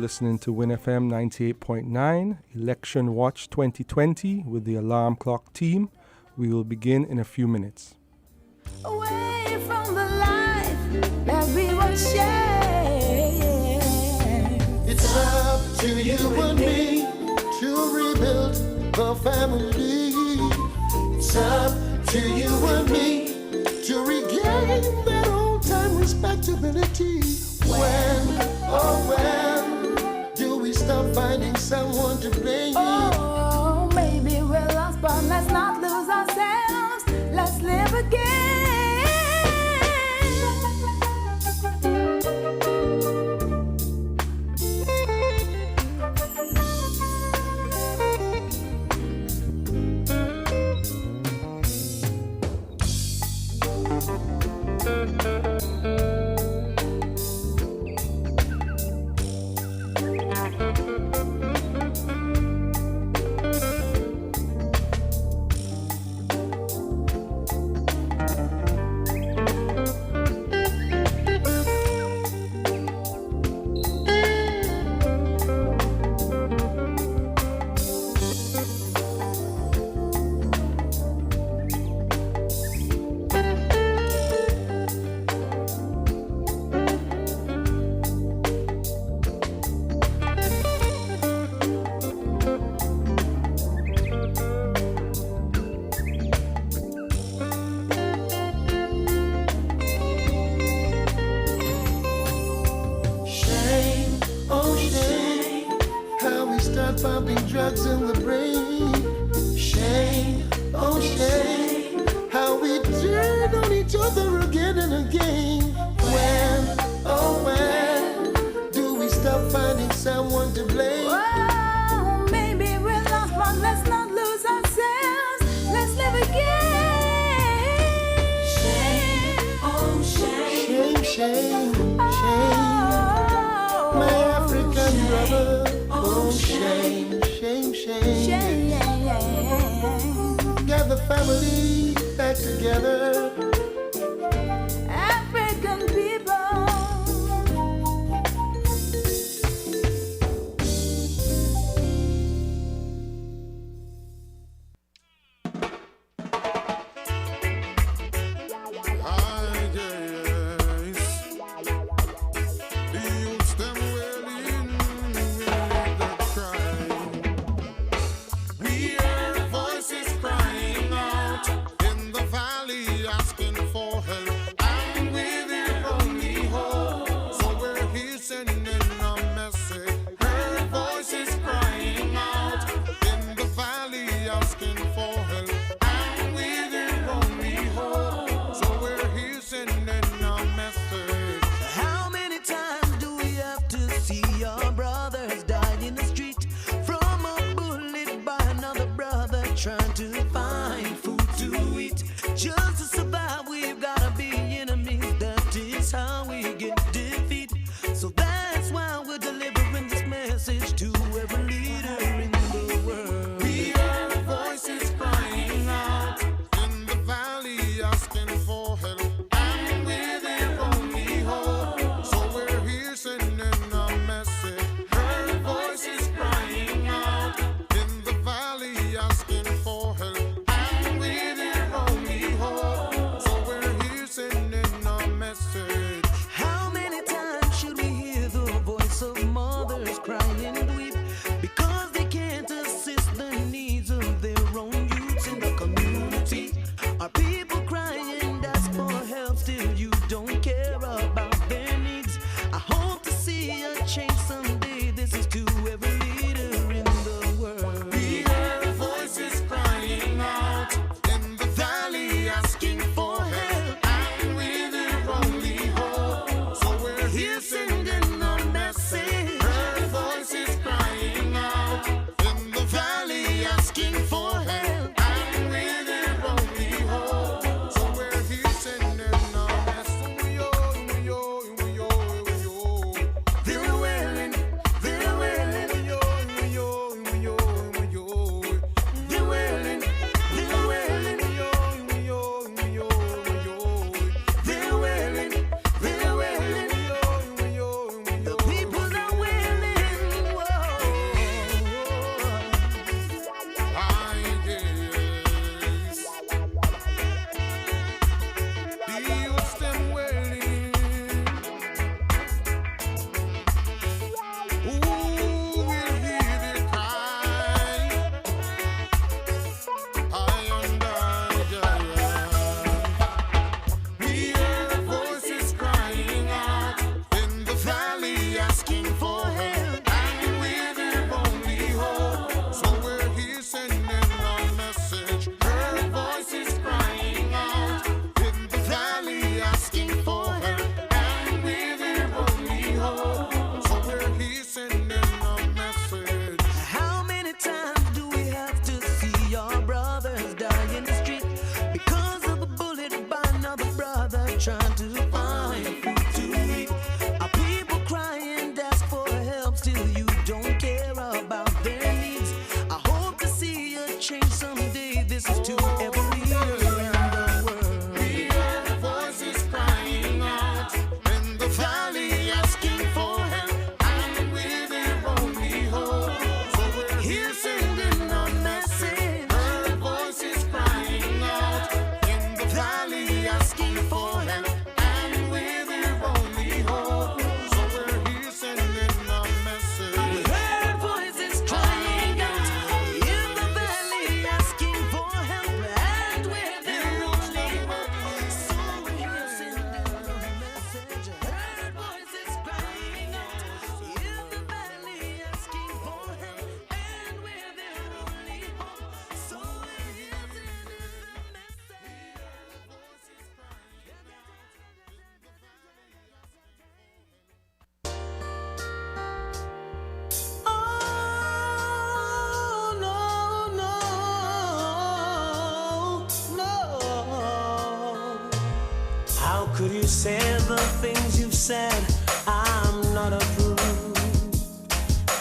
listening to Win FM 98.9, Election Watch 2020 with the Alarm Clock team. We will begin in a few minutes. Away from the life that we once shared. It's up to you and me to rebuild the family. It's up to you and me to regain that old-time respectability. When, oh when, do we stop finding someone to blame? Oh, maybe we're lost, but let's not lose ourselves. Let's live again. We heard voices crying out in the valley. could you say the things you've said? I'm not approved.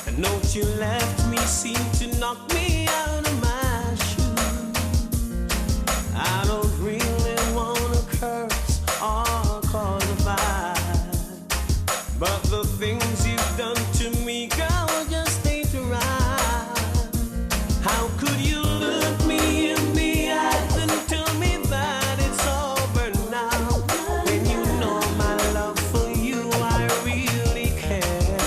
The note you left me seemed to knock me out of my shoes. I don't really wanna curse or cause a fight, but the things you've done to me, girl, just ain't right. How could you look me in the eyes and tell me that it's over now, when you know my love for you, I really care?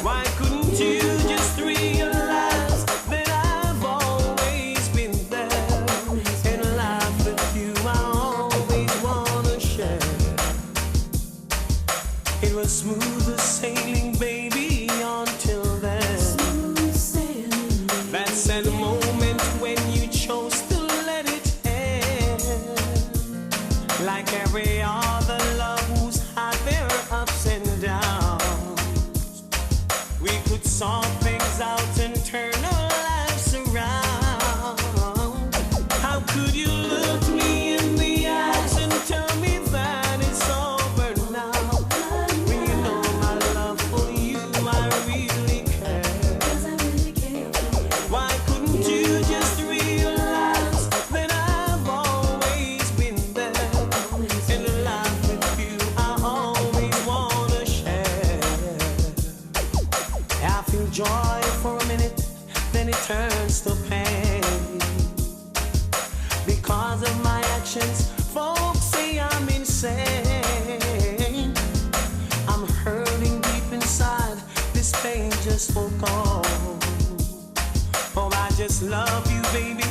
Why couldn't you just realize that I've always been there, and life with you I always wanna share? It was smooth sailing, baby, until then. That sad moment when you chose to let it end. Like every other love who's had their ups and downs, we could sort things out and turn our lives around. How could you look me in the eyes and tell me that it's over now, when you know my love for you, I really care? Why couldn't you just realize that I've always been there, and the life with you I always wanna share? I feel joy for a minute, then it turns to pain. Because of my actions, folks say I'm insane. I'm hurting deep inside, this pain just won't go. Oh, I just love you, baby,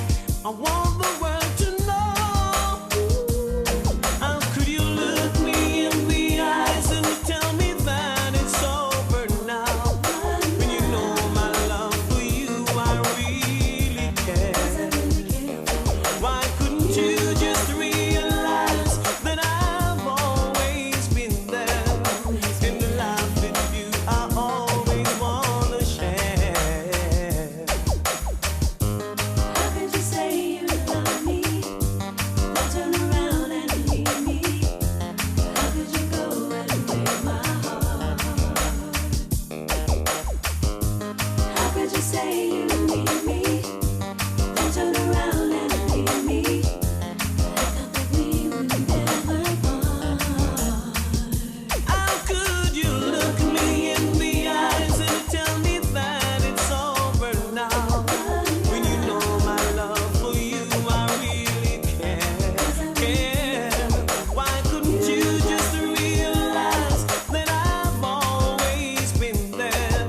I want the world to know. How could you look me in the eyes and tell me that it's over now, when you know my love for you, I really care? Why couldn't you just realize that I've always been there, in the life with you I always wanna share? How could you say you love me, then turn around and leave me? How could you go and break my heart? How could you say you need me, then turn around and leave me? I thought that we would never part. How could you look me in the eyes and tell me that it's over now, when you know my love for you I really care? Why couldn't you just realize that I've always been there,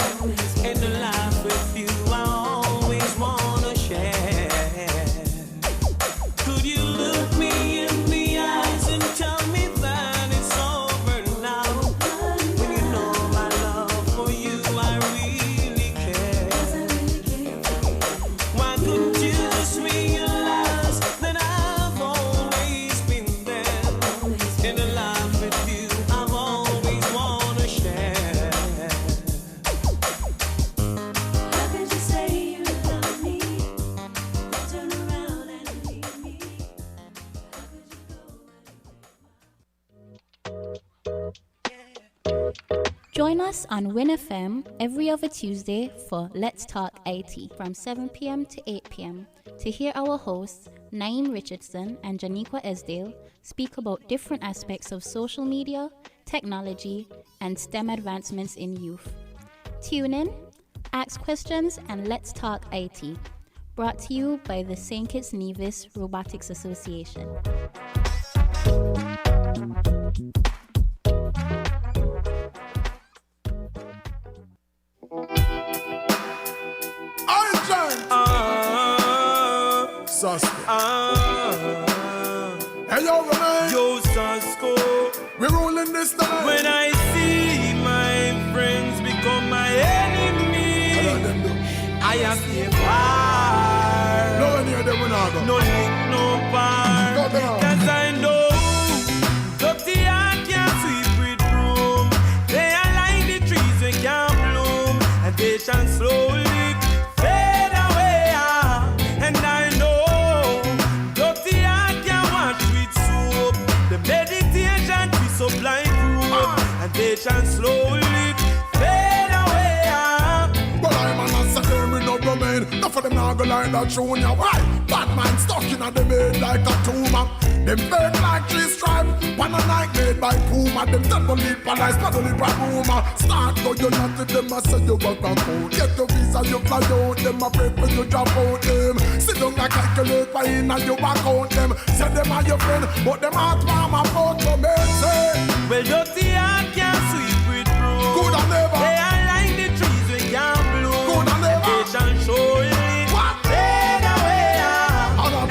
and the life with you I always wanna share? Could you look me in the eyes and tell me that it's over now, when you know my love for you I really care? Why couldn't you just realize that I've always been there, in the life with you I've always wanna share? How could you say you love me, then turn around and leave me? How could you go? Join us on Win FM every other Tuesday for Let's Talk IT from 7 p.m. to 8 p.m. to hear our hosts, Naeem Richardson and Janiqua Esdale, speak about different aspects of social media, technology, and STEM advancements in youth. Tune in, ask questions, and let's talk IT. Brought to you by the St. Kitts Nevis Robotics Association. Hey, yo, man. Yo, Sasko, We're rolling this time. when I see my friends become my enemy, I have to far. No one here, they will not go. No link, no bar. Go down. Cause I know dirty heart can't sweep with broom. They are like the trees we can't bloom, and they shall slowly fade away. And I know dirty heart can't wash with soap. The shall slowly fade away. Well, I'm an assassin, me no domain. Enough of them now go like that junior. Why? Bad mind stuck in a them head like a tumor. Them fake like tree stripe. One a night made by Puma. Them double lip and I spell lip and rumor. Start go you not to them, I say you work and code. Get your visa, you fly out. Them a pray for you drop out them. Sit down and calculate why in and you back out them. Say them are your friend, but them heart warm about to make say. Well, dirty heart can't sweep with broom. Good and never. They are like the trees we can't bloom. Good and never. They shall surely What? fade away.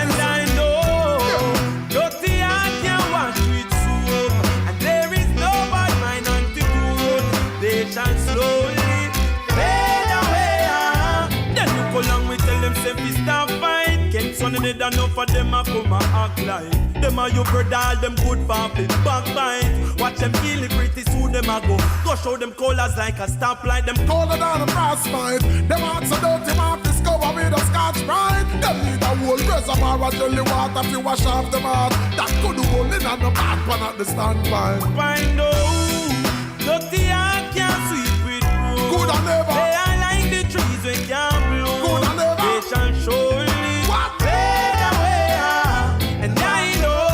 And And I know dirty heart can't wash with soap. And there is no bad mind antidote. They shall slowly fade away. Then look along we tell them say we stop fight. Can't son in it enough for them a come a act like. Them a your brother, all them good for it, backbite. Watch them feel it pretty soon them a go. Go show them colors like a stoplight. Them colder than a frostbite. Them hearts are dirty, man, discover with a Scotch bride. Them need a whole reservoir of jelly water if you wash off them heart. That could hold in on the back pan at the standby. find out dirty heart can't sweep with broom. Good and never. They are like the trees we can't bloom. Good and never. They shall surely What? fade away. And I know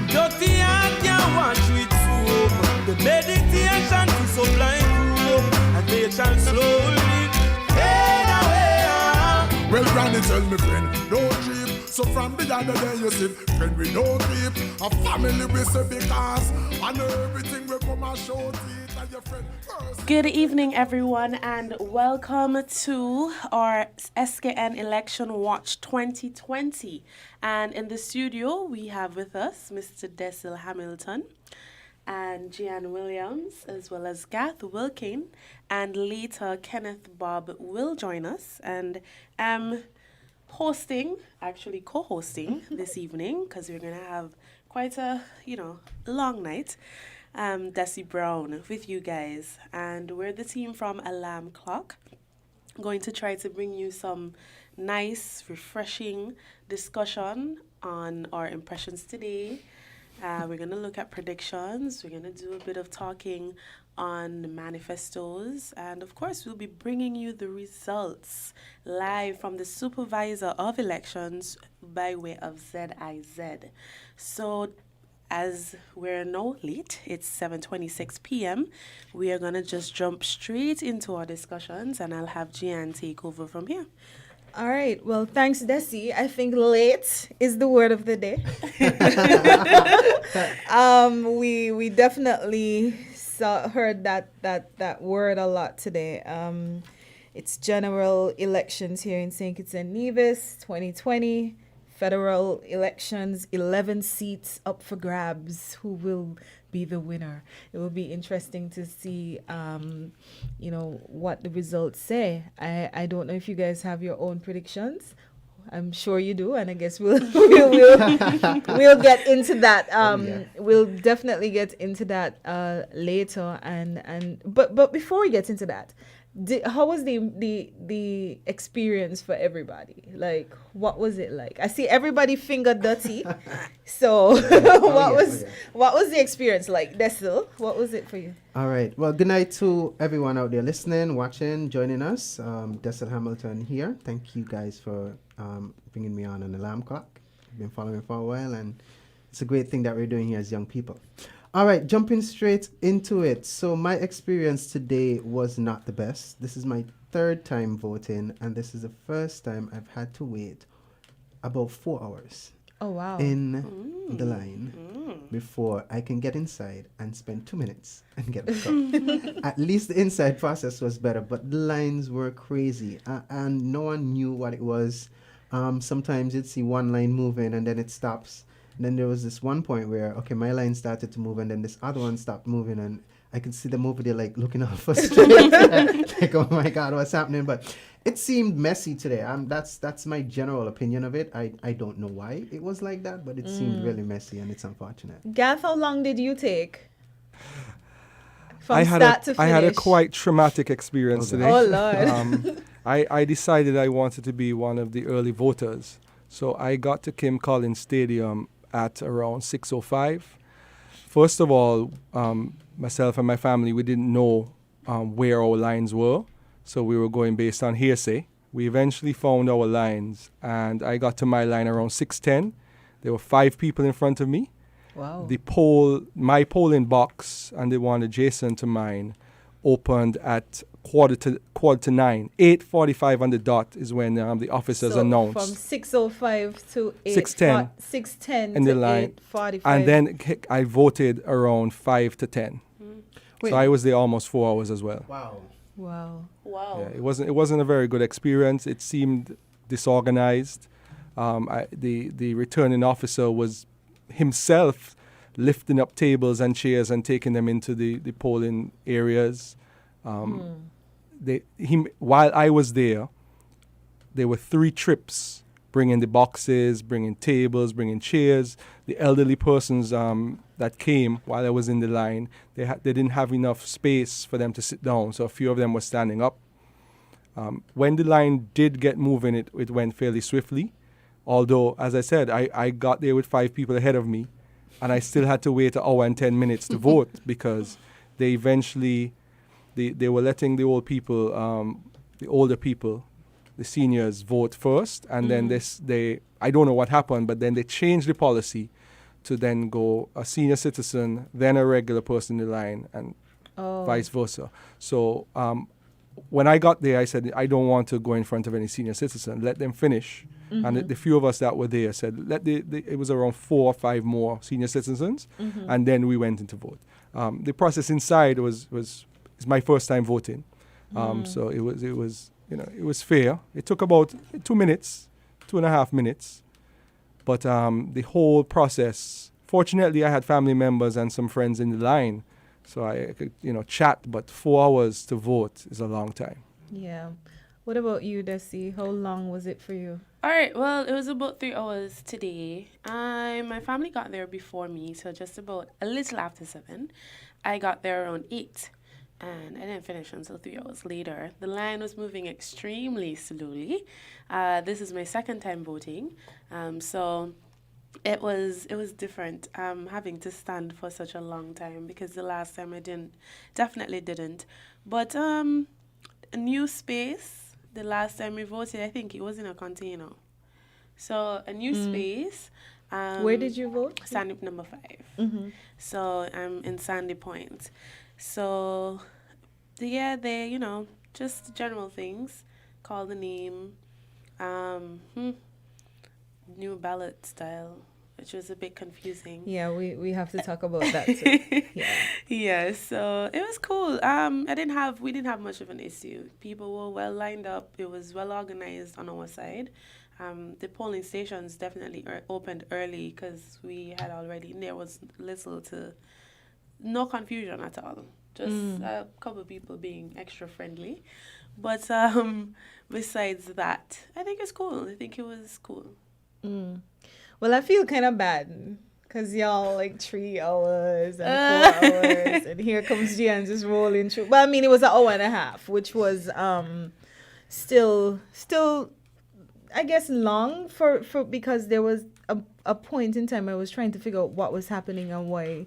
dirty heart can't wash with soap. The meditation to supply hope. And they shall slowly fade away. Well, Granny tell me, friend, don't dream. So from the other day you see, friend, we don't keep a family we say because I know everything will come and show teeth and your friend first. Good evening, everyone, and welcome to our SKN Election Watch 2020. And in the studio, we have with us Mr. Desil Hamilton and Gian Williams, as well as Gath Wilkin, and later Kenneth Bob will join us. And co-hosting this evening, because we're going to have quite a, long night. Desi Brown with you guys, and we're the team from Alarm Clock, going to try to bring you some nice, refreshing discussion on our impressions today. We're going to look at predictions, we're going to do a bit of talking on manifestos, and of course we'll be bringing you the results live from the supervisor of elections by way of ZIZ. So as we're now late, it's 7:26 p.m. We are going to just jump straight into our discussions, and I'll have Gian take over from here. All right. Well, thanks, Desi. I think late is the word of the day. We definitely heard that word a lot today. It's general elections here in St. Kitts and Nevis, 2020. Federal elections, 11 seats up for grabs. Who will be the winner? It will be interesting to see, what the results say. I don't know if you guys have your own predictions. I'm sure you do, and I guess we'll we'll get into that. We'll definitely get into that later. But before we get into that, how was the experience for everybody? Like, what was it like? I see everybody finger dirty. So, what was the experience like? Desil, what was it for you? All right. Well, good night to everyone out there listening, watching, joining us. Desil Hamilton here. Thank you guys for bringing me on an alarm clock. I've been following for a while, and it's a great thing that we're doing here as young people. All right, jumping straight into it. So my experience today was not the best. This is my third time voting, and this is the first time I've had to wait about 4 hours Oh, wow. in the line before I can get inside and spend 2 minutes and get back up. At least the inside process was better, but the lines were crazy, and no one knew what it was. Sometimes you'd see one line moving and then it stops. And then there was this one point where, okay, my line started to move, and then this other one stopped moving, and I could see them over there, like, looking all frustrated. Like, oh my God, what's happening? But it seemed messy today. That's my general opinion of it. I don't know why it was like that, but it seemed really messy, and it's unfortunate. Gath, how long did you take? From I start to finish? I had a quite traumatic experience today. Oh, Lord. I decided I wanted to be one of the early voters. So I got to Kim Collins Stadium at around 6:05. First of all, myself and my family, we didn't know where our lines were, so we were going based on hearsay. We eventually found our lines, and I got to my line around 6:10. There were 5 people in front of me. Wow. My polling box and the one adjacent to mine opened at quarter to 9. 8:45 on the dot is when the officers So announced. from 6:05 to 6:10 6:10 in to the line, 8:45. and then I voted around 5 to 10. Wait. So I was there almost 4 hours as well. Wow. Wow. Wow. Yeah, it wasn't a very good experience. It seemed disorganized. The returning officer was himself lifting up tables and chairs and taking them into the polling areas. While I was there were 3 trips, bringing the boxes, bringing tables, bringing chairs. The elderly persons that came while I was in the line, they didn't have enough space for them to sit down, so a few of them were standing up. When the line did get moving, it went fairly swiftly. Although, as I said, I got there with 5 people ahead of me, and I still had to wait an hour and 10 minutes to vote because they eventually, they were letting the older people, the seniors, vote first, and then I don't know what happened, but then they changed the policy to then go a senior citizen, then a regular person in the line, and vice versa. So when I got there, I said, I don't want to go in front of any senior citizen. Let them finish. And the few of us that were there said, it was around 4 or 5 more senior citizens, and then we went into vote. The process inside was my first time voting, so it was fair. It took about 2 minutes, 2.5 minutes, but the whole process. Fortunately, I had family members and some friends in the line, so I could chat. But 4 hours to vote is a long time. Yeah. What about you, Desi? How long was it for you? All right, well, it was about 3 hours today. My family got there before me, so just about a little after 7. I got there around 8, and I didn't finish until 3 hours later. The line was moving extremely slowly. This is my second time voting, so it was different having to stand for such a long time, because the last time I definitely didn't. But a new space. The last time we voted, I think it was in a container. So a new space. Where did you vote? Sandy number 5. So I'm in Sandy Point. So they just general things. Call the name. New ballot style, which was a bit confusing. Yeah, we have to talk about that too. Yeah. Yeah, so it was cool. We didn't have much of an issue. People were well lined up. It was well organized on our side. The polling stations definitely opened early because there was no confusion at all. Just a couple of people being extra friendly. But besides that, I think it's cool. I think it was cool. Well, I feel kind of bad because y'all like 3 hours and 4 hours, and here comes Gian just rolling through. But I mean, it was an hour and a half, which was still I guess long for because there was a point in time I was trying to figure out what was happening and why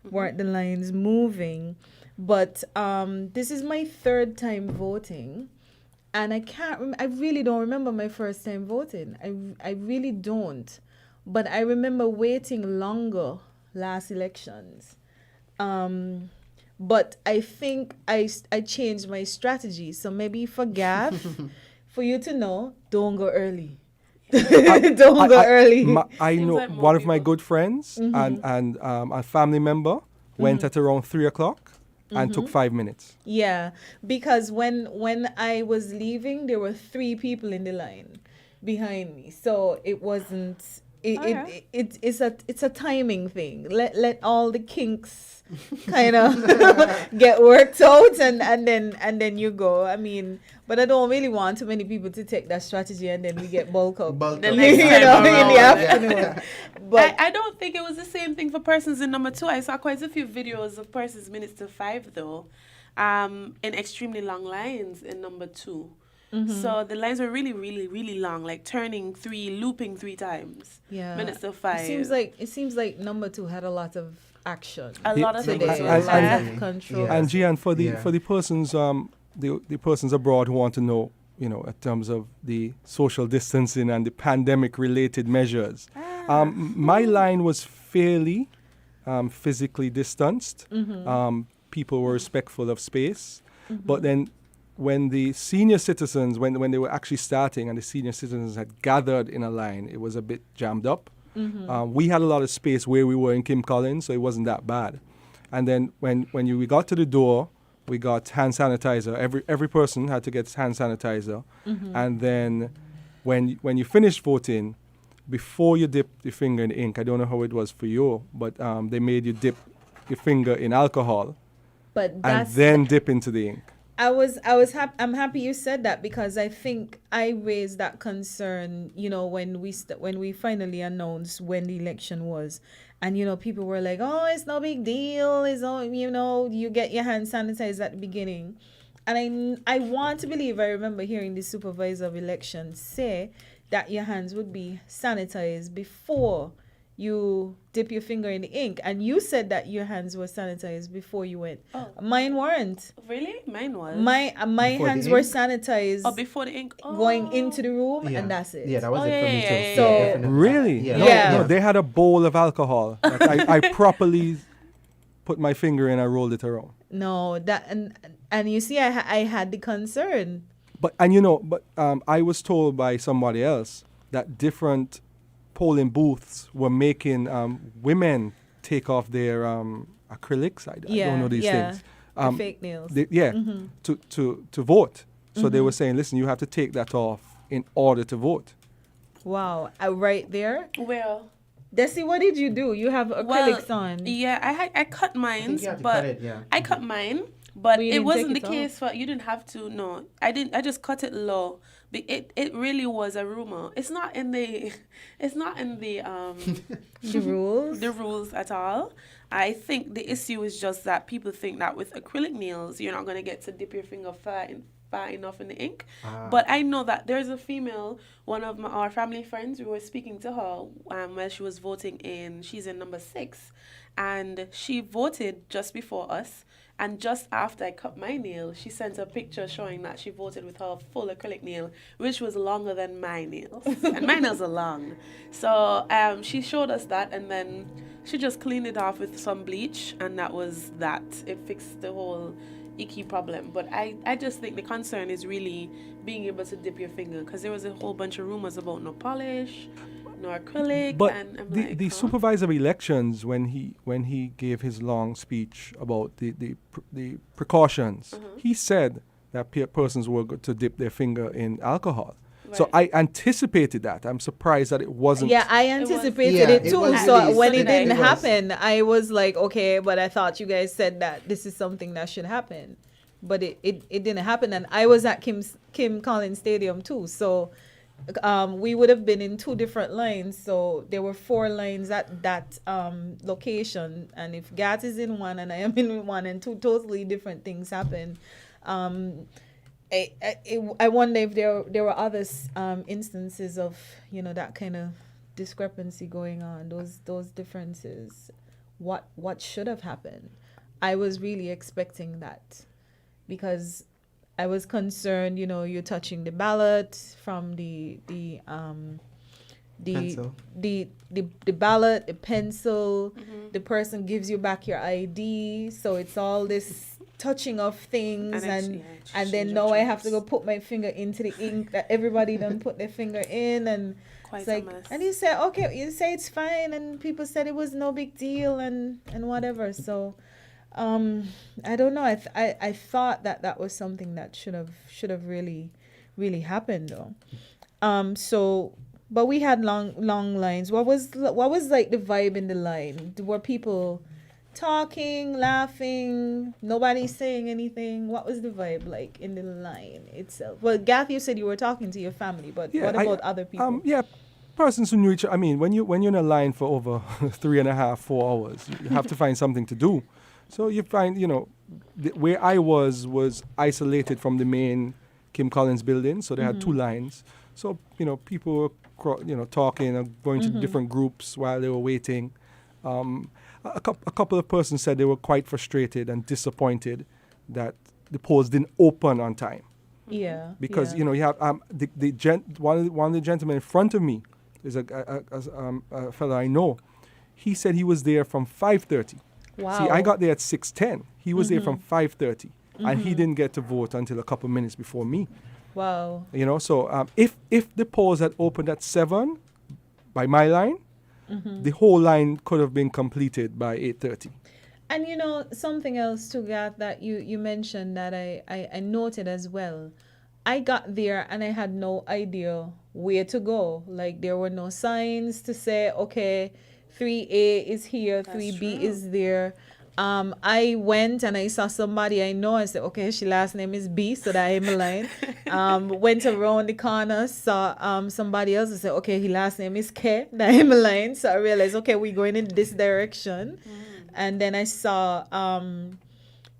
weren't the lines moving. But this is my 3rd time voting. And I really don't remember my first time voting. I really don't. But I remember waiting longer last elections. But I think I changed my strategy. So maybe for Gav, for you to know, don't go early. Don't go early. I know like more one of my people. good friends and a family member went at around 3 o'clock and took 5 minutes. Yeah, because when I was leaving, there were 3 people in the line behind me. So it wasn't. It's a timing thing. Let all the kinks kind of get worked out, and then you go. I mean, but I don't really want too many people to take that strategy, and then we get bulk up. The next time in the around. afternoon. But I don't think it was the same thing for persons in number 2. I saw quite a few videos of persons minutes to 5 though, in extremely long lines in number 2. So the lines were really, really, really long, like looping 3 times. Yeah. Minutes to 5. It seems like number 2 had a lot of action. A lot of things Today. were A lot planned. of control. Yeah. And Gian, for the Yeah. for the persons the persons abroad who want to know, in terms of the social distancing and the pandemic related measures, my line was fairly physically distanced. People were respectful of space, but then when the senior citizens, when they were actually starting and the senior citizens had gathered in a line, it was a bit jammed up. We had a lot of space where we were in Kim Collins, so it wasn't that bad. And then when we got to the door, we got hand sanitizer. Every person had to get hand sanitizer. And then when you finished voting, before you dip your finger in the ink, I don't know how it was for you, but they made you dip your finger in alcohol But and that's then dip into the ink. I'm happy you said that, because I think I raised that concern, when we finally announced when the election was, and people were like, "Oh, it's no big deal. It's all, you get your hand sanitized at the beginning." And I want to believe I remember hearing the supervisor of elections say that your hands would be sanitized before you dip your finger in the ink, and you said that your hands were sanitized before you went. Oh. Mine weren't. Really? Mine was. My Before hands the were ink? sanitized before the ink. going into the room, Yeah. and that's it. Yeah, that was Oh, it for me yeah, too. yeah, So- Yeah, definitely. Really? Yeah. No, Yeah. no, they had a bowl of alcohol. Like I properly put my finger in and rolled it around. No, that and you see, I had the concern. But I was told by somebody else that different polling booths were making women take off their acrylics. I don't know these things. The fake nails. To vote. So they were saying, listen, you have to take that off in order to vote. Wow, right there. Well, Desi, what did you do? You have acrylics on. Yeah, I cut mine, you had to but cut it, yeah. I cut mine, but But you it didn't wasn't the take it case for you didn't have to. No, I didn't. I just cut it low. It really was a rumor. It's not in the The rules. the rules at all. I think the issue is just that people think that with acrylic nails you're not gonna get to dip your finger far enough in the ink. But I know that there's a female, one of our family friends. We were speaking to her while she was voting in. She's in number 6, and she voted just before us. And just after I cut my nail, she sent a picture showing that she voted with her full acrylic nail, which was longer than my nails. And my nails are long. So she showed us that, and then she just cleaned it off with some bleach, and that was that. It fixed the whole icky problem. But I just think the concern is really being able to dip your finger, because there was a whole bunch of rumors about no polish, no acrylic. But and I'm the huh? supervisor of elections, when he gave his long speech about the precautions, he said that persons were going to dip their finger in alcohol. So Right. I anticipated that. I'm surprised that it wasn't. Yeah, I was- anticipated Yeah, it it too. was So released. when So it did I. didn't It was. happen, I was like, okay, but I thought you guys said that this is something that should happen. But it didn't happen, and I was at Kim Collins Stadium too. So we would have been in 2 different lines. So there were 4 lines at that location, and if Gat is in one and I am in one, and 2 totally different things happen. I wonder if there were other instances of that kind of discrepancy going on. Those differences. What should have happened? I was really expecting that, because I was concerned. You're touching the ballot from the Pencil. the ballot, the pencil. The person gives you back your ID, so it's all this touching of things, and then now I have to go put my finger into the ink that everybody done put their finger in, and Quite it's a like, mess. and you say, okay, you say it's fine, and people said it was no big deal, and whatever. So I don't know. I thought that was something that should have really happened though. So, but we had long lines. What was like the vibe in the line? Were people talking, laughing, nobody saying anything? What was the vibe like in the line itself? Well, Gath, you said you were talking to your family, but what about other people? Persons who knew each other. I mean, when you're in a line for over 3.5, 4 hours, you have to find something to do. So you find, where I was isolated from the main Kim Collins building, so they had two lines. So, people were, talking and going to different groups while they were waiting. A couple of persons said they were quite frustrated and disappointed that the polls didn't open on time. Yeah. Because, yeah. you have one of the gentlemen in front of me is a fellow I know. He said he was there from 5:30. Wow. See, I got there at 6:10. He was there from 5:30, and he didn't get to vote until a couple minutes before me. Wow. So if the polls had opened at 7 by my line, the whole line could have been completed by 8:30. And something else to that you mentioned that I noted as well. I got there and I had no idea where to go. Like there were no signs to say, okay, 3A is here, 3B is there. I went and I saw somebody I know. I said, okay, she last name is B, so that I'm a line. Went around the corner, saw somebody else. I said, okay, his last name is K, that I'm a line. So I realized, okay, we're going in this direction. And then I saw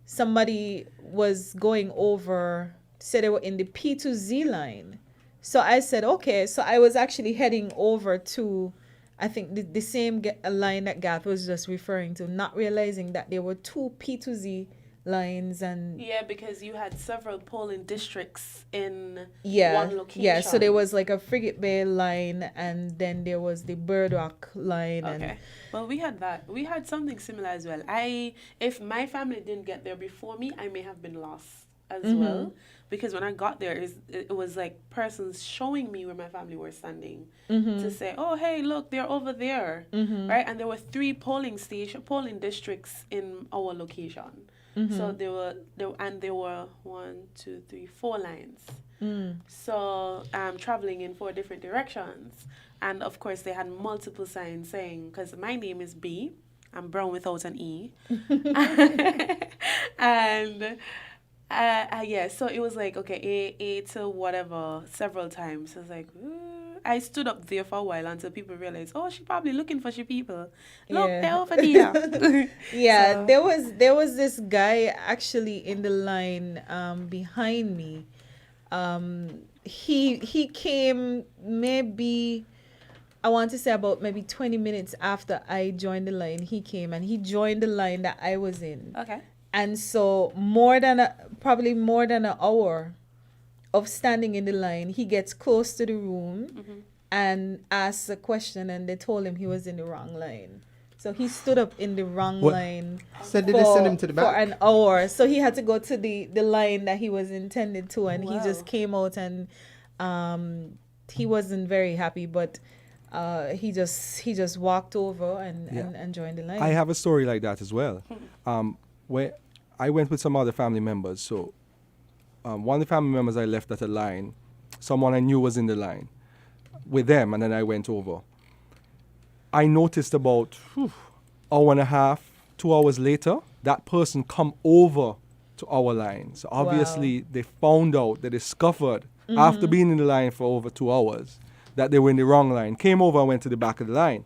somebody was going over, said they were in the P2Z line. So I said, okay. So I was actually heading over to, I think, the same line that Gath was just referring to, not realizing that there were two P2Z lines. And Yeah, because you had several polling districts in yeah, one location. yeah. So there was like a Frigate Bay line, and then there was the Bird Rock line. Okay. Well, we had that. We had something similar as well. If my family didn't get there before me, I may have been lost as well. Because when I got there, it was like persons showing me where my family were standing to say, oh, hey, look, they're over there, right? And there were 3 polling districts in our location. So there were 4 lines. So traveling in 4 different directions. And of course, they had multiple signs saying, because my name is B, I'm brown without an E. And yeah, so it was like, okay, A to whatever, several times. I was like, I stood up there for a while until people realized, oh, she's probably looking for she people. Look, Yeah. they're over there. Yeah, So- there was this guy actually in the line behind me. He came maybe, I want to say about maybe 20 minutes after I joined the line. He came and he joined the line that I was in. Okay. And so probably more than an hour of standing in the line, he gets close to the room and asks a question, and they told him he was in the wrong line. So he stood up in the wrong What? line So did they send him to the for back? an hour. So he had to go to the line that he was intended to, and he Wow. just came out and he wasn't very happy, but he just walked over and joined the line. I have a story like that as well. Where I went with some other family members. So one of the family members I left at a line, someone I knew was in the line with them, and then I went over. I noticed about hour and a half, 2 hours later, that person come over to our line. So obviously they found out, they discovered after being in the line for over 2 hours that they were in the wrong line, came over and went to the back of the line.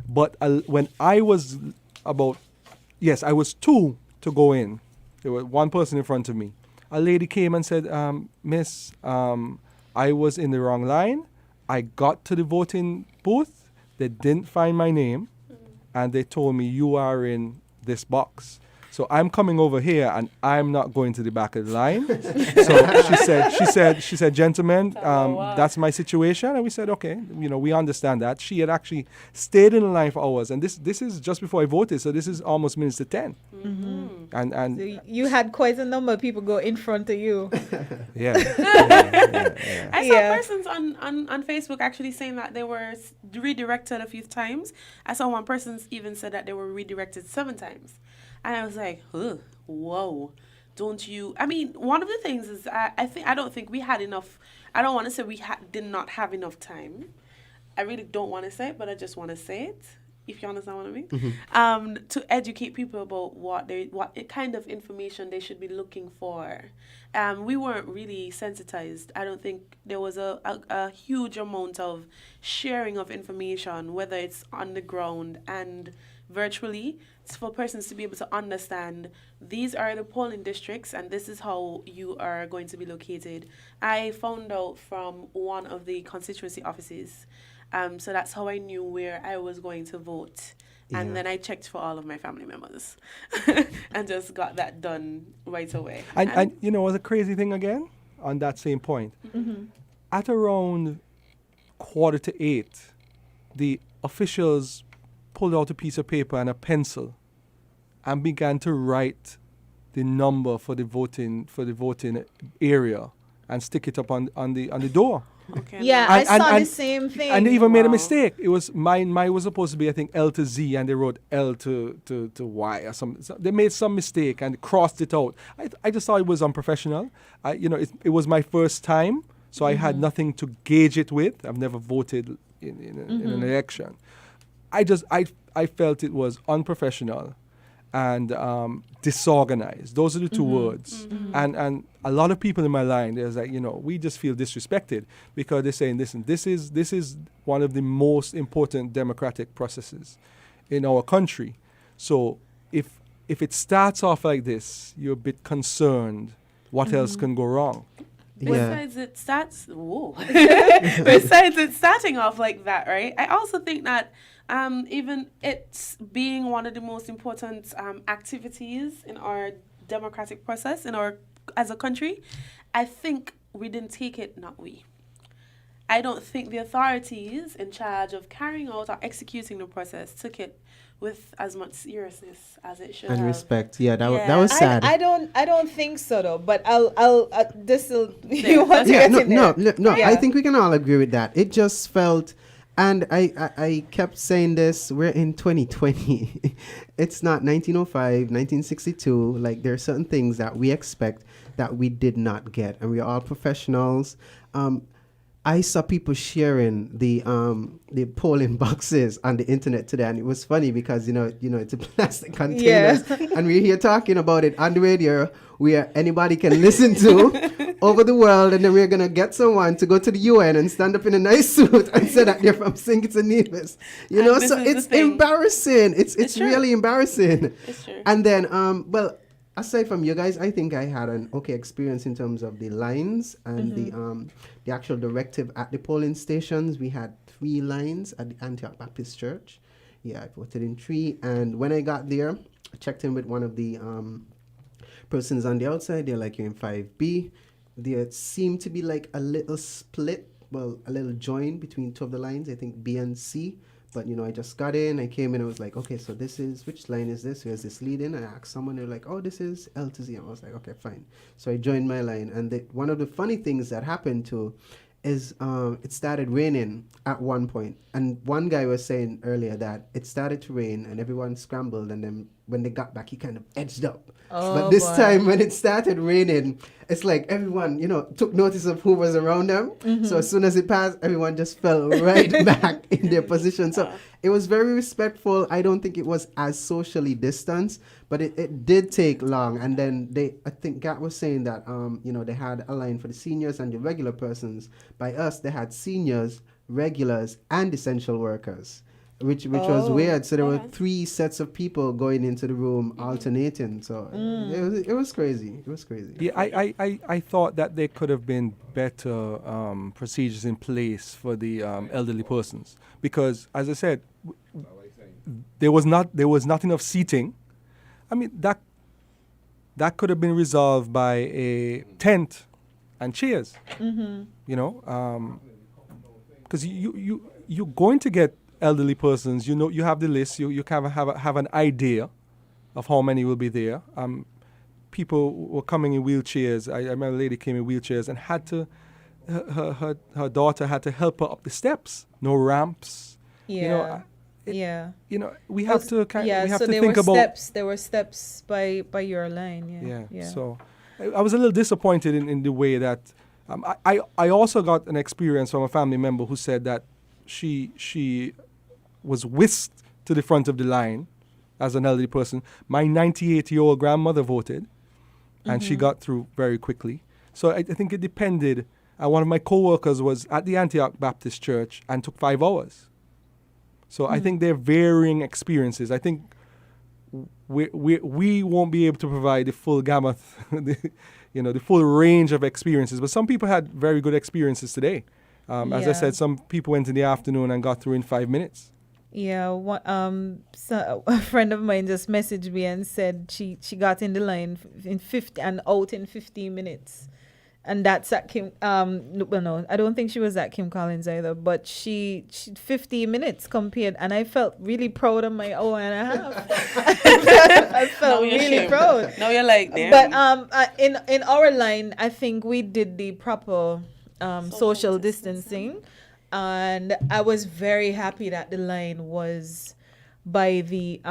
But when I was I was 2 to go in. There was one person in front of me. A lady came and said, Miss, I was in the wrong line. I got to the voting booth. They didn't find my name. And they told me, you are in this box. So I'm coming over here and I'm not going to the back of the line. So she said, gentlemen, that's my situation. And we said, okay, we understand that. She had actually stayed in the line for hours. And this is just before I voted. So this is almost minutes to 10. And So you had quite a number of people go in front of you. yeah. I saw Yeah. persons on Facebook actually saying that they were redirected a few times. I saw one person even said that they were redirected 7 times. And I was like, whoa, don't you? I mean, one of the things is I don't think we had enough. I don't want to say we did not have enough time. I really don't want to say it, but I just want to say it. if you understand what I mean, Mm-hmm. to educate people about what kind of information they should be looking for. We weren't really sensitized. I don't think there was a huge amount of sharing of information, whether it's on the ground and virtually, for persons to be able to understand these are the polling districts and this is how you are going to be located. I found out from one of the constituency offices. So that's how I knew where I was going to vote. And Yeah. then I checked for all of my family members and just got that done right away. And you know, what's a crazy thing again on that same point? At around 7:45, the officials pulled out a piece of paper and a pencil and began to write the number for the voting area and stick it up on the door. Okay, Yeah, nice. I saw the and- same thing. And they even made a Wow. mistake. It was mine was supposed to be, I think, L to Z, and they wrote L to Y or something. So they made some mistake and crossed it out. I just thought it was unprofessional. It was my first time, so I had nothing to gauge it with. I've never voted in an election. I felt it was unprofessional and disorganized. Those are the two words. And a lot of people in my line, there's like, we just feel disrespected because they're saying, listen, this is one of the most important democratic processes in our country. So if it starts off like this, you're a bit concerned. What else can go wrong? Yeah. Besides it starting off like that, right? I also think that even it's being one of the most important activities in our democratic process as a country, I think we didn't take it, not we. I don't think the authorities in charge of carrying out or executing the process took it with as much seriousness as it should And have. respect. Yeah, that Yeah. was sad. I don't think so though. But I'll this will you want let's to Yeah, get in there. no. Yeah. I think we can all agree with that. It just felt, and I kept saying this. We're in 2020. It's not 1905, 1962. Like, there are certain things that we expect that we did not get, and we are all professionals. I saw people sharing the polling boxes on the internet today, and it was funny because it's a plastic containers, and we're here talking about it on the radio where anybody can listen to over the world, and then we're gonna get someone to go to the UN and stand up in a nice suit and say that they're from St. Kitts and Nevis. And this So is the it's thing. embarrassing. It's true. really embarrassing. It's true. And then aside from you guys, I think I had an okay experience in terms of the lines and the actual directive at the polling stations. We had 3 lines at the Antioch Baptist Church. Yeah, I voted in 3. And when I got there, I checked in with one of the persons on the outside. They're like, you're in 5B. There seemed to be like a little split, well, a little join between 2 of the lines, I think B and C. But, I just got in, I came in, I was like, okay, so which line is this? Where's this lead in? I asked someone, they were like, oh, this is L to Z. And I was like, okay, fine. So I joined my line. And one of the funny things that happened too is it started raining at one point. And one guy was saying earlier that it started to rain and everyone scrambled. And then when they got back, he kind of edged up. But this time when it started raining, it's like everyone, took notice of who was around them. So as soon as it passed, everyone just fell right back in their position. So it was very respectful. I don't think it was as socially distanced, but it did take long. And then I think Gat was saying that, they had a line for the seniors and the regular persons. By us, they had seniors, regulars, and essential workers. Which was weird. So there were 3 sets of people going into the room alternating. So it was crazy. It was crazy. Yeah, I thought that there could have been better procedures in place for the elderly persons because, as I said, there was not enough seating. I mean, that could have been resolved by a tent and chairs. Because you're going to get elderly persons. You have the list. You kind of have an idea of how many will be there. People were coming in wheelchairs. I remember a lady came in wheelchairs and had to, her daughter had to help her up the steps. No ramps. Yeah. We have to we have so to there think were about. steps. There were steps by your line. Yeah. So I was a little disappointed in the way that I also got an experience from a family member who said that she was whisked to the front of the line as an elderly person. My 98-year-old grandmother voted, and she got through very quickly. So I think it depended. One of my co-workers was at the Antioch Baptist Church and took 5 hours. So I think they're varying experiences. I think we won't be able to provide the full gamut, the full range of experiences. But some people had very good experiences today. As I said, some people went in the afternoon and got through in 5 minutes. Yeah, so a friend of mine just messaged me and said she got in the line in 50 and out in 15 minutes. And that's at Kim, no, I don't think she was at Kim Collins either, but she 50 minutes compared, and I felt really proud of my hour and a half. I felt really proud. Now you're like, damn. But in our line, I think we did the proper social distancing, and I was very happy that the line was by the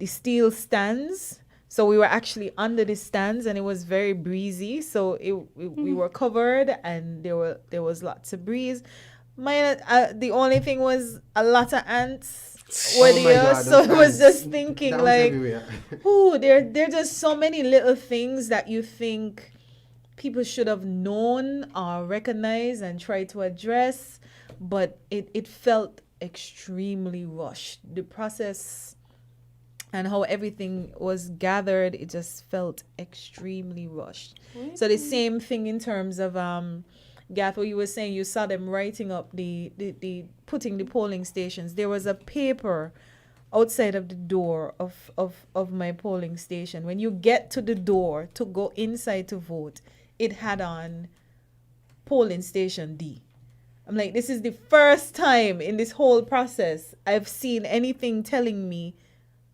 steel stands. So we were actually under the stands, and it was very breezy. So we were covered, and there was lots of breeze. The only thing was a lot of ants were there. So I was just thinking like, ooh, there are just so many little things that you think people should have known or recognized and tried to address, but it felt extremely rushed. The process and how everything was gathered, it just felt extremely rushed. Mm-hmm. So the same thing in terms of Gatho, you were saying you saw them writing up the putting the polling stations. There was a paper outside of the door of my polling station. When you get to the door to go inside to vote, it had on polling station D. I'm like, this is the first time in this whole process I've seen anything telling me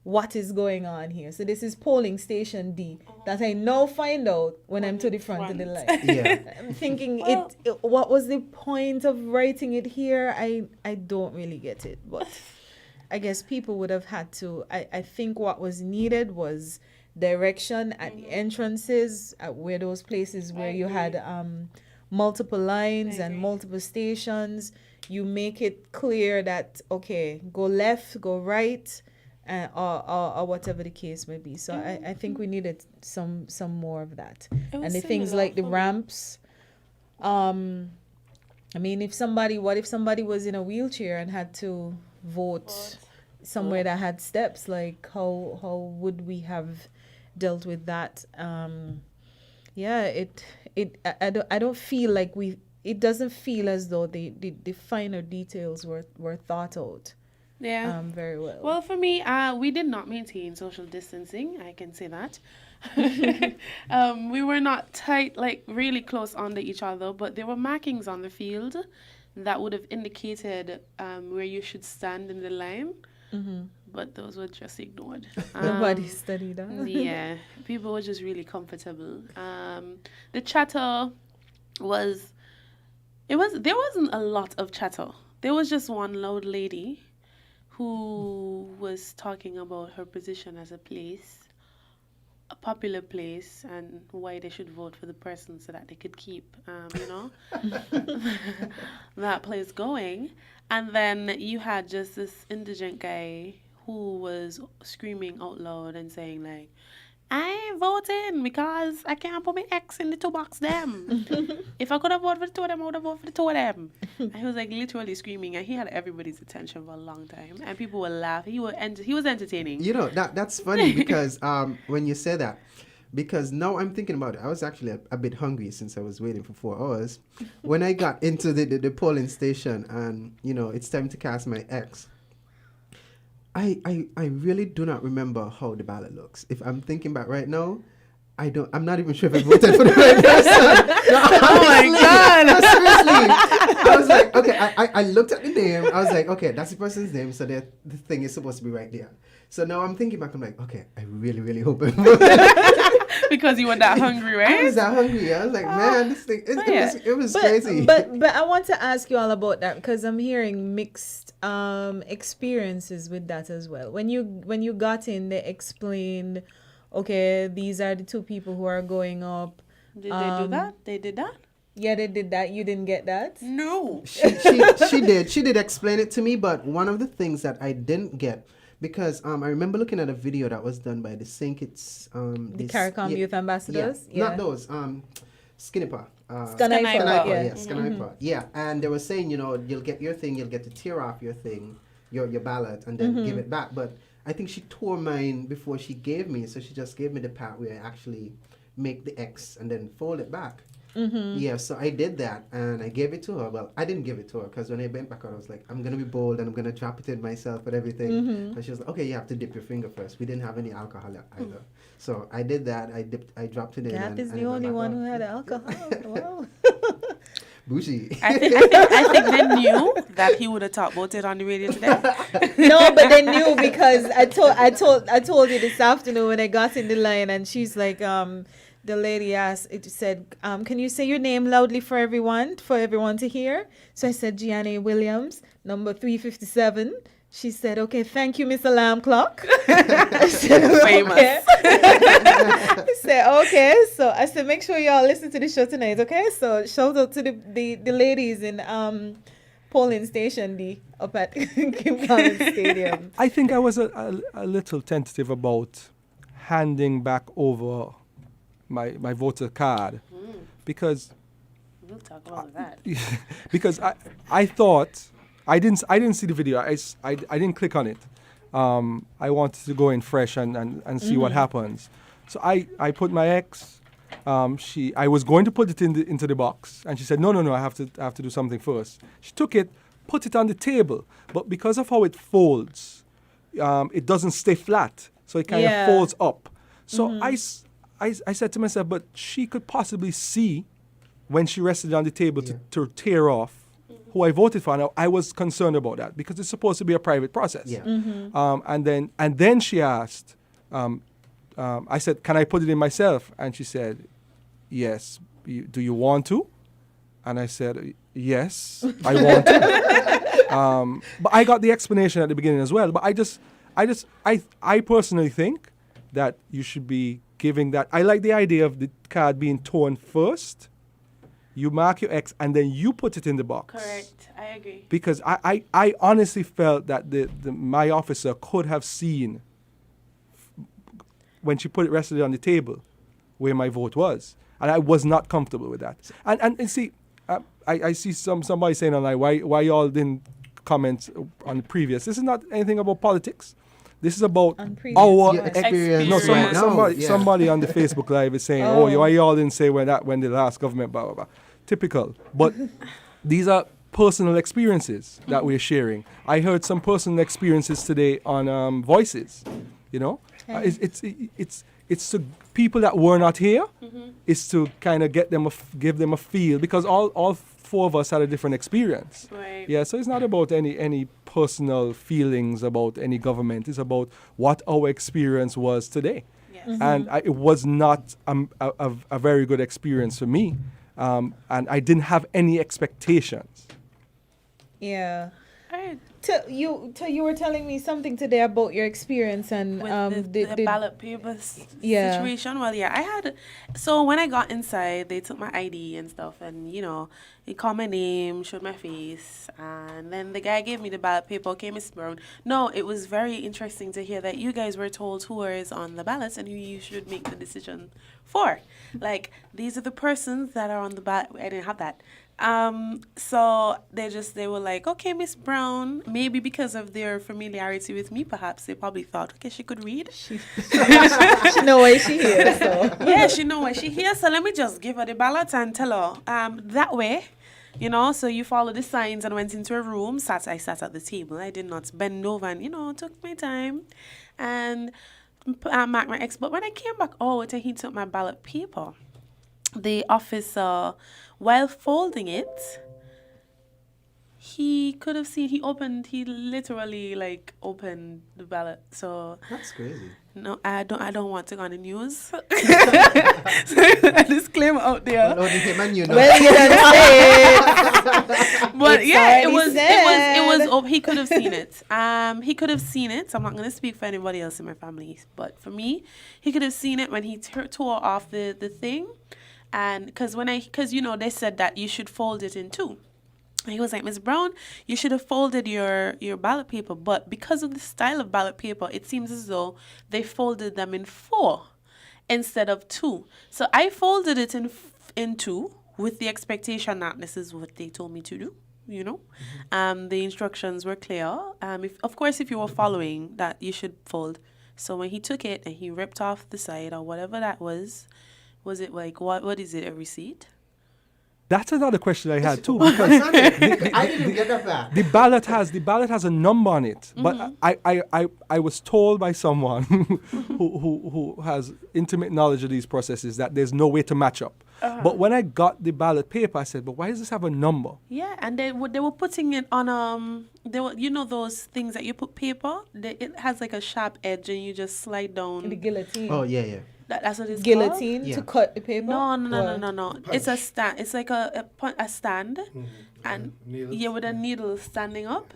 what is going on here. So this is polling station D that I now find out when I'm to the front of the line. Yeah. I'm thinking, what was the point of writing it here? I don't really get it, but I guess people would have had to. I think what was needed was direction at the entrances, at where those places where you had multiple lines and multiple stations. You make it clear that, okay, go left, go right, or whatever the case may be. So I think we needed some more of that. And the things like the ramps. I mean, if somebody was in a wheelchair and had to vote somewhere that had steps, like how would we have dealt with that? I don't feel like it doesn't feel as though the finer details were thought out. Yeah. Very well. Well, for me, we did not maintain social distancing. I can say that. We were not tight, like really close under each other, but there were markings on the field that would have indicated where you should stand in the line. Mm-hmm. But those were just ignored. Nobody studied that. Yeah, people were just really comfortable. The chatter there wasn't a lot of chatter. There was just one loud lady who was talking about her position as a popular place, and why they should vote for the person so that they could keep, that place going. And then you had just this indigent guy who was screaming out loud and saying like, I ain't voting because I can't put my X in the 2 box them. If I could have voted for the 2 of them, I would have voted for the 2 of them. And he was like literally screaming, and he had everybody's attention for a long time, and people were laughing. He was entertaining. That's funny because when you say that, because now I'm thinking about it, I was actually a bit hungry since I was waiting for 4 hours. When I got into the polling station and it's time to cast my X, I really do not remember how the ballot looks. If I'm thinking back right now, I'm not even sure if I voted for the right person. No, oh my God. No, seriously. I was like, okay, I looked at the name. I was like, okay, that's the person's name. So the thing is supposed to be right there. So now I'm thinking back, I'm like, okay, I really, really hope I voted. Because you were that hungry, right? I was that hungry. I was like, man, this thing, it was crazy. But I want to ask you all about that, because I'm hearing mixed experiences with that as well. When you got in, they explained, okay, these are the 2 people who are going up. Did they do that? They did that? Yeah, they did that. You didn't get that? No. She did. She did explain it to me, but one of the things that I didn't get Because I remember looking at a video that was done by the St. Kitts The CARICOM Youth Ambassadors? Yeah. Not those. Skinniper. Skanaipa, yeah. Skanaipa. Yeah, and they were saying, you'll get your thing, you'll get to tear off your thing, your ballot, and then give it back. But I think she tore mine before she gave me, so she just gave me the part where I actually make the X and then fold it back. Yeah, so I did that and I gave it to her. Well, I didn't give it to her because when I went back out, I was like, I'm going to be bold and I'm going to drop it in myself and everything. And she was like, okay, you have to dip your finger first. We didn't have any alcohol either. So I did that. I dropped it in. Gap is the only one who had alcohol. Wow. Bougie. I think they knew that he would have talked about it on the radio today. No, but they knew because I told you this afternoon when I got in the line and she's like, the lady asked, it said, can you say your name loudly for everyone to hear? So I said, Gianni Williams, number 357. She said, okay, thank you, Miss Alarm Clock. I said, Famous. okay. I said, okay. So I said, make sure y'all listen to the show tonight, okay? So shout out to the ladies in polling station D up at Kim Collins Stadium. I think I was a little tentative about handing back over my voter card because We'll talk about that. because I thought I didn't see the video. I didn't click on it. I wanted to go in fresh and see what happens. So I put my X. I was going to put it into the box, and she said no, I have to do something first. She took it, put it on the table, but because of how it folds, it doesn't stay flat, so it kind of folds up. So I said to myself, but she could possibly see when she rested on the table to tear off who I voted for. Now, I was concerned about that because it's supposed to be a private process. Yeah. And then she asked, I said, can I put it in myself? And she said, yes. Do you want to? And I said, yes, I want to. But I got the explanation at the beginning as well. But I personally think that you should be giving that. I like the idea of the card being torn first. You mark your X and then you put it in the box. Correct. I agree. Because I honestly felt that my officer could have seen when she put it rested on the table where my vote was. And I was not comfortable with that. And see, I see somebody saying online, why y'all didn't comment on the previous. This is not anything about politics. This is about our experience. No, Right somebody on the Facebook Live is saying, why y'all didn't say when the last government, blah, blah, blah. Typical. But these are personal experiences that we're sharing. I heard some personal experiences today on Voices, It's to people that were not here. It's to kind of give them a feel because all four of us had a different experience. Right. Yeah, so it's not about any personal feelings about any government. It's about what our experience was today. Yes. And it was not a very good experience for me. And I didn't have any expectations. Yeah. All right. You were telling me something today about your experience and With the ballot papers Yeah. situation. Well, yeah, so when I got inside, they took my ID and stuff, and they called my name, showed my face, and then the guy gave me the ballot paper. Okay, Miss Brown. No, it was very interesting to hear that you guys were told who is on the ballots and who you should make the decision for. Like, these are the persons that are on the ballot. I didn't have that. So they were like, okay, Miss Brown, maybe because of their familiarity with me, perhaps they probably thought, okay, she could read. she know why she here, so. Yeah, she know why she here, so let me just give her the ballot and tell her, that way, so you follow the signs and went into a room, I sat at the table. I did not bend over and, took my time and marked my X. But when I came back out and he took my ballot paper, the officer, while folding it, he could have seen, he literally opened the ballot. So That's crazy. no, I don't want to go on the news. So a disclaimer out there. Well, you didn't say it. But It's yeah, already oh, he could have seen it. He could have seen it. I'm not going to speak for anybody else in my family, but for me, he could have seen it when he tore off the thing. And because they said that you should fold it in two. He was like, Ms. Brown, you should have folded your ballot paper. But because of the style of ballot paper, it seems as though they folded them in 4 instead of 2. So I folded it in 2 with the expectation that this is what they told me to do. You know, the instructions were clear. If you were following that, you should fold. So when he took it and he ripped off the side or whatever that was it like, what is it, a receipt? That's another question I had too, because I didn't get that back. the ballot has a number on it, but I was told by someone who has intimate knowledge of these processes that there's no way to match up. But when I got the ballot paper, I said, "But why does this have a number?" Yeah, and they were putting it on they were, you know, those things that you put paper. It has like a sharp edge, and you just slide down. The guillotine. Oh yeah. That's what it's Guillotine Yeah. to cut the paper. No. It's a stand. It's like a stand, and with a needle standing up,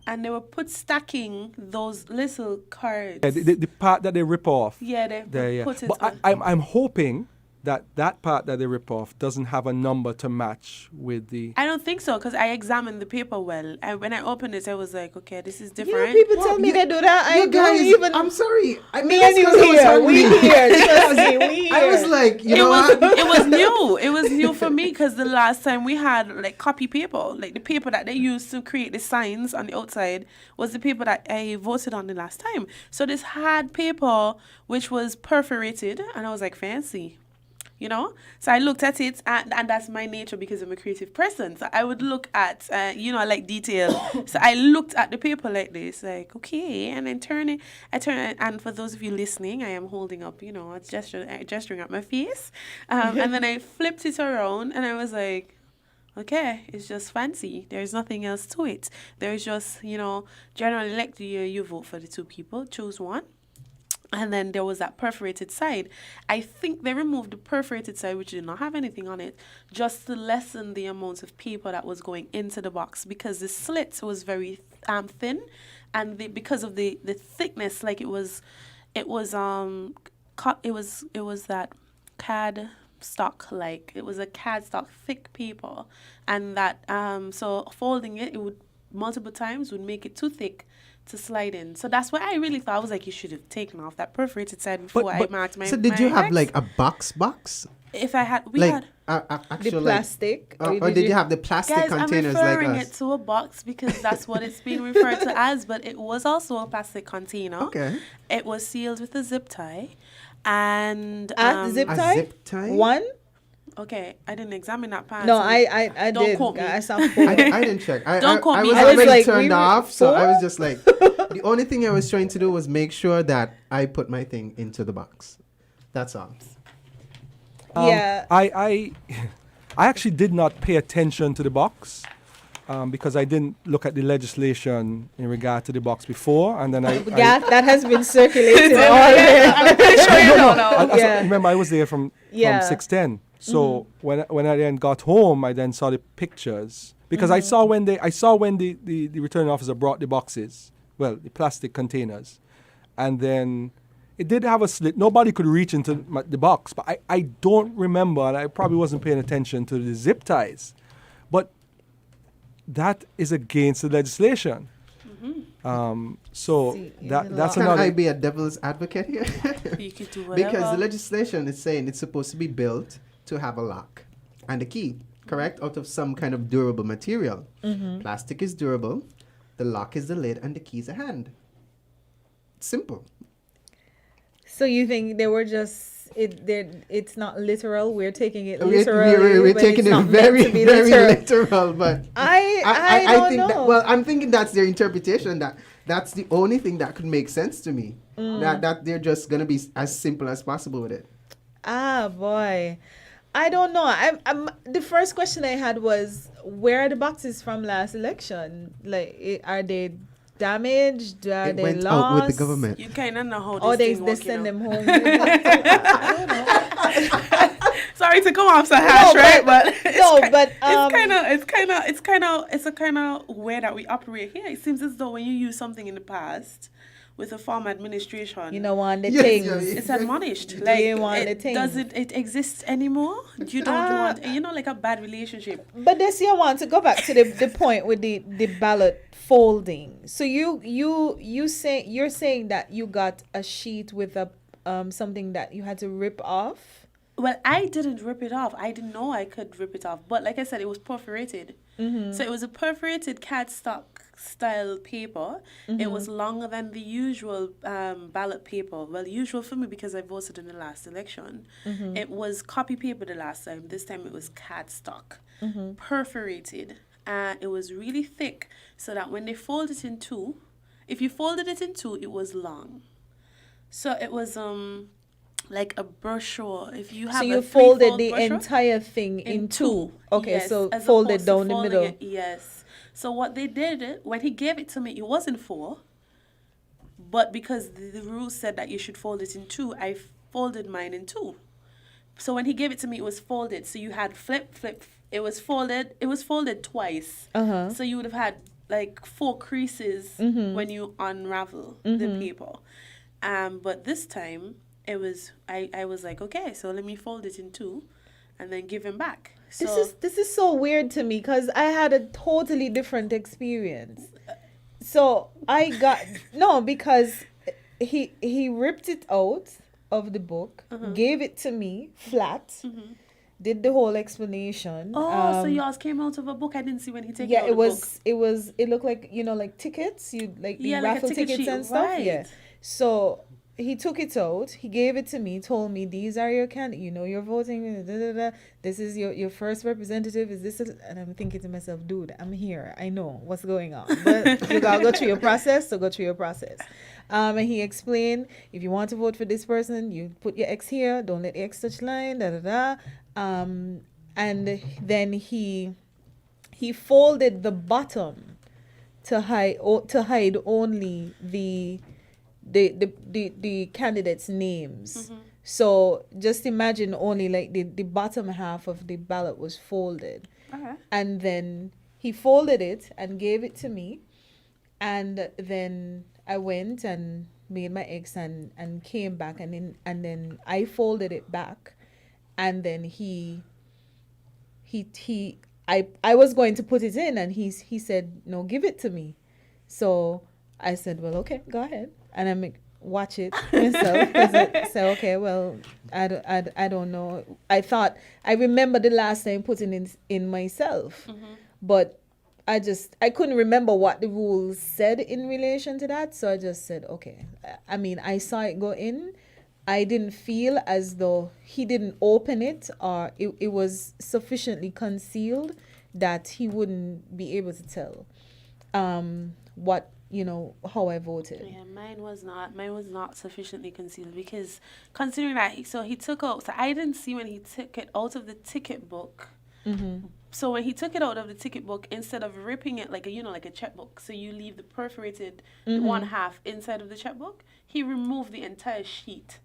and they were stacking those little cards. Yeah, the part that they rip off. Yeah, they put it. But on. I'm hoping that part that they rip off doesn't have a number to match with the. I don't think so, because I examined the paper well, and when I opened it, I was like, okay, this is You know, different. people tell me they do that. I You don't guys, even. I'm sorry. Me and you here. We here. Trust me, we here. I was like, you It know was what? it was new. It was new for me because the last time we had like copy paper, like the paper that they used to create the signs on the outside, was the paper that I voted on the last time. So this hard paper, which was perforated, and I was like, fancy. You know, so I looked at it, and that's my nature because I'm a creative person. So I would look at, I like detail. So I looked at the paper like this, like, okay, and then I turn it, and for those of you listening, I am holding up, gesturing at my face. And then I flipped it around, and I was like, okay, it's just fancy. There's nothing else to it. There's just, general elect, you vote for the 2 people, choose one. And then there was that perforated side. I think they removed the perforated side, which did not have anything on it, just to lessen the amount of paper that was going into the box, because the slit was very thin, and because of the thickness, like it was that CAD stock, like it was a CAD stock thick paper, and that so folding it would multiple times would make it too thick to slide in. So that's what I really thought. I was like, you should have taken off that perforated side before I marked my. So did you have X. like a box? If I had, we Like had. actual the plastic, or did you have the plastic Guys, containers I'm like referring us? it to a box because that's what it's being referred to as, but it was also a plastic container. Okay. It was sealed with a zip tie, and zip A tie? zip tie? One? Okay, I didn't examine that part. No, so I don't did. quote me. I saw I 4. didn't check. Don't quote I me. was I was already like, turned we were off, so I was 4? just like, the only thing I was trying to do was make sure that I put my thing into the box. That's all. Yeah. I actually did not pay attention to the box because I didn't look at the legislation in regard to the box before, and then that has been circulated all I'm pretty sure you don't know. Yeah. remember I was there from Yeah. 6:10. So when I then got home, I then saw the pictures because I saw when the returning officer brought the boxes, well, the plastic containers, and then it did have a slit. Nobody could reach into the box, but I don't remember, and I probably wasn't paying attention to the zip ties, but that is against the legislation. So See, that's Can another. I be a devil's advocate here? You could do whatever. Because the legislation is saying it's supposed to be built to have a lock and a key, correct? Out of some kind of durable material. Plastic is durable, the lock is the lid, and the key is a hand. Simple. So you think they were just it's not literal? We're taking it We're literally. but taking it's it not very, meant to be very literal. literal, but I don't think know. that, well, I'm thinking that's their interpretation. That's the only thing that could make sense to me. That they're just gonna be as simple as possible with it. Ah, boy. I don't know. I'm the first question I had was, where are the boxes from last election? Like, are they damaged? Are It they went lost? out with the government. You kind of know how this Oh, they thing work, send you them know. home. I don't know. Sorry to come off so harsh, right? But it's a kind of way that we operate here. It seems as though when you use something in the past, with a farm administration. You know, on the Yes, things. yeah, yeah. It's admonished. You Like, want the thing. does it exist anymore? You don't want, like a bad relationship. But this year, I want to go back to the point with the ballot folding. So you're saying that you got a sheet with a something that you had to rip off. Well, I didn't rip it off. I didn't know I could rip it off. But like I said, it was perforated. So it was a perforated cardstock style paper. It was longer than the usual ballot paper. Well, usual for me because I voted in the last election. It was copy paper the last time. This time it was cardstock. Perforated. It was really thick so that when they fold it in two, if you folded it in two, it was long. So it was like a brochure. If you have So you a folded three-fold the brochure, entire thing in two. Okay, Yes, so as folded opposed to down the folding middle. it, yes. So what they did, when he gave it to me, it wasn't 4. But because the rules said that you should fold it in 2, I folded mine in 2. So when he gave it to me, it was folded. So you had flip. It was folded. It was folded twice. So you would have had like 4 creases when you unravel the paper. But this time it was I was like, okay, so let me fold it in 2 and then give him back. So This is so weird to me because I had a totally different experience. So I got because he ripped it out of the book, gave it to me flat, did the whole explanation. so yours came out of a book. I didn't see when he took it out it of the was book. it looked like like tickets, you like the Yeah, like a raffle ticket tickets sheet, and stuff. right. Yeah. So he took it out, he gave it to me, told me these are your you're voting, this is your first representative, is this and I'm thinking to myself, dude, I'm here, I know what's going on, but you gotta go through your process, so go through your process. And he explained, if you want to vote for this person, you put your X here, don't let the X touch line, and then he folded the bottom to hide only the candidates' names. So just imagine only like the bottom half of the ballot was folded. And then he folded it and gave it to me. And then I went and made my X and came back and then I folded it back. And then I was going to put it in and he said, no, give it to me. So I said, well, okay, go ahead. And I watch it myself. I said, okay, well, I don't know. I remember the last time putting it in myself, but I couldn't remember what the rules said in relation to that. So I just said, okay. I mean, I saw it go in. I didn't feel as though he didn't open it or it was sufficiently concealed that he wouldn't be able to tell what how I voted. Yeah, mine was not sufficiently concealed because considering that he took out, so I didn't see when he took it out of the ticket book. So when he took it out of the ticket book, instead of ripping it like a checkbook, so you leave the perforated one half inside of the checkbook, he removed the entire sheet.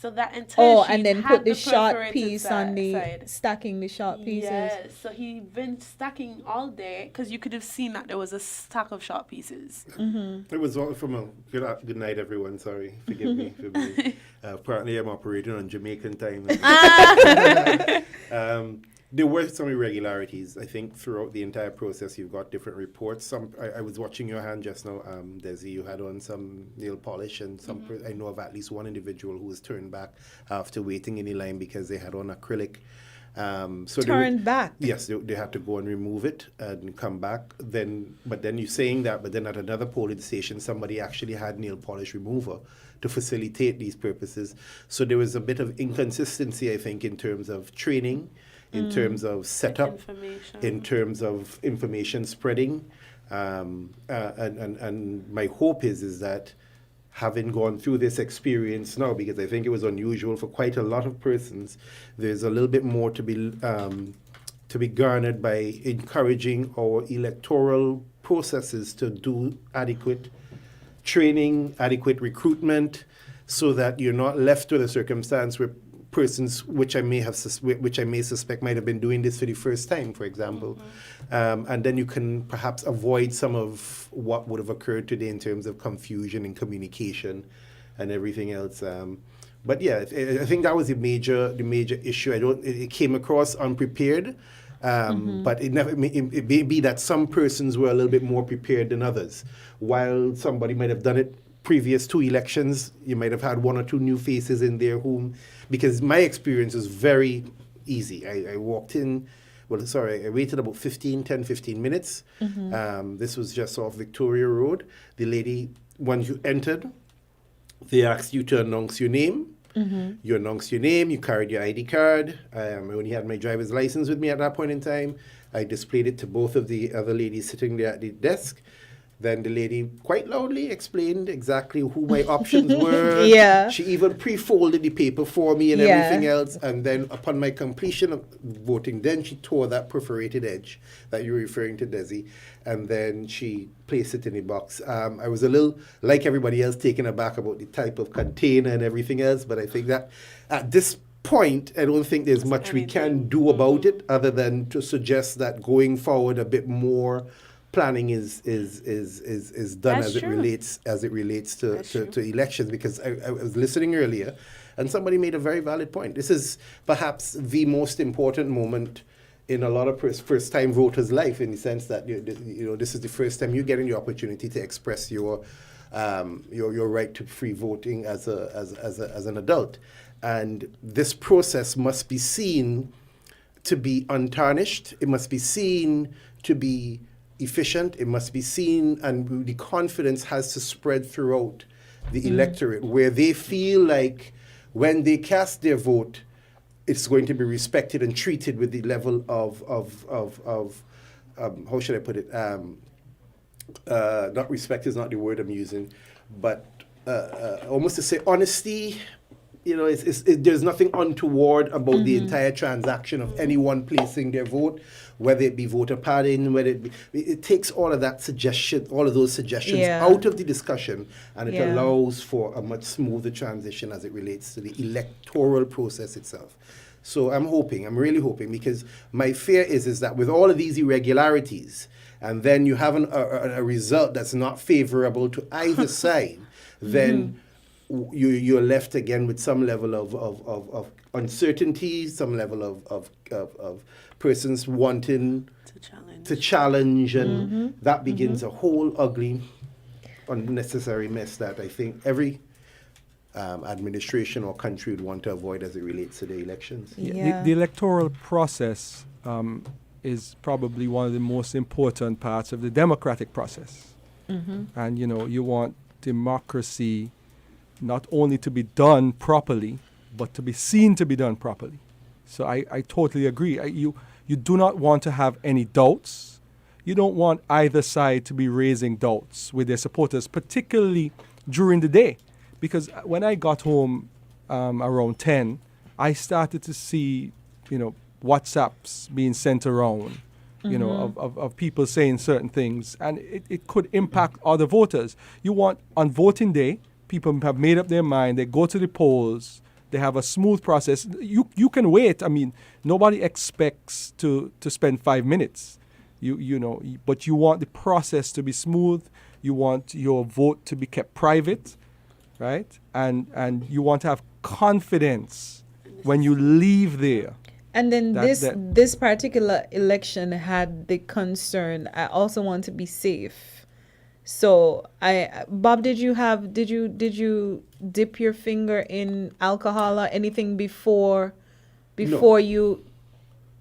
So that entire sheet and then had put the short perforated piece on the side. stacking the short pieces. Yes, so he been stacking all day because you could have seen that there was a stack of short pieces. It was all from a good night, everyone. Sorry, forgive me for being. Apparently, I'm operating on Jamaican time. There were some irregularities. I think throughout the entire process, you've got different reports. I was watching your hand just now, Desi. You had on some nail polish, and I know of at least one individual who was turned back after waiting in the line because they had on acrylic. Turned back. Yes, they had to go and remove it and come back. But then you're saying that, but then at another polling station, somebody actually had nail polish remover to facilitate these purposes. So there was a bit of inconsistency, I think, in terms of training, in terms of setup, in terms of information spreading. And my hope is that having gone through this experience now, because I think it was unusual for quite a lot of persons, there's a little bit more to be garnered by encouraging our electoral processes to do adequate training, adequate recruitment, so that you're not left with a circumstance where persons which I may suspect might have been doing this for the first time, for example, and then you can perhaps avoid some of what would have occurred today in terms of confusion in communication and everything else. But yeah, I think that was the major issue. It came across unprepared, but it may be that some persons were a little bit more prepared than others. While somebody might have done it previous 2 elections, you might have had 1 or 2 new faces in there because my experience was very easy. I walked in, I waited about 15 minutes. This was just off Victoria Road. The lady, once you entered, they asked you to announce your name. You announced your name, you carried your ID card. I only had my driver's license with me at that point in time. I displayed it to both of the other ladies sitting there at the desk. Then the lady quite loudly explained exactly who my options were. Yeah. She even pre-folded the paper for me and everything else. And then upon my completion of voting, then she tore that perforated edge that you're referring to, Desi. And then she placed it in the box. I was a little, like everybody else, taken aback about the type of container and everything else. But I think that at this point, I don't think there's much we can do about it other than to suggest that going forward a bit more planning is done as it relates to elections, because I was listening earlier and somebody made a very valid point. This is perhaps the most important moment in a lot of first-time voters' life, in the sense that this is the first time you're getting the opportunity to express your right to free voting as an adult, and this process must be seen to be untarnished. It must be seen to be efficient. It must be seen, and the confidence has to spread throughout the electorate, where they feel like when they cast their vote, it's going to be respected and treated with the level of how should I put it? Not respect is not the word I'm using, but almost to say honesty. There's nothing untoward about the entire transaction of anyone placing their vote, whether it be voter padding, it takes all of those suggestions out of the discussion, and it allows for a much smoother transition as it relates to the electoral process itself. So I'm really hoping, because my fear is that with all of these irregularities, and then you have a result that's not favorable to either side, then you're left again with some level of uncertainty, some level of persons wanting to challenge, and that begins a whole ugly, unnecessary mess that I think every administration or country would want to avoid as it relates to the elections. The electoral process is probably one of the most important parts of the democratic process. And you want democracy not only to be done properly, but to be seen to be done properly. So I totally agree. You do not want to have any doubts. You don't want either side to be raising doubts with their supporters, particularly during the day. Because when I got home around 10, I started to see, WhatsApps being sent around, of people saying certain things, and it could impact other voters. You want, on voting day, people have made up their mind, they go to the polls, they have a smooth process. You can wait. I mean, nobody expects to spend 5 minutes, but you want the process to be smooth. You want your vote to be kept private, right? And you want to have confidence when you leave there. And then this particular election had the concern, I also want to be safe. So Bob, did you dip your finger in alcohol or anything before you?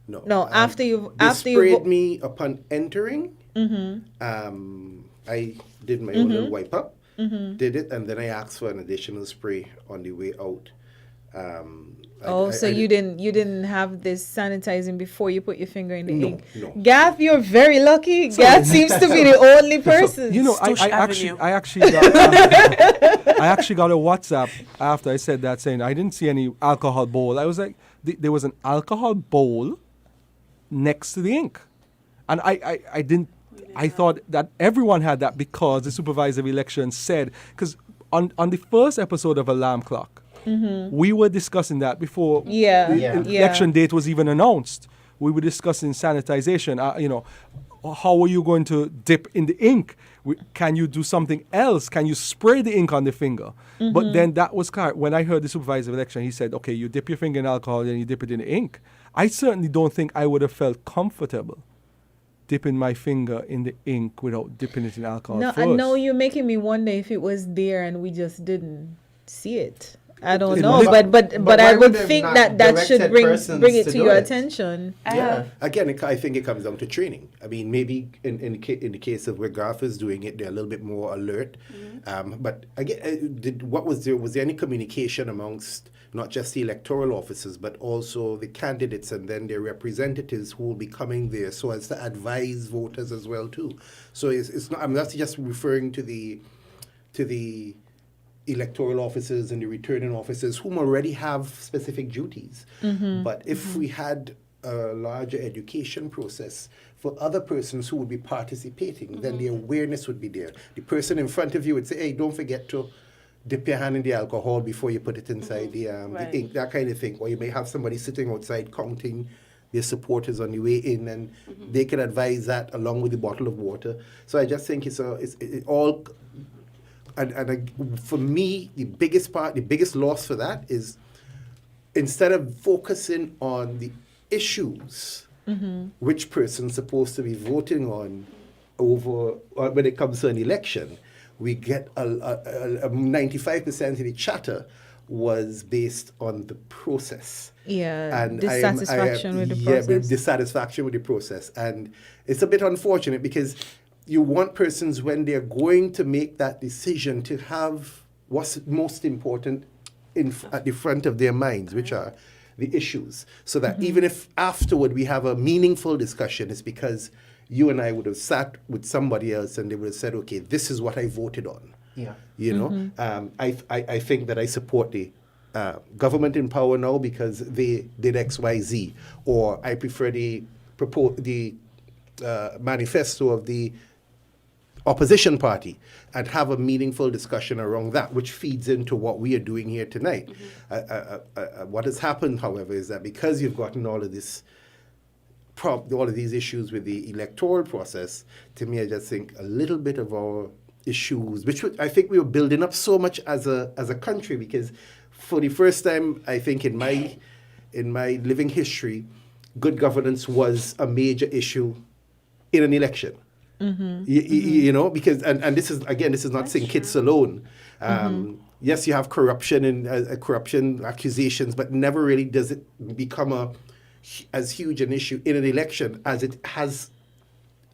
No. After you sprayed me upon entering. I did my own little wipe up, did it, and then I asked for an additional spray on the way out. You didn't have this sanitizing before you put your finger in the ink? No. Gaff, you're very lucky. Gaff seems to be the only person. I actually got a WhatsApp after I said that, saying I didn't see any alcohol bowl. I was like, there was an alcohol bowl next to the ink, and I didn't. I thought that everyone had that because the supervisor of elections said, because on the first episode of Alarm Clock, We were discussing that before Yeah, the Yeah. election date was even announced. We were discussing sanitization. How are you going to dip in the ink? Can you do something else? Can you spray the ink on the finger? But then that was clear. When I heard the supervisor of election, he said, okay, you dip your finger in alcohol and you dip it in the ink. I certainly don't think I would have felt comfortable dipping my finger in the ink without dipping it in alcohol No, first. I know you're making me wonder if it was there and we just didn't see it. I don't It know, was- but but I why would would they think not that should directed bring persons it to to do your it? attention. Yeah. Again, I think it comes down to training. I mean, maybe in the case of where Garth is doing it, they're a little bit more alert. But again, was there any communication amongst not just the electoral officers, but also the candidates and then their representatives who will be coming there, so as to advise voters as well too? So it's not. I'm not just referring to the electoral officers and the returning officers whom already have specific duties. But if we had a larger education process for other persons who would be participating, then the awareness would be there. The person in front of you would say, hey, don't forget to dip your hand in the alcohol before you put it inside the Right. ink, that kind of thing. Or you may have somebody sitting outside counting their supporters on the way in, and they can advise that along with the bottle of water. So I just think it all. For me, the biggest loss for that is instead of focusing on the issues, which person's supposed to be voting on over when it comes to an election, we get a 95% of the chatter was based on the process. Yeah, And dissatisfaction with the Yeah, process. dissatisfaction with the process. And it's a bit unfortunate because you want persons, when they're going to make that decision, to have what's most important at the front of their minds, which are the issues. So that even if afterward we have a meaningful discussion, it's because you and I would have sat with somebody else and they would have said, okay, this is what I voted on. Yeah. You know, I think that I support the government in power now because they did X, Y, Z, or I prefer the manifesto of the opposition party, and have a meaningful discussion around that, which feeds into what we are doing here tonight. What has happened, however, is that because you've gotten all of this all of these issues with the electoral process, to me, I just think a little bit of our issues, which I think we were building up so much as a country, because for the first time, I think in my living history, good governance was a major issue in an election. You know, because and this is not St. Kitts alone. Yes, you have corruption and corruption accusations, but never really does it become as huge an issue in an election as it has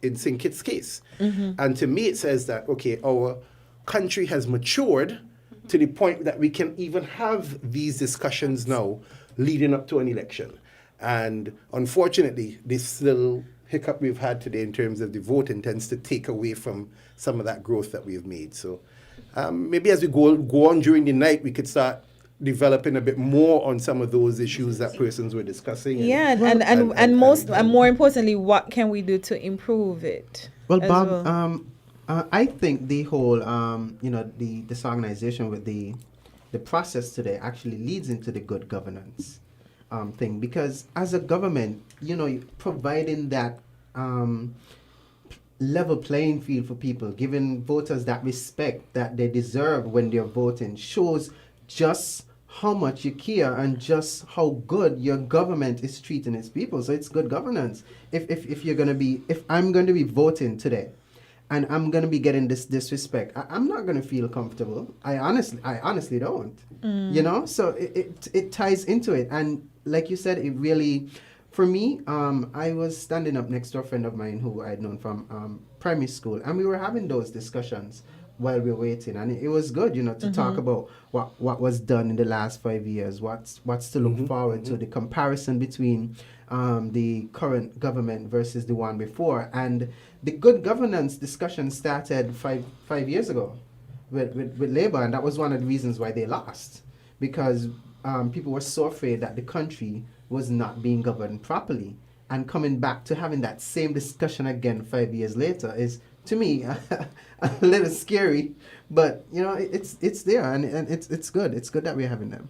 in St. Kitts' case. And to me, it says that, okay, our country has matured to the point that we can even have these discussions now leading up to an election. And unfortunately, this little hiccup we've had today in terms of the voting tends to take away from some of that growth that we've made. So maybe as we go on during the night, we could start developing a bit more on some of those issues that persons were discussing. Yeah, and more importantly, what can we do to improve it? Well, as Bob, well? I think the whole, this organization with the process today actually leads into the good governance thing, because as a government, providing that level playing field for people, giving voters that respect that they deserve when they're voting, shows just how much you care and just how good your government is treating its people. So it's good governance. If I'm going to be voting today and I'm going to be getting this disrespect, I'm not going to feel comfortable. I honestly don't. So it ties into it. And like you said, it really, for me, I was standing up next to a friend of mine who I'd known from primary school, and we were having those discussions while we were waiting, and it was good, to talk about what was done in the last 5 years, what's to look forward to, the comparison between the current government versus the one before. And the good governance discussion started five years ago with Labour, and that was one of the reasons why they lost, because people were so afraid that the country was not being governed properly. And coming back to having that same discussion again 5 years later is, to me, a little scary. But it's there, and it's good. It's good that we're having them.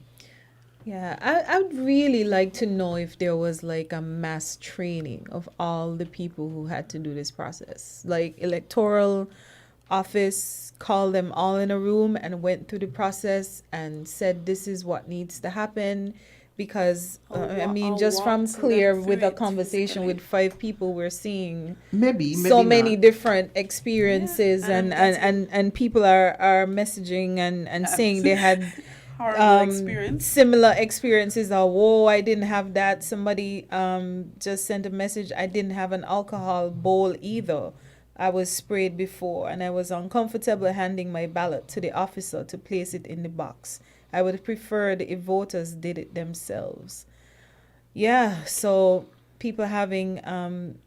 Yeah, I would really like to know if there was like a mass training of all the people who had to do this process. Like electoral office called them all in a room and went through the process and said this is what needs to happen because I mean just from clear with a conversation with 5 people we're seeing Maybe, so maybe many not. different experiences and and people are messaging and saying they had horrible experience. similar experiences are whoa I didn't have that somebody just sent a message I didn't have an alcohol bowl either I was sprayed before and I was uncomfortable handing my ballot to the officer to place it in the box. I would have preferred if voters did it themselves. Yeah, so people having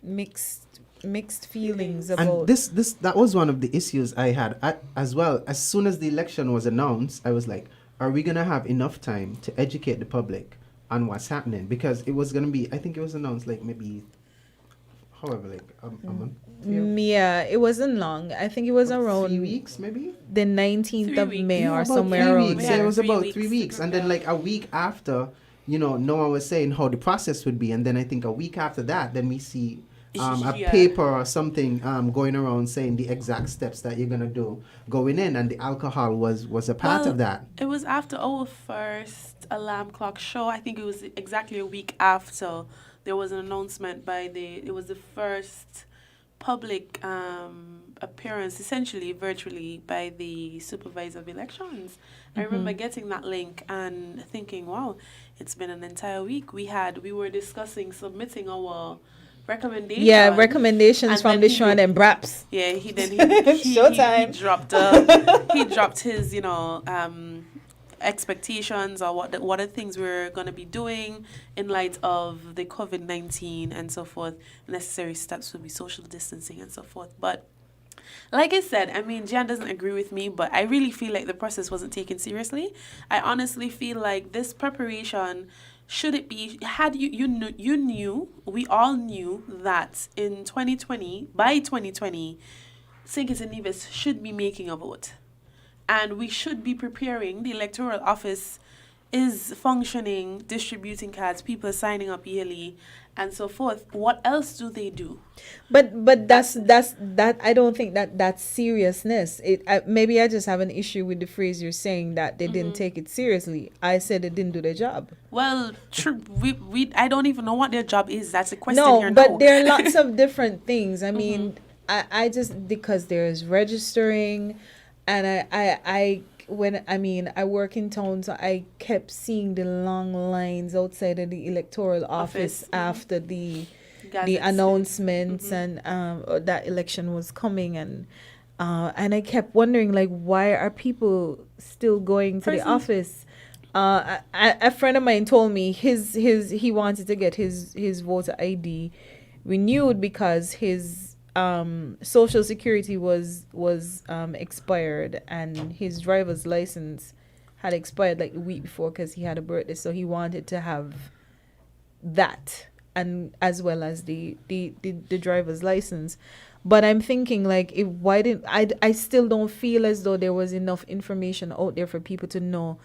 mixed feelings And about this that was one of the issues I had as well. As soon as the election was announced, I was like, are we gonna have enough time to educate the public on what's happening? Because it was gonna be, I think it was announced like maybe, however, like a month. yeah, it wasn't long. I think it was About around 3 weeks maybe. the 19th 3 of weeks. May Yeah, or about somewhere 3 around weeks. We Yeah, had it was 3 about weeks 3 to weeks, and then prepare. like a week after, no one was saying how the process would be, and then I think a week after that, then we see a Yeah. paper or something going around saying the exact steps that you're gonna do going in, and the alcohol was a part of that. It was after our first alarm clock show. I think it was exactly a week after there was an announcement it was the first public appearance, essentially virtually, by the supervisor of elections. I remember getting that link and thinking, wow, it's been an entire week. We were discussing submitting our recommendations. yeah recommendations And from then the he Sean did- and Braps. Yeah, he Showtime. dropped his expectations or what are things we're going to be doing in light of the COVID-19 and so forth. Necessary steps would be social distancing and so forth. But like I said, I mean, Jan doesn't agree with me, but I really feel like the process wasn't taken seriously. I honestly feel like this preparation, should it be, had you knew, we all knew that in 2020, by 2020, St. Kitts and Nevis should be making a vote. And we should be preparing. The electoral office is functioning, distributing cards, people are signing up yearly, and so forth. What else do they do? But that's that I don't think that's seriousness. Maybe I just have an issue with the phrase you're saying that they didn't take it seriously. I said they didn't do their job. Well, true. I don't even know what their job is. That's a question No, here. but now. there are lots of different things. I mean, I just because there's registering, and I work in town, so I kept seeing the long lines outside of the electoral office after the Gazettes. announcements and that election was coming, and I kept wondering like why are people still going to the office? A friend of mine told me he wanted to get his voter ID renewed because his social security was expired and his driver's license had expired like a week before because he had a birthday, so he wanted to have that and as well as the driver's license. But I'm thinking like I still don't feel as though there was enough information out there for people to know,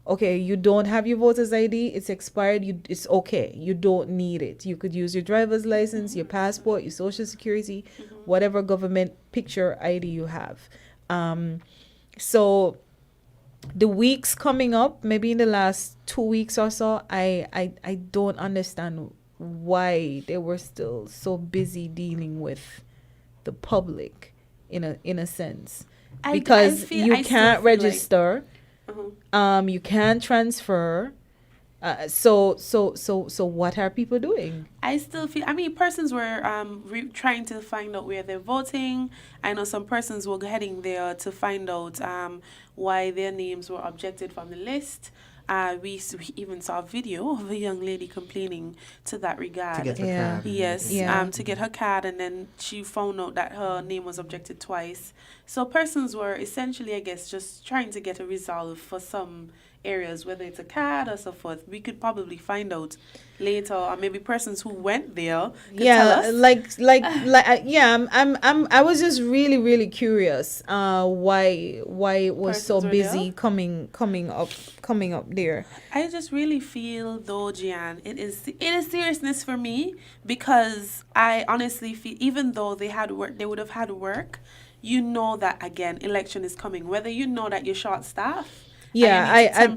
okay, you don't have your voter's ID, it's expired, it's okay, you don't need it. You could use your driver's license, your passport, your social security, whatever government picture ID you have. So the weeks coming up, maybe in the last 2 weeks or so, I don't understand why they were still so busy dealing with the public in a sense. Because you can't register. You can't transfer. So what are people doing? I still feel, persons were trying to find out where they're voting. I know some persons were heading there to find out why their names were objected from the list. We even saw a video of a young lady complaining to that regard. To get her card. Yes, Yeah. to get her card, and then she found out that her name was objected twice. So persons were essentially, I guess, just trying to get a resolve for some areas, whether it's a CAD or so forth, we could probably find out later, or maybe persons who went there could tell us. I was just really curious why it was so Persons were busy there? coming up there. I just really feel though, Gian, it is seriousness for me, because I honestly feel even though they would have had work, you know that again election is coming, whether you know that you're short staffed. Yeah, I'm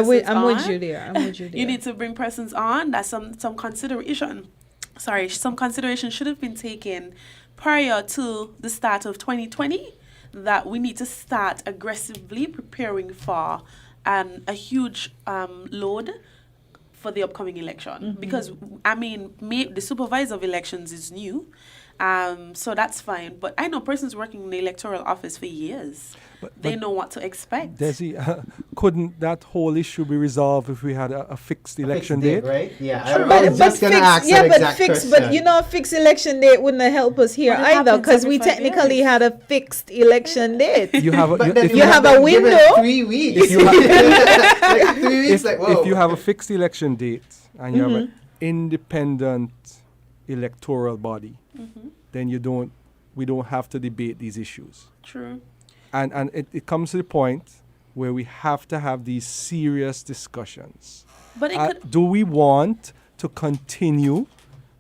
with on. you there. I'm with you there. You need to bring persons on. That's some consideration. Sorry, some consideration should have been taken prior to the start of 2020. That we need to start aggressively preparing for a huge load for the upcoming election. Because I mean, the supervisor of elections is new. So that's fine. But I know persons working in the electoral office for years. They know what to expect. Desi, couldn't that whole issue be resolved if we had a fixed election date? Right? Yeah. But I was just gonna ask that exact fixed, question. but you know, fixed election date wouldn't help us here But it either, happens because every we 5 technically years. had a fixed election date. You have a, But you, then if you you have have a to give it window. 3 weeks. you have- like 3 weeks. if you have a fixed election date and you have an independent electoral body, then we don't have to debate these issues. True. And it comes to the point where we have to have these serious discussions. But it could. Do we want to continue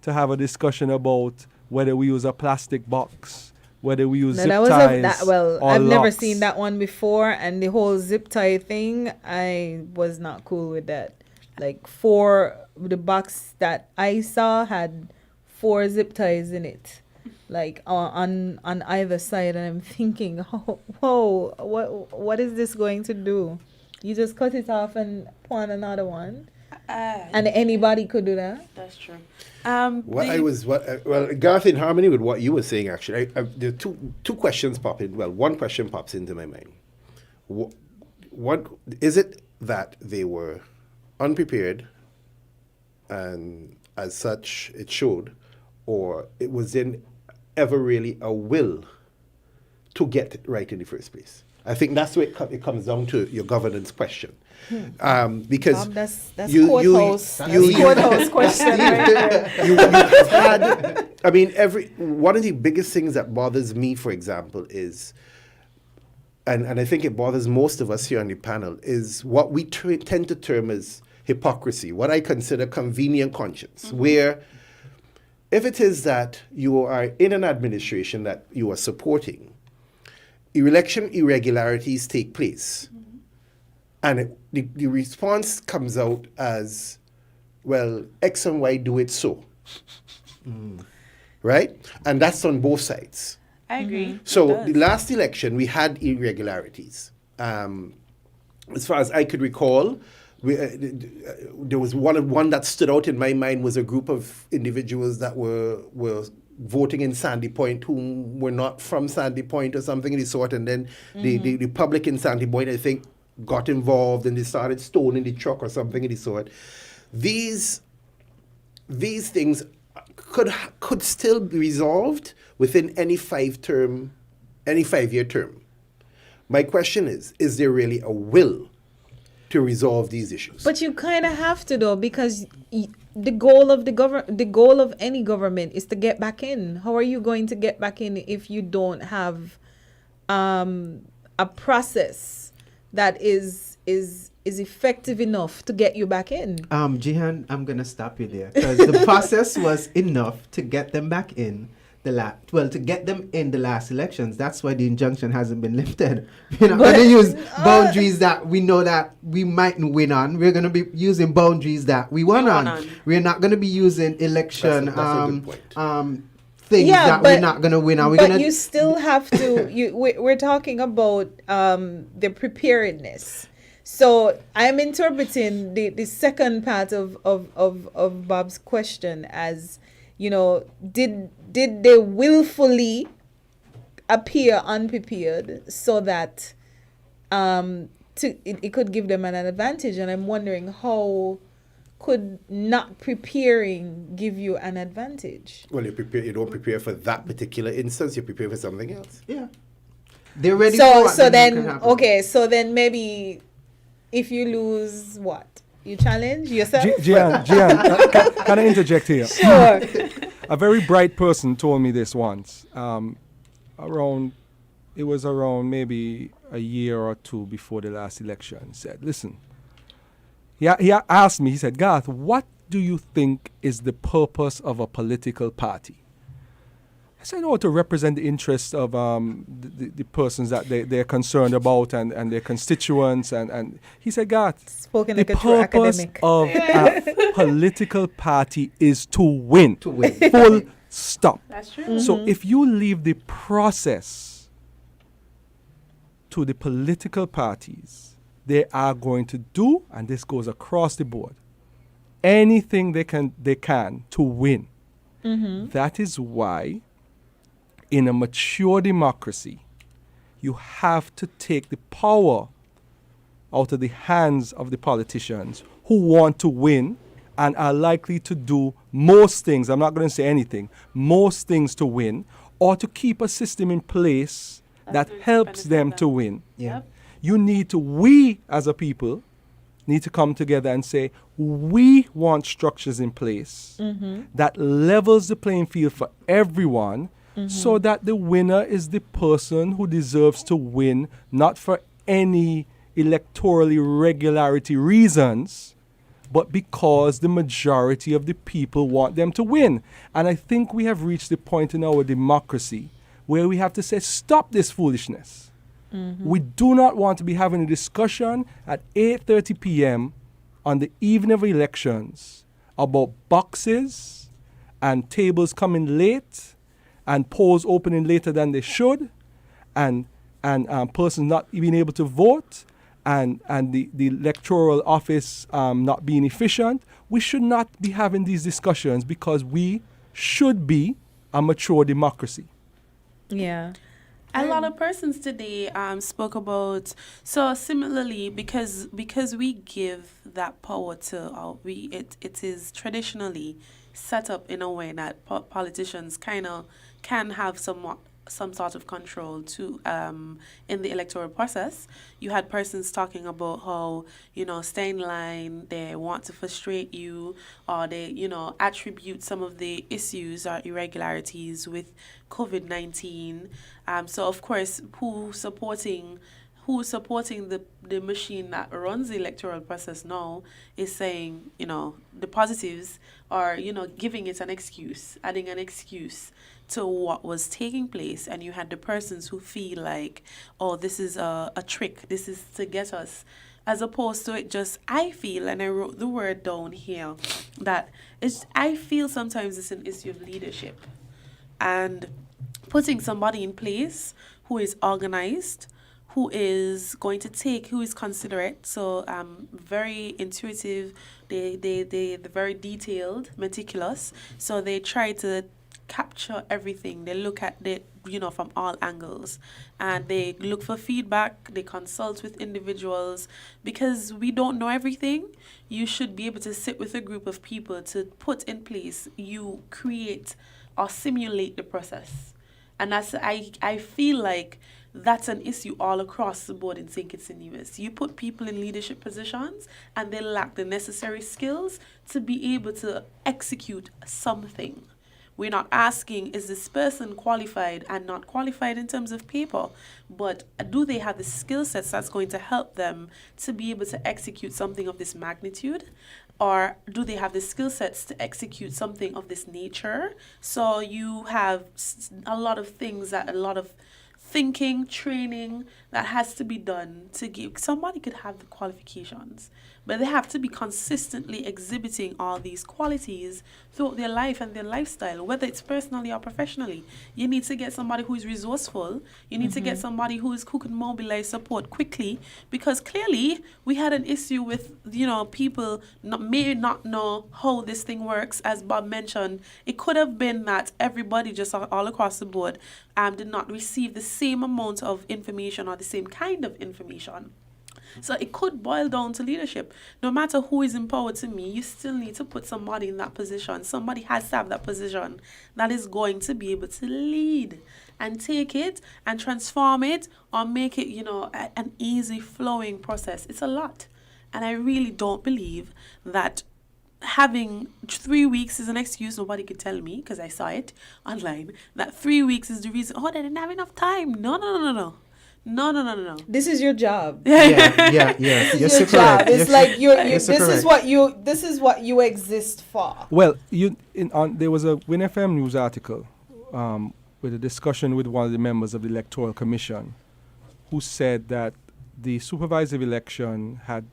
to have a discussion about whether we use a plastic box, whether we use No, zip that was ties or I've never locks? seen that one before, and the whole zip tie thing, I was not cool with that. Like the box that I saw had 4 zip ties in it, like on either side, and I'm thinking, whoa, what is this going to do? You just cut it off and put on another one, and anybody could do that. That's true. Garth, in harmony with what you were saying, actually, there are two questions pop in. Well, one question pops into my mind. What is it that they were unprepared, and as such it showed, or it was in ever really a will to get it right in the first place? I think that's where it comes down to your governance question. Because That's you- courthouse. you- That's courthouse question right there. you have had, I mean, one of the biggest things that bothers me, for example, is, and I think it bothers most of us here on the panel, is what we tend to term as hypocrisy, what I consider convenient conscience, where if it is that you are in an administration that you are supporting, election irregularities take place. And the response comes out as, well, X and Y do it so. Right? And that's on both sides. I agree. So It the does. last election, we had irregularities. As far as I could recall, there was one that stood out in my mind was a group of individuals that were voting in Sandy Point who were not from Sandy Point or something of the sort, and then the public in Sandy Point, I think, got involved and they started stoning the truck or something of the sort. These things could still be resolved within any 5-year term. My question is there really a will to resolve these issues? But you kind of have to, though, because the goal of any government is to get back in. How are you going to get back in if you don't have a process that is effective enough to get you back in? Jihan, I'm gonna stop you there because the process was enough to get them back in to get them in the last elections. That's why the injunction hasn't been lifted. We're not gonna use boundaries that we know that we mightn't win on. We're gonna be using boundaries that we won on. We're not gonna be using election That's a good point. things that we're not gonna win on. But you still have to. We're talking about the preparedness. So I'm interpreting the second part of Bob's question as, did they willfully appear unprepared so that it could give them an advantage? And I'm wondering, how could not preparing give you an advantage? Well, you don't prepare for that particular instance, you prepare for something else. Yeah. They're ready for what So can then happen. okay, so then maybe if you lose, what? You challenge yourself? Gian, can I interject here? Sure. A very bright person told me this once. It was around maybe a year or two before the last election. He said, listen, he asked me, he said, Garth, what do you think is the purpose of a political party? I said, to represent the interests of the persons that they're concerned about and their constituents. And he said, Garth, Spoken the like a true purpose academic. of a political party is to win. To win. Full stop. That's true. So if you leave the process to the political parties, they are going to do, and this goes across the board, anything they can to win. That is why in a mature democracy, you have to take the power out of the hands of the politicians who want to win and are likely to do most things, I'm not going to say anything, most things to win, or to keep a system in place that going to helps benefit them them. to win. Yeah. We as a people need to come together and say, we want structures in place that levels the playing field for everyone so that the winner is the person who deserves to win, not for any electoral irregularity reasons, but because the majority of the people want them to win. And I think we have reached the point in our democracy where we have to say, stop this foolishness. We do not want to be having a discussion at 8:30 p.m. on the evening of elections about boxes and tables coming late and polls opening later than they should and persons not being able to vote and the electoral office not being efficient. We should not be having these discussions because we should be a mature democracy. Yeah. A lot of persons today spoke about, so similarly, because we give that power to it is traditionally set up in a way that politicians kind of can have some sort of control to in the electoral process. You had persons talking about how, stay in line, they want to frustrate you, or they, attribute some of the issues or irregularities with COVID-19. So of course, who's supporting the machine that runs the electoral process now is saying, the positives are, giving it an excuse, adding an excuse to what was taking place. And you had the persons who feel like, oh, this is a trick, this is to get us, as opposed to it just, I feel, and I wrote the word down here, that I feel sometimes it's an issue of leadership. And putting somebody in place who is organized, who is considerate, so very intuitive, they're very detailed, meticulous, so they try to capture everything. They look at it, from all angles, and they look for feedback, they consult with individuals, because we don't know everything. You should be able to sit with a group of people to put in place, you create or simulate the process. And that's, I feel like that's an issue all across the board in St. Kitts and Nevis. You put people in leadership positions and they lack the necessary skills to be able to execute something. We're not asking, is this person qualified and not qualified in terms of paper, but do they have the skill sets that's going to help them to be able to execute something of this magnitude? Or do they have the skill sets to execute something of this nature? So you have a lot of things, a lot of thinking, training that has to be done to give. Somebody could have the qualifications, but they have to be consistently exhibiting all these qualities throughout their life and their lifestyle, whether it's personally or professionally. You need to get somebody who is resourceful. You need to get somebody who can mobilize support quickly, because clearly we had an issue with, people may not know how this thing works. As Bob mentioned, it could have been that everybody just all across the board did not receive the same amount of information or the same kind of information. So it could boil down to leadership. No matter who is in power, to me, you still need to put somebody in that position. Somebody has to have that position that is going to be able to lead and take it and transform it or make it, an easy flowing process. It's a lot. And I really don't believe that having 3 weeks is an excuse. Nobody could tell me, because I saw it online, that 3 weeks is the reason. Oh, they didn't have enough time. No, no, no, no, no. No, no, no, no, no. This is your job. Yeah. This You're is so your job. correct. It's like Yes, this correct. is what you exist for. Well, there was a Win FM news article with a discussion with one of the members of the Electoral Commission, who said that the supervisory election had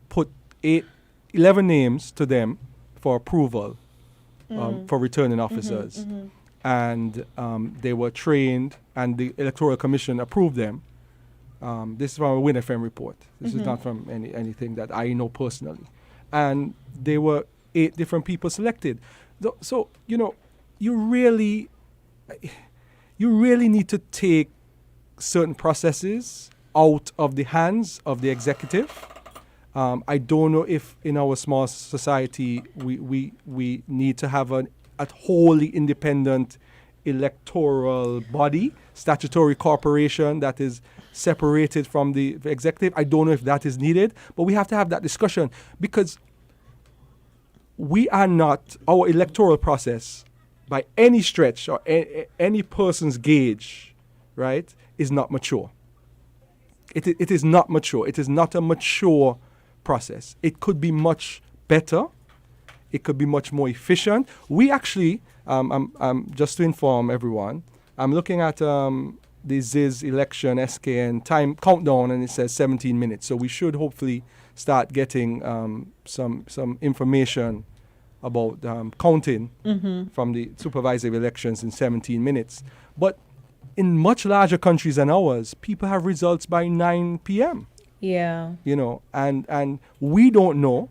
put 11 names to them for approval for returning officers. And they were trained, and the Electoral Commission approved them. This is from a Win FM report. This is not from anything that I know personally. And there were 8 different people selected. So you really need to take certain processes out of the hands of the executive. I don't know if in our small society we need to have a wholly independent electoral body, statutory corporation that is separated from the executive. I don't know if that is needed, but we have to have that discussion, because we are not, our electoral process by any stretch or any person's gauge, right, is not mature. It is not mature. It is not a mature process. It could be much better. It could be much more efficient. We actually, just to inform everyone, I'm looking at the ZIS election SKN time countdown, and it says 17 minutes. So we should hopefully start getting some information about counting from the supervisory elections in 17 minutes. But in much larger countries than ours, people have results by 9 p.m. Yeah. And we don't know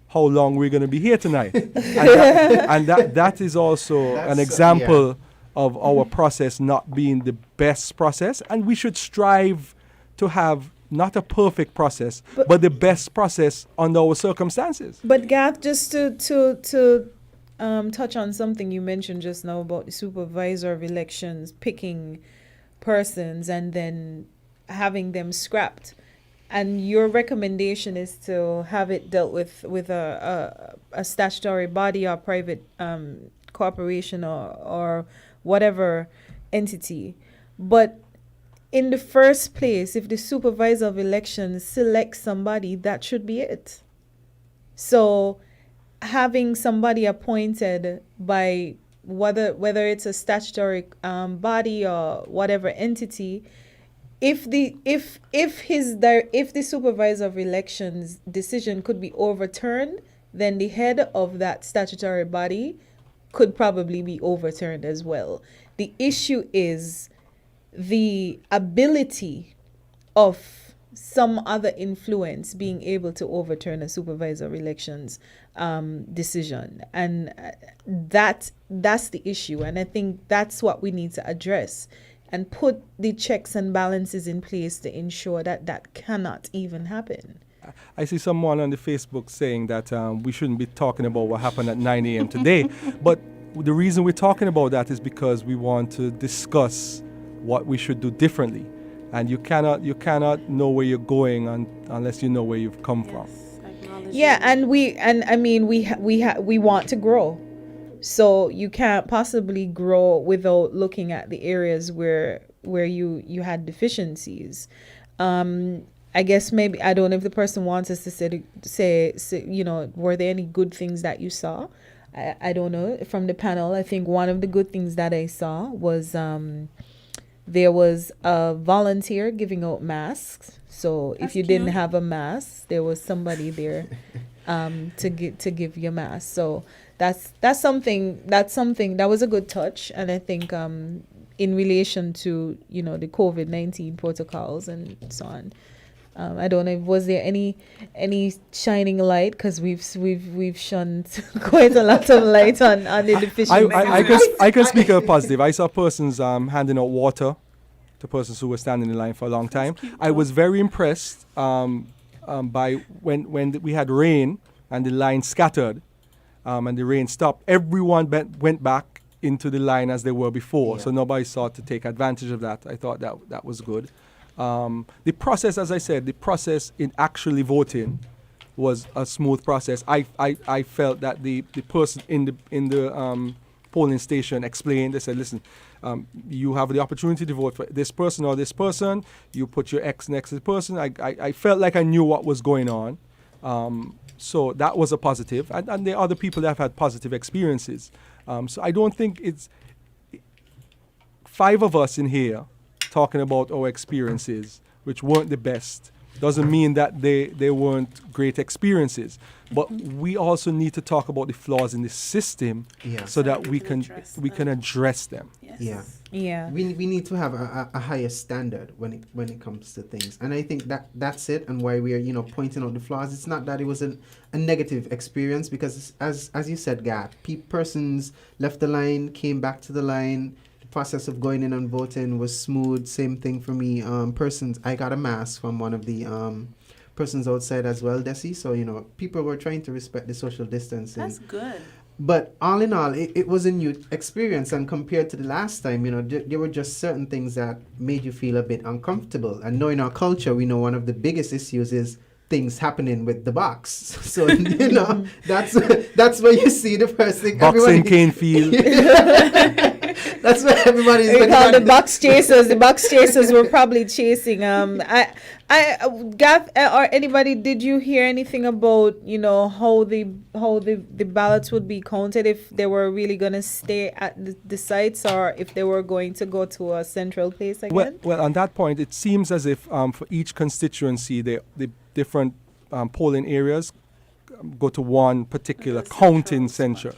how long we're going to be here tonight. and that is also an example of our process not being the best process. And we should strive to have not a perfect process, but the best process under our circumstances. But Gav, just to touch on something you mentioned just now about the supervisor of elections picking persons and then having them scrapped. And your recommendation is to have it dealt with a statutory body or private corporation or whatever entity. But in the first place, if the supervisor of elections selects somebody, that should be it. So having somebody appointed by whether it's a statutory body or whatever entity, if the supervisor of elections decision could be overturned, then the head of that statutory body could probably be overturned as well. The issue is the ability of some other influence being able to overturn a supervisor of elections decision, and that's the issue. And I think that's what we need to address and put the checks and balances in place to ensure that that cannot even happen. I see someone on the Facebook saying that we shouldn't be talking about what happened at 9 a.m. today. But the reason we're talking about that is because we want to discuss what we should do differently. And you cannot know where you're going unless you know where you've come from. Yeah, and we want to grow. So you can't possibly grow without looking at the areas where you had deficiencies. I guess maybe, I don't know if the person wants us to say, were there any good things that you saw? I don't know. From the panel, I think one of the good things that I saw was there was a volunteer giving out masks. So if you didn't have a mask, there was somebody there to give you a mask. So that's something that was a good touch. And I think in relation to the COVID-19 protocols and so on. I don't know. Was there any shining light? Because we've shunned quite a lot of light on the deficiencies. I can speak a positive. I saw persons handing out water to persons who were standing in line for a long time. I was very impressed by when we had rain and the line scattered and the rain stopped. Everyone went back into the line as they were before. So nobody sought to take advantage of that. I thought that was good. The process, as I said, the process in actually voting was a smooth process. I felt that the person in the polling station explained. They said, listen, you have the opportunity to vote for this person or this person. You put your X next to the person. I felt like I knew what was going on. So that was a positive. And there are other people that have had positive experiences. So I don't think it's 5 of us in here talking about our experiences, which weren't the best. Doesn't mean that they weren't great experiences. But we also need to talk about the flaws in the system so that we can address them. Yes. Yeah. We need to have a higher standard when it comes to things, and I think that's it, and why we are pointing out the flaws. It's not that it was a negative experience, because as you said, Gab, persons left the line, came back to the line. The process of going in and voting was smooth. Same thing for me. Persons, I got a mask from one of the persons outside as well, Desi. So people were trying to respect the social distancing. That's good. But all in all, it was a new experience, and compared to the last time, there were just certain things that made you feel a bit uncomfortable. And knowing our culture, we know one of the biggest issues is things happening with the box. So that's where you see the first thing. Boxing Canefield. That's where everybody's We call the box chasers. The box chasers were probably chasing. Gav, or anybody, did you hear anything about how the ballots would be counted, if they were really going to stay at the sites, or if they were going to go to a central place again? Well, on that point, it seems as if for each constituency, the different polling areas go to one particular counting center.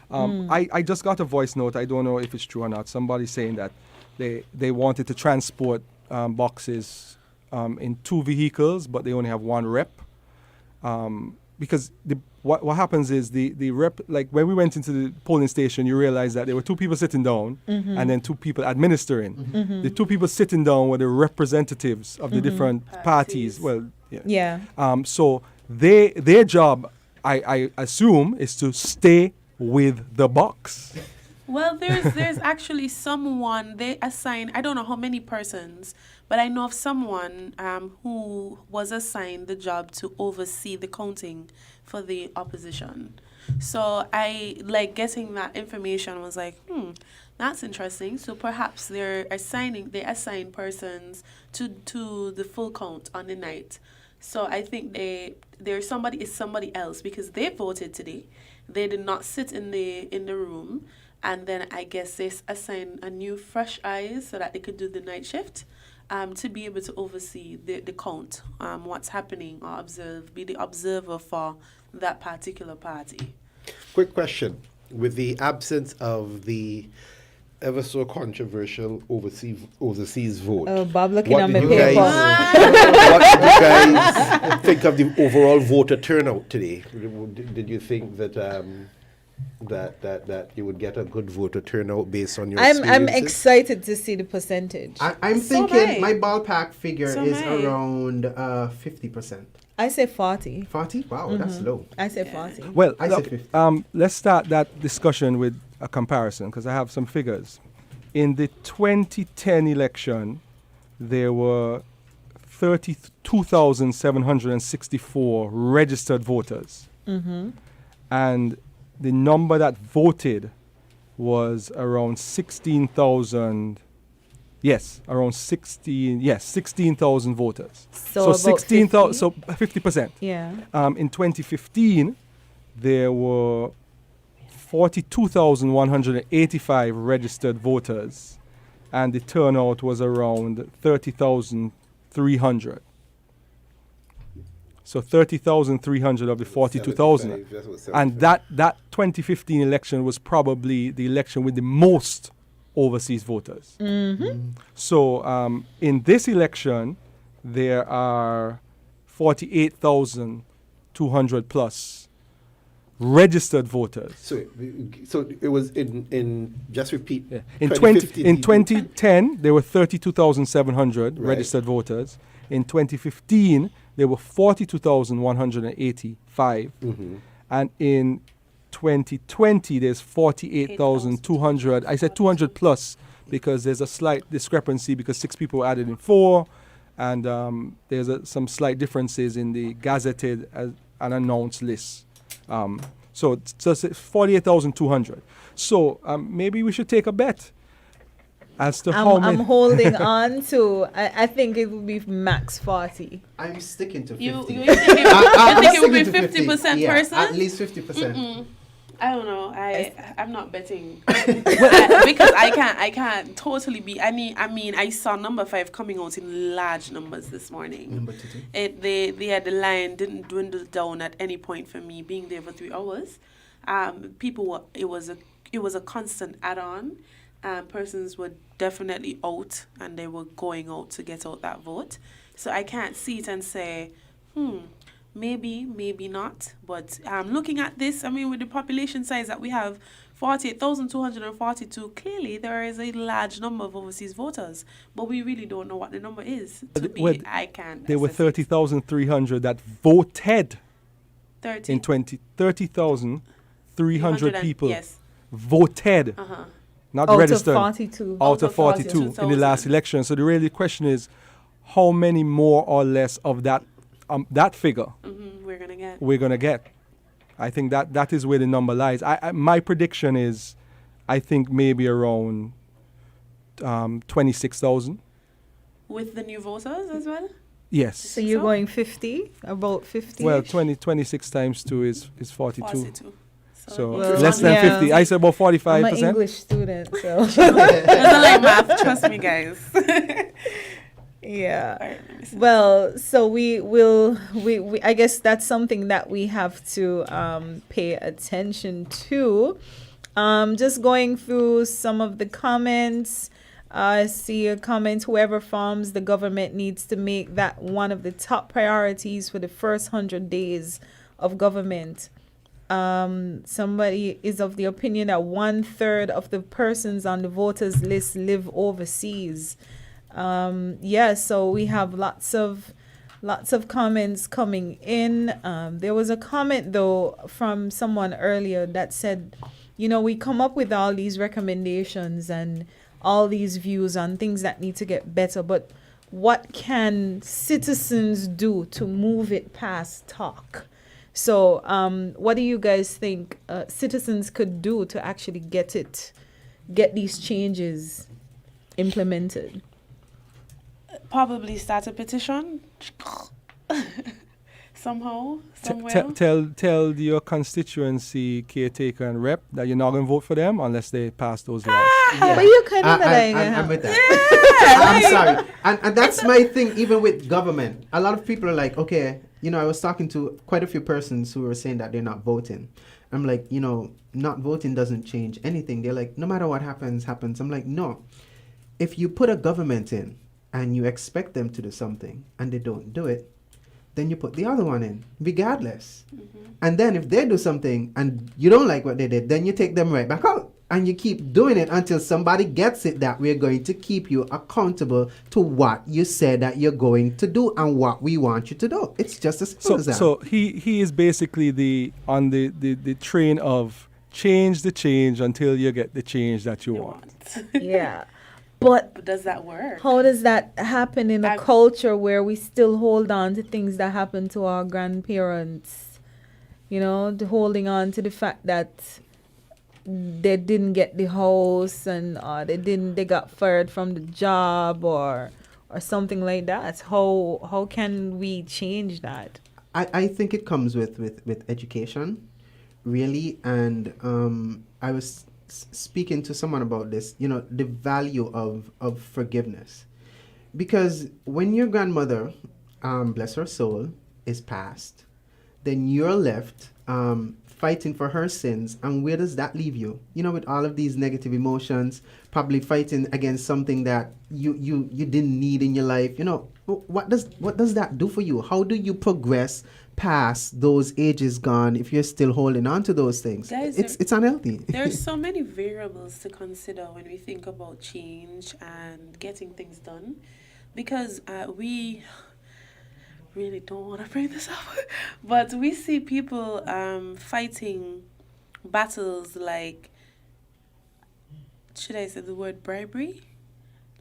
I just got a voice note. I don't know if it's true or not. Somebody saying that they wanted to transport boxes in 2 vehicles, but they only have 1 rep. Because what happens is the rep, like when we went into the polling station, you realize that there were 2 people sitting down and then 2 people administering. The 2 people sitting down were the representatives of the different parties. Well, yeah. So their job, I assume, is to stay with the box. Well, there's actually someone they assign. I don't know how many persons, but I know of someone who was assigned the job to oversee the counting for the opposition. So I getting that information was like, that's interesting. So perhaps they assign persons to the full count on the night. So I think somebody else, because they voted today. They did not sit in the room, and then I guess they assign a new fresh eyes so that they could do the night shift, to be able to oversee the count, what's happening, or be the observer for that particular party. Quick question: with the absence of the ever so controversial overseas vote, Bob looking what on did my you paper. what did you guys think of the overall voter turnout today? Did you think that that you would get a good voter turnout based on your I'm experiences? excited to see the percentage. I'm So thinking am I. my ballpark figure So is am I. around 50%. I say 40. 40? Wow, that's low. I say 40. Well, I said 50. let's start that discussion with a comparison, because I have some figures. In the 2010 election, there were 32,764 registered voters. And the number that voted was around 16,000. Yes, around 16,000 voters. So about 16,000, so 50%. Yeah. In 2015, there were 42,185 registered voters, and the turnout was around 30,300. So 30,300 of the 42,000. 75, that's what And 75. that 2015 election was probably the election with the most overseas voters. So in this election, there are 48,200 plus registered voters. So it was in just repeat. Yeah. In 2010, there were 32,700 Right. registered voters. In 2015, there were 42,185. And in 2020, there's 48,200. I said 200 plus because there's a slight discrepancy because 6 people were added in 4, and there's some slight differences in the gazetted and announced list. So it's just 48,200. So maybe we should take a bet as to how I'm many. holding on to. I think it would be max 40. I'm sticking to 50. You think it would be 50% yeah, person? at least 50%. I don't know. I'm not betting because I can't totally be. I mean, I saw number 5 coming out in large numbers this morning. Number 2. The line didn't dwindle down at any point for me. Being there for 3 hours, it was a constant add-on. Persons were definitely out, and they were going out to get out that vote. So I can't see it and say, maybe not. But looking at this, I mean, with the population size that we have, 48,242, clearly there is a large number of overseas voters. But we really don't know what the number is. I can't. There were 30,300 that voted 30. in 30,300 people Yes. voted, not Out registered. of 42. Out of 42 in the last election. So the really question is, how many more or less of that figure we're gonna get? I think that is where the number lies. My prediction is, I think maybe around 26,000. With the new voters as well? Yes. So you're going 50? About 50? Well, 26 times 2 is 42. 42. So Well, less than yeah. 50. I said about 45%. I'm an English student, so. Doesn't like math, trust me, guys. Yeah. Alright, let me see. Well, so we I guess that's something that we have to pay attention to. Just going through some of the comments. I see a comment, whoever farms the government needs to make that one of the top priorities for the first 100 days of government. Somebody is of the opinion that 1/3 of the persons on the voters list live overseas. So we have lots of comments coming in. There was a comment though from someone earlier that said, we come up with all these recommendations and all these views on things that need to get better, but what can citizens do to move it past talk? So, what do you guys think citizens could do to actually get these changes implemented? Probably start a petition somehow, somewhere. Tell your constituency caretaker and rep that you're not going to vote for them unless they pass those laws. Yeah. But you kind of I'm with that. I'm sorry. And that's my thing, even with government. A lot of people are like, okay, I was talking to quite a few persons who were saying that they're not voting. I'm like, not voting doesn't change anything. They're like, no matter what happens. I'm like, no. If you put a government in and you expect them to do something and they don't do it, then you put the other one in, regardless. And then if they do something and you don't like what they did, then you take them right back out. And you keep doing it until somebody gets it that we're going to keep you accountable to what you said that you're going to do and what we want you to do. It's just as simple as that. So he is basically on the train of change the change until you get the change that you want. Yeah. But does that work? How does that happen in a culture where we still hold on to things that happened to our grandparents? Holding on to the fact that they didn't get the house and they got fired from the job or something like that. How can we change that? I think it comes with education, really. And I was speaking to someone about this, the value of forgiveness. Because when your grandmother, bless her soul, is passed, then you're left fighting for her sins. And where does that leave you? With all of these negative emotions, probably fighting against something that you didn't need in your life. What does that do for you? How do you progress past those ages gone if you're still holding on to those things? Guys, it's unhealthy. There's so many variables to consider when we think about change and getting things done, because we really don't want to bring this up, but we see people fighting battles like should I say the word bribery?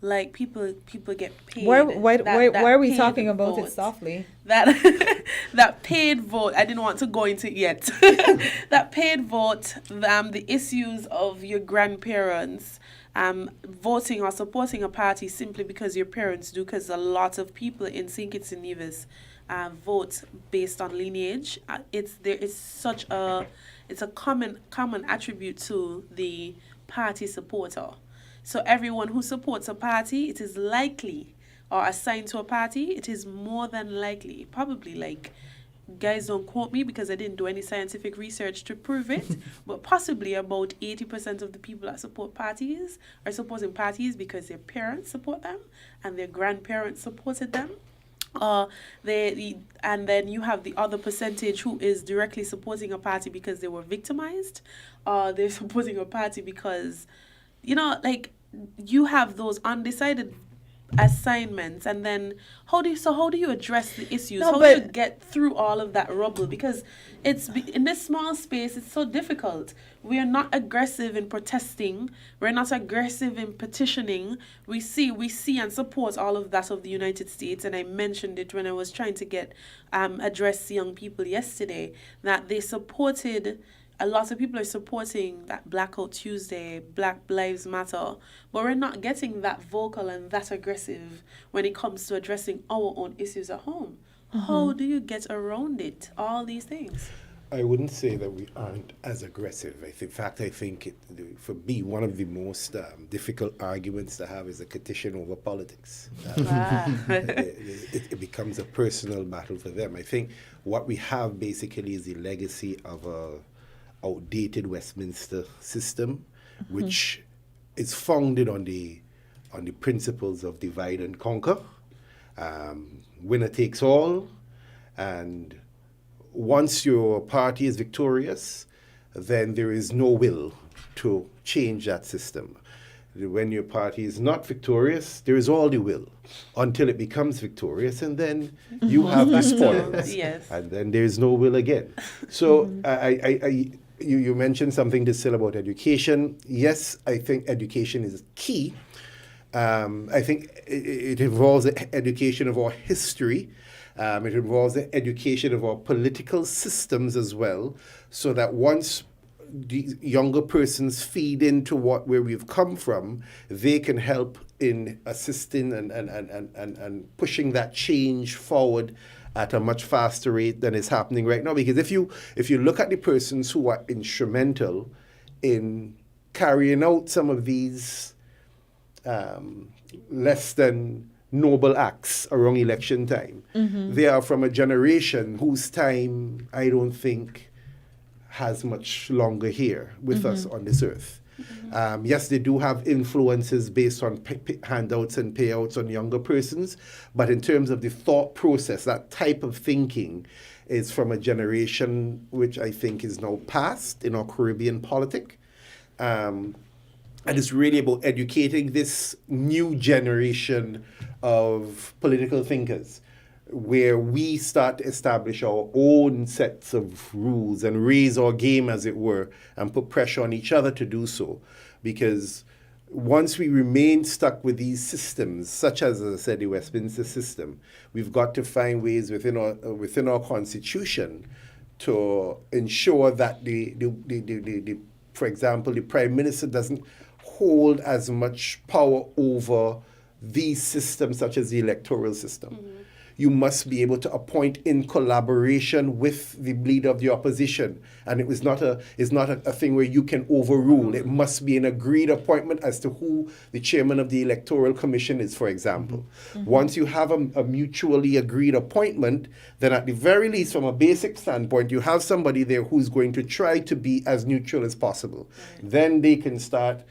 Like people get paid. Why that are we paid talking about it vote. softly? That that paid vote. I didn't want to go into it yet. That paid vote. The issues of your grandparents voting or supporting a party simply because your parents do. Because a lot of people in St. Kitts and Nevis vote based on lineage. It's a common attribute to the party supporter. So everyone who supports a party, it is likely, or assigned to a party, it is more than likely, probably like, guys don't quote me because I didn't do any scientific research to prove it, but possibly about 80% of the people that support parties are supporting parties because their parents support them and their grandparents supported them. And then you have the other percentage who is directly supporting a party because they were victimized, or they're supporting a party because, like, you have those undecided assignments, and then how do you address the issues? No, How do you get through all of that rubble? Because in this small space, it's so difficult. We are not aggressive in protesting. We're not aggressive in petitioning. We see and support all of that of the United States, and I mentioned it when I was trying to address young people yesterday, that they supported. A lot of people are supporting that Blackout Tuesday, Black Lives Matter, but we're not getting that vocal and that aggressive when it comes to addressing our own issues at home. How do you get around it? All these things. I wouldn't say that we aren't as aggressive. In fact, I think for me, one of the most difficult arguments to have is a petition over politics. It becomes a personal battle for them. I think what we have basically is the legacy of a outdated Westminster system, which is founded on the principles of divide and conquer, winner takes all, and once your party is victorious, then there is no will to change that system. When your party is not victorious, there is all the will until it becomes victorious, and then you have the spoils. Yes. And then there is no will again. So you mentioned something still about education. Yes, I think education is key. I think it involves the education of our history. It involves the education of our political systems as well, so that once the younger persons feed into where we've come from, they can help in assisting and pushing that change forward at a much faster rate than is happening right now. Because if you look at the persons who are instrumental in carrying out some of these less than noble acts around election time, they are from a generation whose time I don't think has much longer here with us on this earth. Yes, they do have influences based on handouts and payouts on younger persons, but in terms of the thought process, that type of thinking is from a generation which I think is now past in our Caribbean politic. And it's really about educating this new generation of political thinkers, where we start to establish our own sets of rules and raise our game, as it were, and put pressure on each other to do so. Because once we remain stuck with these systems, such as I said, the Westminster system, we've got to find ways within our constitution to ensure that for example, the Prime Minister doesn't hold as much power over these systems, such as the electoral system. You must be able to appoint in collaboration with the leader of the opposition, and it's not a thing where you can overrule. It must be an agreed appointment as to who the chairman of the Electoral Commission is, for example. Once you have a mutually agreed appointment, then at the very least, from a basic standpoint, you have somebody there who's going to try to be as neutral as possible. Then they can start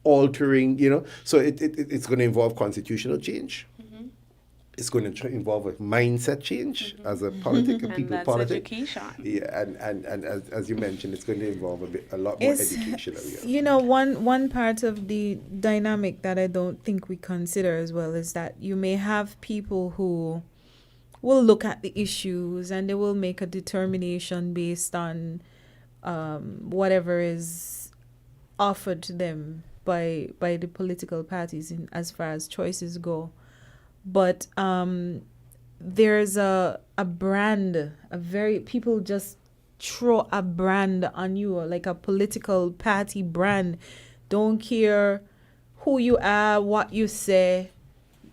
altering, So it's going to involve constitutional change. It's going to involve a mindset change as a political And people that's politic. education. Yeah, and as you mentioned, it's going to involve a lot more education. One part of the dynamic that I don't think we consider as well is that you may have people who will look at the issues and they will make a determination based on whatever is offered to them by the political parties in as far as choices go. But there's a brand, people just throw a brand on you, like a political party brand. Don't care who you are, what you say,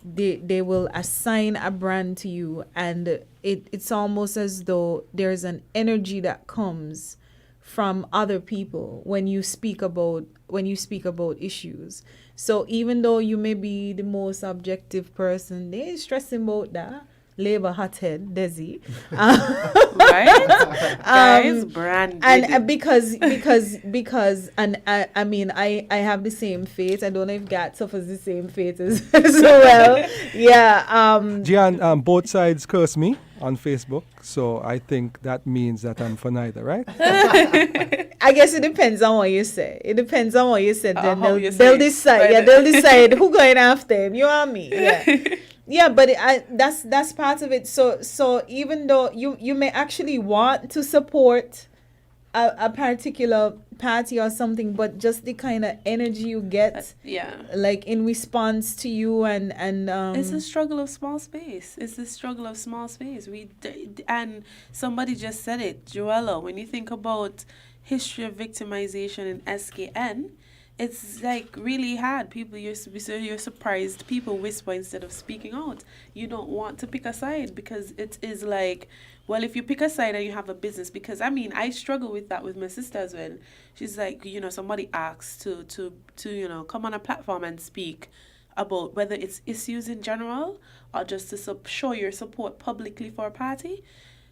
they will assign a brand to you, and it's almost as though there's an energy that comes from other people when you speak about issues. So even though you may be the most objective person, they ain't stressing about that. Labor hothead, Desi. Right? Guys, branded. And because and I mean I have the same fate. I don't know if God suffers the same fate as well. Yeah. Gian, both sides curse me on Facebook, so I think that means that I'm for neither, right? I guess it depends on what you say. It depends on what you said. Then how you say they'll it. decide. Yeah, they'll decide who going after him. You or me? Yeah. Yeah, but that's part of it. So even though you may actually want to support a particular party or something, but just the kind of energy you get, like in response to you and it's a struggle of small space. It's the struggle of small space. And somebody just said it, Joella. When you think about history of victimization in SKN. It's like really hard. People, you're surprised. People whisper instead of speaking out. You don't want to pick a side because it is like, well, if you pick a side and you have a business, because I mean, I struggle with that with my sister as well. She's like, somebody asks to come on a platform and speak about whether it's issues in general or just to show your support publicly for a party.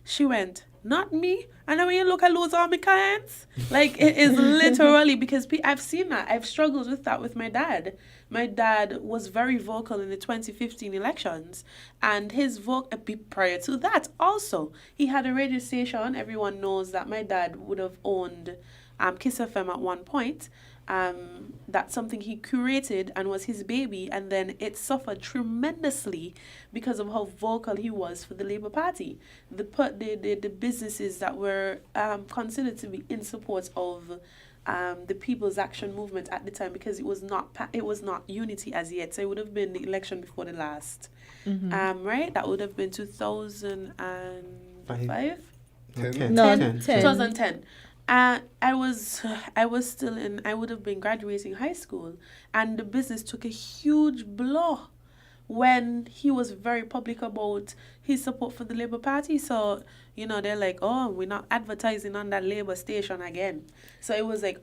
She went, not me. And then when you look, I lose all my clients. Like, it is literally because I've seen that. I've struggled with that with my dad. My dad was very vocal in the 2015 elections. And his prior to that also, he had a radio station. Everyone knows that my dad would have owned Kiss FM at one point. That's something he curated and was his baby, and then it suffered tremendously because of how vocal he was for the Labour Party. The businesses that were considered to be in support of the People's Action Movement at the time, because it was not unity as yet. So it would have been the election before the last, right? That would have been 2005. 2010. I would have been graduating high school, and the business took a huge blow when he was very public about his support for the Labour Party. So, they're like, oh, we're not advertising on that Labour station again. So it was like,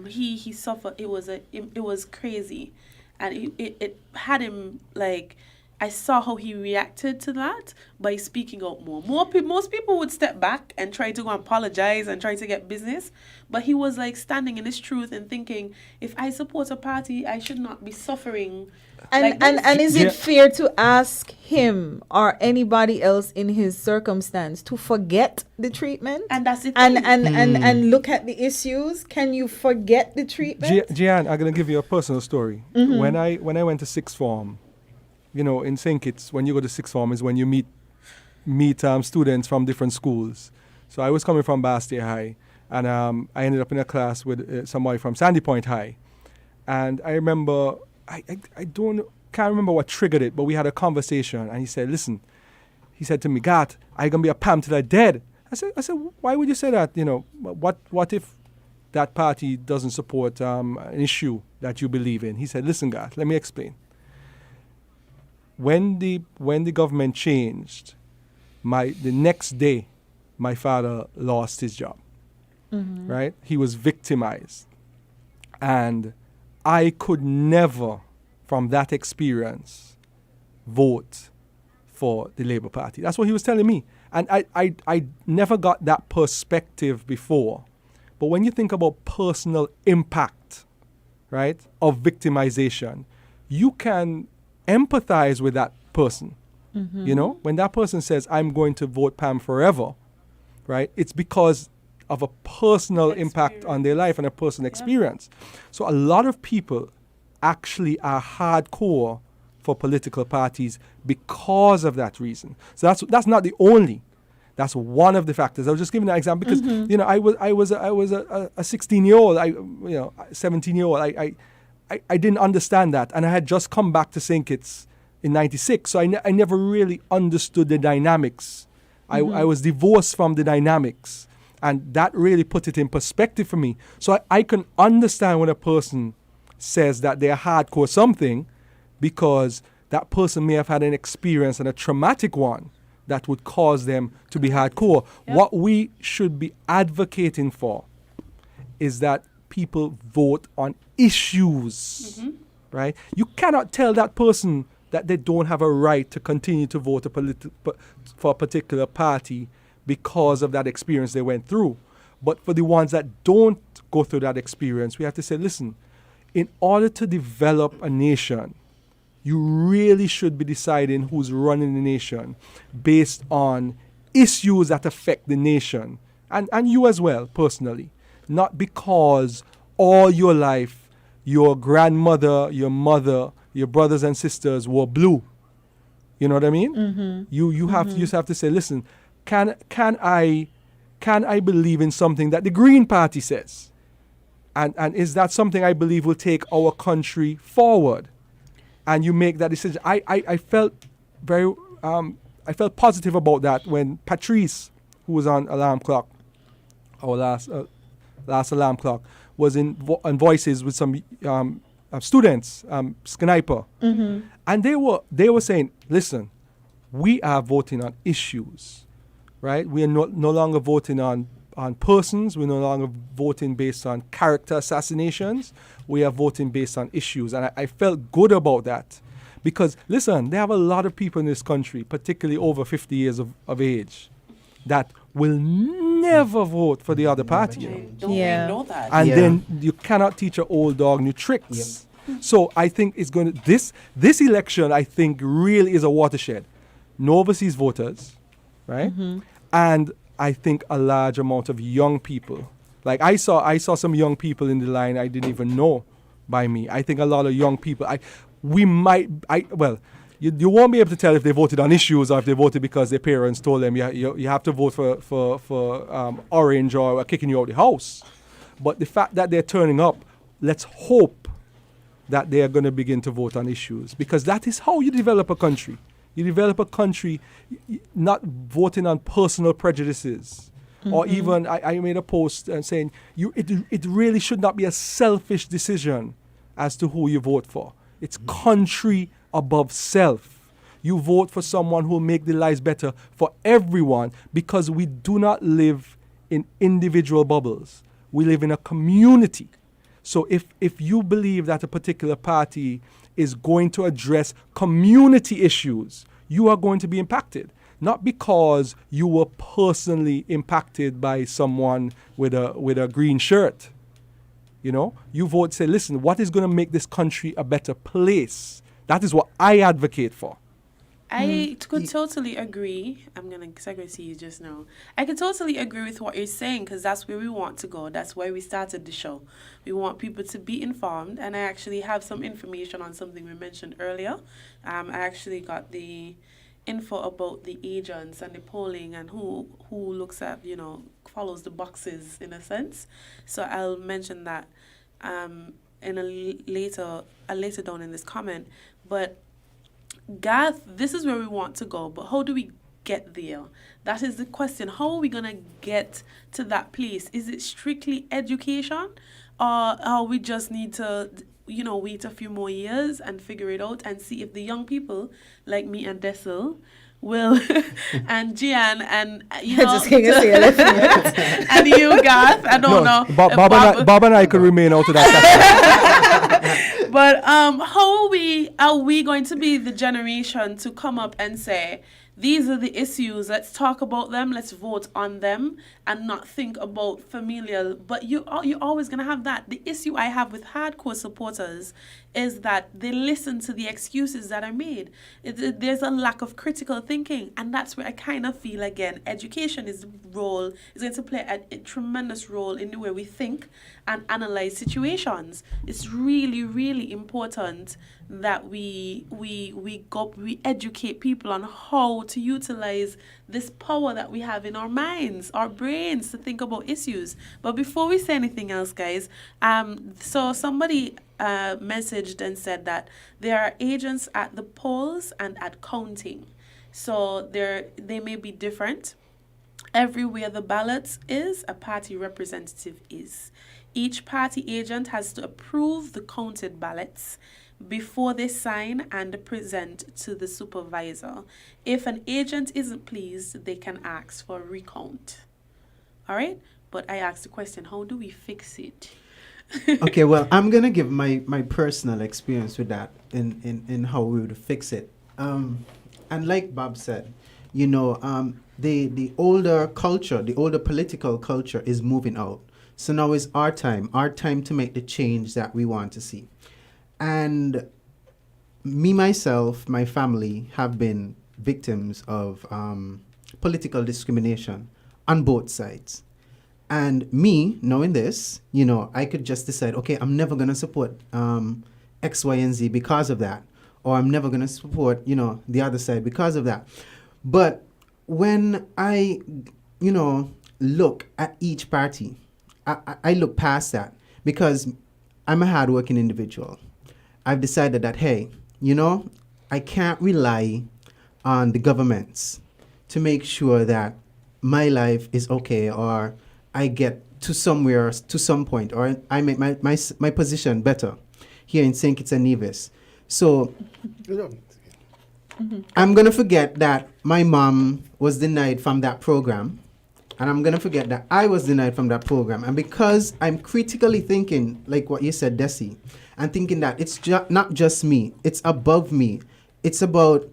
he suffered. It was crazy. And it had him like, I saw how he reacted to that by speaking out more. Most people would step back and try to go and apologize and try to get business. But he was like standing in his truth and thinking, if I support a party, I should not be suffering. And is it fair to ask him or anybody else in his circumstance to forget the treatment? And that's the thing. And look at the issues. Can you forget the treatment? Gian, I'm going to give you a personal story. Mm-hmm. When I went to sixth form, in St. Kitts, when you go to sixth form is when you meet students from different schools. So I was coming from Bastia High, and I ended up in a class with somebody from Sandy Point High. And I remember, can't remember what triggered it, but we had a conversation, and he said, listen, he said to me, Gat, I'm going to be a Pam till I'm dead. I said, why would you say that? What if that party doesn't support an issue that you believe in? He said, listen, Gat, let me explain. When the government changed, the next day, my father lost his job. Mm-hmm. Right? He was victimized, and I could never, from that experience, vote for the Labour Party. That's what he was telling me, and I never got that perspective before. But when you think about personal impact, right, of victimization, you can empathize with that person. Mm-hmm. When that person says, I'm going to vote Pam forever, right, it's because of a personal impact on their life and a personal experience. So a lot of people actually are hardcore for political parties because of that reason. So that's not the only. That's one of the factors. I was just giving an example because I was a 16-year-old, 17-year-old. I I didn't understand that. And I had just come back to St. Kitts in 96. So I never really understood the dynamics. I was divorced from the dynamics. And that really put it in perspective for me. So I can understand when a person says that they're hardcore something, because that person may have had an experience, and a traumatic one, that would cause them to be hardcore. Yep. What we should be advocating for is that people vote on issues, right? You cannot tell that person that they don't have a right to continue to vote for a particular party because of that experience they went through. But for the ones that don't go through that experience, we have to say, listen, in order to develop a nation, you really should be deciding who's running the nation based on issues that affect the nation, and you as well, personally. Not because all your life, your grandmother, your mother, your brothers and sisters were blue. You know what I mean? You have to say, listen, can I believe in something that the Green Party says? And is that something I believe will take our country forward? And you make that decision. I felt very I felt positive about that when Patrice, who was on Alarm Clock, our last Alarm Clock, was on Voices with some students, Sniper, and they were saying, listen, we are voting on issues, right? We are no longer voting on persons. We're no longer voting based on character assassinations. We are voting based on issues. And I felt good about that, because, listen, there have a lot of people in this country, particularly over 50 years of age, that will never vote for the other party. I don't Yeah. know that. And Yeah. then you cannot teach an old dog new tricks. So I think it's going to, this election, I think, really is a watershed. No overseas voters, right? And I think a large amount of young people. Like I saw some young people in the line I didn't even know by me. I think a lot of young people, you won't be able to tell if they voted on issues or if they voted because their parents told them you have to vote for orange or we're kicking you out of the house. But the fact that they're turning up, let's hope that they are going to begin to vote on issues, because that is how you develop a country. You develop a country not voting on personal prejudices. Or even, I made a post saying, it really should not be a selfish decision as to who you vote for. It's country above self. You vote for someone who will make the lives better for everyone, because we do not live in individual bubbles. We live in a community. So if you believe that a particular party is going to address community issues, you are going to be impacted. Not because you were personally impacted by someone with a green shirt. You know, you vote, say, listen, what is going to make this country a better place? That is what I advocate for. I could totally agree. I'm going to segue to you just now. I could totally agree with what you're saying, because that's where we want to go. That's why we started the show. We want people to be informed, and I actually have some information on something we mentioned earlier. I actually got the info about the agents and the polling and who looks at, follows the boxes in a sense. So I'll mention that in later down in this comment. But Garth, this is where we want to go, but how do we get there? That is the question. How are we going to get to that place? Is it strictly education, or we just need to, wait a few more years and figure it out and see if the young people like me and Dessel will, and Gian, and, Just gonna say and you, Garth, I don't know. Bob and I could remain out of that. But how are we going to be the generation to come up and say, these are the issues, let's talk about them, let's vote on them, and not think about familial. But you're always going to have that. The issue I have with hardcore supporters is that they listen to the excuses that are made. There's a lack of critical thinking, and that's where I kind of feel, again, education is going to play a tremendous role in the way we think and analyze situations. It's really, really important that we educate people on how to utilize this power that we have in our minds, our brains, to think about issues. But before we say anything else, guys, so somebody messaged and said that there are agents at the polls and at counting. So they may be different. Everywhere the ballot is, a party representative is. Each party agent has to approve the counted ballots before they sign and present to the supervisor. If an agent isn't pleased, they can ask for a recount. All right? But I asked the question, how do we fix it? Okay, well, I'm going to give my personal experience with that in how we would fix it. And like Bob said, you know, the older culture, the older political culture is moving out. So now is our time to make the change that we want to see. And me, myself, my family have been victims of political discrimination on both sides. And me, knowing this, you know, I could just decide, okay, I'm never going to support X, Y, and Z because of that. Or I'm never going to support, you know, the other side because of that. But when I, you know, look at each party, I look past that because I'm a hardworking individual. I've decided that, hey, you know, I can't rely on the governments to make sure that my life is okay, or I get to somewhere, to some point, or I make my position better here in St. Kitts and Nevis. So I'm going to forget that my mom was denied from that program, and I'm going to forget that I was denied from that program. And because I'm critically thinking, like what you said, Desi, and thinking that it's not just me, it's above me. It's about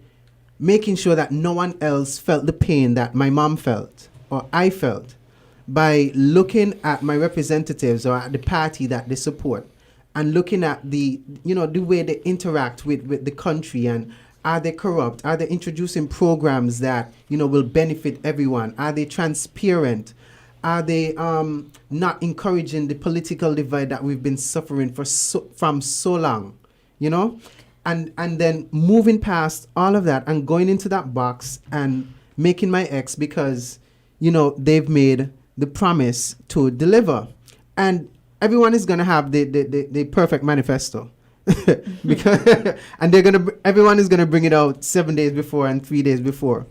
making sure that no one else felt the pain that my mom felt or I felt by looking at my representatives or at the party that they support and looking at the, you know, the way they interact with the country, and are they corrupt? Are they introducing programs that, you know, will benefit everyone? Are they transparent? Are they not encouraging the political divide that we've been suffering from so long, you know? And then moving past all of that and going into that box and making my ex because, you know, they've made the promise to deliver. And everyone is going to have the perfect manifesto. Because and everyone is going to bring it out 7 days before and 3 days before.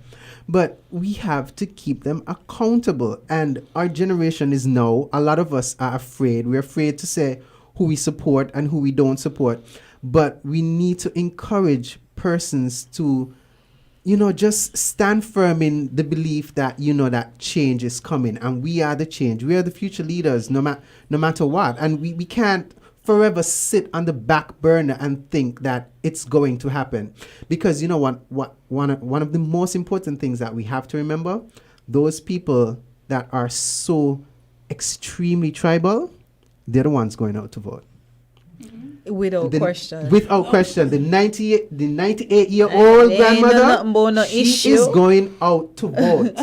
But we have to keep them accountable. And our generation is now, a lot of us are afraid. We're afraid to say who we support and who we don't support. But we need to encourage persons to, you know, just stand firm in the belief that, you know, that change is coming. And we are the change. We are the future leaders, no matter what. And we can't forever sit on the back burner and think that it's going to happen. Because, you know what one of the most important things that we have to remember, those people that are so extremely tribal, they're the ones going out to vote. Without question. Without question. The 98-year-old grandmother, she is going out to vote.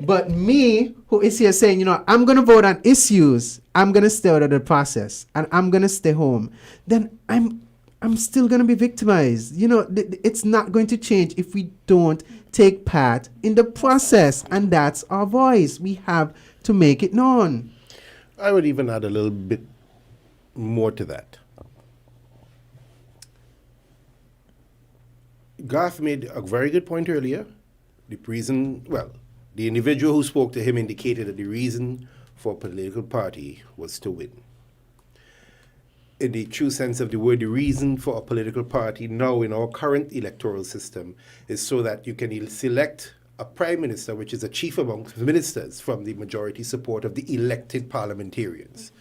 But me, who is here saying, you know, I'm going to vote on issues, I'm going to stay out of the process, and I'm going to stay home, then I'm still going to be victimized. You know, it's not going to change if we don't take part in the process. And that's our voice. We have to make it known. I would even add a little bit more to that. Garth made a very good point earlier. The individual who spoke to him indicated that the reason for a political party was to win. In the true sense of the word, the reason for a political party now in our current electoral system is so that you can select a prime minister, which is a chief amongst ministers, from the majority support of the elected parliamentarians.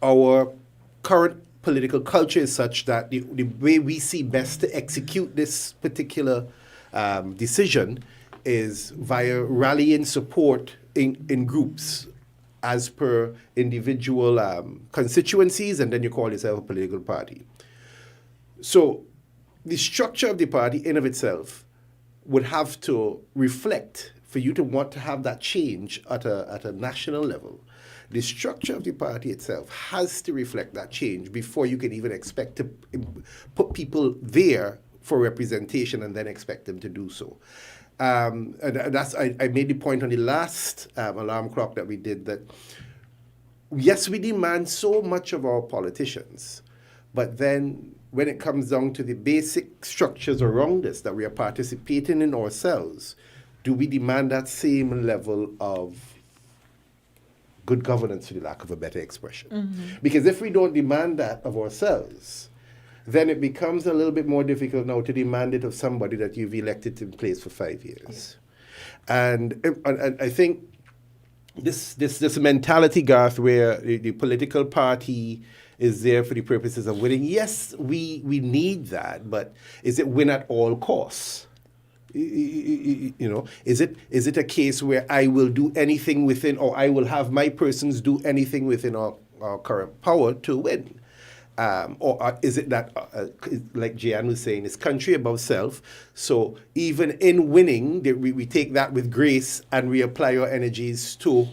Our current political culture is such that the way we see best to execute this particular decision is via rallying support in groups as per individual constituencies, and then you call yourself a political party. So the structure of the party in of itself would have to reflect for you to want to have that change at a national level, the structure of the party itself has to reflect that change before you can even expect to put people there for representation and then expect them to do so. And that's I made the point on the last alarm clock that we did that, yes, we demand so much of our politicians, but then when it comes down to the basic structures around us that we are participating in ourselves, do we demand that same level of good governance, for the lack of a better expression? Because if we don't demand that of ourselves, then it becomes a little bit more difficult now to demand it of somebody that you've elected in place for 5 years. And I think this mentality, Garth, where the political party is there for the purposes of winning. Yes, we need that, but is it win at all costs? You know, is it a case where I will do anything within, or I will have my persons do anything within our current power to win? Or is it that, like Jian was saying, it's country above self? So even in winning, we take that with grace and we apply our energies to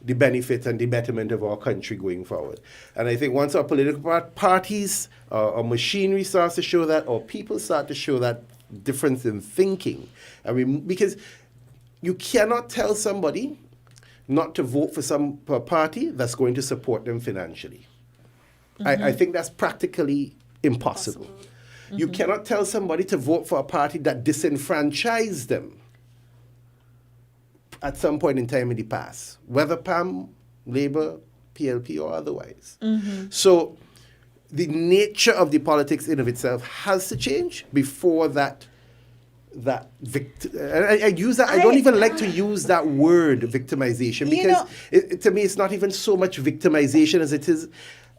the benefit and the betterment of our country going forward. And I think once our political parties, our machinery starts to show that, or people start to show that difference in thinking, because you cannot tell somebody not to vote for some party that's going to support them financially. I think that's practically impossible. You cannot tell somebody to vote for a party that disenfranchised them at some point in time in the past, whether PAM, Labour, PLP, or otherwise. So the nature of the politics in of itself has to change before that I use that. I don't even like to use that word victimization, because to me it's not even so much victimization as it is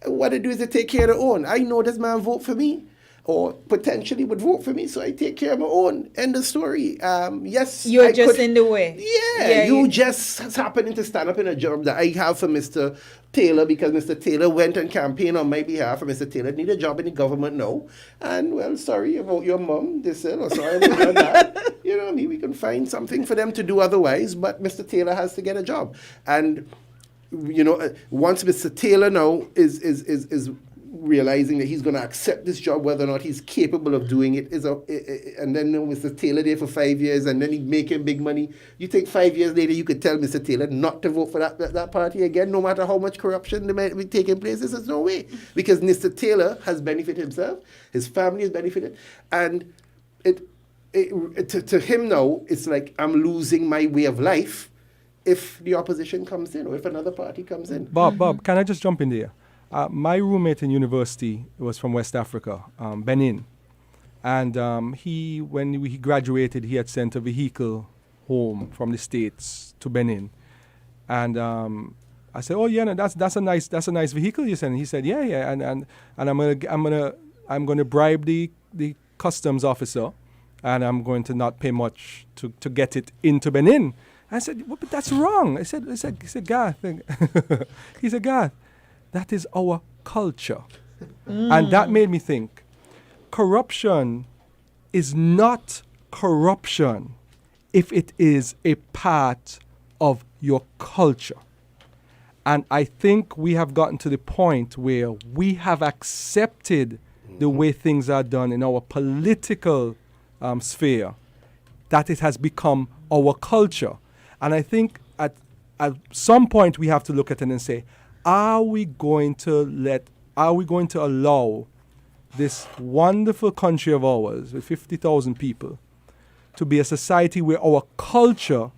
what they do is they take care of their own. I know this man vote for me, or potentially would vote for me, so I take care of my own. End of story. Yes, you're just in the way. Yeah, you just happening to stand up in a job that I have for Mr. Taylor, because Mr. Taylor went and campaigned on my behalf, and Mr. Taylor need a job in the government now. And well, sorry about your mom, this or sorry about your dad. You know, we can find something for them to do otherwise, but Mr. Taylor has to get a job. And you know, once Mr. Taylor now is realizing that he's going to accept this job, whether or not he's capable of doing it, and then Mr. Taylor there for 5 years, and then he's making big money. You think 5 years later you could tell Mr. Taylor not to vote for that party again, no matter how much corruption there might be taking place? There's no way, because Mr. Taylor has benefited himself, his family has benefited, and to him now, it's like I'm losing my way of life if the opposition comes in, or if another party comes in. Bob, can I just jump in there? My roommate in university was from West Africa, Benin. And when he graduated, he had sent a vehicle home from the States to Benin. And I said, "Oh yeah, no, that's a nice vehicle you sent." He said, "Yeah, and I'm gonna bribe the customs officer, and I'm going to not pay much to get it into Benin." I said, "Well, but that's wrong." He said, Garth, he said, "Garth, that is our culture." And that made me think, corruption is not corruption if it is a part of your culture. And I think we have gotten to the point where we have accepted the way things are done in our political sphere, that it has become our culture. And I think at some point we have to look at it and say, are we going to allow this wonderful country of ours with 50,000 people to be a society where our culture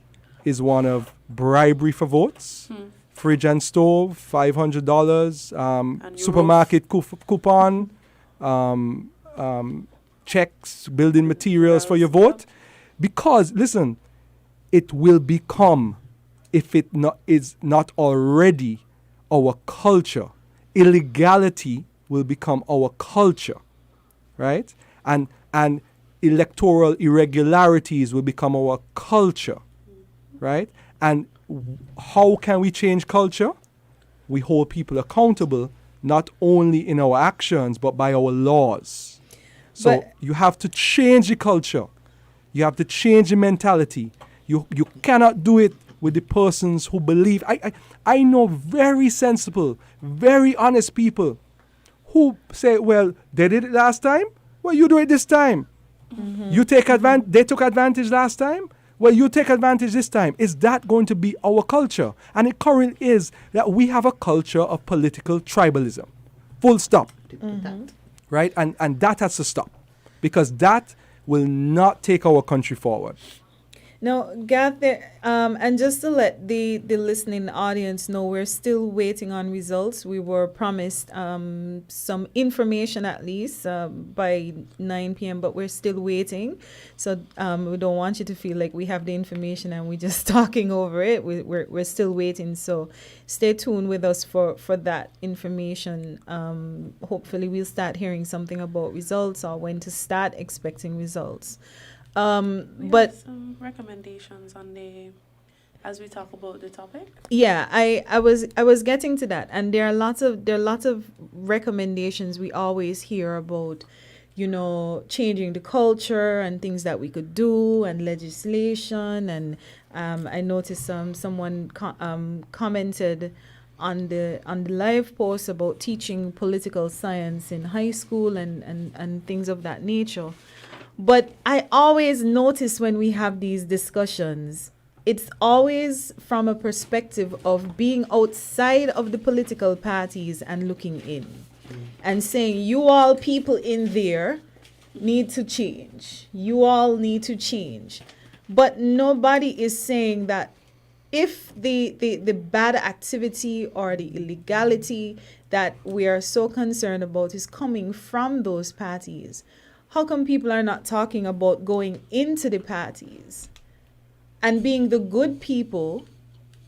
is one of bribery for votes, fridge and stove, $500, supermarket coupon, checks, building materials for your vote? Because, listen, it will become, if it is not already, our culture. Illegality will become our culture, right? And electoral irregularities will become our culture, right? And how can we change culture? We hold people accountable, not only in our actions, but by our laws. So you have to change the culture. You have to change the mentality. You cannot do it with the persons who believe. I know very sensible, very honest people who say, well, they did it last time. Well, you do it this time. You take advantage. They took advantage last time. Well, you take advantage this time. Is that going to be our culture? And it currently is that we have a culture of political tribalism. Full stop. Right? And that has to stop. Because that will not take our country forward. Now, Gath, and just to let the listening audience know, we're still waiting on results. We were promised some information at least by 9 p.m., but we're still waiting. So we don't want you to feel like we have the information and we're just talking over it. We're still waiting. So stay tuned with us for that information. Hopefully we'll start hearing something about results or when to start expecting results. We But have some recommendations on the as we talk about the topic. yeah, I was getting to that, and there are lots of recommendations we always hear about, changing the culture and things that we could do and legislation. And I noticed someone commented on the live post about teaching political science in high school and things of that nature. But I always notice when we have these discussions, it's always from a perspective of being outside of the political parties and looking in and saying, you all people in there need to change. You all need to change. But nobody is saying that if the bad activity or the illegality that we are so concerned about is coming from those parties, how come people are not talking about going into the parties and being the good people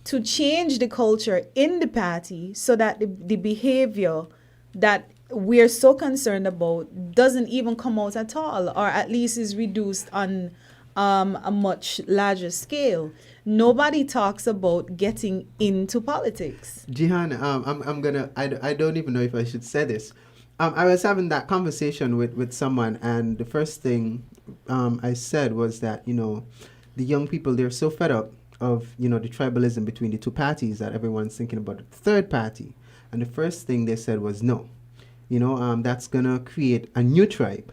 to change the culture in the party so that the behavior that we're so concerned about doesn't even come out at all, or at least is reduced on a much larger scale? Nobody talks about getting into politics. Jihan, I don't even know if I should say this. I was having that conversation with someone, and the first thing I said was that, the young people, they're so fed up of, the tribalism between the two parties that everyone's thinking about a third party. And the first thing they said was no. That's going to create a new tribe,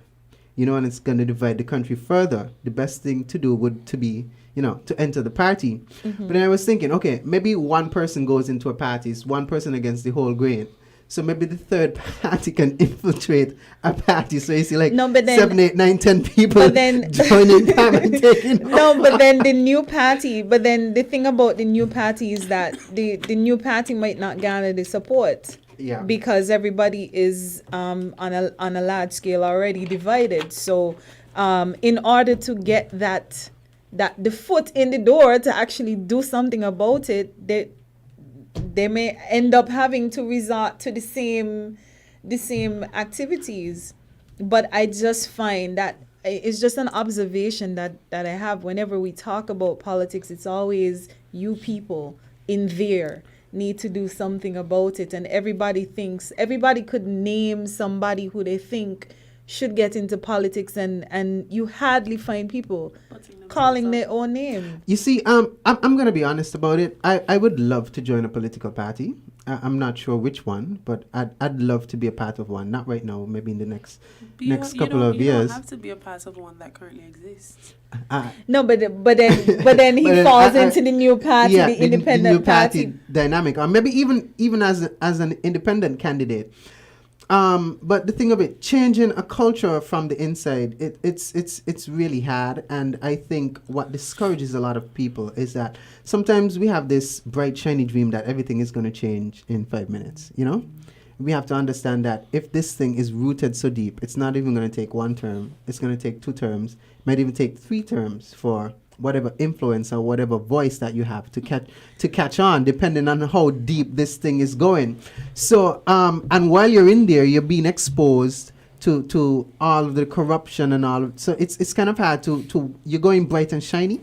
and it's going to divide the country further. The best thing to do would to be, to enter the party. But then I was thinking, okay, maybe one person goes into a party, it's one person against the whole grain. So maybe the third party can infiltrate a party. So you see like 7, 8, 9, 10 people joining and taking No, but then the new party, but then the thing about the new party is that the new party might not garner the support. Yeah. Because everybody is on a large scale already divided. So in order to get that the foot in the door to actually do something about it, they may end up having to resort to the same activities. But I just find that it's just an observation that I have whenever we talk about politics. It's always you people in there need to do something about it, and everybody could name somebody who they think should get into politics, and you hardly find people calling their own name. You see, I'm going to be honest about it. I would love to join a political party. I'm not sure which one, but I'd love to be a part of one. Not right now, maybe in the next couple of years. You don't have to be a part of one that currently exists. No, but then he falls into the new party, the independent the new party dynamic, or maybe even as an independent candidate. But the thing of it, changing a culture from the inside, it's really hard. And I think what discourages a lot of people is that sometimes we have this bright, shiny dream that everything is going to change in 5 minutes, We have to understand that if this thing is rooted so deep, it's not even going to take one term. It's going to take 2 terms, might even take 3 terms for whatever influence or whatever voice that you have to catch on, depending on how deep this thing is going. So, and while you're in there, you're being exposed to all of the corruption and all. So it's kind of hard to you're going bright and shiny,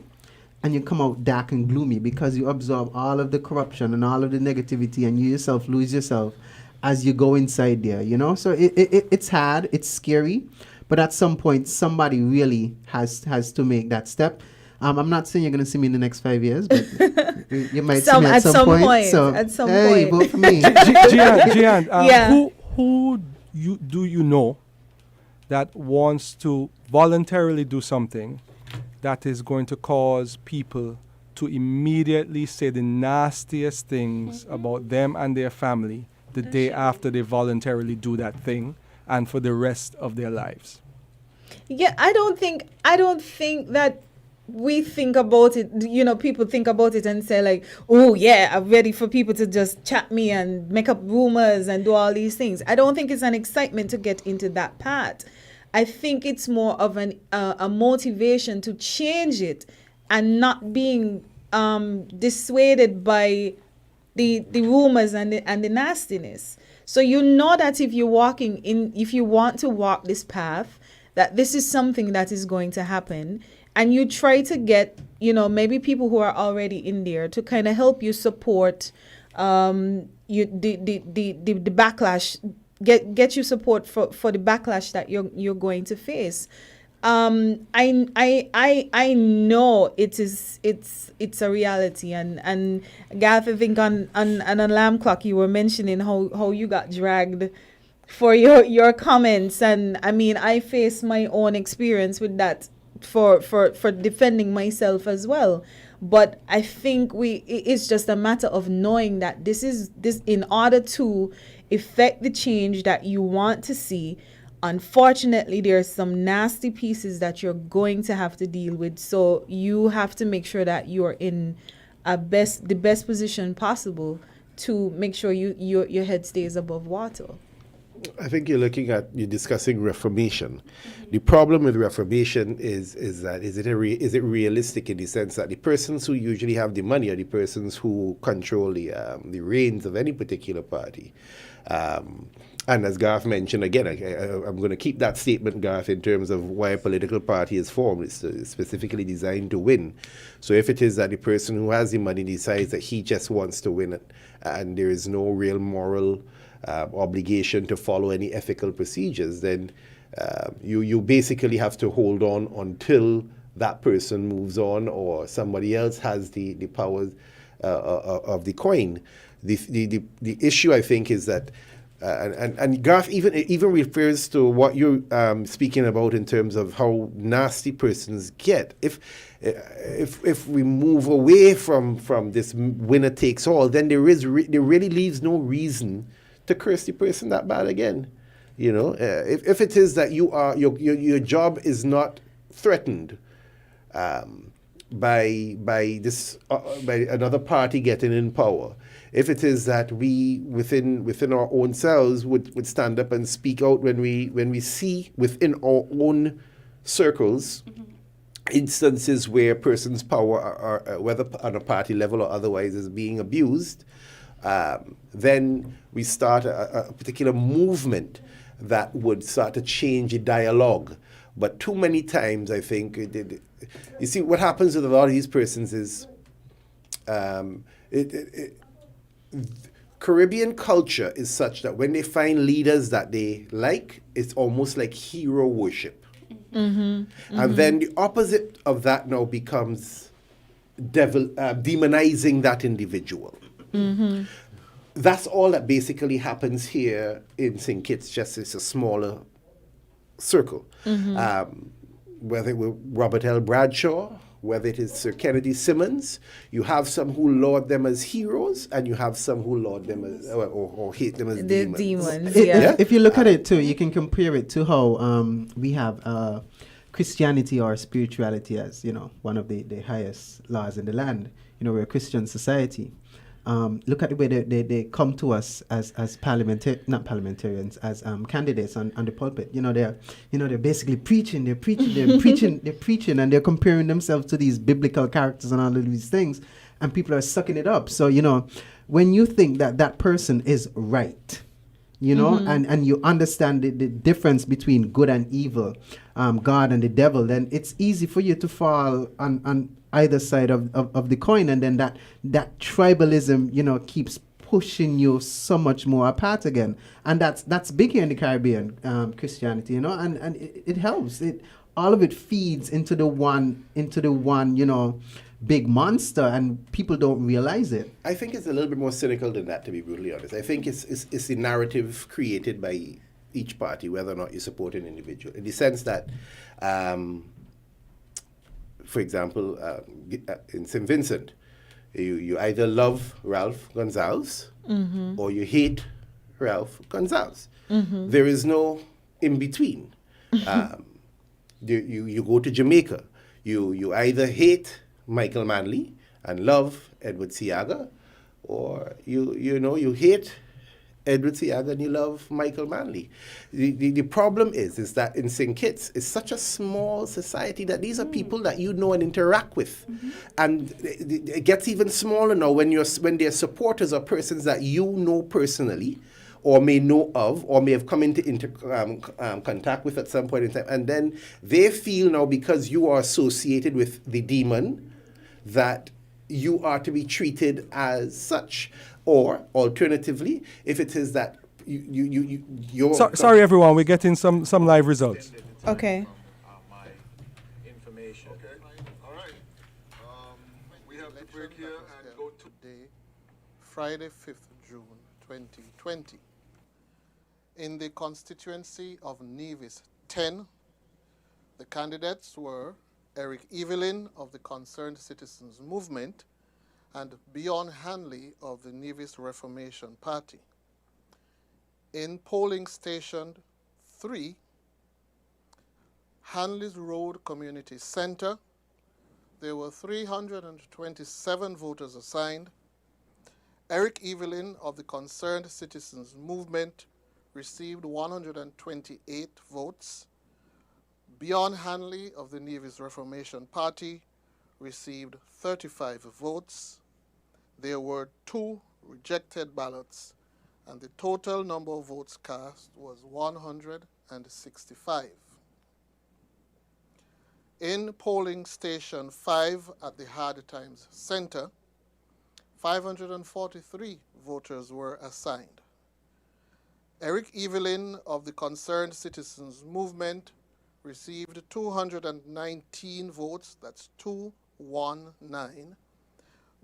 and you come out dark and gloomy because you absorb all of the corruption and all of the negativity, and you yourself lose yourself as you go inside there. So it's hard, it's scary, but at some point somebody really has to make that step. I'm not saying you're going to see me in the next 5 years, but you might see Some- me at some point, So, at some hey, point. vote for me. Gian, Yeah. who do you know that wants to voluntarily do something that is going to cause people to immediately say the nastiest things about them and their family the day after they voluntarily do that thing and for the rest of their lives? Yeah, I don't think that we think about it, people think about it and say like, oh yeah, I'm ready for people to just chat me and make up rumors and do all these things. I don't think it's an excitement to get into that part. I think it's more of a motivation to change it and not being dissuaded by the rumors and the nastiness. So you know that if you want to walk this path, that this is something that is going to happen, and you try to get maybe people who are already in there to kind of help you support the backlash, get you support for the backlash that you're going to face. I know it's a reality, and Garth, I think on an alarm clock you were mentioning how you got dragged for your comments, and I mean I face my own experience with that for defending myself as well. But I think it's just a matter of knowing that this in order to effect the change that you want to see. Unfortunately, there are some nasty pieces that you're going to have to deal with. So you have to make sure that you're in the best position possible to make sure your head stays above water. I think you're discussing reformation. The problem with reformation is it realistic in the sense that the persons who usually have the money are the persons who control the reins of any particular party. And as Garth mentioned, again, I'm going to keep that statement, Garth, in terms of why a political party is formed. It's specifically designed to win. So if it is that the person who has the money decides that he just wants to win it, and there is no real moral obligation to follow any ethical procedures, then you basically have to hold on until that person moves on or somebody else has the powers of the coin. The issue, I think, is that and Garth even refers to what you're speaking about in terms of how nasty persons get. If we move away from this winner takes all, then there really leaves no reason to curse the person that bad again. If it is that your job is not threatened by another party getting in power. If it is that we within our own selves would stand up and speak out when we see within our own circles instances where persons' power are whether on a party level or otherwise is being abused, then we start a particular movement that would start to change the dialogue. But too many times, I think, you see, what happens with a lot of these persons is Caribbean culture is such that when they find leaders that they like, it's almost like hero worship. And then the opposite of that now becomes demonizing that individual. That's all that basically happens here in St. Kitts, just it's a smaller circle. Whether it was Robert L. Bradshaw, whether it is Sir Kennedy Simmons, you have some who laud them as heroes, and you have some who laud them as or hate them as demons. If you look at it too, you can compare it to how we have Christianity or spirituality as one of the highest laws in the land. We're a Christian society. Look at the way they come to us as not parliamentarians, as candidates on the pulpit. They're basically preaching, they're preaching, and they're comparing themselves to these biblical characters and all of these things, and people are sucking it up. So when you think that person is right, and you understand the difference between good and evil, God and the devil, then it's easy for you to fall on either side of the coin, and then that tribalism keeps pushing you so much more apart again, and that's big here in the Caribbean, Christianity, and it helps. It all of it feeds into the one, big monster, and people don't realize it. I think it's a little bit more cynical than that, to be brutally honest. I think it's the narrative created by each party, whether or not you support an individual, in the sense that, for example, in St. Vincent, you either love Ralph Gonzalez or you hate Ralph Gonzalez. There is no in between. You go to Jamaica, you either hate Michael Manley and love Edward Siaga, or you hate Edward Siaga and you love Michael Manley. The problem is that in St. Kitts, it's such a small society that these are people that you know and interact with. And it gets even smaller now when they're supporters or persons that you know personally, or may know of, or may have come into contact with at some point in time. And then they feel now, because you are associated with the demon, that you are to be treated as such. Or alternatively, if it is that you're... Sorry, everyone, we're getting some live results. Okay. My information. Okay. All right. We have to break here and go to Today, Friday, 5th June 2020. In the constituency of Nevis 10, the candidates were Eric Evelyn of the Concerned Citizens Movement and Beyond Hanley of the Nevis Reformation Party. In polling station 3, Hanley's Road Community Center, there were 327 voters assigned. Eric Evelyn of the Concerned Citizens Movement received 128 votes. Beyond Hanley of the Nevis Reformation Party received 35 votes. There were 2 rejected ballots, and the total number of votes cast was 165. In polling station 5 at the Hard Times Center, 543 voters were assigned. Eric Evelyn of the Concerned Citizens Movement received 219 votes, that's 219.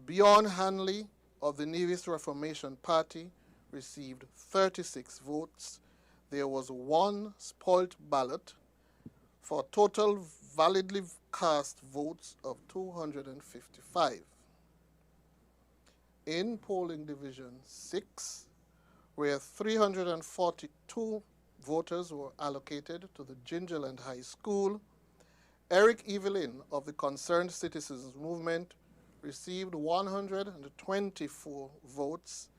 Beyond Hanley of the Nevis Reformation Party received 36 votes. There was 1 spoilt ballot for total validly cast votes of 255. In polling division 6, where 342 voters were allocated to the Gingerland High School, Eric Evelyn of the Concerned Citizens Movement received 124 votes.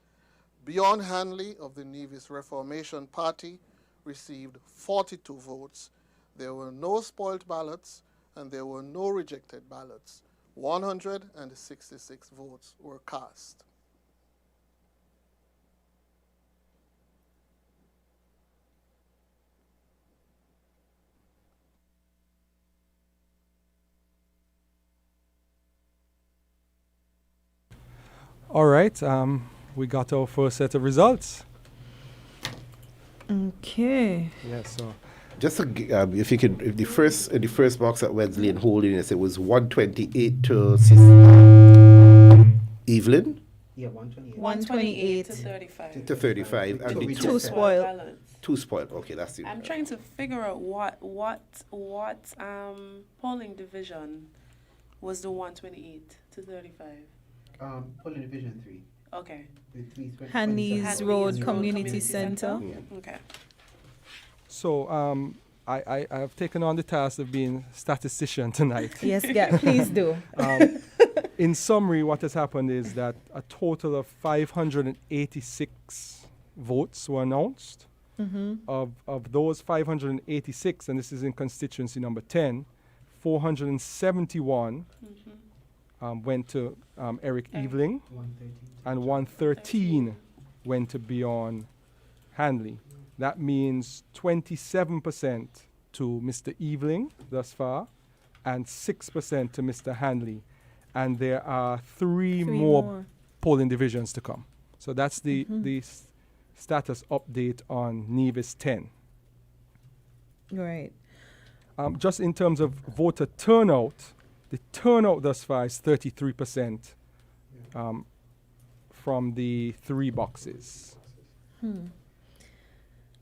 Beyond Hanley of the Nevis Reformation Party received 42 votes. There were no spoilt ballots and there were no rejected ballots. 166 votes were cast. All right, we got our first set of results. Okay. Yeah, so Just if you could, if the first box at Wednesday and Holiness, it was 128 to Evelyn. Yeah, 128. 128 to 35. To 35, and the Two spoiled. Ballots. 2 spoiled. Okay, that's the. I'm trying to figure out what polling division was the 128 to 35. Polling division 3. Okay. Hanley's Road Community Center. Okay. So I have taken on the task of being statistician tonight. Yes, please do. In summary, what has happened is that a total of 586 votes were announced. Of those 586, and this is in constituency number 10, 471 went to Eric Eveling, and 113 went to Beyond Hanley. That means 27% to Mr. Eveling thus far, and 6% to Mr. Hanley. And there are three more polling divisions to come. So that's the status update on Nevis 10. Right. just in terms of voter turnout, the turnout thus far is 33% from the 3 boxes.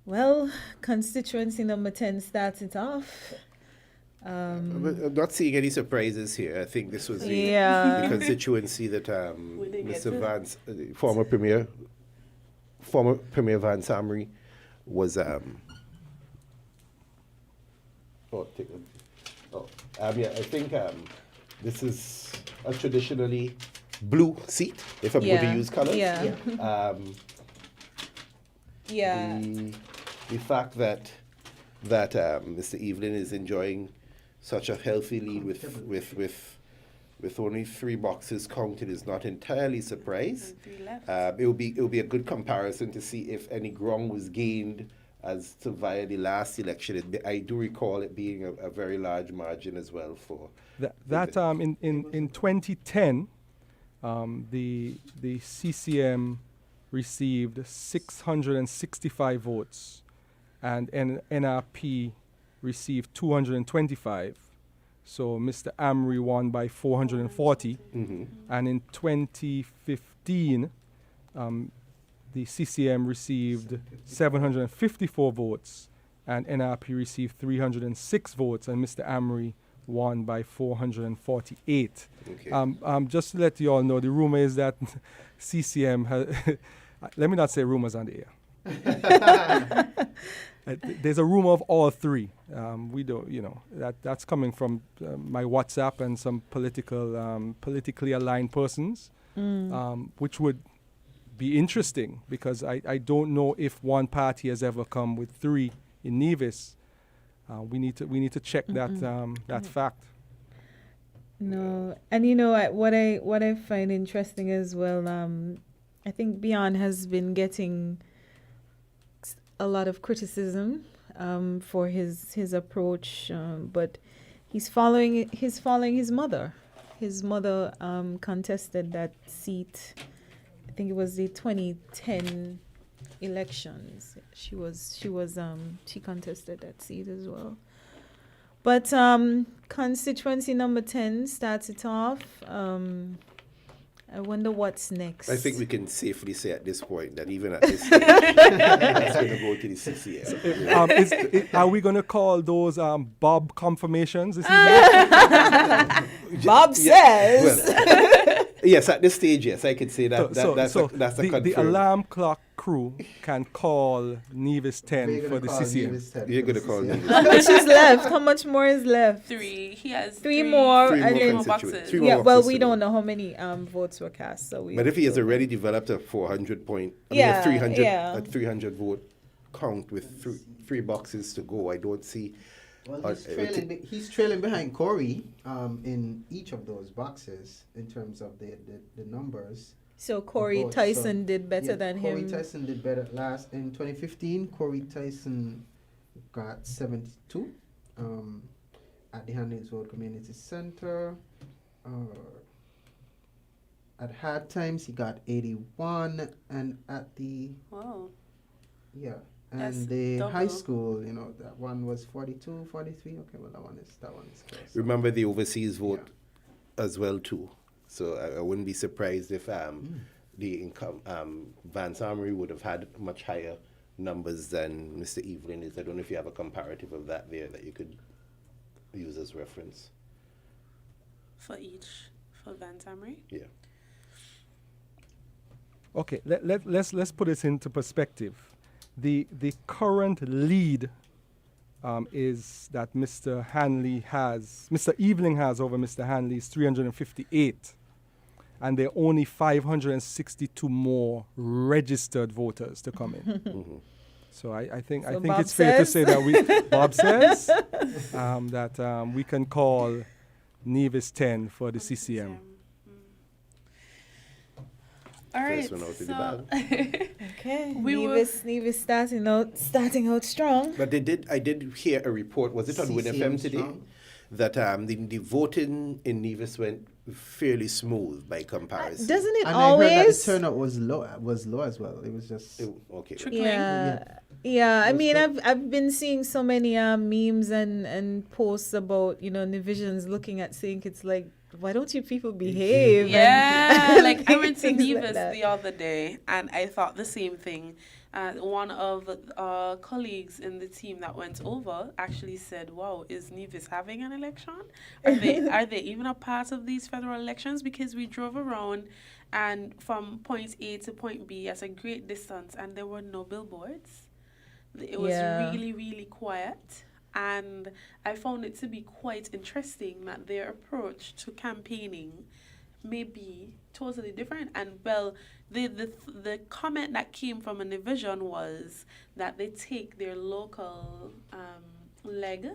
Well, constituency number 10 starts it off. But I'm not seeing any surprises here. I think this was the Yeah. constituency that We didn't get Mr. to. Vance, former Premier Vance Amry was. Yeah, I think this is a traditionally blue seat, if I'm going to use colors. Yeah. Yeah. The fact that Mr. Evelyn is enjoying such a healthy lead with only 3 boxes counted is not entirely surprised. 3 left. It will be a good comparison to see if any ground was gained as to via the last election. I do recall it being a very large margin as well for In 2010, the CCM received 665 votes, and NRP received 225. So Mr. Amry won by 440. And in 2015, the CCM received 754 votes, and NRP received 306 votes, and Mr. Amry won by 448. Okay. Just to let you all know, the rumor is that CCM has, let me not say rumors on the air. There's a rumor of all 3. We don't, that's coming from my WhatsApp and some politically aligned persons, which would be interesting because I don't know if one party has ever come with 3 in Nevis. We need to check that fact. No, and what I find interesting as well. I think Beyond has been getting a lot of criticism for his approach, but he's following his mother. His mother contested that seat. I think it was the 2010 elections. She contested that seat as well. But constituency number 10 starts it off. I wonder what's next. I think we can safely say at this point that even at this stage, that's going to go to the CCM. Are we going to call those Bob confirmations this evening? Bob says. Well, yes, at this stage, yes, I could say that. That's a confirmed. The alarm clock crew can call Nevis 10 for the CCM. You're going to call Nevis. How much is left? How much more is left? 3. He has 3 more. 3 and more then boxes. 3 more yeah, well, boxes we to don't go. know how many votes were cast. But if he has already developed a 400 point, Yeah, a 300, yeah. a 300 vote count with 3 boxes to go, I don't see. Well, he's trailing behind Corey in each of those boxes in terms of the numbers. So Corey votes. Tyson So, did better than Corey him. Tyson did better last in 2015. Corey Tyson got 72 at the Handelswood Community Center. At hard times he got 81, and at the Wow. and That's the high double. school, that one was 42, 43. Okay, well that one is close. Remember the overseas vote as well too. So I wouldn't be surprised if the income Vance Armory would have had much higher numbers than Mr. Evelyn is. I don't know if you have a comparative of that there that you could use as reference. For Van Tamry? Yeah. Okay, let's put this into perspective. The current lead is that Mr. Eveling has over Mr. Hanley is 358, and there are only 562 more registered voters to come in. So I think Bob it's fair to says? say that Bob says that we can call Nevis 10 for the CCM. All right. First one out of the bag. Okay, We were- Nevis starting out strong. But I did hear a report, was it on Win FM CCM today? strong. That the voting in Nevis went fairly smooth by comparison. Doesn't it And I heard that the always? turnout was low as well. It was just Okay. Trickling. Yeah. I That's mean, good. I've been seeing so many memes and posts about Nivisions looking at St. Kitts like, why don't you people behave? Yeah, like I went to things like Nevis that. the other day, and I thought the same thing. One of colleagues in the team that went over actually said, "Wow, is Nevis having an election? Are they even a part of these federal elections?" Because we drove around, and from point A to point B at a great distance, and there were no billboards. It was Yeah. really, really quiet. And I found it to be quite interesting that their approach to campaigning may be totally different. And well, the comment that came from a division was that they take their local leg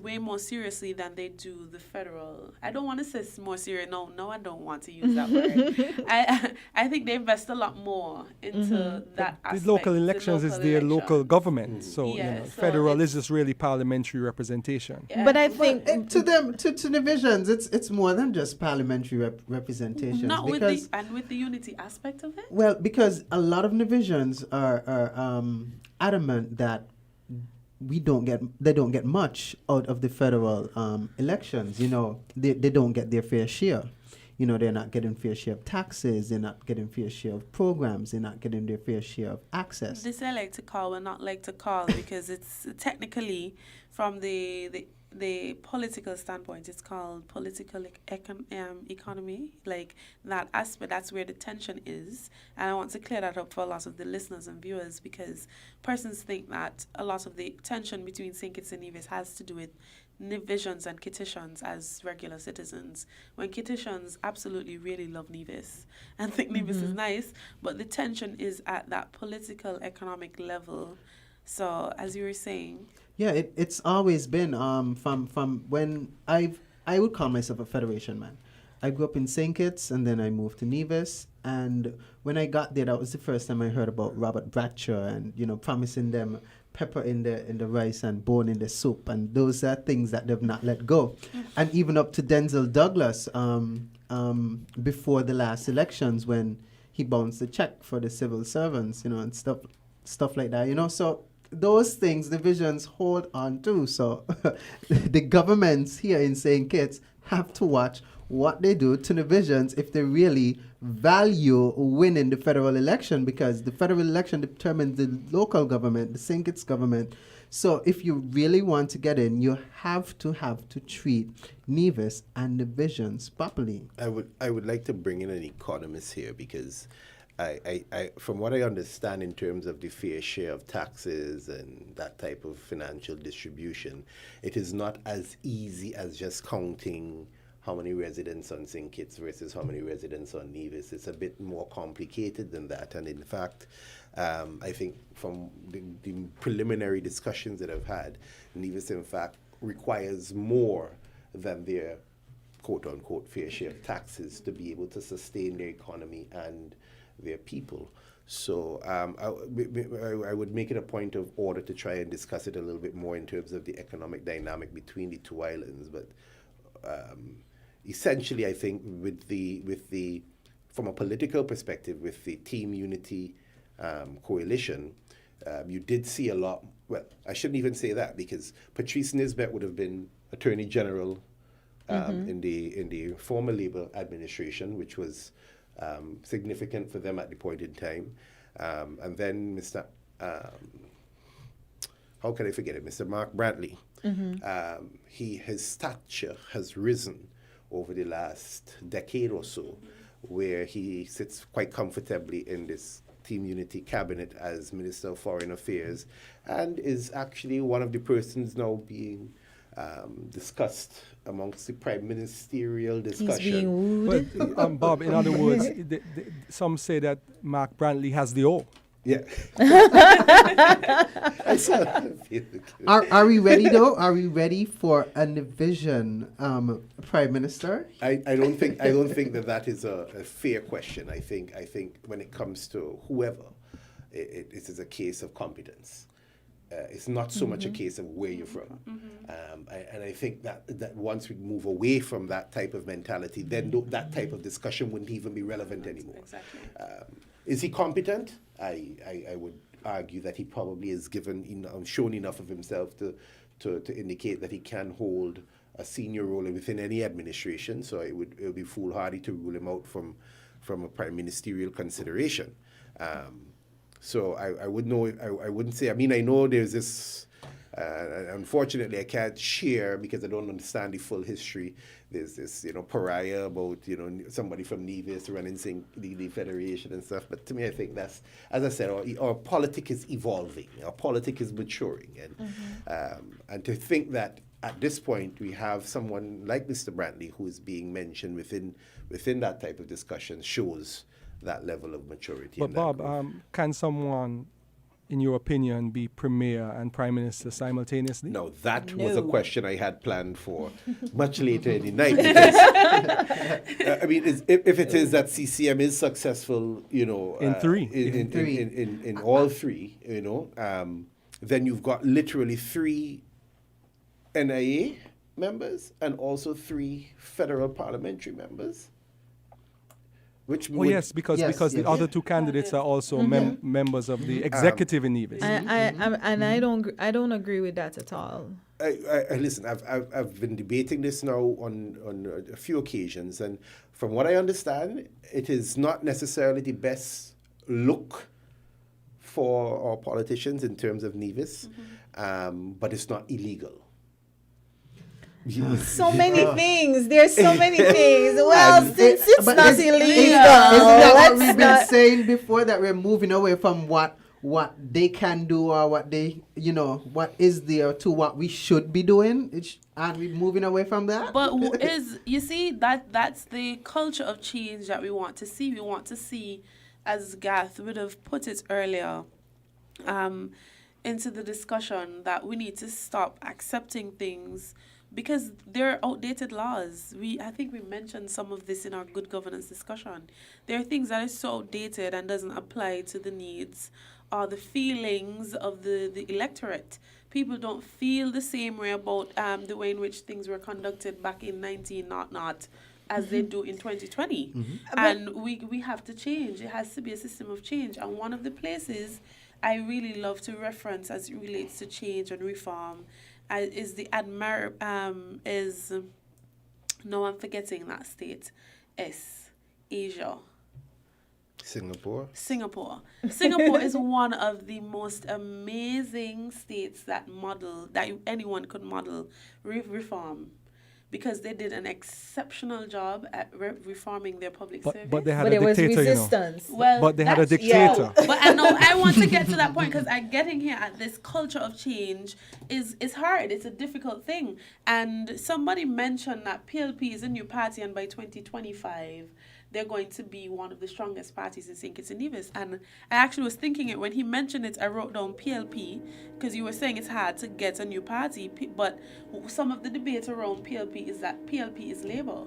way more seriously than they do the federal. I don't want to say more serious. No, I don't want to use that word. I think they invest a lot more into that aspect. The local elections is their local government, so Yeah, so federal it's- is just really parliamentary representation. Yeah. But I think to them, to divisions, it's more than just parliamentary representation. Not because with the unity aspect of it. well, because a lot of divisions are adamant that they don't get much out of the federal elections. They don't get their fair share. They're not getting fair share of taxes. They're not getting fair share of programs. They're not getting their fair share of access. This I like to call, but not like to call, because it's technically from the political standpoint, it's called political economy, like that aspect. That's where the tension is, and I want to clear that up for a lot of the listeners and viewers, because persons think that a lot of the tension between St. Kitts and Nevis has to do with Nevisians and Kittitians as regular citizens, when Kittitians absolutely really love Nevis and think Nevis is nice, but the tension is at that political economic level. So as you were saying, Yeah, it's always been from when I would call myself a Federation man. I grew up in St. Kitts and then I moved to Nevis, and when I got there, that was the first time I heard about Robert Bradshaw and promising them pepper in the rice and bone in the soup, and those are things that they've not let go. And even up to Denzel Douglas before the last elections, when he bounced the check for the civil servants, and stuff like that, so those things divisions hold on to. So the governments here in St. Kitts have to watch what they do to divisions if they really value winning the federal election, because the federal election determines the local government, the St. Kitts government. So if you really want to get in, you have to treat Nevis and divisions properly. I would like to bring in an economist here, because I from what I understand in terms of the fair share of taxes and that type of financial distribution, it is not as easy as just counting how many residents on St. Kitts versus how many residents on Nevis. It's a bit more complicated than that. And in fact, I think from the preliminary discussions that I've had, Nevis in fact requires more than their quote-unquote fair share of taxes to be able to sustain their economy and their people. So I would make it a point of order to try and discuss it a little bit more in terms of the economic dynamic between the two islands. But essentially, I think with the from a political perspective, with the Team Unity coalition, you did see a lot. Well, I shouldn't even say that, because Patrice Nisbet would have been Attorney General in the former Labour administration, which was significant for them at the point in time. And then Mr. How can I forget it? Mr. Mark Brantley. His stature has risen over the last decade or so, where he sits quite comfortably in this Team Unity cabinet as Minister of Foreign Affairs, and is actually one of the persons now being discussed amongst the prime ministerial discussion. He's being wooed. But Bob, in other words, some say that Mark Brantley has the O. Yeah. Are we ready though? Are we ready for a division prime minister? I don't think that is a fair question. I think when it comes to whoever, it is a case of competence. It's not so much a case of where you're from. And I think that once we move away from that type of mentality, then that type of discussion wouldn't even be relevant anymore. Exactly. Is he competent? I would argue that he probably is shown enough of himself to indicate that he can hold a senior role within any administration. So it would be foolhardy to rule him out from a prime ministerial consideration. So I wouldn't say. I mean, I know there's this. Unfortunately, I can't share because I don't understand the full history. There's this, pariah about, somebody from Nevis running the federation and stuff. But to me, I think that's, as I said, our politic is evolving. Our politic is maturing, and to think that at this point we have someone like Mr. Brantley who is being mentioned within that type of discussion shows that level of maturity. But Bob, can someone, in your opinion, be Premier and Prime Minister simultaneously? No, that was a question I had planned for much later in the night. Because, I mean, if it is that CCM is successful, in three, in all three, then you've got literally 3 NIA members and also 3 federal parliamentary members. Because the other 2 candidates are also members of the executive in Nevis. I don't agree with that at all. I listen. I've been debating this now on a few occasions, and from what I understand, it is not necessarily the best look for our politicians in terms of Nevis, but it's not illegal. So many things. There's so many things. Well, since it's not illegal, Isn't that what we've been saying before, that we're moving away from what they can do or what they, what is there to what we should be doing? Aren't we moving away from that? But you see, that's the culture of change that we want to see. We want to see, as Garth would have put it earlier, into the discussion, that we need to stop accepting things because they're outdated laws. I think we mentioned some of this in our good governance discussion. There are things that are so outdated and doesn't apply to the needs or the feelings of the electorate. People don't feel the same way about the way in which things were conducted back in 1900 as they do in 2020. And we have to change. It has to be a system of change. And one of the places I really love to reference as it relates to change and reform is no, I'm forgetting that state. Asia. Singapore is one of the most amazing states that anyone could model reform, because they did an exceptional job at reforming their public service. But they had a dictator, resistance. Well, but they had a dictator. Yeah. But I want to get to that point, because getting here at this culture of change is hard. It's a difficult thing. And somebody mentioned that PLP is a new party, and by 2025, they're going to be one of the strongest parties in St. Kitts and Nevis. And I actually was thinking it when he mentioned it. I wrote down PLP because you were saying it's hard to get a new party. But some of the debate around PLP is that PLP is Labour.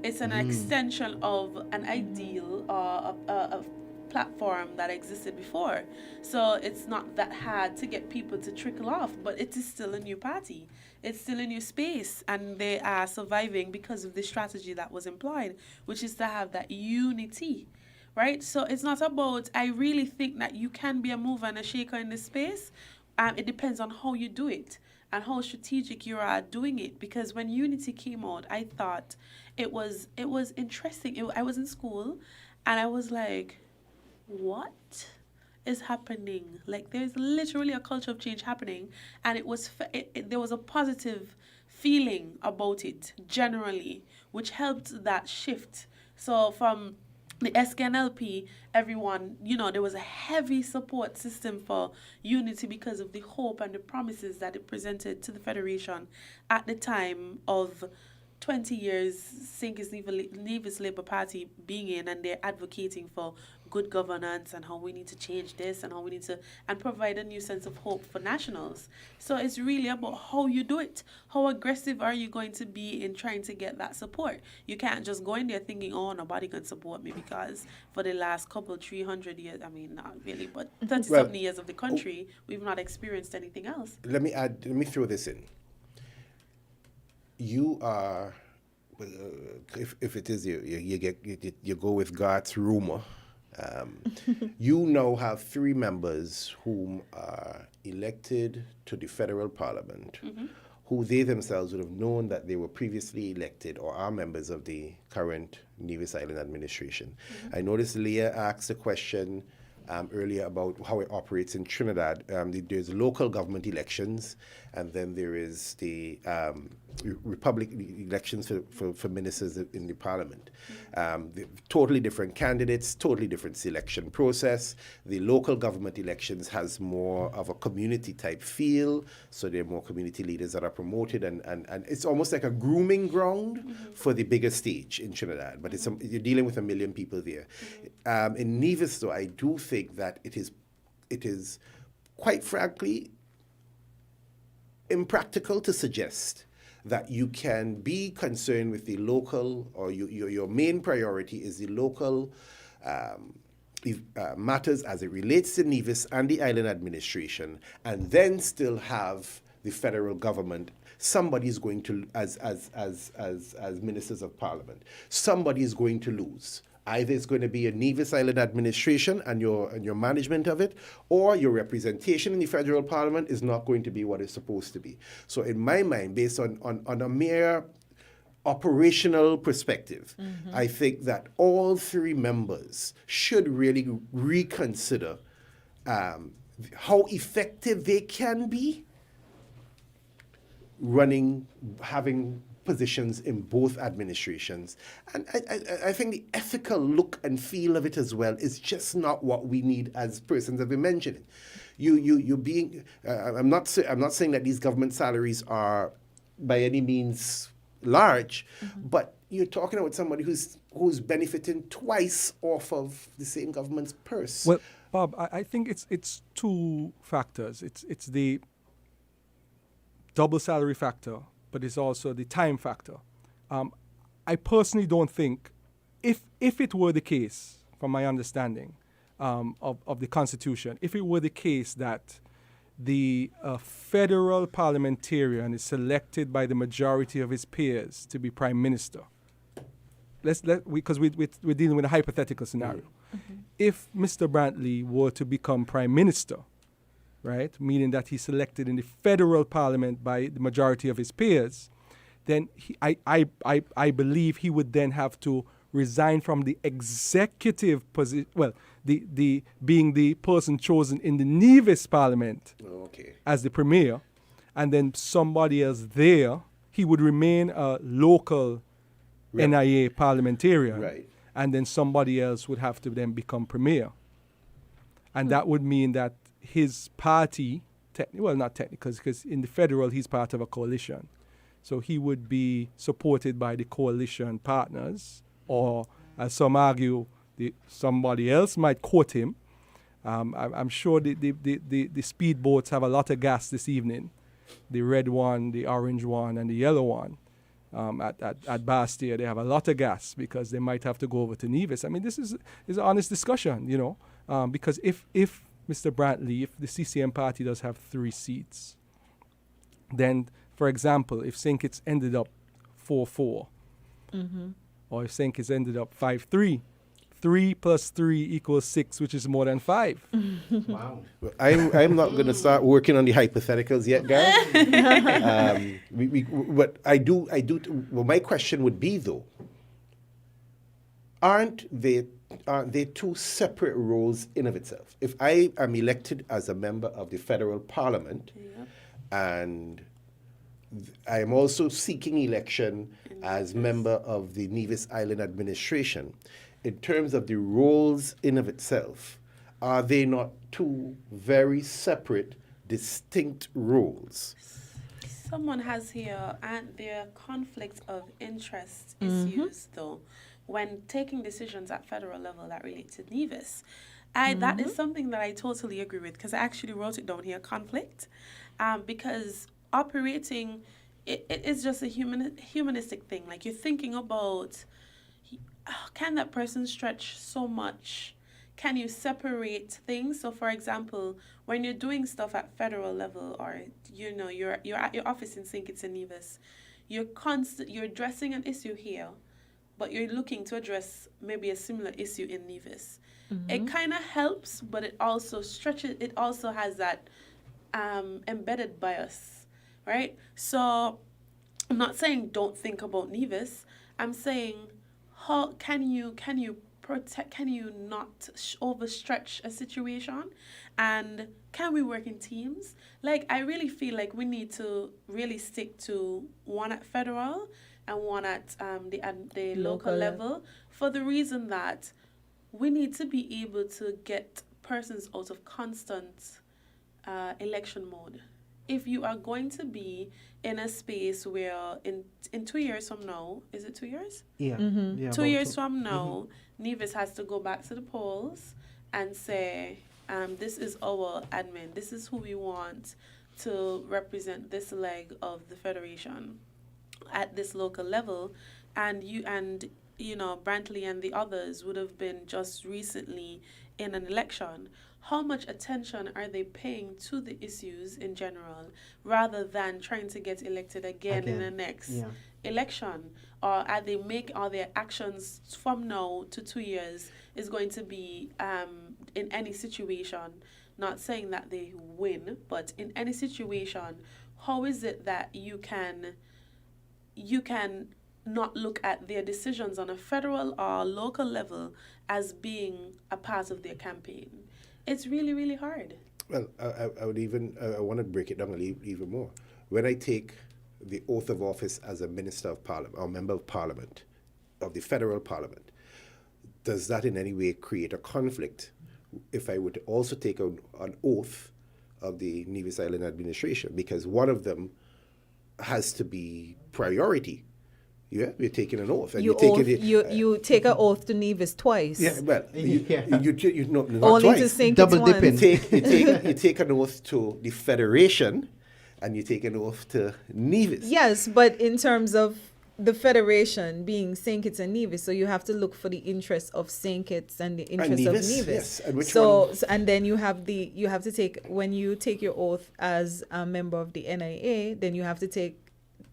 It's an extension of an ideal or a platform that existed before. So it's not that hard to get people to trickle off, but it is still a new party. It's still a new space, and they are surviving because of the strategy that was employed, which is to have that unity, right? So it's not about, I really think that you can be a mover and a shaker in this space. It depends on how you do it and how strategic you are doing it. Because when unity came out, I thought it was interesting. I was in school, and I was like, what is happening? Like, there's literally a culture of change happening, and there was a positive feeling about it generally, which helped that shift. So from the SKNLP, everyone, there was a heavy support system for unity because of the hope and the promises that it presented to the Federation at the time of 20 years St. Kitts Nevis Labour Party being in, and they're advocating for good governance and how we need to change this and how we need to and provide a new sense of hope for nationals. So it's really about how you do it. How aggressive are you going to be in trying to get that support? You can't just go in there thinking, oh, nobody can support me because for the last couple 300 years, I mean, not really, but 30-something years of the country, we've not experienced anything else. Let me throw this in. You are, if it is you go with God's rumor. You now have 3 members whom are elected to the federal parliament, who they themselves would have known that they were previously elected or are members of the current Nevis Island administration. I noticed Leah asked a question earlier about how it operates in Trinidad. There's local government elections, and then there is the republic elections for ministers in the parliament. Totally different candidates, totally different selection process. The local government elections has more of a community type feel, so there are more community leaders that are promoted, and it's almost like a grooming ground for the bigger stage in Trinidad, but you're dealing with 1 million people there. In Nevis, though, I do think that it is quite frankly impractical to suggest that you can be concerned with the local, or your main priority is the local matters as it relates to Nevis and the island administration, and then still have the federal government. Somebody is going to, as ministers of parliament, somebody is going to lose. Either it's going to be a Nevis Island administration and your management of it, or your representation in the federal parliament is not going to be what it's supposed to be. So in my mind, based on a mere operational perspective, I think that all 3 members should really reconsider how effective they can be having positions in both administrations. And I think the ethical look and feel of it as well is just not what we need, as persons have been mentioning. You being, I'm not saying that these government salaries are by any means large, but you're talking about somebody who's benefiting twice off of the same government's purse. Well, Bob, I think it's 2 factors. It's the double salary factor, but it's also the time factor. I personally don't think, if it were the case, from my understanding of the Constitution, if it were the case that the federal parliamentarian is selected by the majority of his peers to be prime minister, because we're dealing with a hypothetical scenario. If Mr. Brantley were to become prime minister, right, meaning that he's selected in the federal parliament by the majority of his peers, then I believe he would then have to resign from the executive position, the being the person chosen in the Nevis parliament as the premier, and then somebody else there, he would remain a local NIA parliamentarian, Right. and then somebody else would have to then become premier. And that would mean that his party, not technically, because in the federal he's part of a coalition. So he would be supported by the coalition partners, or as some argue, somebody else might quote him. I'm sure the speedboats have a lot of gas this evening. The red one, the orange one, and the yellow one. At Bastia, they have a lot of gas because they might have to go over to Nevis. I mean, this is an honest discussion, because if Mr. Brantley, if the CCM party does have 3 seats, then, for example, if St. Kitts ended up 4-4, or if St. Kitts ended up 5-3, 3 plus 3 equals 6, which is more than 5. Wow. Well, I'm not going to start working on the hypotheticals yet, guys. But I do. Well, my question would be, though, aren't they 2 separate roles in of itself? If I am elected as a member of the federal parliament, and I am also seeking election as member of the Nevis Island administration, in terms of the roles in of itself, are they not 2 very separate, distinct roles? Someone has here, and there are conflict of interest issues, though. when taking decisions at federal level that relate to Nevis. That is something that I totally agree with, because I actually wrote it down here, conflict. Because operating, it is just a humanistic thing. Like, you're thinking about, can that person stretch so much? Can you separate things? So, for example, when you're doing stuff at federal level, or you're at your office in St. Kitts and Nevis, you're addressing an issue here, but you're looking to address maybe a similar issue in Nevis. It kind of helps, but it also stretches. It also has that embedded bias, right? So, I'm not saying don't think about Nevis. I'm saying, how can you protect? Can you not overstretch a situation? And can we work in teams? Like, I really feel like we need to really stick to one at federal and one at the local level, for the reason that we need to be able to get persons out of constant election mode. If you are going to be in a space where in 2 years from now, is it 2 years? Yeah. Mm-hmm. Yeah, 2 about years from now, Nevis has to go back to the polls and say, this is our admin, this is who we want to represent this leg of the federation at this local level, and Brantley and the others would have been just recently in an election. How much attention are they paying to the issues in general, rather than trying to get elected again in the next election? Or are their actions from now to 2 years is going to be in any situation, not saying that they win, but in any situation, how is it that you can not look at their decisions on a federal or local level as being a part of their campaign? It's really, really hard. Well, I would even, I want to break it down even more. When I take the oath of office as a minister of parliament, or member of parliament, of the federal parliament, does that in any way create a conflict if I would also take an oath of the Nevis Island administration? Because one of them has to be priority. Yeah, you're taking an oath. And You take an oath to Nevis twice. Yeah, well, you not Only twice. to St. Double Kitts dipping. once. You take an oath to the federation, and you take an oath to Nevis. Yes, but in terms of the federation being St. Kitts and Nevis, so you have to look for the interests of St. Kitts and the interests of Nevis, Nevis. yes. And which so, one? so and then you have to take, when you take your oath as a member of the NIA, then you have to take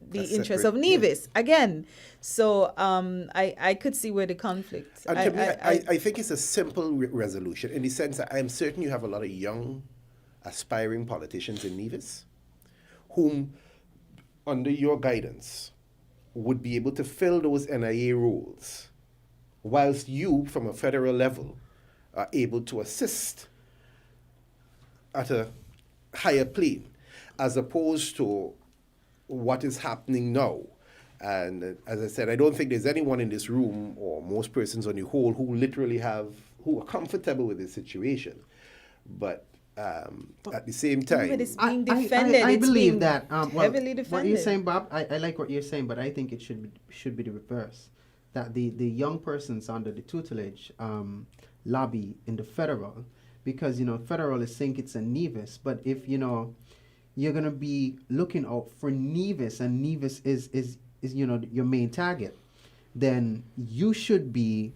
the That's interests separate, of Nevis again. So I could see where the conflict. And to me, I think it's a simple resolution, in the sense that I'm certain you have a lot of young, aspiring politicians in Nevis whom, under your guidance, would be able to fill those NIA roles, whilst you, from a federal level, are able to assist at a higher plane, as opposed to what is happening now. And as I said, I don't think there's anyone in this room, or most persons on the whole, who are comfortable with this situation. But at the same time, But it's being defended. I It's believe being that. heavily defended. What you're saying, Bob, I like what you're saying, but I think it should be the reverse. That the young persons under the tutelage lobby in the federal, because federal is St. Kitts and Nevis. But if you're gonna be looking out for Nevis, and Nevis is your main target, then you should be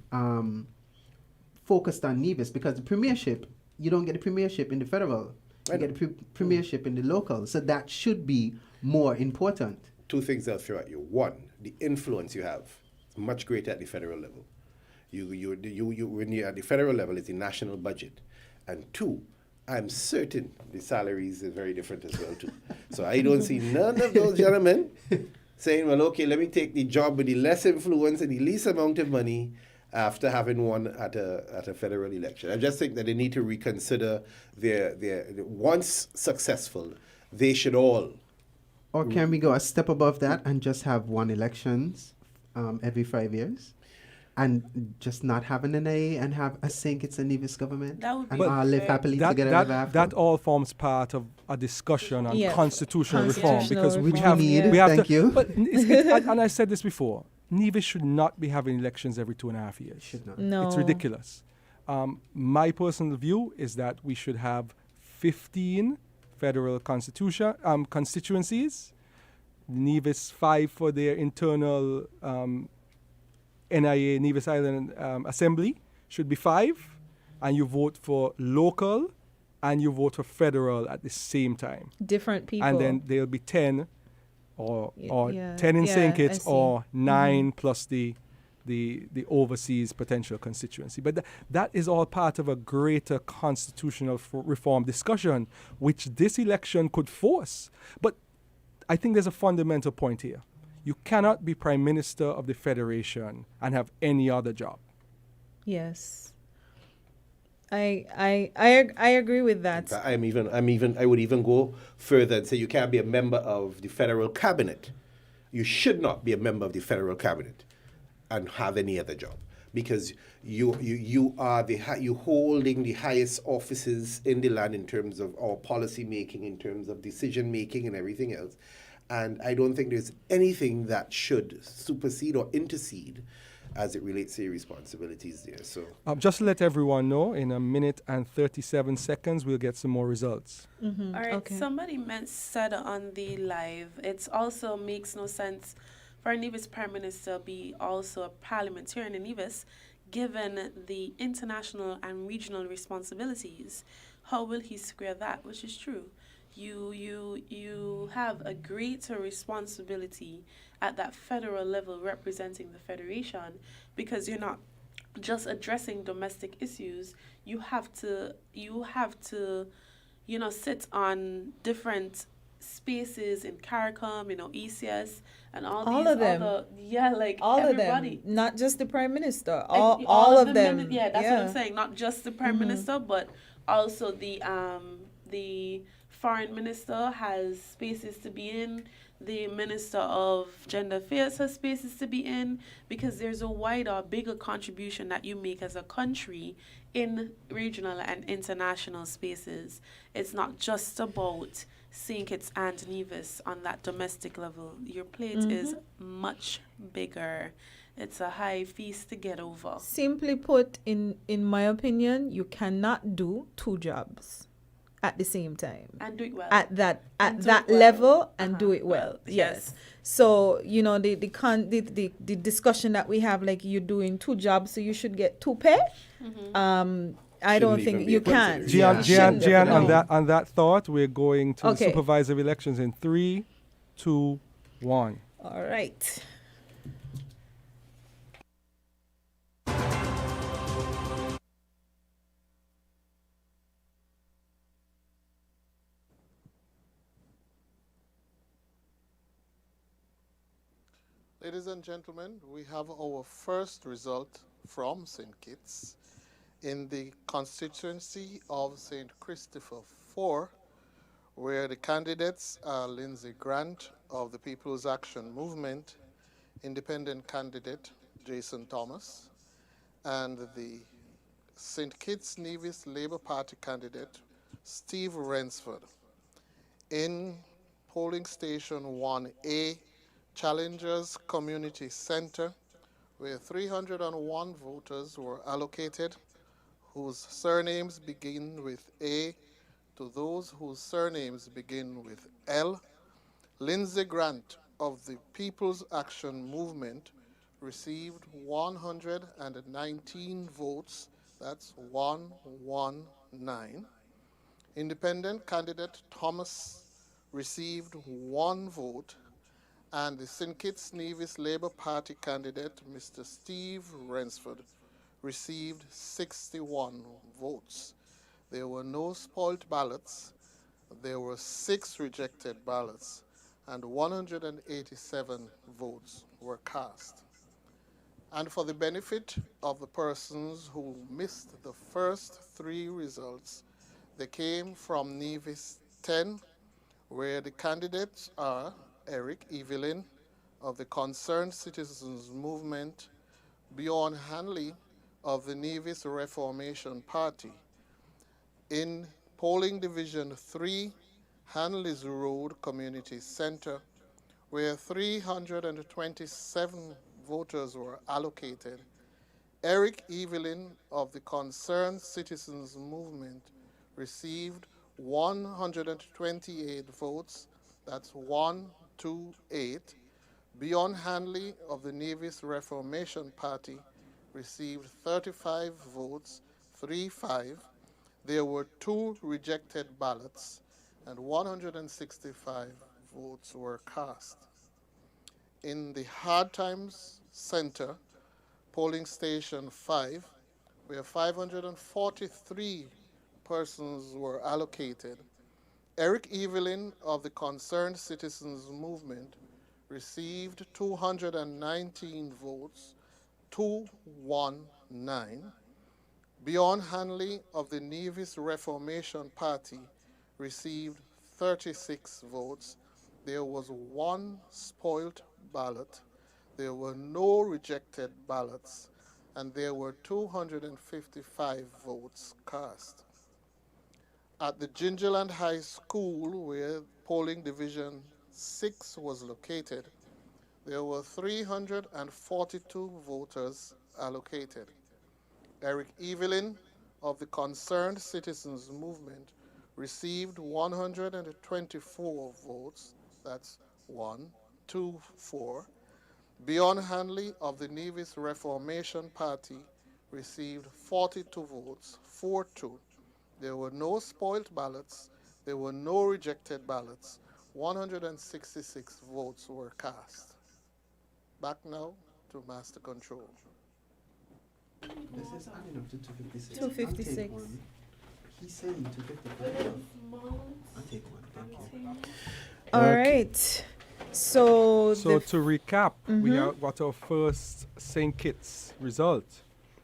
focused on Nevis, because the premiership, you don't get the premiership in the federal, you get the premiership in the local, so that should be more important. two things I'll throw at you. One, the influence you have is much greater at the federal level. When you're at the federal level, it's the national budget. And two, I'm certain the salaries are very different as well too. So I don't see none of those gentlemen saying, well, okay, let me take the job with the less influence and the least amount of money after having won at a federal election. I just think that they need to reconsider their once successful, they should all. Or can we go a step above that and just have one elections every 5 years? And just not have an NIA and have a St. Kitts and Nevis government? That would be and all live fair. happily together ever after? That all forms part of a discussion on Yeah. constitutional reform, because Constitutional we reform, have yeah. we have Thank to, you. But and I said this before, Nevis should not be having elections every 2.5 years. Should not. No. It's ridiculous. My personal view is that we should have 15 federal constituencies, Nevis 5 for their internal NIA, Nevis Island Assembly, should be 5, and you vote for local and you vote for federal at the same time. Different people. And then there'll be 10 or yeah. 10 in Yeah, St. I Kitts see. or 9 plus the overseas potential constituency. But that is all part of a greater constitutional reform discussion, which this election could force. But I think there's a fundamental point here. You cannot be Prime Minister of the Federation and have any other job. Yes. I agree with that. I would even go further and say you can't be a member of the federal cabinet. You should not be a member of the federal cabinet and have any other job, because you are you holding the highest offices in the land in terms of our policy making, in terms of decision making and everything else. And I don't think there's anything that should supersede or intercede as it relates to your responsibilities there. So Just to let everyone know, in 1:37 we'll get some more results. All right, Okay. somebody said on the live, it also makes no sense for a Nevis Prime Minister be also a parliamentarian in Nevis, given the international and regional responsibilities. How will he square that? Which is true. You have a greater responsibility at that federal level representing the federation, because you're not just addressing domestic issues. You have to sit on different spaces in CARICOM, ECS, and all All these of them. other, All everybody. of them. Not just the Prime Minister. And All of the them. that's what I'm saying. Not just the Prime Minister, but also the Foreign Minister has spaces to be in. The Minister of Gender Affairs has spaces to be in, because there's a wider, bigger contribution that you make as a country in regional and international spaces. It's not just about St. Kitts and Nevis on that domestic level. Your plate is much bigger. It's a high feast to get over. Simply put, in my opinion, you cannot do 2 jobs at the same time. And do it well. At that And do that it well. level and do it well. Yes. So the discussion that we have, like, you're doing 2 jobs, so you should get 2 pay. I don't Shouldn't think even be you a can. consideration. Gian, No. on that thought, we're going to Okay. supervisory elections in 3, 2, 1. All right. Ladies and gentlemen, we have our first result from St. Kitts in the constituency of St. Christopher 4, where the candidates are Lindsay Grant of the People's Action Movement, independent candidate Jason Thomas, and the St. Kitts Nevis Labour Party candidate Steve Rensford. In polling station 1A, Challengers Community Center, where 301 voters were allocated, whose surnames begin with A, to those whose surnames begin with L. Lindsay Grant of the People's Action Movement received 119 votes. That's 119. Independent candidate Thomas received 1 vote, and the St. Kitts Nevis Labour Party candidate, Mr. Steve Rensford, received 61 votes. There were no spoilt ballots. There were 6 rejected ballots, and 187 votes were cast. And for the benefit of the persons who missed the first 3 results, they came from Nevis 10, where the candidates are Eric Evelyn of the Concerned Citizens Movement, Bjorn Hanley of the Nevis Reformation Party. In polling division 3, Hanley's Road Community Center, where 327 voters were allocated. Eric Evelyn of the Concerned Citizens Movement received 128 votes. That's 128. Beyond Hanley of the Navy's Reformation Party received 35 votes, 35. There were 2 rejected ballots, and 165 votes were cast. In the Hard Times Center, polling station 5, where 543 persons were allocated, Eric Evelyn of the Concerned Citizens Movement received 219 votes, 219. Beyond Hanley of the Navy's Reformation Party received 36 votes. There was 1 spoilt ballot. There were no rejected ballots, and there were 255 votes cast. At the Gingerland High School, where polling division 6 was located, there were 342 voters allocated. Eric Evelyn of the Concerned Citizens Movement received 124 votes. That's 1, 2, 4. Beyond Hanley of the Navy's Reformation Party received 42 votes, 4-2. There were no spoilt ballots. There were no rejected ballots. 166 votes were cast. Back now to Master Control. This is adding up to 256. 256. I'll take one. He's saying 255. I'll take one. Thank you. All right. So So to recap, we have got our first St. Kitts result.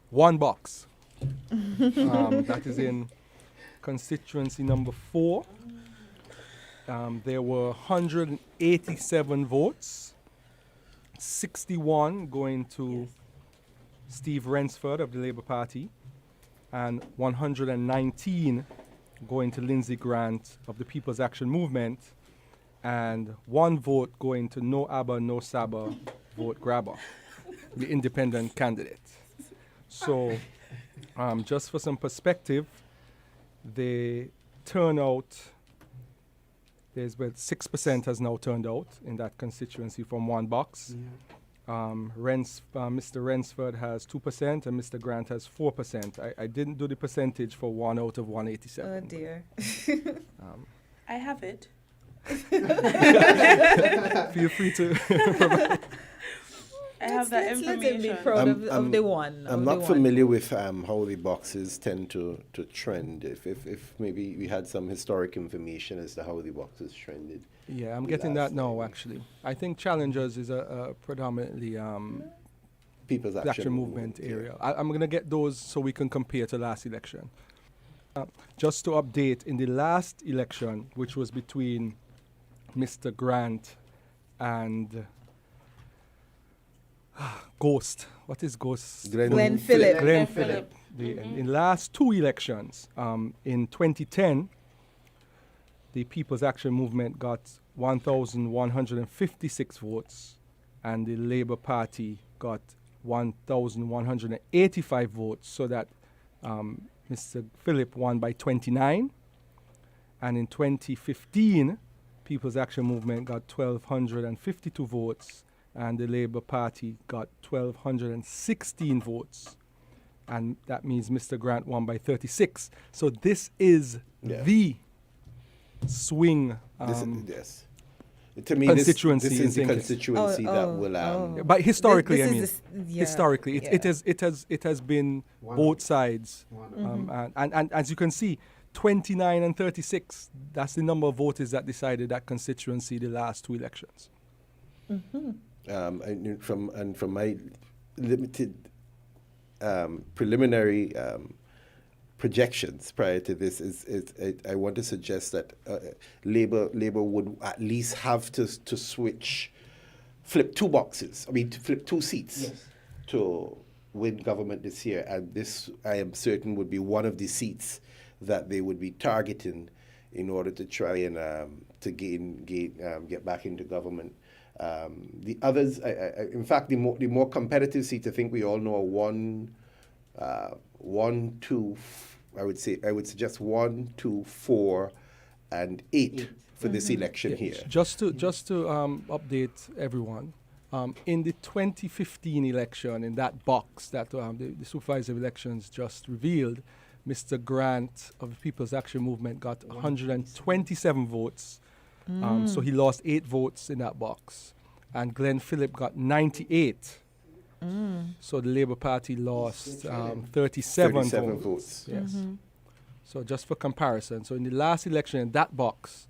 1 box. That is in constituency number 4. There were 187 votes, 61 going to Steve Rensford of the Labour Party, and 119 going to Lindsey Grant of the People's Action Movement, and 1 vote going to No Abba, No Saba, vote grabber, the independent candidate. So, just for some perspective, the turnout, there's about 6% has now turned out in that constituency from 1 box. Mr. Rensford has 2% and Mr. Grant has 4%. I didn't do the percentage for 1 out of 187. oh dear. I have it. Feel free to provide. I have that Let him be information. proud of the one. I'm of not the familiar with how the boxes tend to trend. If maybe we had some historic information as to how the boxes trended. Yeah, I'm the getting last that now, time. actually. I think Challengers is a predominantly People's the Action Movement area. I'm going to get those so we can compare to last election. Just to update, in the last election, which was between Mr. Grant and Ghost. What is Ghost? Glenn Phillip. Glenn Phillip. In the last 2 elections, in 2010, the People's Action Movement got 1,156 votes, and the Labour Party got 1,185 votes, so that Mr. Phillip won by 29. And in 2015, People's Action Movement got 1,252 votes, and the Labour Party got 1,216 votes. And that means Mr. Grant won by 36. So this is the swing Yes. To me, constituency this in is the St. Kitts. constituency that will. But historically, This I is mean, the s- yeah, historically, yeah. it has been One. both sides, Mm-hmm. and as you can see, 29 and 36. That's the number of voters that decided that constituency the last 2 elections. And from my limited preliminary projections prior to this I want to suggest that Labour would at least have to flip 2 boxes. I mean, to flip 2 seats to win government this year, and this I am certain would be one of the seats that they would be targeting in order to try and to get back into government. The others, in fact, the more competitive seats, I think we all know are 1, 2. I would suggest 1, 2, 4, and 8 for this election here. Just to update everyone, in the 2015 election, in that box that the supervisor of elections just revealed, Mr. Grant of the People's Action Movement got 127 votes. So he lost 8 votes in that box. And Glenn Phillip got 98. So the Labour Party lost 37 votes. Yes. So just for comparison, so in the last election in that box,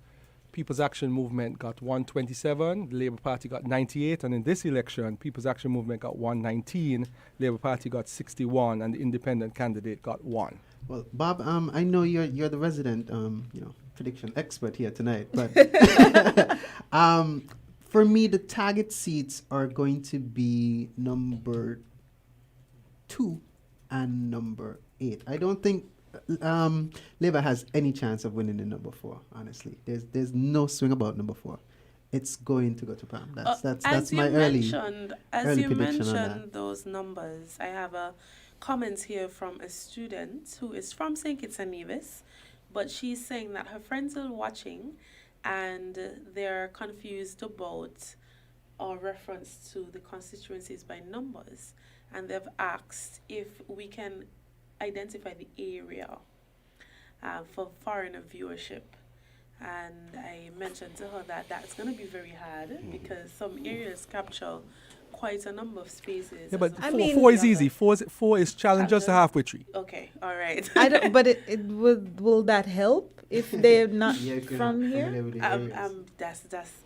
People's Action Movement got 127, the Labour Party got 98, and in this election, People's Action Movement got 119, Labour Party got 61, and the independent candidate got 1. Well, Bob, I know you're the resident, prediction expert here tonight, but for me, the target seats are going to be number 2 and number 8. I don't think Labour has any chance of winning the number 4. Honestly, there's no swing about number 4. It's going to go to Pam. That's my early prediction As you on mentioned that. those numbers, I have a comment here from a student who is from St. Kitts and Nevis, but she's saying that her friends are watching and they're confused about or reference to the constituencies by numbers, and they've asked if we can identify the area for foreigner viewership. And I mentioned to her that that's going to be very hard because some areas capture quite a number of spaces. Yeah, but as four is easy. Four is challengers to halfway tree. Okay, all right. I don't, but it will that help if they're not from here?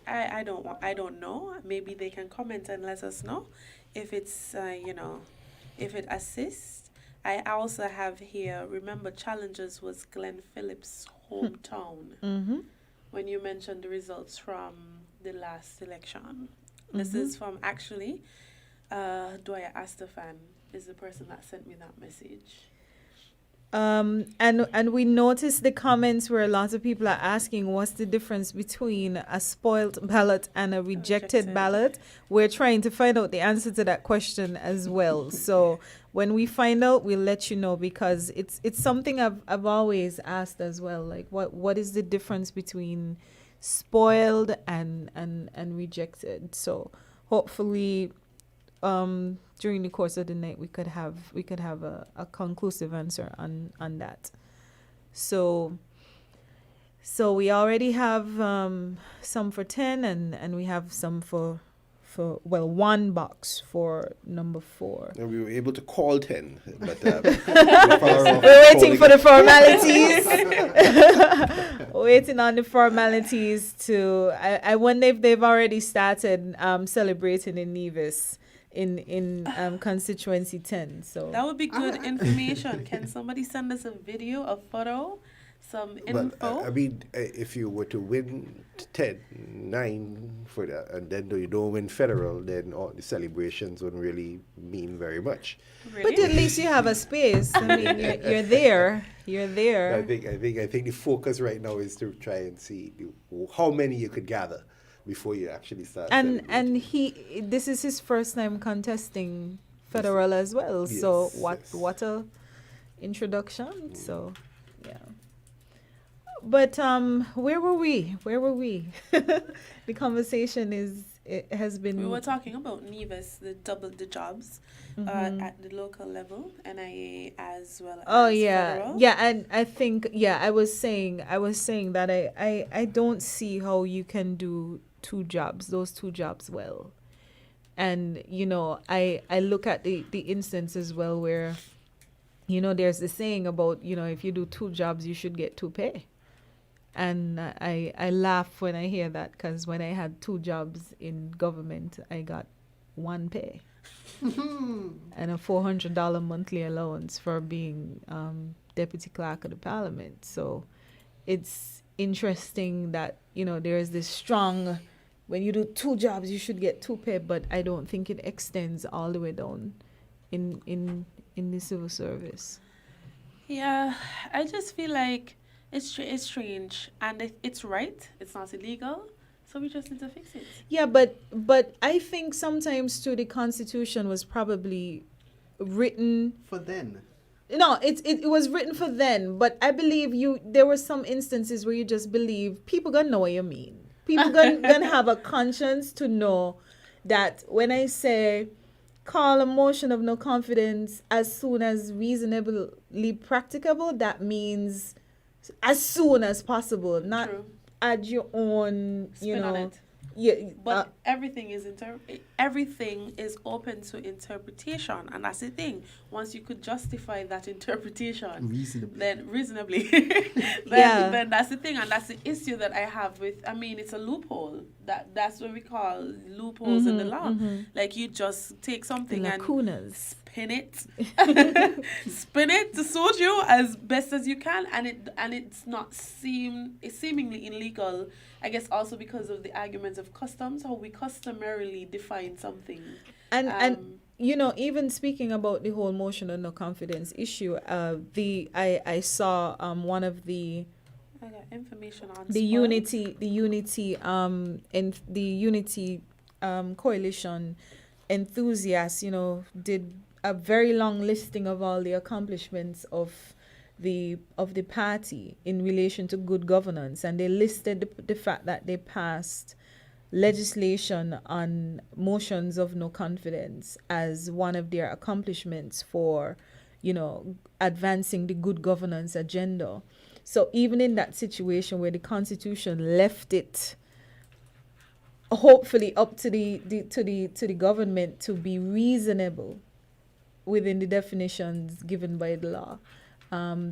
I don't know. Maybe they can comment and let us know if it's if it assists. I also have here, remember Challengers was Glenn Phillips' hometown. When you mentioned the results from the last election. This is from actually Dwyer Astafan is the person that sent me that message. And we noticed the comments where a lot of people are asking what's the difference between a spoiled ballot and a rejected ballot. We're trying to find out the answer to that question as well. So when we find out, we'll let you know, because it's something I've always asked as well. Like what is the difference between spoiled and rejected? So hopefully during the course of the night we could have a conclusive answer on that. So we already have some for 10 and we have some for one box for number 4. And we were able to call 10, but we're waiting for the formalities. Waiting on the formalities to. I wonder if they've already started celebrating in Nevis in constituency 10. So that would be good information. Can somebody send us a video, a photo, some info? I mean, if you were to win 9 for that, and then you don't win federal, then all the celebrations wouldn't really mean very much. Really? But at least you have a space. I mean, you're there. You're there. I think the focus right now is to try and see how many you could gather before you actually start. And this is his first time contesting federal as well. Yes, so yes. what a introduction. So yeah. But where were we? The conversation has been. We were talking about Nevis, the jobs at the local level, NIA as well as federal. Yeah, and I think I was saying that I don't see how you can do those two jobs well. And I look at the instance as well where there's the saying about if you do 2 jobs you should get 2 pay. And I laugh when I hear that, because when I had 2 jobs in government, I got 1 pay and a $400 monthly allowance for being deputy clerk of the parliament. So it's interesting that there is this strong, when you do 2 jobs you should get 2 pay, but I don't think it extends all the way down in the civil service. Yeah, I just feel like it's strange, and it's right. It's not illegal So we just need to fix it. Yeah, but I think sometimes too the Constitution was probably written. For then. No, it was written for then, but I believe there were some instances where you just believe people gonna know what you mean. People gonna have a conscience to know that when I say call a motion of no confidence as soon as reasonably practicable, that means as soon as possible, not True. add your own, Spin on it. Yeah, But everything is open to interpretation, and that's the thing. Once you could justify that interpretation, reasonably, then that's the thing, and that's the issue that I have with. I mean, it's a loophole. That's what we call loopholes in the law. Like you just take something and spin it to suit you as best as you can, and it's not it's seemingly illegal. I guess also because of the arguments of customs, how we customarily define something. And even speaking about the whole motion of no confidence issue, I saw one of the I got information on the unity coalition enthusiasts, did a very long listing of all the accomplishments of the party in relation to good governance, and they listed the fact that they passed legislation on motions of no confidence as one of their accomplishments for advancing the good governance agenda. So even in that situation where the Constitution left it hopefully up to the government to be reasonable within the definitions given by the law,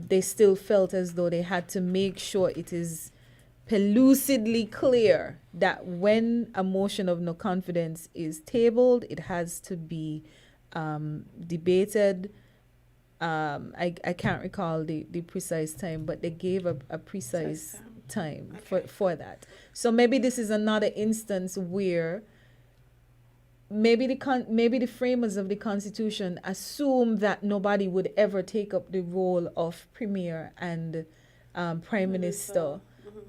they still felt as though they had to make sure it is pellucidly clear that when a motion of no confidence is tabled, it has to be debated. I can't recall the precise time, but they gave a precise time for that. So maybe this is another instance where maybe the framers of the Constitution assumed that nobody would ever take up the role of premier and prime minister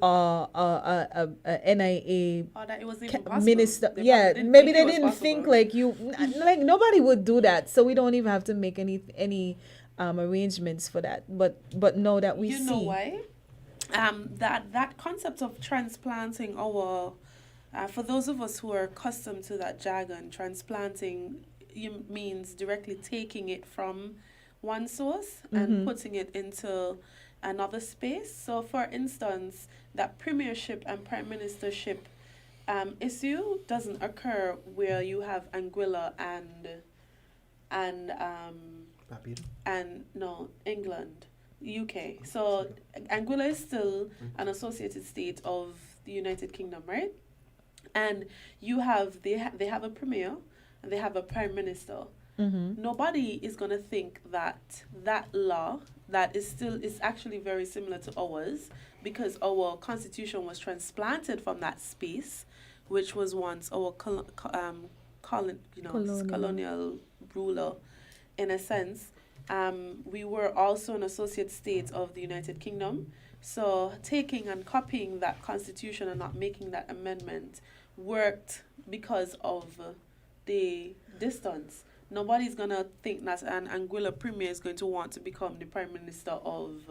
or a NIA that it was minister. Maybe they didn't think like nobody would do that. So we don't even have to make any arrangements for that. But know that we see. You know why? That concept of transplanting our for those of us who are accustomed to that jargon, transplanting means directly taking it from one source and putting it into another space. So, for instance, that premiership and prime ministership issue doesn't occur where you have Anguilla and England, UK. So Anguilla is still an associated state of the United Kingdom, right? And they have a premier and they have a prime minister. Nobody is going to think that law that is actually very similar to ours, because our constitution was transplanted from that space, which was once our colonial ruler, in a sense. We were also an associate state of the United Kingdom. So taking and copying that constitution and not making that amendment worked because of the distance. Nobody's going to think that an Anguilla premier is going to want to become the prime minister of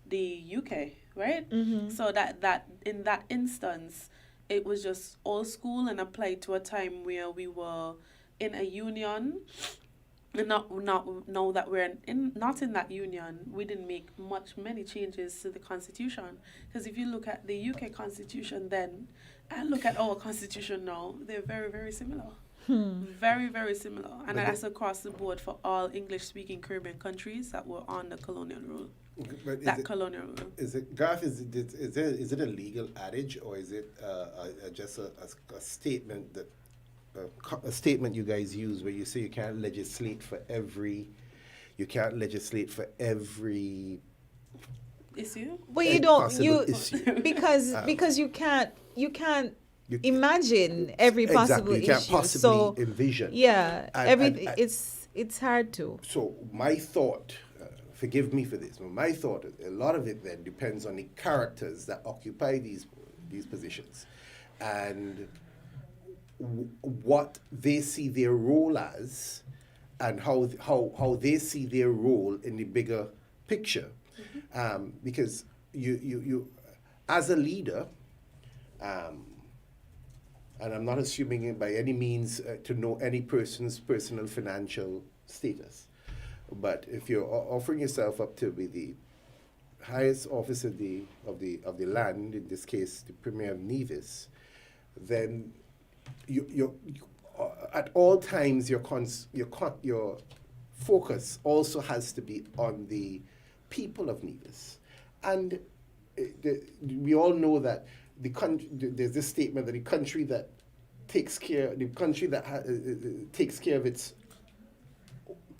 the UK, right? So that in that instance, it was just old school and applied to a time where we were in a union. And now that we're not in that union, we didn't make many changes to the constitution. Because if you look at the UK constitution then, and look at our constitution now, they're very, very similar. Very, very similar. And that's across the board for all English-speaking Caribbean countries that were on the colonial rule. Colonial rule. Is it, Garth, is it a legal adage, or is it just a statement that a statement you guys use where you say you can't legislate for every issue? But you don't because you can't imagine every possible issue. You can't possibly envision. Yeah, everything. It's hard to. So my thought, forgive me for this, but my thought, a lot of it then depends on the characters that occupy these positions. and what they see their role as, and how they see their role in the bigger picture. Because you as a leader, and I'm not assuming it by any means to know any person's personal financial status, but if you're offering yourself up to be the highest office of the land, in this case the Premier of Nevis, then you at all times your focus also has to be on the people of Nevis, and we all know that there's this statement that the country that takes care of its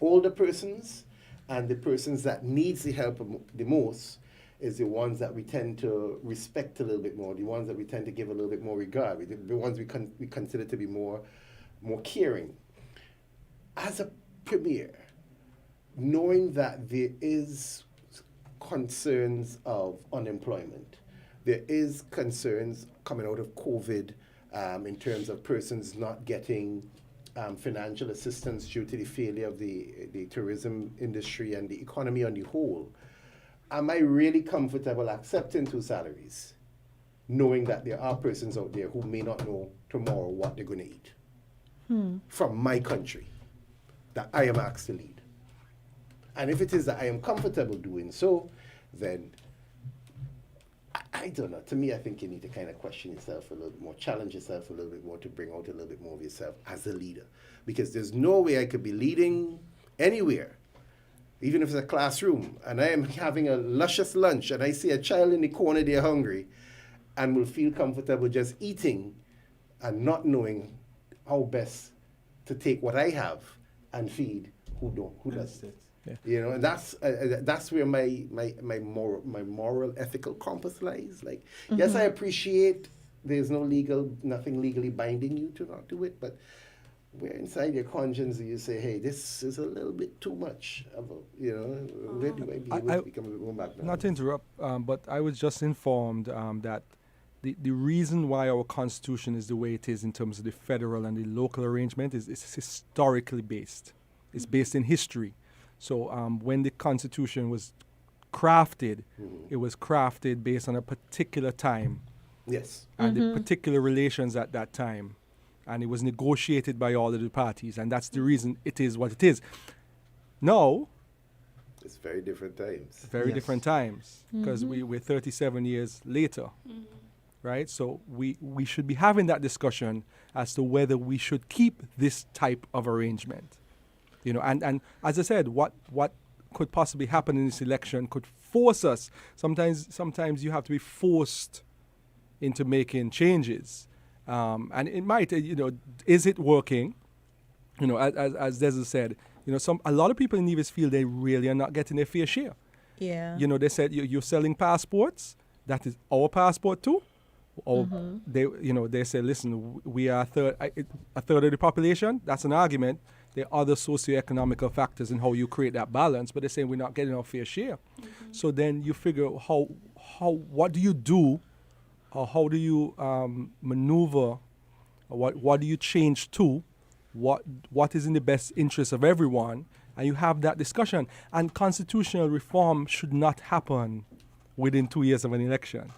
older persons and the persons that needs the help the most is the ones that we tend to respect a little bit more, the ones that we tend to give a little bit more regard, the ones we consider to be more caring. As a premier, knowing that there is concerns of unemployment, there is concerns coming out of COVID in terms of persons not getting financial assistance due to the failure of the tourism industry and the economy on the whole. Am I really comfortable accepting 2 salaries, knowing that there are persons out there who may not know tomorrow what they're going to eat from my country that I am asked to lead? And if it is that I am comfortable doing so, then I don't know. To me, I think you need to kind of question yourself a little bit more, challenge yourself a little bit more to bring out a little bit more of yourself as a leader. Because there's no way I could be leading anywhere, even if it's a classroom, and I am having a luscious lunch and I see a child in the corner there hungry and will feel comfortable just eating and not knowing how best to take what I have and feed who doesn't. Yeah. You know, and that's where my moral ethical compass lies. Like, yes, I appreciate there's nothing legally binding you to not do it, but where inside your conscience do you say, hey, this is a little bit too much of a, where do I be able to become a bit more background? Not to interrupt, but I was just informed that the reason why our constitution is the way it is in terms of the federal and the local arrangement is historically based. It's based in history. So when the Constitution was crafted, it was crafted based on a particular time. Yes. And the particular relations at that time. And it was negotiated by all of the parties. And that's the reason it is what it is. Now, it's very different times. Very different times. Because we're 37 years later. Right? So we should be having that discussion as to whether we should keep this type of arrangement. And as I said, what could possibly happen in this election could force us. Sometimes you have to be forced into making changes, and it might. Is it working? As Deza said, a lot of people in Nevis feel they really are not getting their fair share. Yeah. They said you're selling passports. That is our passport too. Or they say, listen, we are a third of the population. That's an argument. There are other socioeconomical factors in how you create that balance, but they're saying we're not getting our fair share. So then you figure what do you do, or how do you maneuver, or what do you change to, what is in the best interest of everyone, and you have that discussion. And constitutional reform should not happen within 2 years of an election.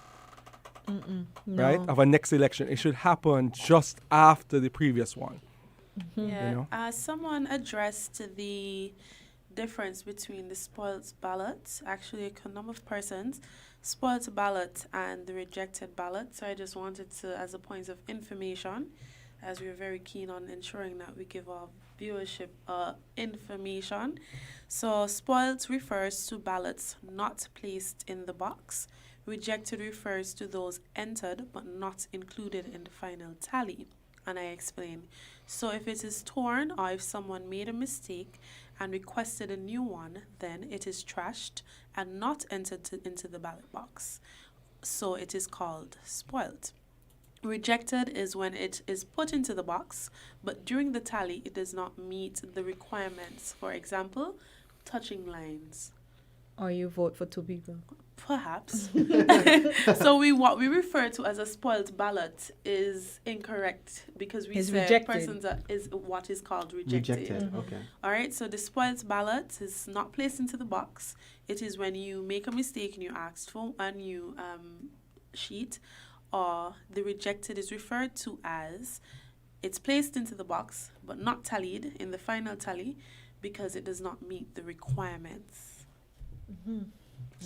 Right? Of a next election. It should happen just after the previous one. Yeah, someone addressed the difference between the spoiled ballot, actually a number of persons, spoiled ballot and the rejected ballot. So I just wanted to, as a point of information, as we're very keen on ensuring that we give our viewership information. So spoiled refers to ballots not placed in the box. Rejected refers to those entered but not included in the final tally. And I explain. So if it is torn, or if someone made a mistake and requested a new one, then it is trashed and not entered into the ballot box. So it is called spoiled. Rejected is when it is put into the box, but during the tally it does not meet the requirements. For example, touching lines. Or you vote for two people. Perhaps. So what we refer to as a spoiled ballot is incorrect because we Is say rejected. persons is what is called rejected. Rejected. Okay. All right, so the spoiled ballot is not placed into the box. It is when you make a mistake and you asked for a new sheet, or the rejected is referred to as it's placed into the box but not tallied in the final tally because it does not meet the requirements.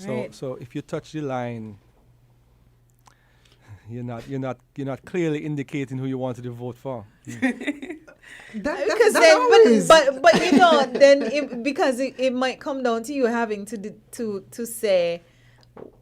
Right. So if you touch the line, you're not clearly indicating who you wanted to vote for. Because then, but you know, then because it might come down to you having to say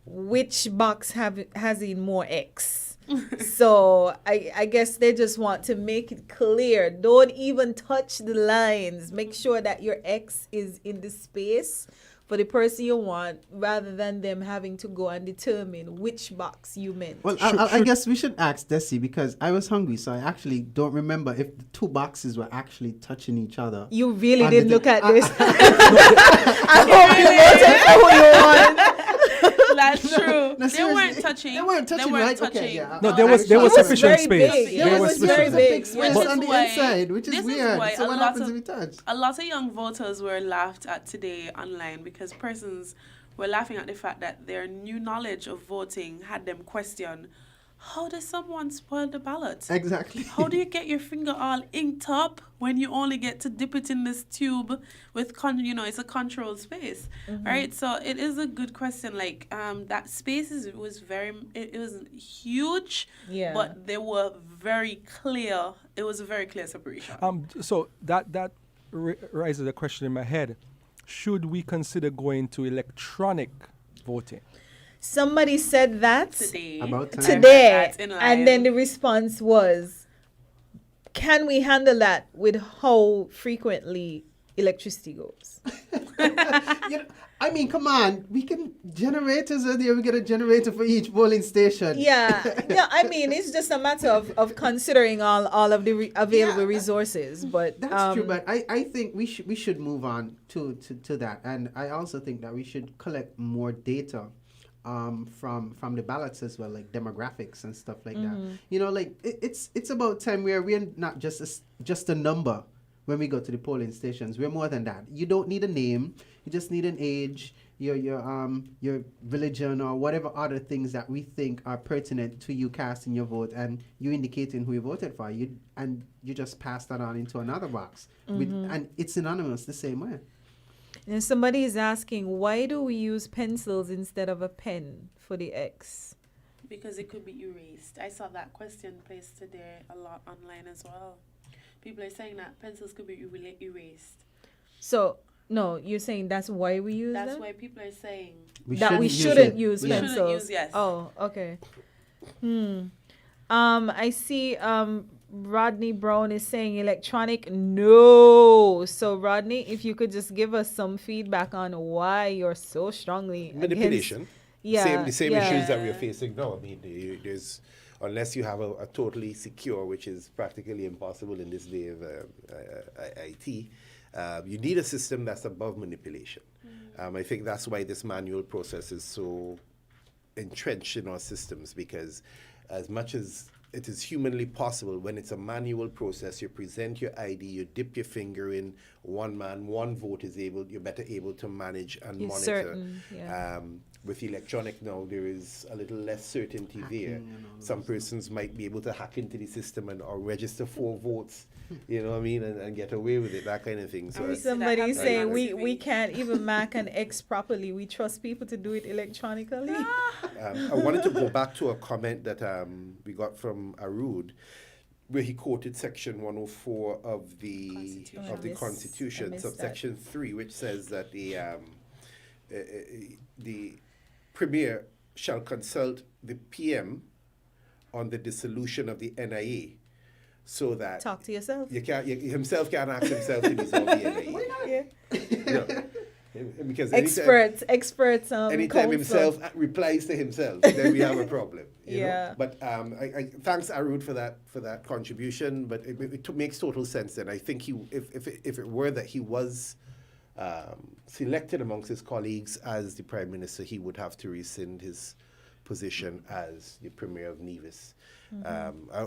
which box has in more X. So I guess they just want to make it clear. Don't even touch the lines. Make sure that your X is in the space for the person you want, rather than them having to go and determine which box you meant. Well, I guess we should ask Desi, because I was hungry, so I actually don't remember if the two boxes were actually touching each other. You really And didn't the- look at this. I hope you voted for who you want. That's true. No, They weren't seriously, touching. They weren't touching, right? Okay, touching. yeah. No, there was It was sufficient very space. big. Yeah, There it was was sufficient very space. big. Which Yes, is on the why- inside, which is this is weird. why So a what lot happens of- if we touch? A lot of young voters were laughed at today online because persons were laughing at the fact that their new knowledge of voting had them question, how does someone spoil the ballot? Exactly. How do you get your finger all inked up when you only get to dip it in this tube with, it's a controlled space, right? So it is a good question. Like, that space it was huge, Yeah. but they were very clear. It was a very clear separation. So that raises a question in my head. Should we consider going to electronic voting? Somebody said that Today. About time. today, That's in and then line. the response was, can we handle that with how frequently electricity goes? You know, I mean, come on. We can generators are there. We get a generator for each polling station. Yeah, I mean, it's just a matter of considering all of the available Yeah. resources, but That's true, but I think we should move on to that, and I also think that we should collect more data from the ballots as well, like demographics and stuff like that. You know, like it's about time where we're not just a number when we go to the polling stations. We're more than that. You don't need a name. You just need an age, your religion, or whatever other things that we think are pertinent to you casting your vote, and you indicating who you voted for. You just pass that on into another box, and it's anonymous the same way. and somebody is asking, why do we use pencils instead of a pen for the X? Because it could be erased. I saw that question placed today a lot online as well. People are saying that pencils could be erased. So, no, you're saying that's why we use That's them? why people are saying That we shouldn't use We shouldn't pencils. use, yes. Oh, okay. I see Rodney Brown is saying electronic. No. So Rodney, if you could just give us some feedback on why you're so strongly Manipulation. Yeah, The same yeah. issues that we're facing now. I mean, there's unless you have a totally secure, which is practically impossible in this day of IT, you need a system that's above manipulation. I think that's why this manual process is so entrenched in our systems, because as much as it is humanly possible, when it's a manual process, you present your ID, you dip your finger in, one man, one vote you're better able to manage and You're monitor. certain, yeah. With electronic now, there is a little less certainty there. Some persons might be able to hack into the system or register 4 votes, you know what I mean, and get away with it, that kind of thing. So Somebody happens saying on we TV. can't even mark an X properly. We trust people to do it electronically. I wanted to go back to a comment that we got from Arud, where he quoted section 104 of the Constitution, I missed subsection 3, which says that the Premier shall consult the PM on the dissolution of the NIA, so that Talk to yourself. himself can't ask himself to dissolve the NIA. Yeah. You know, because Experts. anytime counsel. himself replies to himself, then we have a problem. You Yeah. know? But I thanks Arud for that contribution. But it makes total sense. Then I think if it were that he was selected amongst his colleagues as the Prime Minister, he would have to rescind his position as the Premier of Nevis.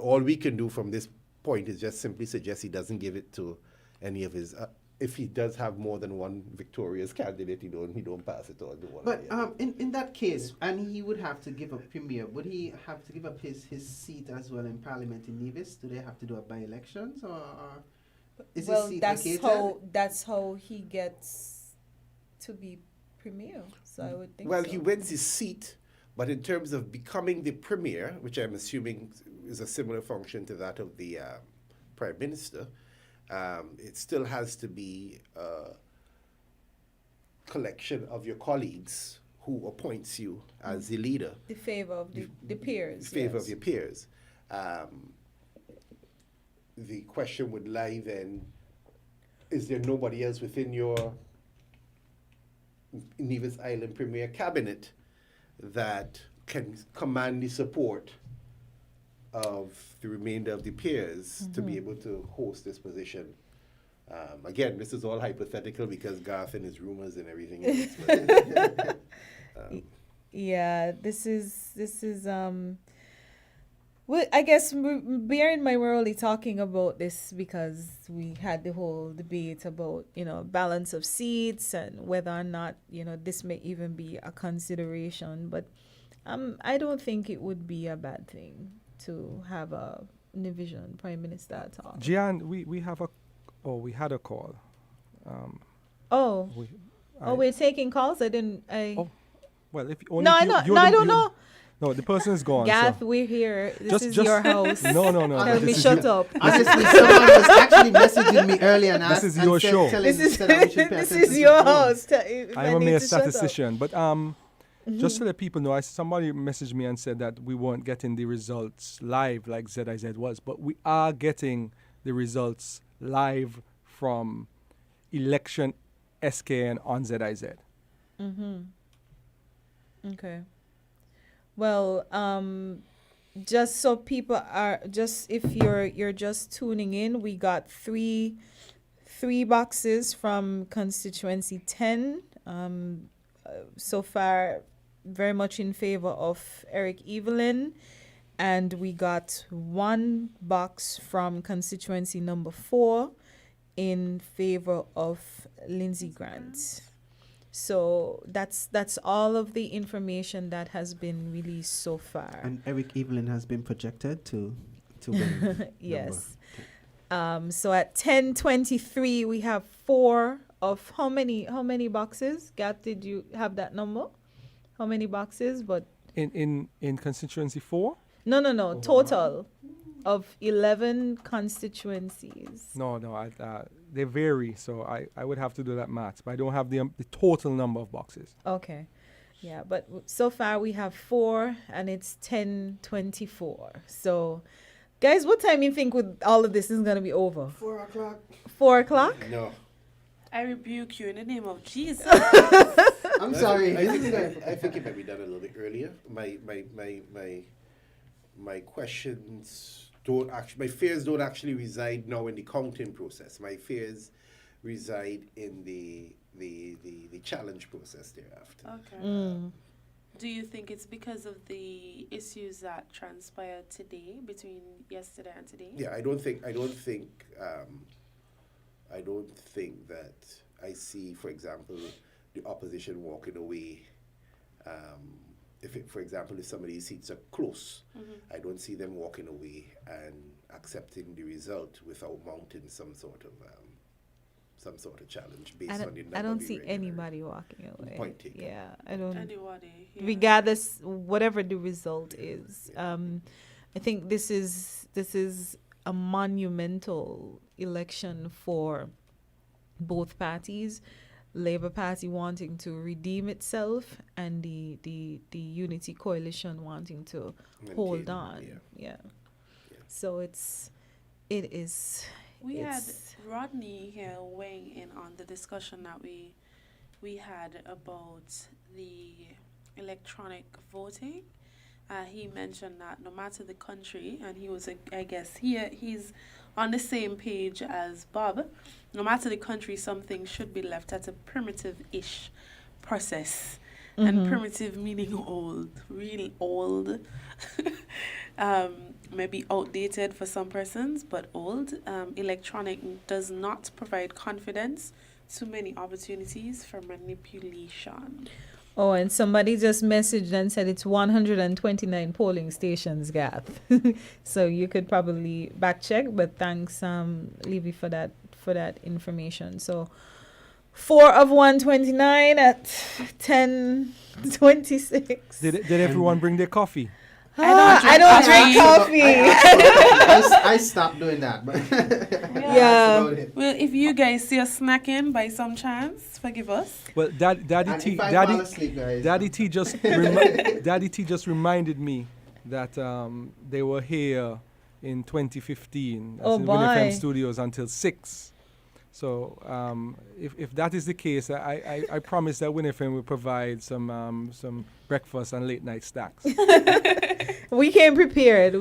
All we can do from this point is just simply suggest he doesn't give it to any of his. If he does have more than one victorious candidate, he don't pass it on to one. But in that case, and he would have to give up Premier, would he have to give up his seat as well in Parliament in Nevis? Do they have to do a by-elections or is his Well, seat that's vacated? that's how he gets to be premier. So I would think. Well, so. he wins his seat, but in terms of becoming the Premier, which I'm assuming is a similar function to that of the Prime Minister, it still has to be a collection of your colleagues who appoints you as the leader. The favor of the peers. Favor yes. of your peers. The question would lie then, is there nobody else within your Nevis Island Premier cabinet that can command the support of the remainder of the peers to be able to host this position? Again, this is all hypothetical because Garth and his rumors and everything else. But, Yeah, this is well, I guess Bear and I were only talking about this because we had the whole debate about, balance of seats and whether or not, this may even be a consideration. But I don't think it would be a bad thing to have a division prime minister at all. Gian, we had a call. Oh, We, we're taking calls. Oh, well, if only No, I if you- know. you're No, the- I don't you're- know. No, the person is gone. Gath, so. we're here. This Just- is just- your house. No. Tell me this is shut you- up. Honestly, someone was actually messaging me earlier and This asked, is and your said- show. telling- This is said that we should pay this attention is to your the phone. house. If I I'm a need mere to shut up. statistician, but just to let people know, somebody messaged me and said that we weren't getting the results live like ZIZ was, but we are getting the results live from election SKN on ZIZ. Okay. Well, just so people are if you're just tuning in, we got three boxes from constituency 10. So far, very much in favor of Eric Evelyn, and we got one box from constituency number 4 in favor of Lindsey Grant. So that's all of the information that has been released so far. And Eric Evelyn has been projected to win. Yes. So at 10:23 we have 4 of how many boxes? Gath, did you have that number? How many boxes? But In constituency 4? no, total of 11 constituencies. No, they vary, so I would have to do that math, but I don't have the total number of boxes. Okay. Yeah, but so far we have 4 and it's 10:24. So guys, what time you think with all of this is going to be over? 4 o'clock. 4 o'clock? no. I rebuke you in the name of Jesus. I'm sorry. I think it might be done a little bit earlier. My questions don't actually, my fears don't actually reside now in the counting process. My fears reside in the challenge process thereafter. Okay. Do you think it's because of the issues that transpired today, between yesterday and today? Yeah, I don't think that I see, for example, the opposition walking away. For example, if some of these seats are close, I don't see them walking away and accepting the result without mounting some sort of challenge based on the number. I don't we see already heard. anybody walking away. Point taken. Yeah, I don't. Anybody? Yeah. Regardless, whatever the result is, I think this is a monumental election for both parties. Labour Party wanting to redeem itself, and the Unity Coalition wanting to hold on. Yeah. So it is. We had Rodney here weighing in on the discussion that we had about the electronic voting he mentioned that no matter the country, and he was, I guess, he's on the same page as Bob. No matter the country, something should be left at a primitive-ish process. And primitive meaning old, really old. Maybe outdated for some persons, but old. Electronic does not provide confidence. Too many opportunities for manipulation. Oh, and somebody just messaged and said it's 129 polling stations, Gath. So you could probably back check, but thanks, Levy, for that information. So 4 of 129 at 10:26. Did everyone bring their coffee? I don't drink coffee. I stopped doing that, but Yeah. that's about it. Well, if you guys see us snacking by some chance, forgive us. Well, Daddy And T, if I Daddy, fall asleep, guys, Daddy T just Daddy T just reminded me that they were here in 2015 Oh, in Win FM boy. Studios until 6. So if that is the case, I promise that Win FM will provide some breakfast and late night snacks. We came prepared.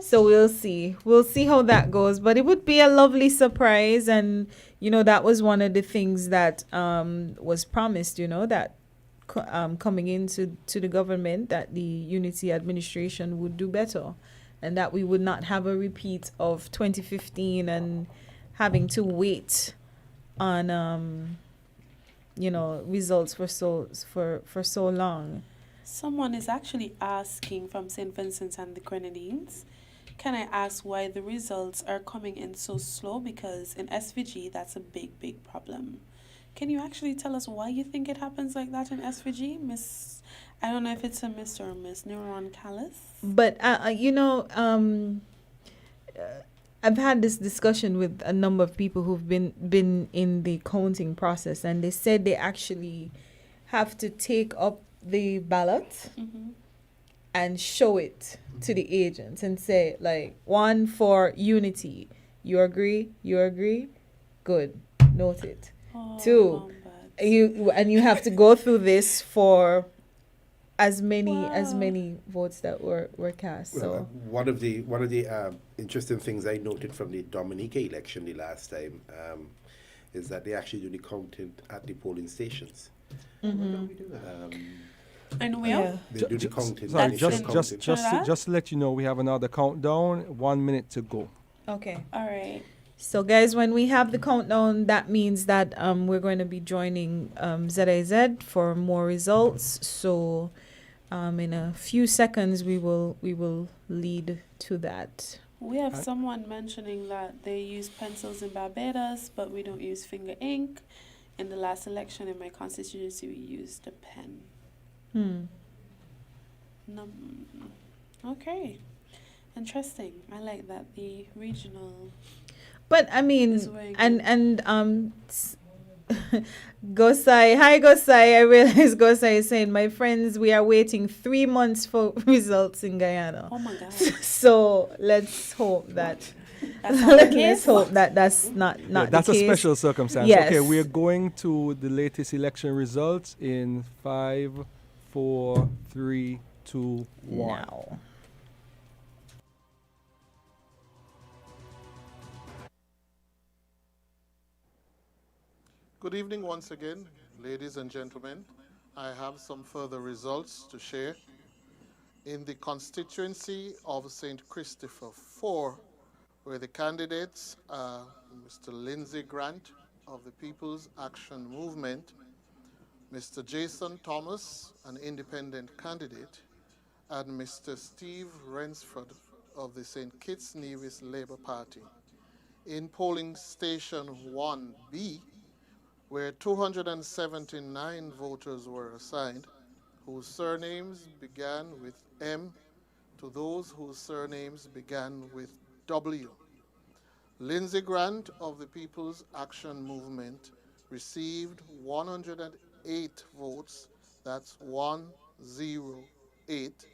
So we'll see. We'll see how that goes. But it would be a lovely surprise. And, that was one of the things that was promised, that coming into the government, that the Unity administration would do better. And that we would not have a repeat of 2015 and having to wait on, results for so long. Someone is actually asking from St. Vincent and the Grenadines, can I ask why the results are coming in so slow? Because in SVG, that's a big, big problem. Can you actually tell us why you think it happens like that in SVG, Miss? I don't know if it's a Mr. or Miss Neuron Callis. But I've had this discussion with a number of people who've been in the counting process, and they said they actually have to take up the ballot and show it to the agents and say, like, 1 for Unity. You agree? Good. Noted. 2, you have to go through this for as many votes that were cast. Well, So one of the interesting things I noted from the Dominica election the last time is that they actually do the counting at the polling stations. Why don't we do that? And where? They do the counting. Sorry, the initial just counting. to let you know, we have another countdown. 1 minute to go. okay. All right. So, guys, when we have the countdown, that means that we're going to be joining ZAZ for more results. So, in a few seconds, we will lead to that. We have someone mentioning that they use pencils in Barbados, but we don't use finger ink. In the last election in my constituency, we used a pen. Okay. Interesting. I like that the regional. But I mean, is weighing and Gosai, hi Gosai. I realize Gosai is saying, my friends, we are waiting 3 months for results in Guyana. Oh my God. So let's hope that. That's not the case. Let's hope that that's not That's the a case. special circumstance. Yes. Okay, we're going to the latest election results in 5, 4, 3, 2, 1. Now. Good evening once again, ladies and gentlemen. I have some further results to share. In the constituency of St. Christopher 4, where the candidates are Mr. Lindsay Grant of the People's Action Movement, Mr. Jason Thomas, an independent candidate, and Mr. Steve Rensford of the St. Kitts Nevis Labour Party. In polling station 1B, where 279 voters were assigned, whose surnames began with M, to those whose surnames began with W. Lindsay Grant of the People's Action Movement received 108 votes, that's 108.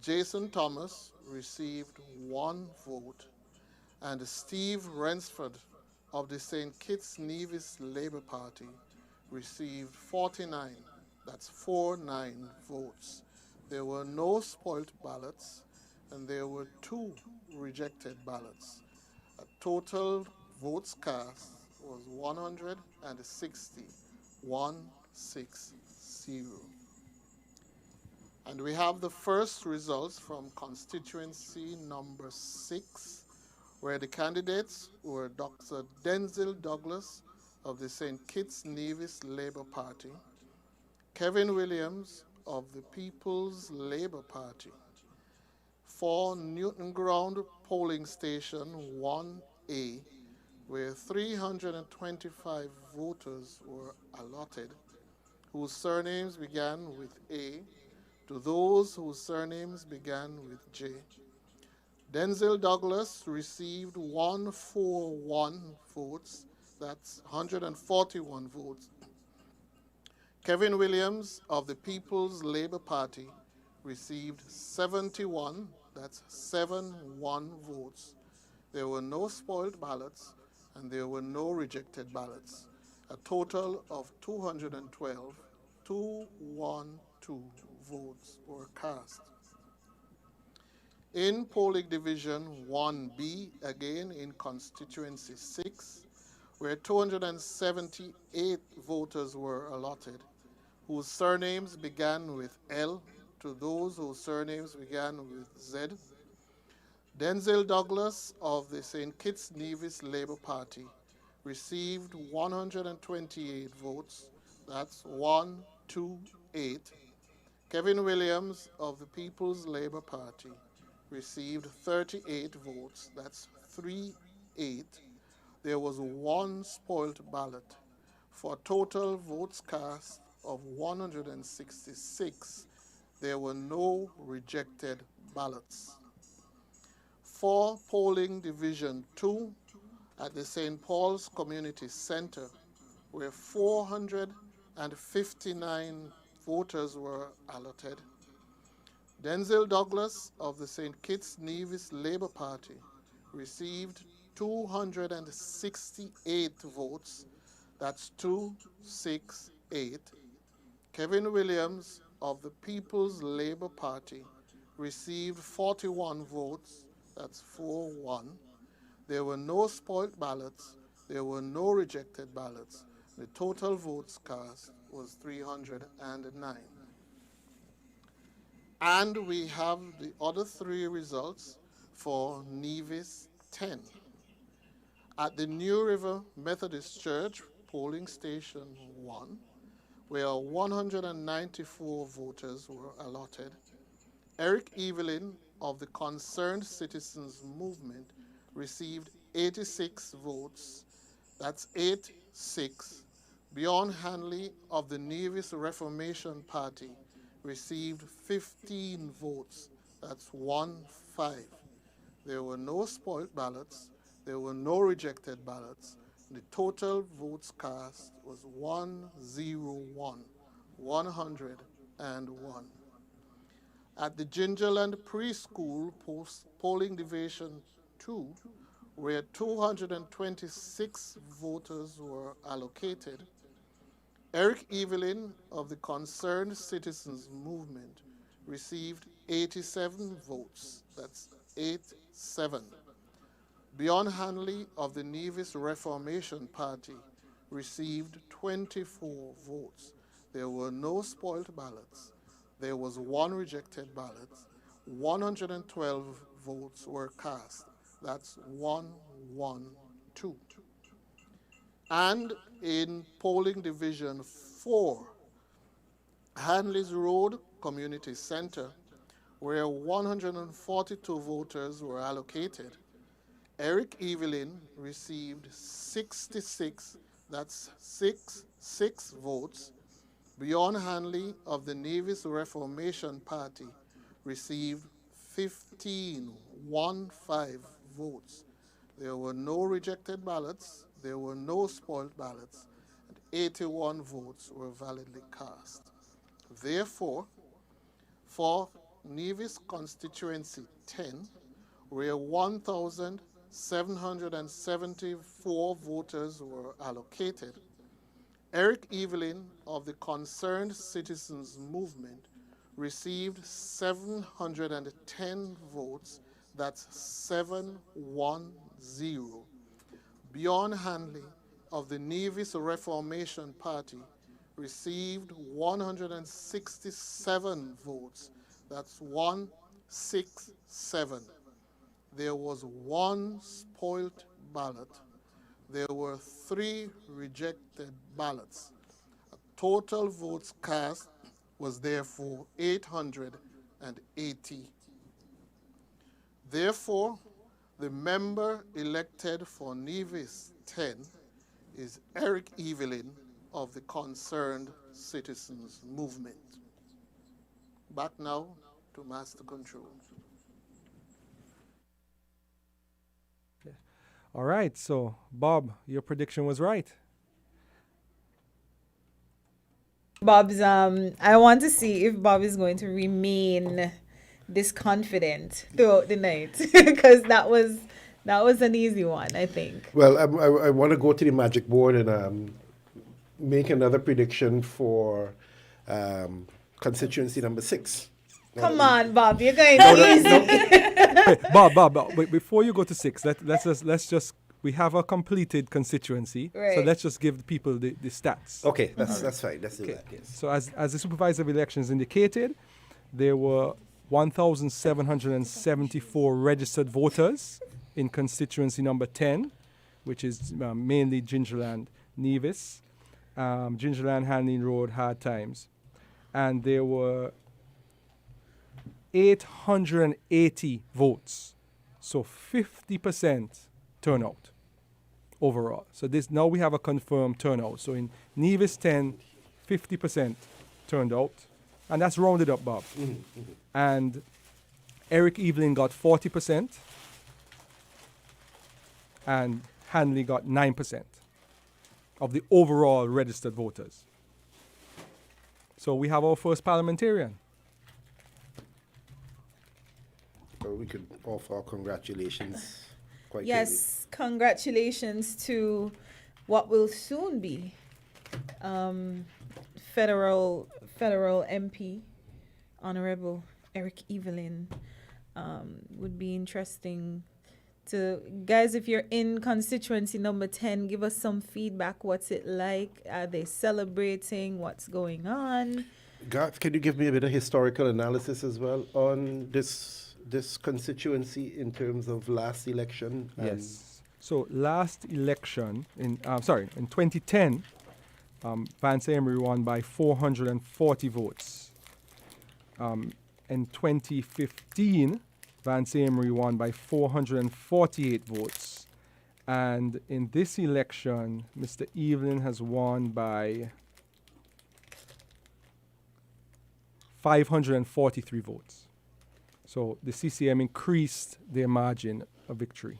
Jason Thomas received 1 vote, and Steve Rensford of the St. Kitts Nevis Labour Party received 49, that's 49 votes. There were no spoilt ballots, and there were 2 rejected ballots. A total votes cast was 160. 160. And we have the first results from constituency number 6, where the candidates were Dr. Denzil Douglas of the St. Kitts Nevis Labour Party, Kevin Williams of the People's Labour Party. For Newton Ground Polling Station 1A, where 325 voters were allotted, whose surnames began with A, to those whose surnames began with J. Denzil Douglas received 141 votes, that's 141 votes. Kevin Williams of the People's Labour Party received 71, that's 71 votes. There were no spoiled ballots and there were no rejected ballots. A total of 212, 212 votes were cast. In polling division 1B, again in constituency 6, where 278 voters were allotted, whose surnames began with L, to those whose surnames began with Z. Denzil Douglas of the St. Kitts Nevis Labour Party received 128 votes, that's 128. Kevin Williams of the People's Labour Party received 38 votes, that's 38. There was 1 spoilt ballot for total votes cast of 166. There were no rejected ballots. For polling division 2 at the St. Paul's Community Center, where 459 voters were allotted, Denzil Douglas of the St. Kitts Nevis Labour Party received 268 votes, that's 268. Kevin Williams of the People's Labour Party received 41 votes, that's 41. There were no spoilt ballots, there were no rejected ballots. The total votes cast was 309. And we have the other 3 results for Nevis 10. At the New River Methodist Church polling station 1, where 194 voters were allotted, Eric Evelyn of the Concerned Citizens Movement received 86 votes, that's 8-6. Bjorn Hanley of the Nevis Reformation Party received 15 votes, that's 1-5. There were no spoilt ballots, there were no rejected ballots. The total votes cast was 101, 101. At the Gingerland Preschool polling division 2, where 226 voters were allocated, Eric Evelyn of the Concerned Citizens Movement received 87 votes, that's 8-7. Bjorn Hanley of the Nevis Reformation Party received 24 votes. There were no spoilt ballots. There was 1 rejected ballot. 112 votes were cast. That's 112. And in polling division 4, Hanley's Road Community Center, where 142 voters were allocated, Eric Evelyn received 66, that's 6 votes. Bjorn Hanley of the Nevis Reformation Party received 15 votes. There were no rejected ballots, there were no spoiled ballots, and 81 votes were validly cast. Therefore, for Nevis Constituency 10, where 1,774 voters were allocated, Eric Evelyn of the Concerned Citizens Movement received 710 votes. That's 710. Bjorn Hanley of the Nevis Reformation Party received 167 votes. That's 167. There was one spoilt ballot. There were 3 rejected ballots. Total votes cast was therefore 880. Therefore, the member elected for Nevis 10 is Eric Evelyn of the Concerned Citizens Movement. Back now to Master Control. All right, so Bob, your prediction was right. Bob's I want to see if Bob is going to remain this confident throughout the night because that was an easy one, I think. Well, I want to go to the magic board and make another prediction for constituency number 6. Come on, Bob, you're going easy. Wait, Bob, wait, before you go to 6, let's just we have a completed constituency, so Right. let's just give the people the stats. Okay, that's fine. Let's do that. Yes. So as the supervisor of elections indicated, there were 1,774 registered voters in constituency number 10, which is mainly Gingerland, Nevis, Gingerland, Hanley Road, Hard Times, and there were 880 votes, so 50% turnout overall. So now we have a confirmed turnout. So in Nevis 10, 50% turned out, and that's rounded up, Bob. And Eric Evelyn got 40%, and Hanley got 9% of the overall registered voters. So we have our first parliamentarian. So we could offer our congratulations quite Yes, congratulations to what will soon be federal MP, Honorable Eric Evelyn. Would be interesting to, guys, if you're in constituency number 10, give us some feedback. What's it like? Are they celebrating? What's going on? Garth, can you give me a bit of historical analysis as well on this constituency in terms of last election? Yes. So last election in 2010, Vance Emery won by 440 votes. In 2015, Vance Emery won by 448 votes. And in this election, Mr. Evelyn has won by 543 votes. So the CCM increased their margin of victory.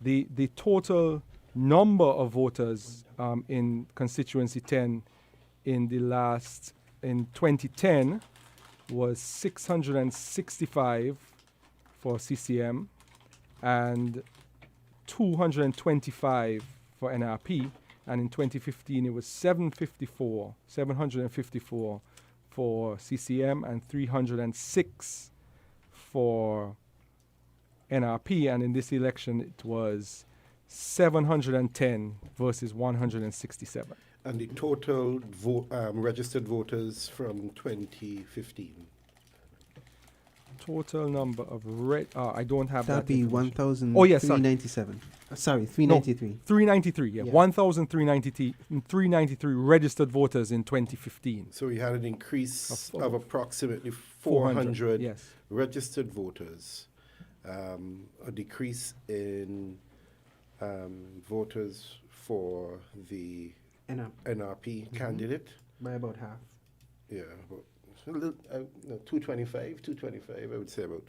The total number of voters in constituency 10 in 2010 was 665 for CCM and 225 for NRP, and in 2015 it was 754 for CCM and 306 for NRP, and in this election it was 710 versus 167. And the total registered voters from 2015. Total number of I don't have That'd that. be information. 1,397. Sorry, 393. 393, yeah. Yeah. 1,393 registered voters in 2015. So we had an increase Of of approximately 400 yes. registered voters, a decrease in voters for the NRP candidate. By about half. Yeah, about a little, 225, I would say about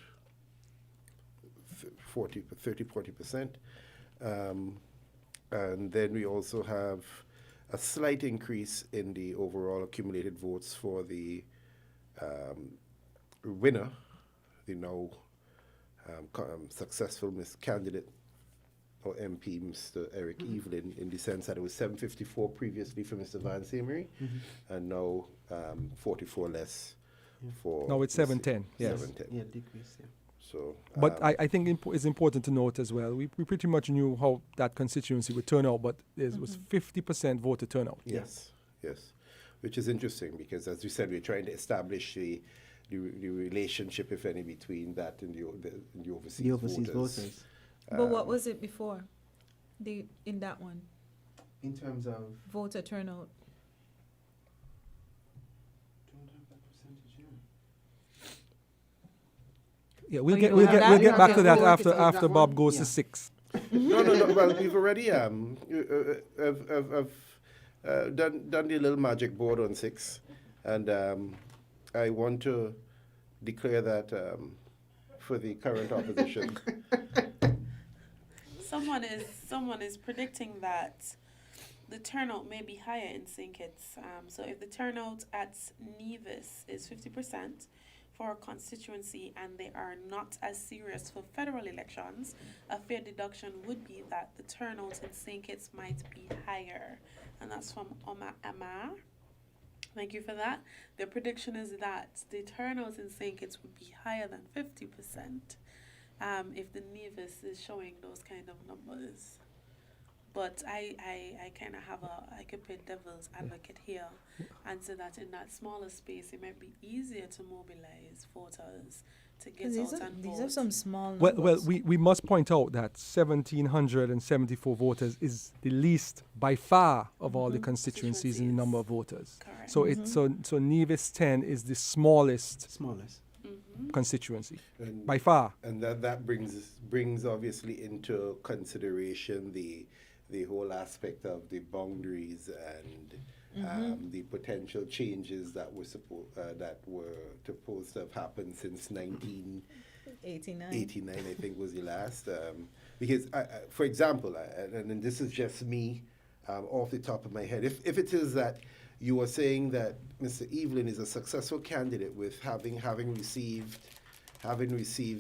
30-40%. And then we also have a slight increase in the overall accumulated votes for the winner, the now successful candidate or MP, Mr. Eric Evelyn, in the sense that it was 754 previously for Mr. Vance Emery, and now 44 less for No, it's 710. Yes. 710. Yeah, decrease. Yeah. So, But I think it's important to note as well. We pretty much knew how that constituency would turn out, but it was 50% voter turnout. yes, yes, which is interesting because, as you said, we're trying to establish the relationship, if any, between that and the overseas, The overseas voters. But what was it before? In that one, In terms of voter turnout. don't have that percentage here. Yeah, we'll Oh, get you we'll don't get have we'll that? get back Okay, to that we'll after work it out, after that Bob one. goes Yeah. to 6. no. Well, we've already I've done the little magic board on 6, and I want to declare that for the current opposition. Someone is predicting that the turnout may be higher in St. Kitts. So if the turnout at Nevis is 50% for a constituency and they are not as serious for federal elections, a fair deduction would be that the turnout in St. Kitts might be higher. And that's from Oma Amar. Thank you for that. The prediction is that the turnout in St. Kitts would be higher than 50% if the Nevis is showing those kind of numbers. But I kind of I could play devil's advocate here and say that in that smaller space, it might be easier to mobilize voters to get out and vote. These are some small Well, numbers. we must point out that 1,774 voters is the least by far of all the constituencies in the number of voters. Correct. So so Nevis 10 is the smallest Smallest. constituency And, by far. and that brings obviously into consideration the whole aspect of the boundaries and the potential changes that were supposed to have happened since 1989. 89. I think was the last. Because, for example, and this is just me off the top of my head, if it is that you are saying that Mr. Evelyn is a successful candidate with having received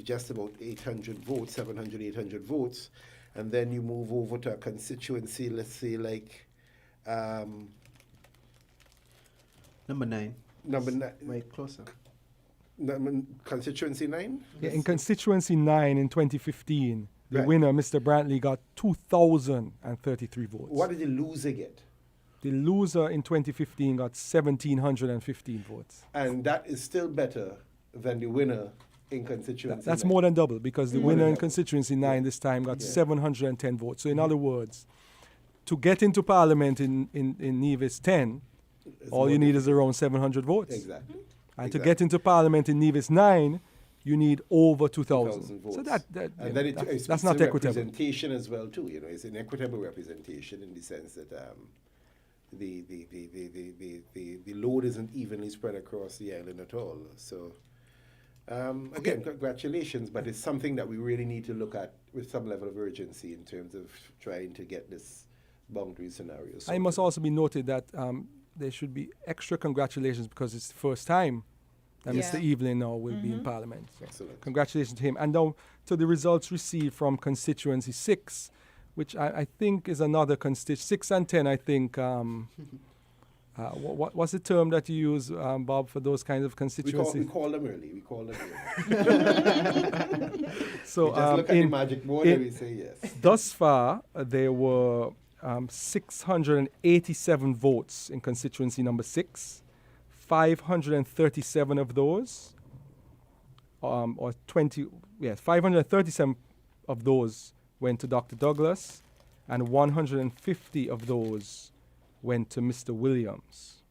just about 800 votes, 700, 800 votes, and then you move over to a constituency, let's say like Number 9. number 9, Right closer. constituency 9. Yeah, in constituency 9 in 2015, the Right. winner, Mr. Brantley, got 2,033 votes. What did the loser get? The loser in 2015 got 1,715 votes. And that is still better than the winner in constituency. That's 9. more than double because the More than winner in double. constituency 9 this time got Yeah. 710 votes. So in other words, to get into parliament in Nevis 10, It's all more you need difficult. is around 700 votes. Exactly. And to get into parliament in Nevis 9, you need over 2,000. votes. So And then that's not it's equitable. representation as well too. You know, it's an equitable representation in the sense that the load isn't evenly spread across the island at all. So again, congratulations, but it's something that we really need to look at with some level of urgency in terms of trying to get this boundary scenario. I must sorted. also be noted that there should be extra congratulations because it's the first time that Yeah. Mr. Evelyn now will be in parliament. So Excellent. congratulations to him. And now to the results received from constituency 6, which I think is another constituency. 6 and 10, I think. What's the term that you use, Bob, for those kinds of We constituencies? call them early. We call them early. So We just look at the in, magic board and we say yes. thus far, there were 687 votes in constituency number 6. 537 of those, or 20, yes, 537 of those went to Dr. Douglas, and 150 of those went to Mr. Williams.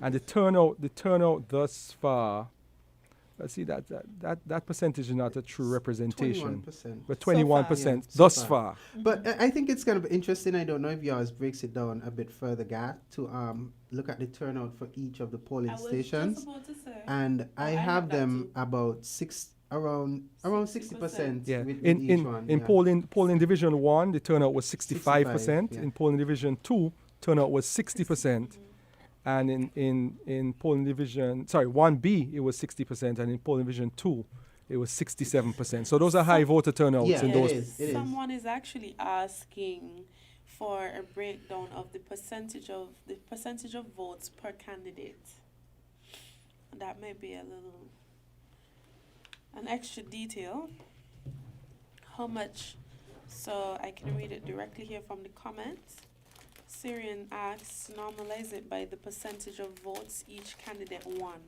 And the turnout thus far, let's see, that percentage is not a true representation. 21%. But So far. 21% Yeah, so thus far. far. But I think it's kind of interesting. I don't know if yours breaks it down a bit further, Gat, to look at the turnout for each of the polling stations. Just about to say. And I I have have that them too. about around 60% Yeah. with In each one. in yeah. polling division 1, the turnout was 65%. yeah. In polling division 2, turnout was 60%. And in polling division 1B, it was 60%, and in polling division 2, it was 67%. So those are high voter turnouts Yeah, in it those. is. Someone is actually asking for a breakdown of the percentage of votes per candidate. that may be an extra detail. How much? So I can read it directly here from the comments. Syrian asks, normalize it by the percentage of votes each candidate won.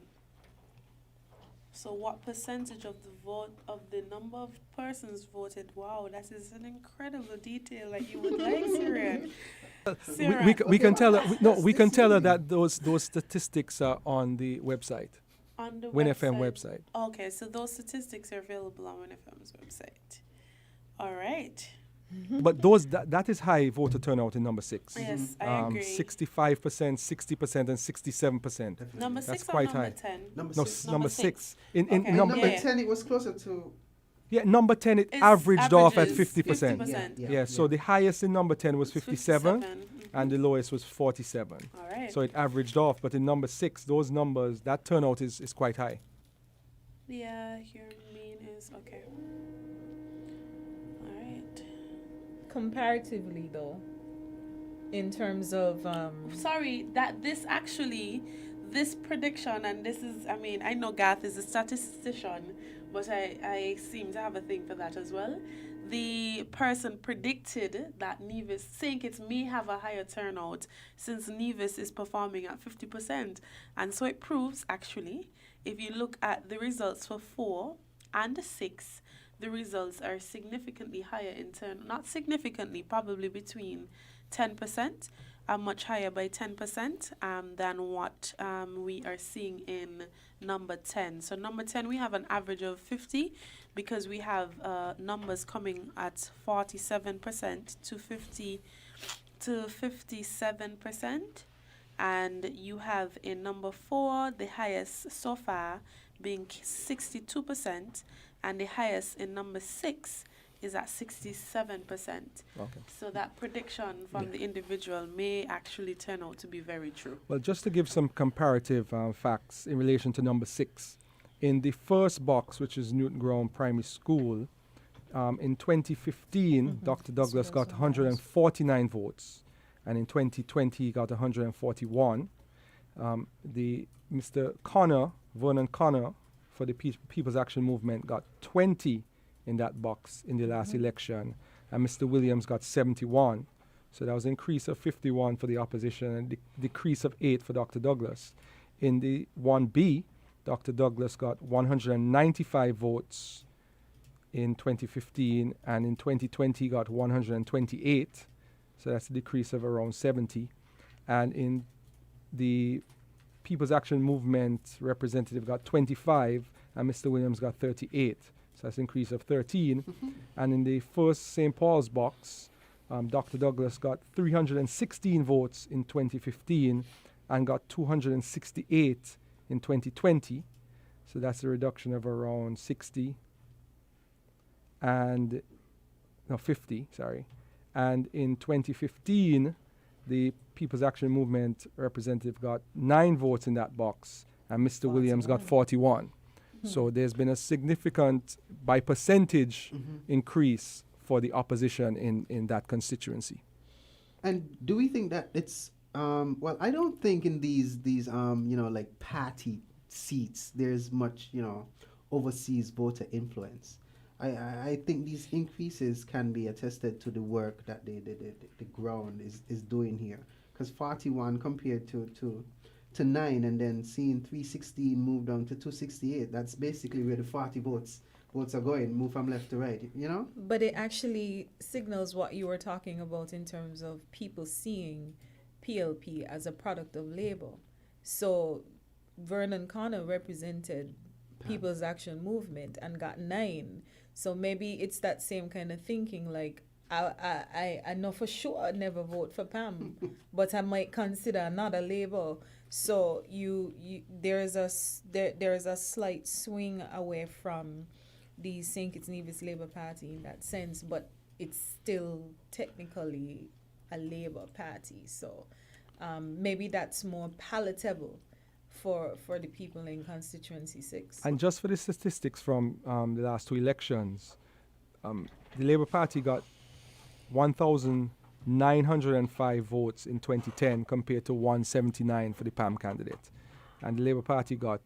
So what percentage of the vote of the number of persons voted? Wow, that is an incredible detail that you would like, Syrian. We can tell her. We can tell her that those statistics are on the website, On the WinFM website. Okay, so those statistics are available on WinFM's website. All right. But that is high voter turnout in number 6. Yes, I agree. 65%, 60%, and 67%. Number That's 6 or quite number high. 10? No, Number number six. 6. In Okay. number Number Yeah. 10, it was closer to. Yeah, number 10 it It's averaged off at averages 50%. 50%. Yeah, so the highest in number 10 was 57, 57. and the lowest was 47. All right. So it averaged off, but in number 6, those numbers, that turnout is quite high. Yeah, your mean is okay. All right. Comparatively, though, in terms of Sorry, that this prediction, and this is, I mean, I know Garth is a statistician, but I seem to have a thing for that as well. The person predicted that Nevis, St. Kitts may have a higher turnout since Nevis is performing at 50%. And so it proves, actually, if you look at the results for 4 and 6, the results are significantly higher in turn, not significantly, probably between 10%, much higher by 10% than what we are seeing in number 10. So number 10, we have an average of 50 because we have numbers coming at 47% to 57%. And you have in number 4, the highest so far being 62%, and the highest in number 6 is at 67%. Okay. So that prediction from the individual may actually turn out to be very true. Well, just to give some comparative facts in relation to number 6, in the first box, which is Newton Ground Primary School, in 2015, Dr. Douglas got 149 votes, and in 2020 he got 141. Mr. Connor, Vernon Connor, for the People's Action Movement, got 20 in that box in the last election, and Mr. Williams got 71. So that was an increase of 51 for the opposition and a decrease of 8 for Dr. Douglas. In the 1B, Dr. Douglas got 195 votes in 2015, and in 2020 he got 128. So that's a decrease of around 70. And in the People's Action Movement representative got 25, and Mr. Williams got 38. So that's an increase of 13. And in the first St. Paul's box, Dr. Douglas got 316 votes in 2015 and got 268 in 2020. So that's a reduction of around 50, sorry. And in 2015, the People's Action Movement representative got 9 votes in that box, and Mr. Williams got 41. So there's been a significant, by percentage, increase for the opposition in that constituency. And do we think that it's well? I don't think in these like party seats there's much overseas voter influence. I think these increases can be attested to the work that the ground is doing here. Because 41 compared to 9, and then seeing 316 move down to 268, that's basically where the 40 votes are going, move from left to right, But it actually signals what you were talking about in terms of people seeing PLP as a product of Labour. So Vernon Connor represented People's Action Movement and got 9. So maybe it's that same kind of thinking, like, I know for sure I'd never vote for Pam, but I might consider another Labour. So there is a slight swing away from the St. Kitts Nevis Labour Party in that sense, but it's still technically a Labour Party. So maybe that's more palatable for the people in constituency 6. And just for the statistics from the last 2 elections, the Labour Party got 1,905 votes in 2010 compared to 179 for the PAM candidate. And the Labour Party got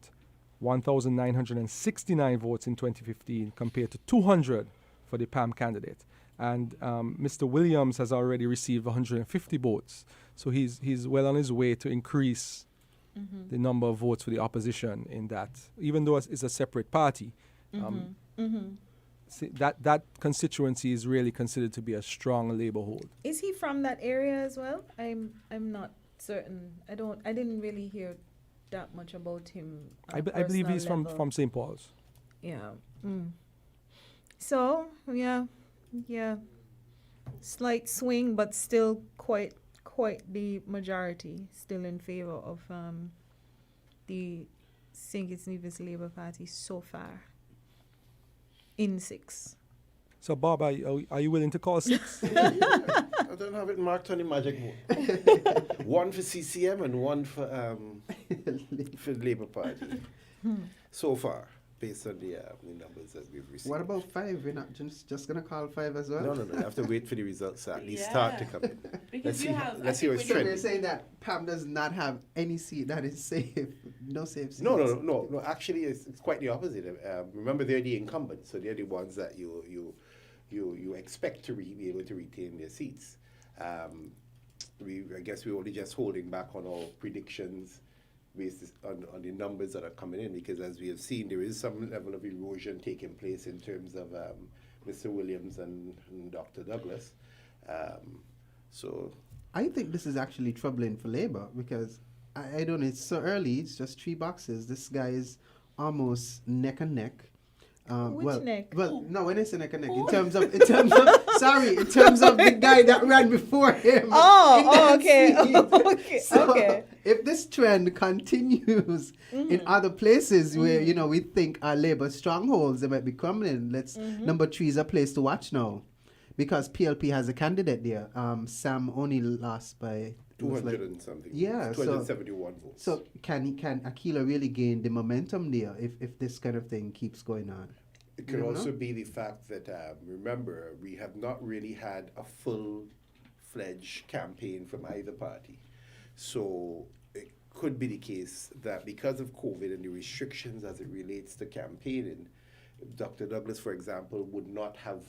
1,969 votes in 2015 compared to 200 for the PAM candidate. And Mr. Williams has already received 150 votes. So he's well on his way to increase the number of votes for the opposition in that, even though it's a separate party. That constituency is really considered to be a strong Labour hold. Is he from that area as well? I'm not certain. I didn't really hear that much about him. I believe he's from St. Paul's. Yeah. So yeah, slight swing, but still quite the majority still in favor of the St. Kitts Nevis Labour Party so far. In 6. So Bob, are you willing to call 6? I don't have it marked on the magic board. One for CCM and one for the Labour Party. So far, based on the numbers that we've received. What about 5? We're not just going to call 5 as well? No. You have to wait for the results to at least start to come in. Because Let's see what's So trending. they're saying that PAM does not have any seat that is safe, no safe seats. No. Actually, it's quite the opposite. Remember, they're the incumbents, so they're the ones that you expect to be able to retain their seats. I guess we're only just holding back on our predictions based on the numbers that are coming in, because as we have seen, there is some level of erosion taking place in terms of Mr. Williams and Dr. Douglas. So I think this is actually troubling for Labour because I don't know, it's so early, it's just 3 boxes. This guy is almost neck and neck. Which neck? Well, no, when I say neck and neck, in terms of the guy that ran before him. Okay. So if this trend continues in other places where we think are Labour strongholds, they might be crumbling. Number 3 is a place to watch now, because PLP has a candidate there. Sam only lost by 200 and something. Yeah, 271 votes. So can Aquila really gain the momentum there if this kind of thing keeps going on? It could also be the fact that, remember, we have not really had a full-fledged campaign from either party. So it could be the case that because of COVID and the restrictions as it relates to campaigning, Dr. Douglas, for example, would not have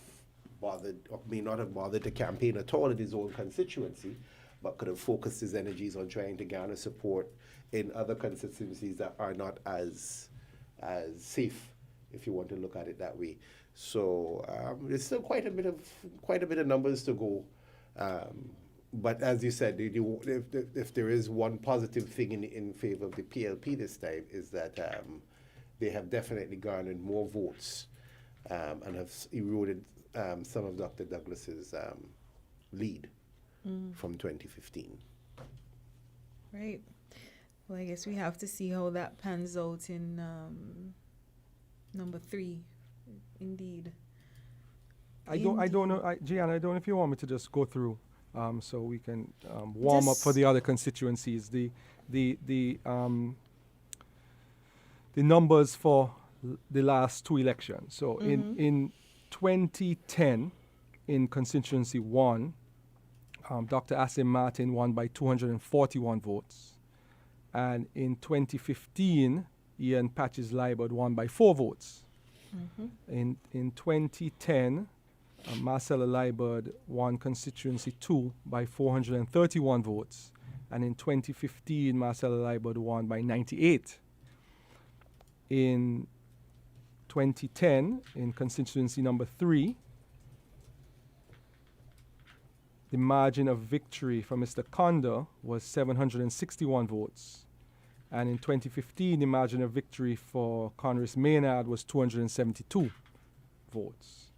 bothered or may not have bothered to campaign at all in his own constituency, but could have focused his energies on trying to garner support in other constituencies that are not as safe, if you want to look at it that way. So there's still quite a bit of numbers to go. But as you said, if there is one positive thing in favor of the PLP this time, is that they have definitely garnered more votes and have eroded some of Dr. Douglas's lead from 2015. Right. Well, I guess we have to see how that pans out in number 3. Indeed. I don't know, Gianna, I don't know if you want me to just go through so we can warm up for the other constituencies. The numbers for the last 2 elections. So in 2010, in constituency 1, Dr. Asim Martin won by 241 votes. And in 2015, Ian Patches Liebert won by 4 votes. In 2010, Marcella Liebert won constituency 2 by 431 votes. And in 2015, Marcella Liebert won by 98. In 2010, in constituency number 3, the margin of victory for Mr. Condor was 761 votes. And in 2015, the margin of victory for Congress Maynard was 272 votes.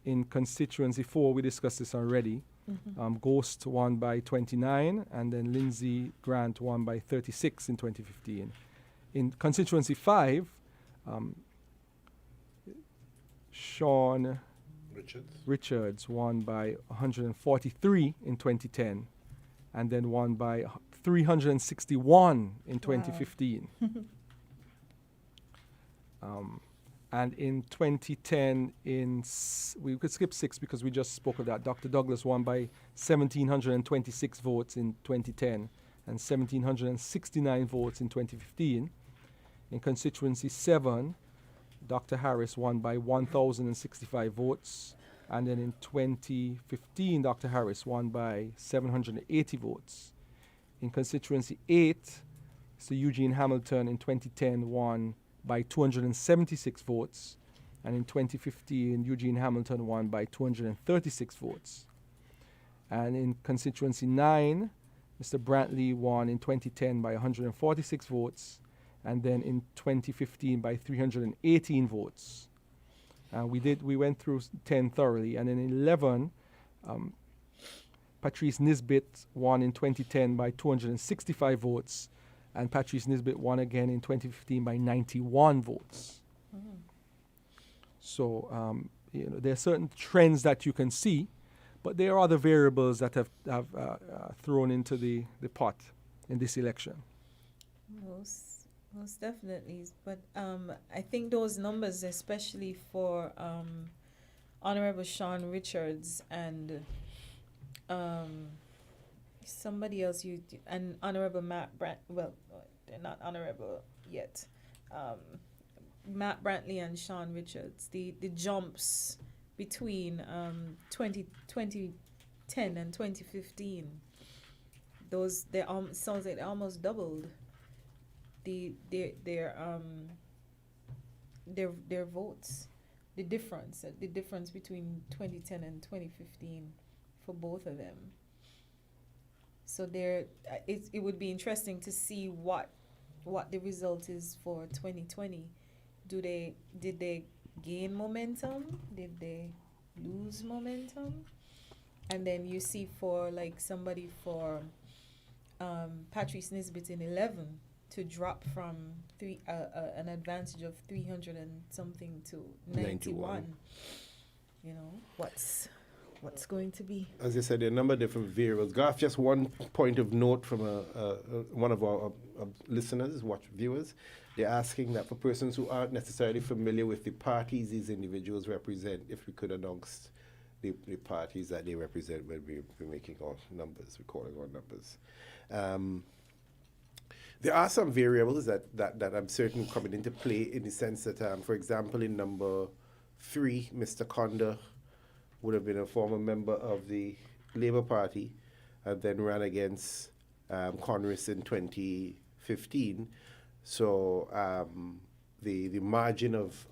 In constituency 4, we discussed this already. Ghost won by 29, and then Lindsay Grant won by 36 in 2015. In constituency 5, Sean Richards won by 143 in 2010, and then won by 361 in 2015. And in 2010, we could skip 6 because we just spoke of that. Dr. Douglas won by 1,726 votes in 2010 and 1,769 votes in 2015. In constituency 7, Dr. Harris won by 1,065 votes. And then in 2015, Dr. Harris won by 780 votes. In constituency 8, Mr. Eugene Hamilton in 2010 won by 276 votes. And in 2015, Eugene Hamilton won by 236 votes. And in constituency 9, Mr. Brantley won in 2010 by 146 votes, and then in 2015 by 318 votes. We went through 10 thoroughly, and in 11, Patrice Nisbet won in 2010 by 265 votes, and Patrice Nisbet won again in 2015 by 91 votes. So there are certain trends that you can see, but there are other variables that have thrown into the pot in this election. Most definitely. But I think those numbers, especially for Honorable Sean Richards and somebody else, and Honorable Matt well, they're not honorable yet. Matt Brantley and Sean Richards, the jumps between 2010 and 2015, those sounds like they almost doubled their votes. The difference between 2010 and 2015 for both of them. So it would be interesting to see what the result is for 2020. Did they gain momentum? Did they lose momentum? And then you see for like somebody for Patrice Nisbet in 11 to drop from an advantage of 300 and something to 91. You know, what's going to be? As I said, there are a number of different variables. Garth, just one point of note from one of our listeners, viewers. They're asking that for persons who aren't necessarily familiar with the parties these individuals represent, if we could announce the parties that they represent when we're making our numbers, recording our numbers. There are some variables that I'm certain coming into play in the sense that, for example, in number 3, Mr. Conda would have been a former member of the Labour Party and then ran against Congress in 2015. So the margin of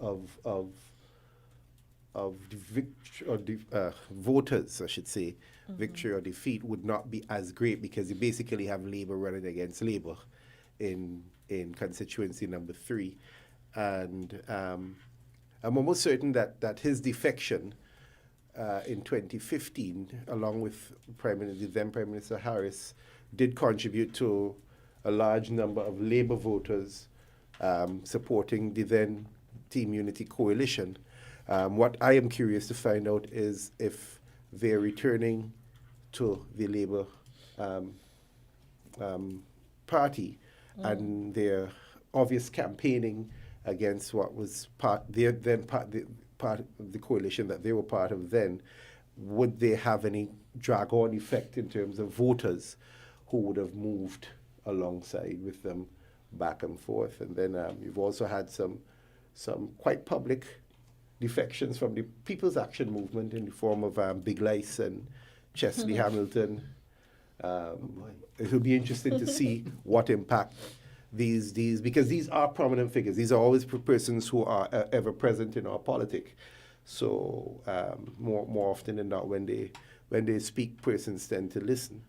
voters, I should say, victory or defeat would not be as great because you basically have Labour running against Labour in constituency number 3. And I'm almost certain that his defection in 2015, along with then Prime Minister Harris, did contribute to a large number of Labour voters supporting the then Team Unity coalition. What I am curious to find out is if they're returning to the Labour Party and their obvious campaigning against what was part of the coalition that they were part of then, would they have any drag-on effect in terms of voters who would have moved alongside with them back and forth? And then you've also had some quite public defections from the People's Action Movement in the form of Big Lice and Chesley Hamilton. It will be interesting to see what impact these because these are prominent figures. These are always persons who are ever present in our politics. So more often than not, when they speak, persons tend to listen.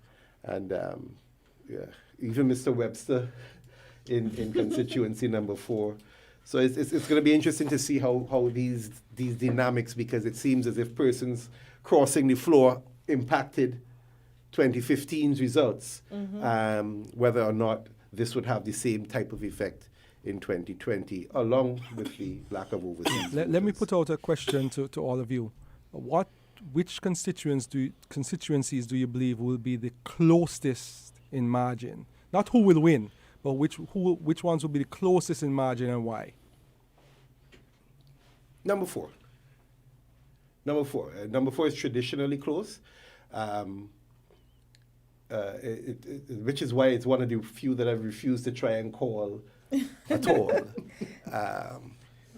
And even Mr. Webster in constituency number 4. So it's going to be interesting to see how these dynamics, because it seems as if persons crossing the floor impacted 2015's results, whether or not this would have the same type of effect in 2020, along with the lack of overseas. Let me put out a question to all of you. Which constituencies do you believe will be the closest in margin? Not who will win, but which ones will be the closest in margin and why? Number 4. Number 4. Number 4 is traditionally close, which is why it's one of the few that I've refused to try and call at all.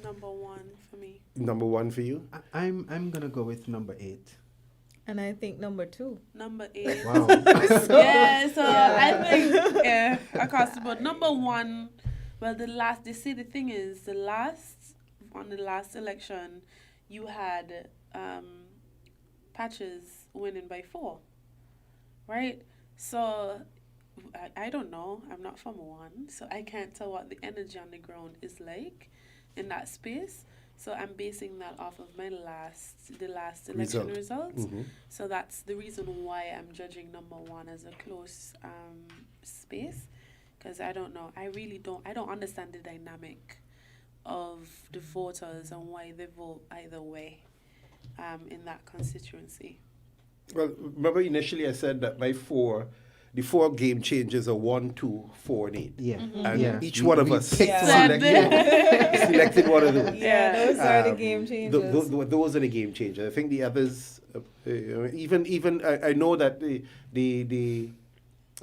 Number one for me. Number one for you? I'm gonna go with number 8. And I think number 2. Number 8. Wow. Yeah, so I think across the board. Number 1, well, they say the thing is, on the last election, you had Patches winning by 4, right? So I don't know. I'm not from 1, so I can't tell what the energy on the ground is like in that space. So I'm basing that off of the last election results. Mm-hmm. So that's the reason why I'm judging number 1 as a close space, because I don't know. I don't understand the dynamic of the voters and why they vote either way in that constituency. Well, remember initially I said that by 4, the 4 game changes are 1, 2, 4, and 8. Yeah. And Yeah. each one of We us picked selected one of those. Yeah, those are the game changers. Those are the game changers. I think the others, even I know that the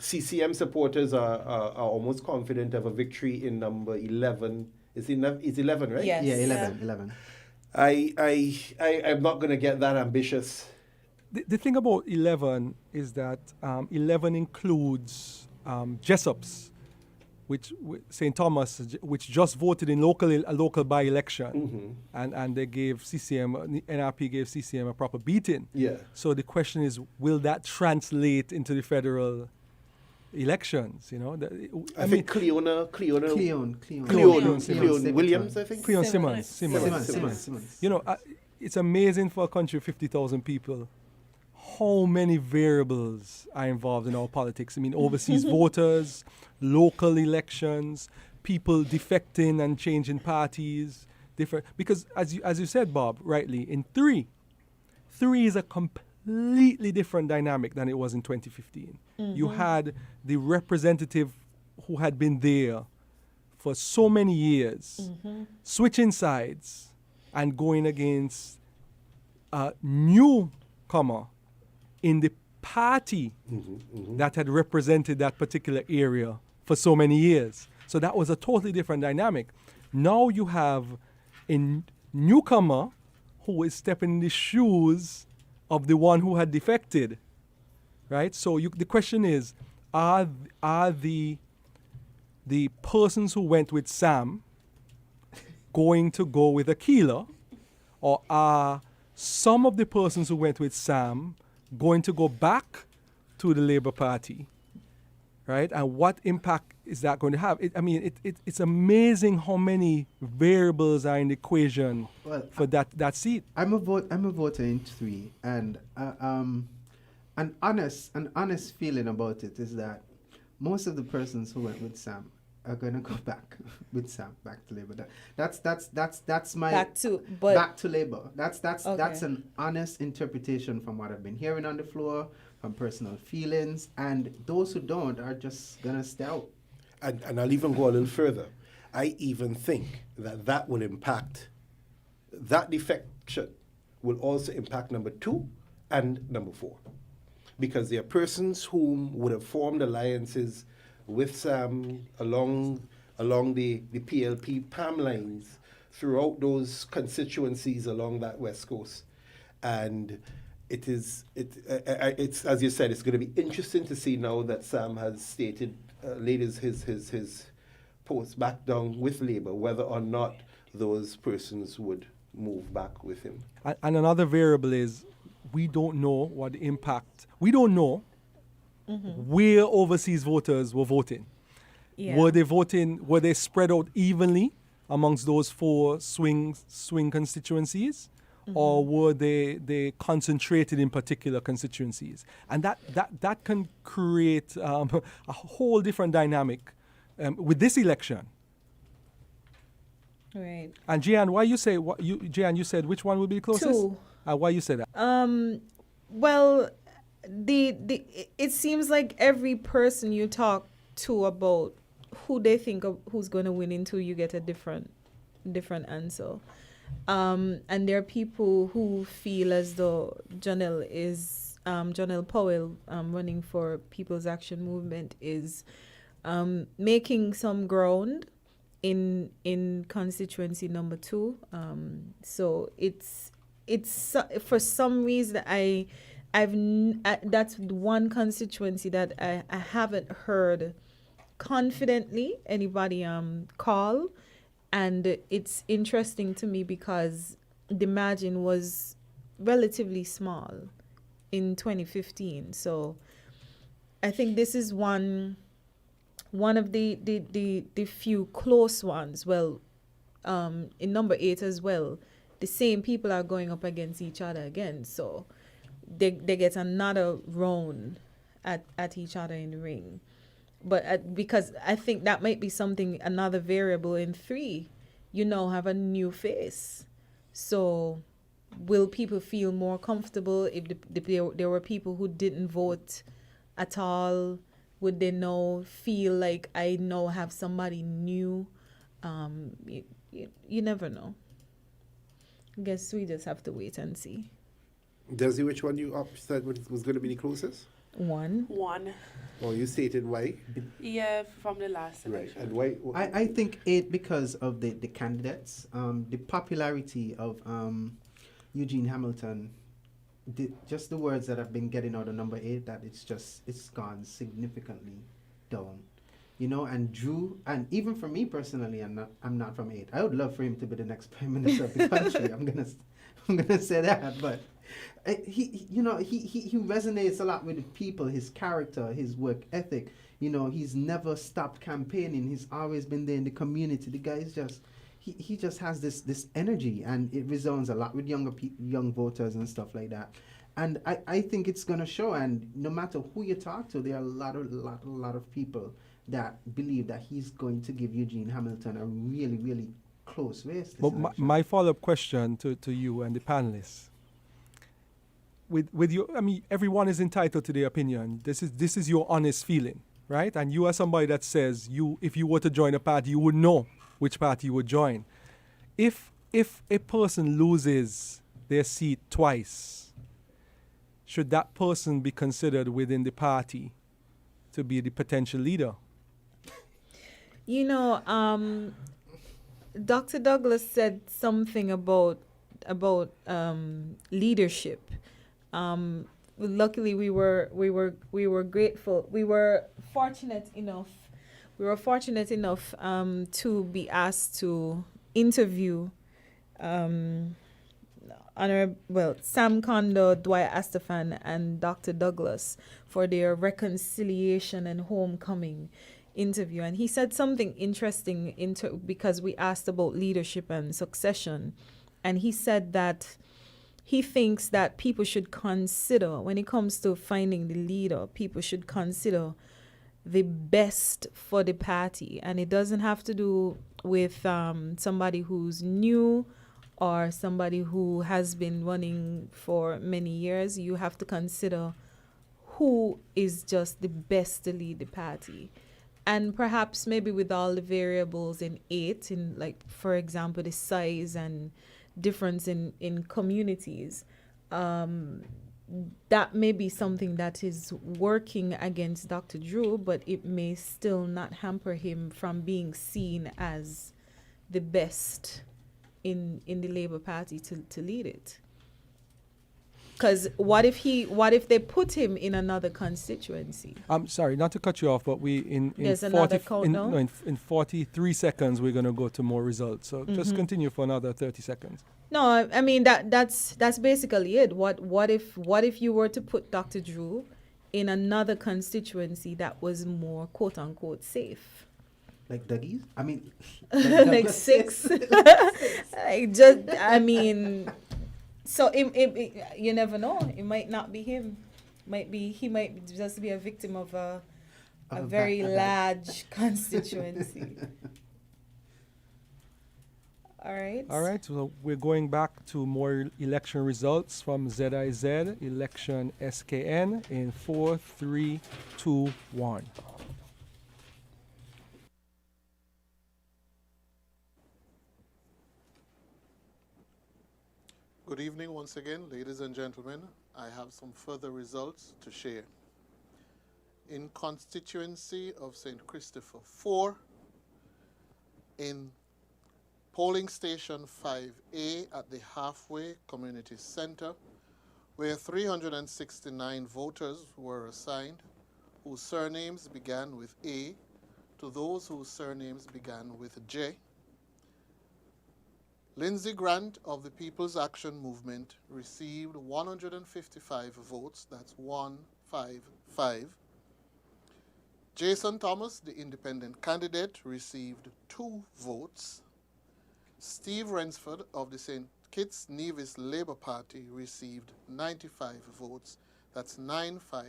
CCM supporters are almost confident of a victory in number 11. Is 11, right? Yes. Yeah, 11. I'm not going to get that ambitious. The thing about 11 is that 11 includes Jessup's, which St. Thomas, which just voted in a local by-election, and they gave CCM, NRP gave CCM a proper beating. Yeah. So the question is, will that translate into the federal elections? You know, I think Cleon Williams, I think. Cleon Simmons. Simmons. You know, it's amazing for a country of 50,000 people how many variables are involved in our politics. I mean, overseas voters, local elections, people defecting and changing parties, different. Because as you said, Bob, rightly, in 3 is a completely different dynamic than it was in 2015. You had the representative who had been there for so many years, switching sides and going against a newcomer in the party that had represented that particular area for so many years. So that was a totally different dynamic. Now you have a newcomer who is stepping in the shoes of the one who had defected, right? So the question is, are the persons who went with Sam going to go with Akila, or are some of the persons who went with Sam going to go back to the Labour Party, right? And what impact is that going to have? It's amazing how many variables are in the equation for that seat. I'm a voter in 3, and an honest feeling about it is that most of the persons who went with Sam are gonna go back with Sam back to Labour. That's my back to Labour. That's an honest interpretation from what I've been hearing on the floor, from personal feelings, and those who don't are just gonna stay out. And I'll even go a little further. I even think that will impact, that defection will also impact number 2 and number 4. Because there are persons whom would have formed alliances with Sam along the PLP PAM lines throughout those constituencies along that West Coast. And it's as you said, it's going to be interesting to see now that Sam has laid his post back down with Labour, whether or not those persons would move back with him. And another variable is we don't know what the impact. We don't know where overseas voters were voting. Yeah. Were they spread out evenly amongst those 4 swing constituencies, or were they concentrated in particular constituencies? And that can create a whole different dynamic with this election. Right. And Jean, why you say Jean? You said which one would be the closest? 2. Why you say that? Well, it seems like every person you talk to about who they think of who's going to win into, you get a different answer. And there are people who feel as though Janelle Powell running for People's Action Movement is making some ground in constituency number 2. So it's for some reason that's one constituency that I haven't heard confidently anybody call, and it's interesting to me because the margin was relatively small in 2015. So I think this is one of the few close ones. Well, in number 8 as well, the same people are going up against each other again. So they get another round at each other in the ring. But because I think that might be something, another variable in 3, have a new face. So will people feel more comfortable if there were people who didn't vote at all? Would they now feel like I now have somebody new? You never know. I guess we just have to wait and see. Desi, which one you said was going to be the closest? 1. Oh, you stated why? Yeah, from the last Right. election. And why? I think 8 because of the candidates, the popularity of Eugene Hamilton, just the words that have been getting out of number 8, that it's gone significantly down, and Drew, and even for me personally, I'm not from 8. I would love for him to be the next prime minister of the country. I'm gonna say that, but he resonates a lot with the people, his character, his work ethic. He's never stopped campaigning. He's always been there in the community. The guy is just, he just has this energy, and it resounds a lot with young voters and stuff like that. And I think it's gonna show. And no matter who you talk to, there are a lot of people that believe that he's going to give Eugene Hamilton a really, really close race. But my follow-up question to you and the panelists. With you, I mean, everyone is entitled to their opinion. This is your honest feeling, right? And you are somebody that says if you were to join a party, you would know which party you would join. If a person loses their seat twice, should that person be considered within the party to be the potential leader? Dr. Douglas said something about leadership. Luckily, we were grateful. We were fortunate enough to be asked to interview Sam Kondo, Dwight Astafan, and Dr. Douglas for their reconciliation and homecoming interview. And he said something interesting because we asked about leadership and succession. And he said that he thinks that people should consider, when it comes to finding the leader, people should consider the best for the party. And it doesn't have to do with somebody who's new or somebody who has been running for many years. You have to consider who is just the best to lead the party. And perhaps maybe with all the variables in 8, in like, for example, the size and difference in communities, that may be something that is working against Dr. Drew, but it may still not hamper him from being seen as the best in the Labour Party to lead it. Because what if they put him in another constituency? I'm sorry, not to cut you off, but in There's another countdown? in 43 seconds we're going to go to more results. So just continue for another 30 seconds. No, I mean that's basically it. What if you were to put Dr. Drew in another constituency that was more quote unquote safe? Like Dougie's? I mean, like 6. So you never know. It might not be him. He might just be a victim of a very large constituency. All right. So we're going back to more election results from ZIZ election SKN in 4, 3, 2, 1. Good evening once again, ladies and gentlemen. I have some further results to share. In constituency of St. Christopher 4, In polling station 5A at the Halfway Community Center, where 369 voters were assigned whose surnames began with A to those whose surnames began with J. Lindsey Grant of the People's Action Movement received 155 votes, that's 155. Jason Thomas, the independent candidate, received 2 votes. Steve Rensford of the St. Kitts Nevis Labour Party received 95 votes, that's 95.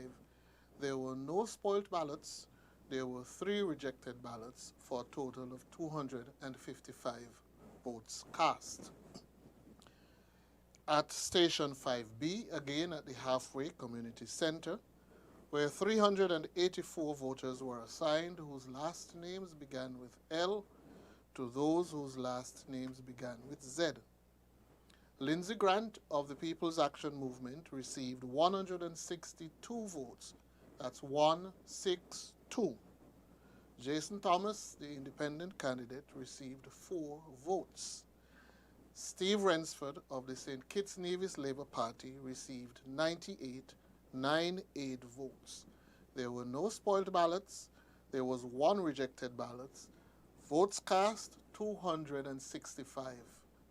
There were no spoilt ballots. There were 3 rejected ballots for a total of 255 votes cast. At Station 5B, again at the Halfway Community Center, where 384 voters were assigned whose last names began with L to those whose last names began with Z. Lindsey Grant of the People's Action Movement received 162 votes, that's 162. Jason Thomas, the independent candidate, received 4 votes. Steve Rensford of the St. Kitts Nevis Labour Party received 98 votes. There were no spoiled ballots. There was 1 rejected ballot. Votes cast, 265.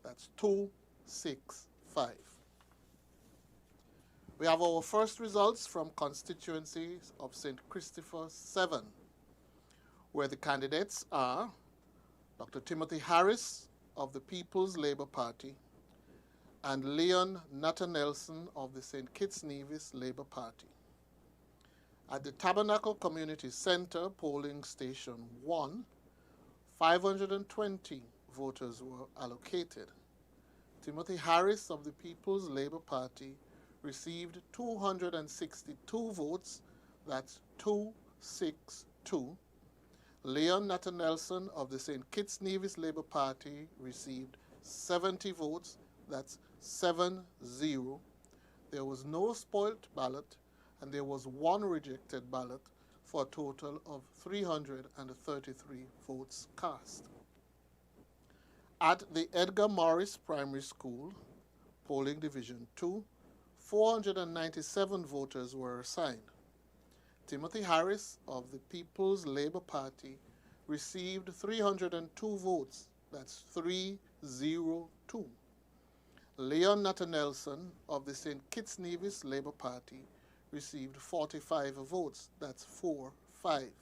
That's 265. We have our first results from constituencies of St. Christopher 7, where the candidates are Dr. Timothy Harris of the People's Labour Party and Leon Nathan-Nelson of the St. Kitts Nevis Labour Party. At the Tabernacle Community Center, polling station 1, 520 voters were allocated. Timothy Harris of the People's Labour Party received 262 votes, that's 262. Leon Nathan-Nelson of the St. Kitts Nevis Labour Party received 70 votes, that's 70. There was no spoilt ballot, and there was 1 rejected ballot for a total of 333 votes cast. At the Edgar Morris Primary School, polling division 2, 497 voters were assigned. Timothy Harris of the People's Labour Party received 302 votes, that's 302. Leon Nathan-Nelson of the St. Kitts Nevis Labour Party received 45 votes, that's 45.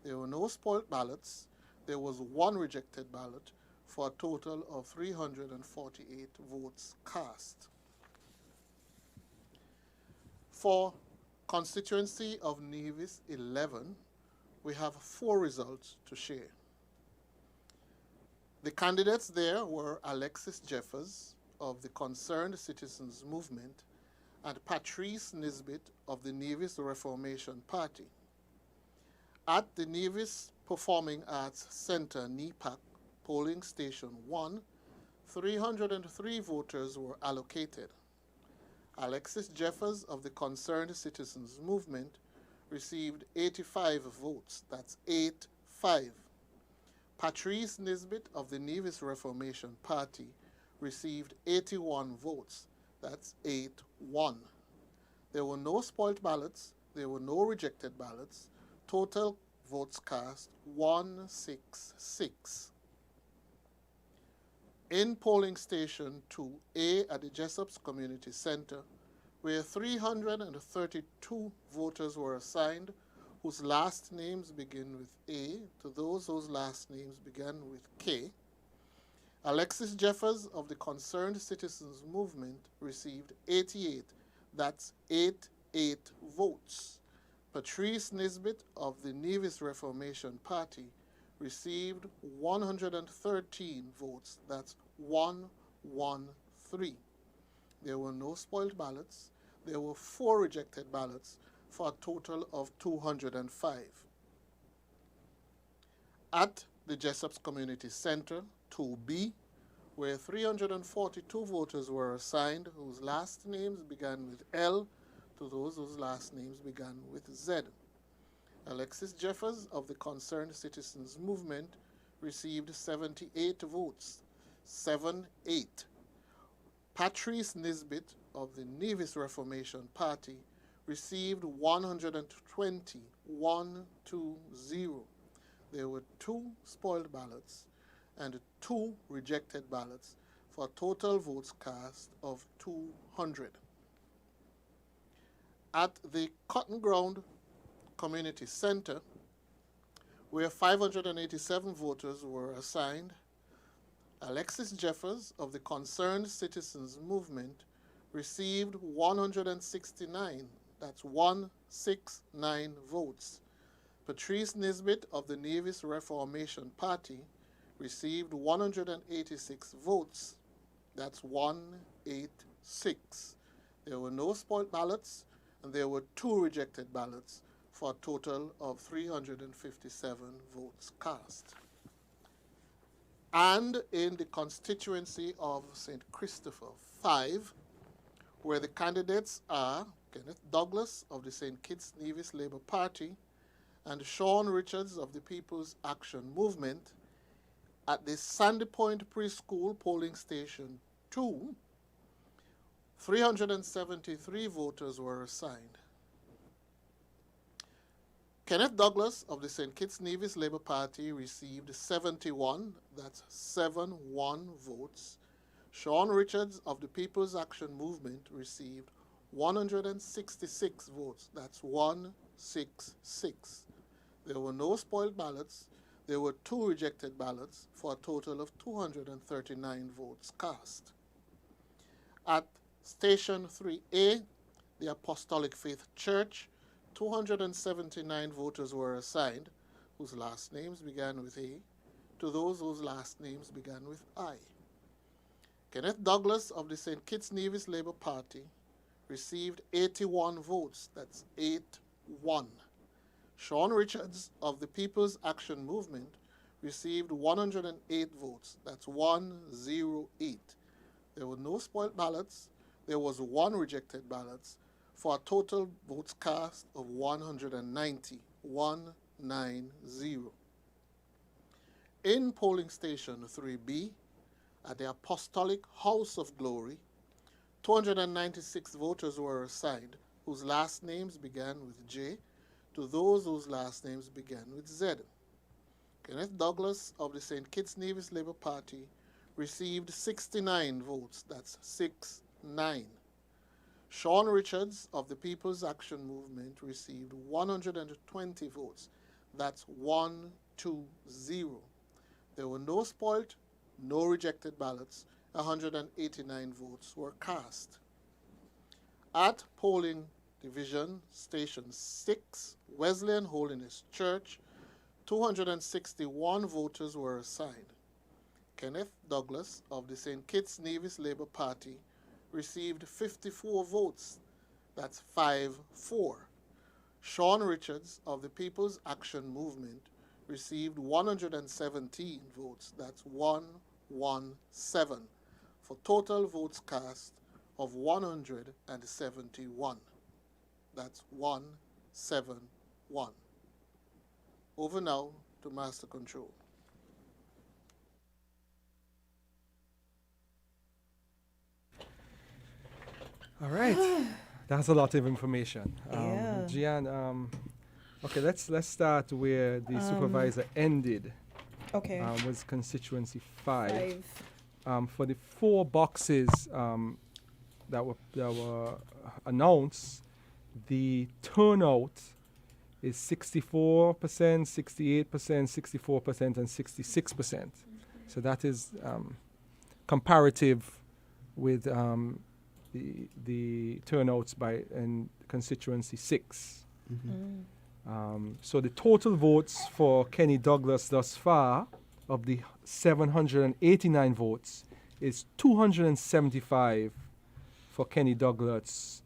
There were no spoilt ballots. There was 1 rejected ballot for a total of 348 votes cast. For constituency of Nevis 11, we have 4 results to share. The candidates there were Alexis Jeffers of the Concerned Citizens Movement and Patrice Nisbet of the Nevis Reformation Party. At the Nevis Performing Arts Center, NEPAC, polling station 1, 303 voters were allocated. Alexis Jeffers of the Concerned Citizens Movement received 85 votes, that's 85. Patrice Nisbet of the Nevis Reformation Party received 81 votes, that's 81. There were no spoilt ballots, there were no rejected ballots. Total votes cast, 166. In polling station 2A at the Jessops Community Center, where 332 voters were assigned whose last names begin with A to those whose last names began with K, Alexis Jeffers of the Concerned Citizens Movement received 88, that's 88 votes. Patrice Nisbet of the Nevis Reformation Party received 113 votes, that's 113. There were no spoiled ballots. There were 4 rejected ballots for a total of 205. At the Jessops Community Center, 2B, where 342 voters were assigned whose last names began with L to those whose last names began with Z. Alexis Jeffers of the Concerned Citizens Movement received 78 votes, 7-8. Patrice Nisbet of the Nevis Reformation Party received 120, 1-0. There were 2 spoiled ballots and 2 rejected ballots for total votes cast of 200. At the Cotton Ground Community Center, where 587 voters were assigned, Alexis Jeffers of the Concerned Citizens Movement received 169, that's 169 votes. Patrice Nisbet of the Nevis Reformation Party received 186 votes, that's 186. There were no spoiled ballots, and there were 2 rejected ballots for a total of 357 votes cast. And in the constituency of St. Christopher 5, where the candidates are Kenneth Douglas of the St. Kitts Nevis Labour Party and Sean Richards of the People's Action Movement, at the Sandy Point Preschool Polling Station 2, 373 voters were assigned. Kenneth Douglas of the St. Kitts Nevis Labour Party received 71, that's 71 votes. Sean Richards of the People's Action Movement received 166 votes, that's 166. There were no spoiled ballots. There were 2 rejected ballots for a total of 239 votes cast. At Station 3A, the Apostolic Faith Church, 279 voters were assigned, whose last names began with A, to those whose last names began with I. Kenneth Douglas of the St. Kitts Nevis Labour Party received 81 votes, that's 8-1. Sean Richards of the People's Action Movement received 108 votes, that's 108. There were no spoiled ballots. There was 1 rejected ballot for a total votes cast of 190, 190. In polling station 3B, at the Apostolic House of Glory, 296 voters were assigned, whose last names began with J, to those whose last names began with Z. Kenneth Douglas of the St. Kitts Nevis Labour Party received 69 votes, that's 6-9. Sean Richards of the People's Action Movement received 120 votes, that's 120. There were no spoiled, no rejected ballots. 189 votes were cast. At polling division station 6, Wesleyan Holiness Church, 261 voters were assigned. Kenneth Douglas of the St. Kitts Nevis Labour Party received 54 votes, that's 5-4. Sean Richards of the People's Action Movement received 117 votes, that's 117, for total votes cast of 171. That's 171. Over now to Master Control. All right. That's a lot of information. Yeah. Gian, okay, let's start where the supervisor ended. Okay. Was constituency 5. 5. For the 4 boxes that were announced, the turnout is 64%, 68%, 64%, and 66%. So that is comparative with the turnouts in constituency 6. So the total votes for Kenny Douglas thus far, of the 789 votes, is 275 for Kenny Douglas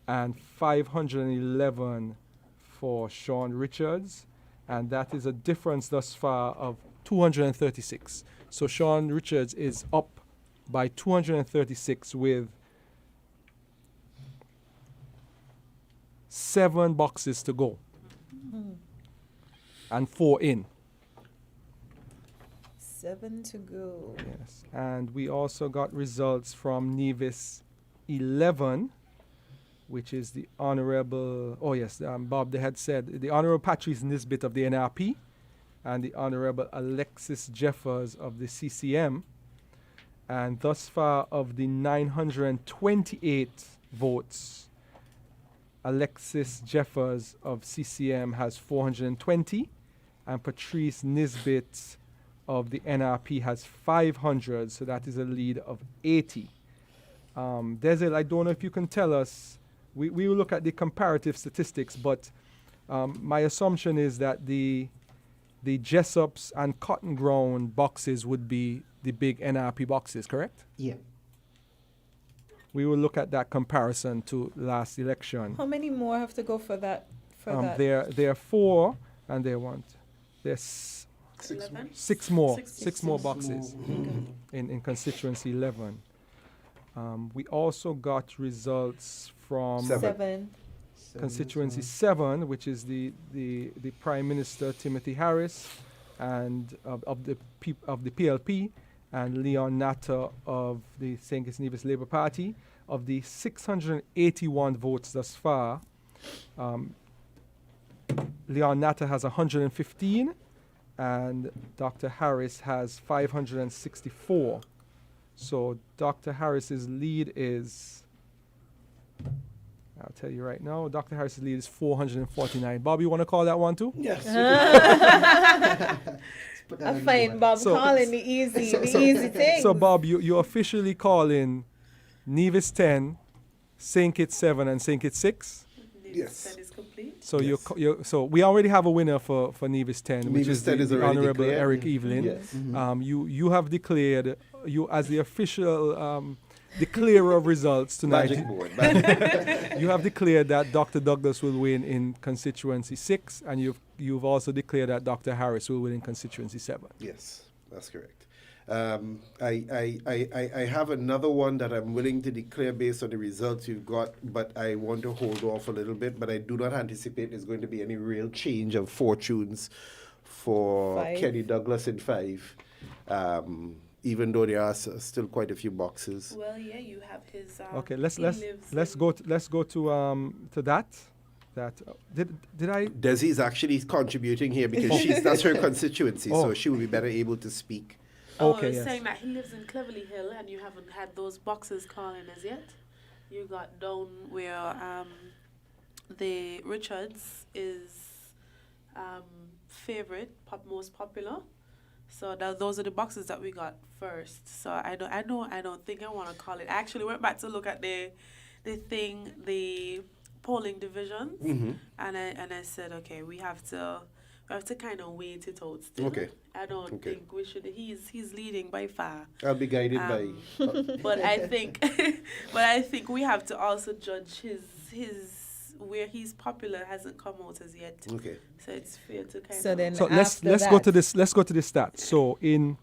and 511 for Sean Richards, and that is a difference thus far of 236. So Sean Richards is up by 236 with 7 boxes to go and 4 in. 7 to go. Yes. And we also got results from Nevis 11, which is the Honorable, Bob, they had said, the Honorable Patrice Nisbet of the NRP and the Honorable Alexis Jeffers of the CCM. And thus far, of the 928 votes, Alexis Jeffers of CCM has 420, and Patrice Nisbet of the NRP has 500, so that is a lead of 80. Desil, I don't know if you can tell us, we will look at the comparative statistics, but my assumption is that the Jessops and Cotton Ground boxes would be the big NRP boxes, correct? Yeah. We will look at that comparison to last election. How many more have to go for that? There are 4, and there's 11? six more Six boxes in constituency 11. We also got results from 7. constituency 7, which is the Prime Minister Timothy Harris and of the PLP, and Leon Natter of the St. Kitts Nevis Labour Party. Of the 681 votes thus far, Leon Natter has 115, and Dr. Harris has 564. So Dr. Harris's lead is, I'll tell you right now, Dr. Harris's lead is 449. Bob, you want to call that one too? Yes. I find Bob calling the easy thing. So Bob, you officially call in Nevis 10, St. Kitts 7, and St. Kitts 6. Yes. That is complete. So Yes. so we already have a winner for Nevis 10, which Nevis is 10 is the already Honorable declared. Eric Evelyn. Yes. You have declared, you as the official declarer of results tonight. Magic board. You have declared that Dr. Douglas will win in constituency 6, and you've also declared that Dr. Harris will win in constituency 7. Yes, that's correct. I have another one that I'm willing to declare based on the results you've got, but I want to hold off a little bit. But I do not anticipate there's going to be any real change of fortunes for 5. Kenny Douglas in 5, even though there are still quite a few boxes. Well, yeah, you have his. Okay, he let's lives go to that. Did I? Desi is actually contributing here because that's her constituency, so she will be better able to speak. I Okay, was yes. saying that he lives in Cleverly Hill, and you haven't had those boxes calling as yet. You got down where the Richards is favorite, most popular. So those are the boxes that we got first. So I don't think I want to call it. I actually went back to look at the polling divisions, and I said, okay, we have to kind of wait it out still. Okay. I don't think we should. He's leading by far. I'll be guided by. But I think we have to also judge his where he's popular hasn't come out as yet. Okay. So it's fair to kind So of. then So let's go to this. Let's go to the stats. So in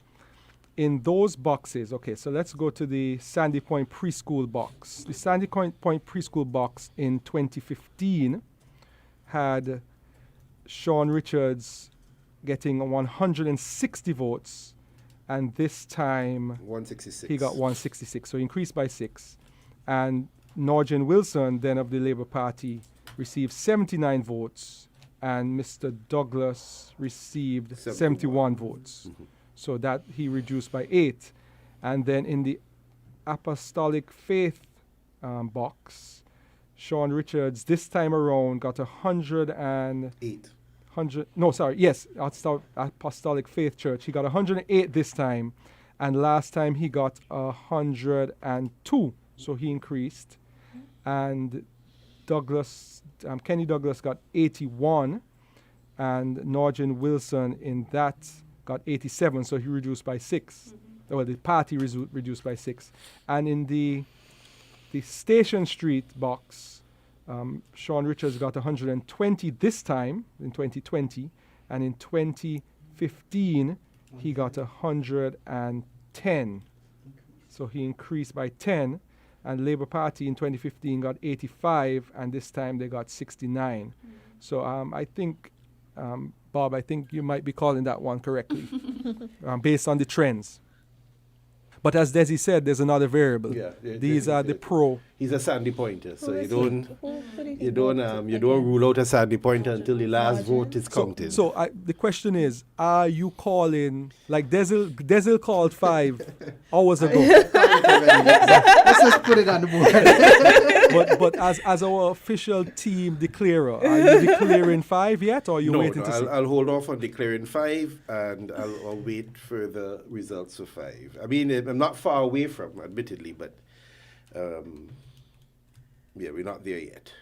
those boxes, okay. So let's go to the Sandy Point preschool box. The Sandy Point preschool box in 2015 had Sean Richards getting 160 votes, and this time 166. he got 166, so increased by 6. And Norjan Wilson, then of the Labour Party, received 79 votes, and Mr. Douglas received 71 votes. So that he reduced by 8. And then in the Apostolic Faith box, Sean Richards this time around got 8. Apostolic Faith Church. He got 108 this time, and last time he got 102. So he increased. And Kenny Douglas got 81, and Norjan Wilson in that got 87. So he reduced by 6. Well, the party reduced by 6. And in the Station Street box, Sean Richards got 120 this time in 2020, and in 2015 he got 110. So he increased by 10, and Labour Party in 2015 got 85, and this time they got 69. So I think Bob, I think you might be calling that one correctly, based on the trends. But as Desi said, there's another variable. Yeah, These are the pro. He's a sandy pointer, so you you don't rule out a sandy pointer until the last vote is counted. So the question is, are you calling, like Desil called 5 hours ago, Let's just put it on the board. but as our official team declarer, are you declaring 5 yet, or are you waiting to see? I'll hold off on declaring 5, and I'll wait for the results for 5. I mean, I'm not far away from, admittedly, but we're not there yet.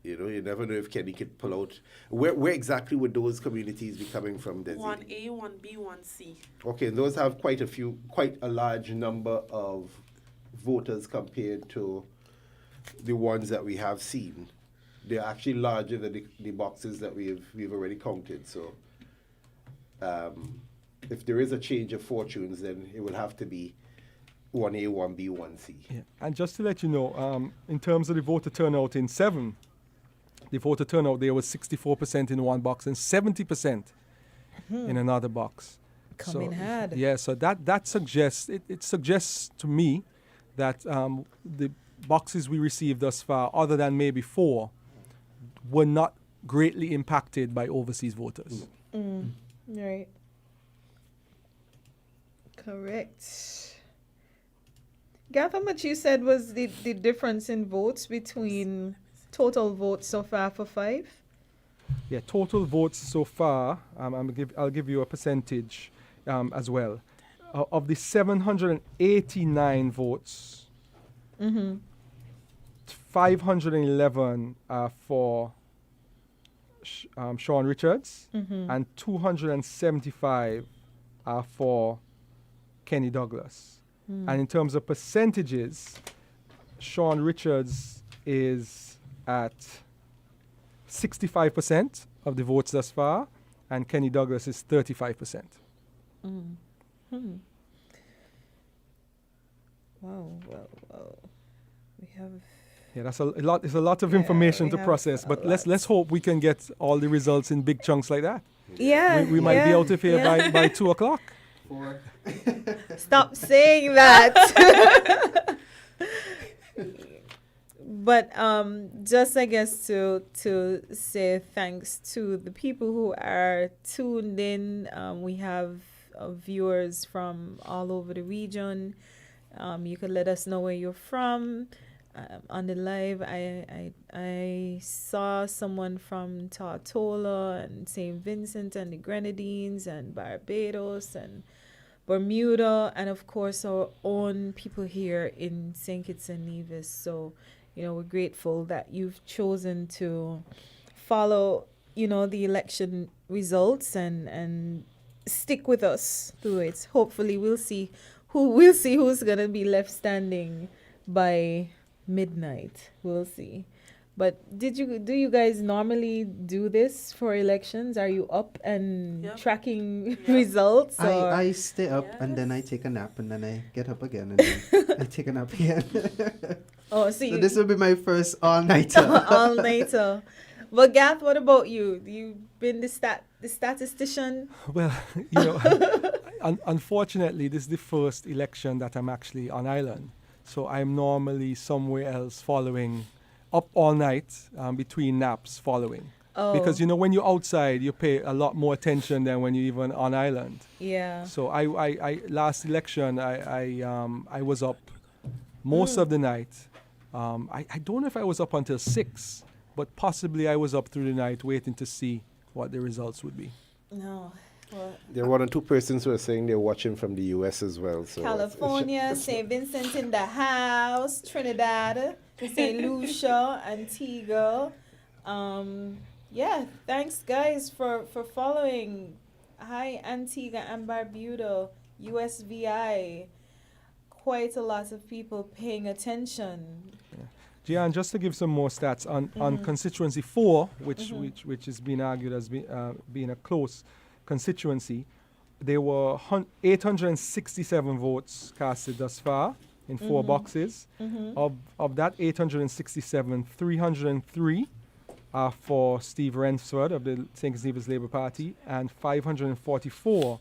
You know, you never know if Kenny could pull out. Where exactly would those communities be coming from, Desi? 1A, 1B, 1C. Okay, and those have quite a large number of voters compared to the ones that we have seen. They're actually larger than the boxes that we've already counted. So, if there is a change of fortunes, then it will have to be 1A, 1B, 1C. Yeah. And just to let you know, in terms of the voter turnout in 7, the voter turnout there was 64% in one box and 70% in another box. Coming hard. Yeah, so that suggests, it suggests to me that the boxes we received thus far, other than maybe 4, were not greatly impacted by overseas voters. Right. Correct. Gav, how much you said was the difference in votes between total votes so far for 5? Yeah, total votes so far, I'll give you a percentage as well. Of the 789 votes, 511 are for Sean Richards, and 275 are for Kenny Douglas. And in terms of percentages, Sean Richards is at 65% of the votes thus far, and Kenny Douglas is 35%. Wow, well, we have... Yeah, that's a lot. It's a lot of information we to have process, a but lot. let's hope we can get all the results in big chunks like that. Yeah, We might be out of here by 2 o'clock. Stop saying that. But just I guess to say thanks to the people who are tuned in. We have viewers from all over the region. You could let us know where you're from. On the live, I saw someone from Tortola and St. Vincent and the Grenadines and Barbados and Bermuda, and of course our own people here in St. Kitts and Nevis. So, we're grateful that you've chosen to follow, the election results and stick with us through it. Hopefully we'll see who's gonna be left standing by midnight. We'll see. But do you guys normally do this for elections? Are you up and tracking results? I stay up and then I take a nap and then I get up again and then I take a nap again. Oh, so this will be my first all-nighter. All-nighter. Well, Gath, what about you? You've been the statistician? Well, unfortunately, this is the first election that I'm actually on island. So I'm normally somewhere else following, up all night between naps following. Oh. Because, when you're outside, you pay a lot more attention than when you're even on island. Yeah. So I last election, I was up most of the night. I don't know if I was up until 6, but possibly I was up through the night waiting to see what the results would be. No. Well, There are 1 or 2 persons who are saying they're watching from the U.S. as well. So California, St. Vincent in the house, Trinidad, St. Lucia, Antigua. Thanks guys for following. Hi Antigua and Barbuda, USVI. Quite a lot of people paying attention. Gian, just to give some more stats on constituency 4, which is being argued as being a close constituency, there were 867 votes casted thus far in 4 boxes. Of that 867, 303 are for Steve Rensford of the St. Kitts Nevis Labour Party, and 544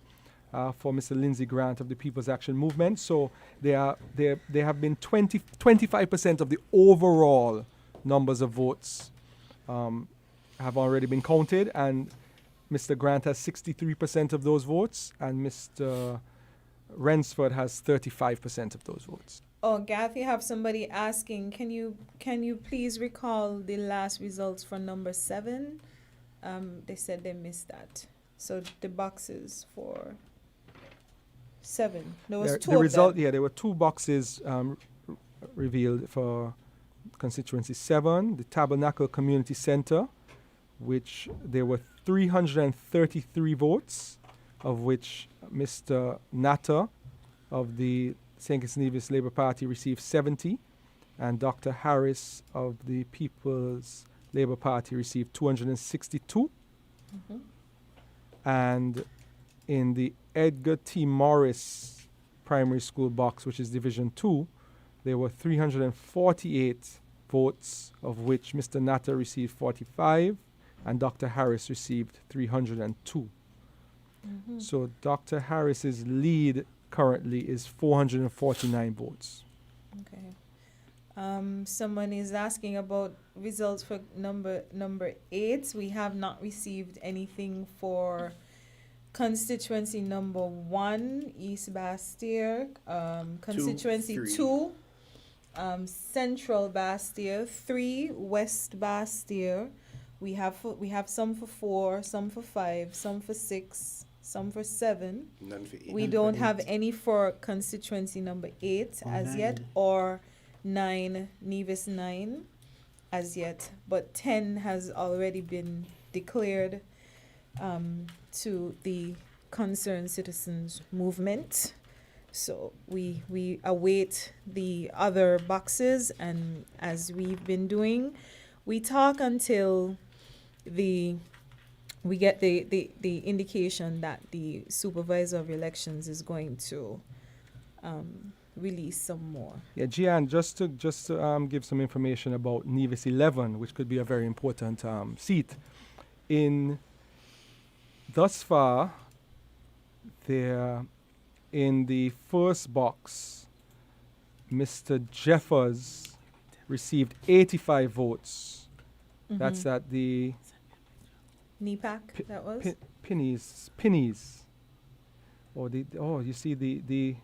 for Mr. Lindsey Grant of the People's Action Movement. So they have been 25% of the overall numbers of votes have already been counted, and Mr. Grant has 63% of those votes, and Mr. Rensford has 35% of those votes. Oh, Gath, you have somebody asking, can you please recall the last results for number 7? They said they missed that. So the boxes for 7. There was two of them. Yeah, there were 2 boxes revealed for constituency 7, the Tabernacle Community Center, which there were 333 votes, of which Mr. Natter of the St. Kitts Nevis Labour Party received 70, and Dr. Harris of the People's Labour Party received 262. Mhm. And in the Edgar T. Morris Primary School box, which is Division 2, there were 348 votes, of which Mr. Natter received 45 and Dr. Harris received 302. Mhm. So Dr. Harris's lead currently is 449 votes. Okay. Someone is asking about results for number 8. We have not received anything for constituency number 1, East Bastille, constituency 3. 2, Central Bastille, 3, West Bastille. We have some for 4, some for 5, some for 6, some for 7. None for 8. We don't have any for constituency number 8 Or as yet, 9. or 9, Nevis 9 as yet. But 10 has already been declared to the Concerned Citizens Movement. So we await the other boxes, and as we've been doing, we talk until we get the indication that the supervisor of elections is going to release some more. Yeah, Gian, just to give some information about Nevis 11, which could be a very important seat. Thus far, there in the first box, Mr. Jeffers received 85 votes. That's at the NEPAC, that was? pennies. You see the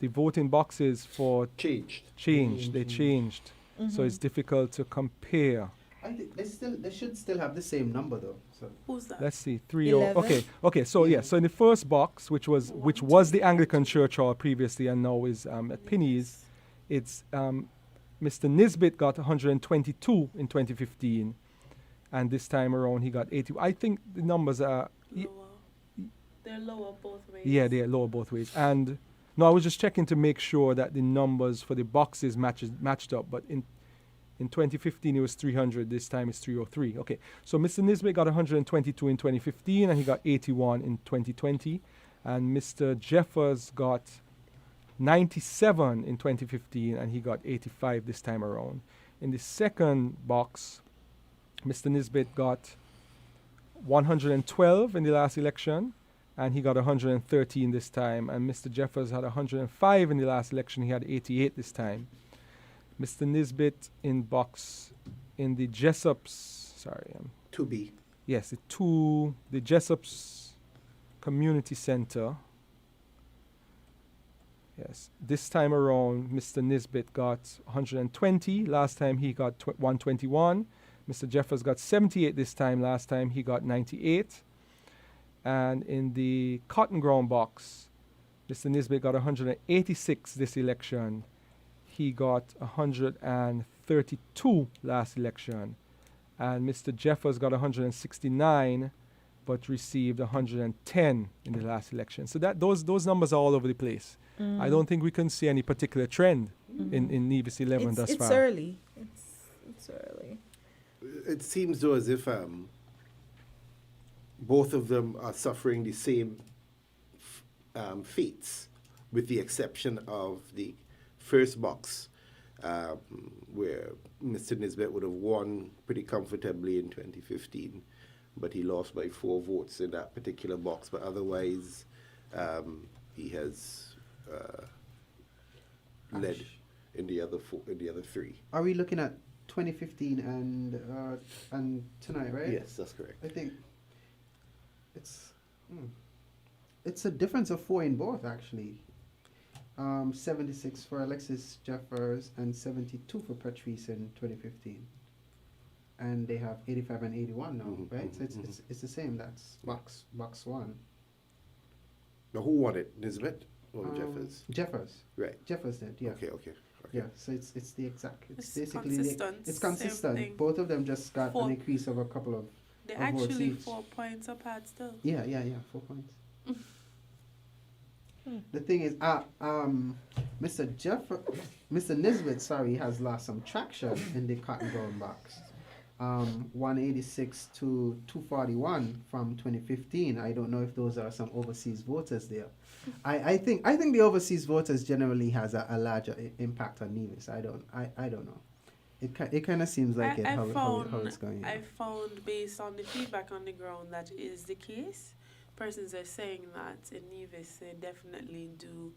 voting boxes for Changed. They changed. So it's difficult to compare. I think they should still have the same number though. So Who's that? Let's see, 11. Okay. So yeah, so in the first box, which was the Anglican Church Hall previously, and now is at Penny's, it's Mr. Nisbet got 122 in 2015, and this time around he got 80. I think the numbers are Lower. They're lower both ways. yeah, they're lower both ways. And no, I was just checking to make sure that the numbers for the boxes matched up, but in 2015 it was 300, this time it's 303. Okay, so Mr. Nisbet got 122 in 2015 and he got 81 in 2020. And Mr. Jeffers got 97 in 2015 and he got 85 this time around. In the second box, Mr. Nisbet got 112 in the last election and he got 113 this time. And Mr. Jeffers had 105 in the last election, he had 88 this time. Mr. Nisbet in the Jessup's, 2B. yes, the Jessup's Community Center. Yes, this time around, Mr. Nisbet got 120. Last time he got 121. Mr. Jeffers got 78 this time. Last time he got 98. And in the Cotton Ground box, Mr. Nisbet got 186 this election. He got 132 last election. And Mr. Jeffers got 169, but received 110 in the last election. So those numbers are all over the place. I don't think we can see any particular trend in Nevis 11 thus far. It's early. It's early. It seems though as if both of them are suffering the same fates, with the exception of the first box, where Mr. Nisbet would have won pretty comfortably in 2015, but he lost by 4 votes in that particular box. But otherwise, he has led in the other 3. Are we looking at 2015 and tonight, right? Yes, that's correct. I think it's a difference of 4 in both, actually. 76 for Alexis Jeffers and 72 for Patrice in 2015. And they have 85 and 81 now, right? So it's the same. That's box 1. Now, who won it? Nisbet or Jeffers? Jeffers. Right. Jeffers did, yeah. Okay. Yeah, so it's the exact. It's basically consistent. it's Same consistent. thing. Both of them just got 4. an increase of a couple of. They're of vote actually seats. 4 points apart still. Yeah, 4 points. The thing is, Mr. Nisbet, sorry, has lost some traction in the cotton brown box. 186 to 241 from 2015. I don't know if those are some overseas voters there. I think the overseas voters generally has a larger impact on Nevis. I don't know. It kind of seems like how it's going. I found based on the feedback on the ground that is the case. Persons are saying that in Nevis they definitely do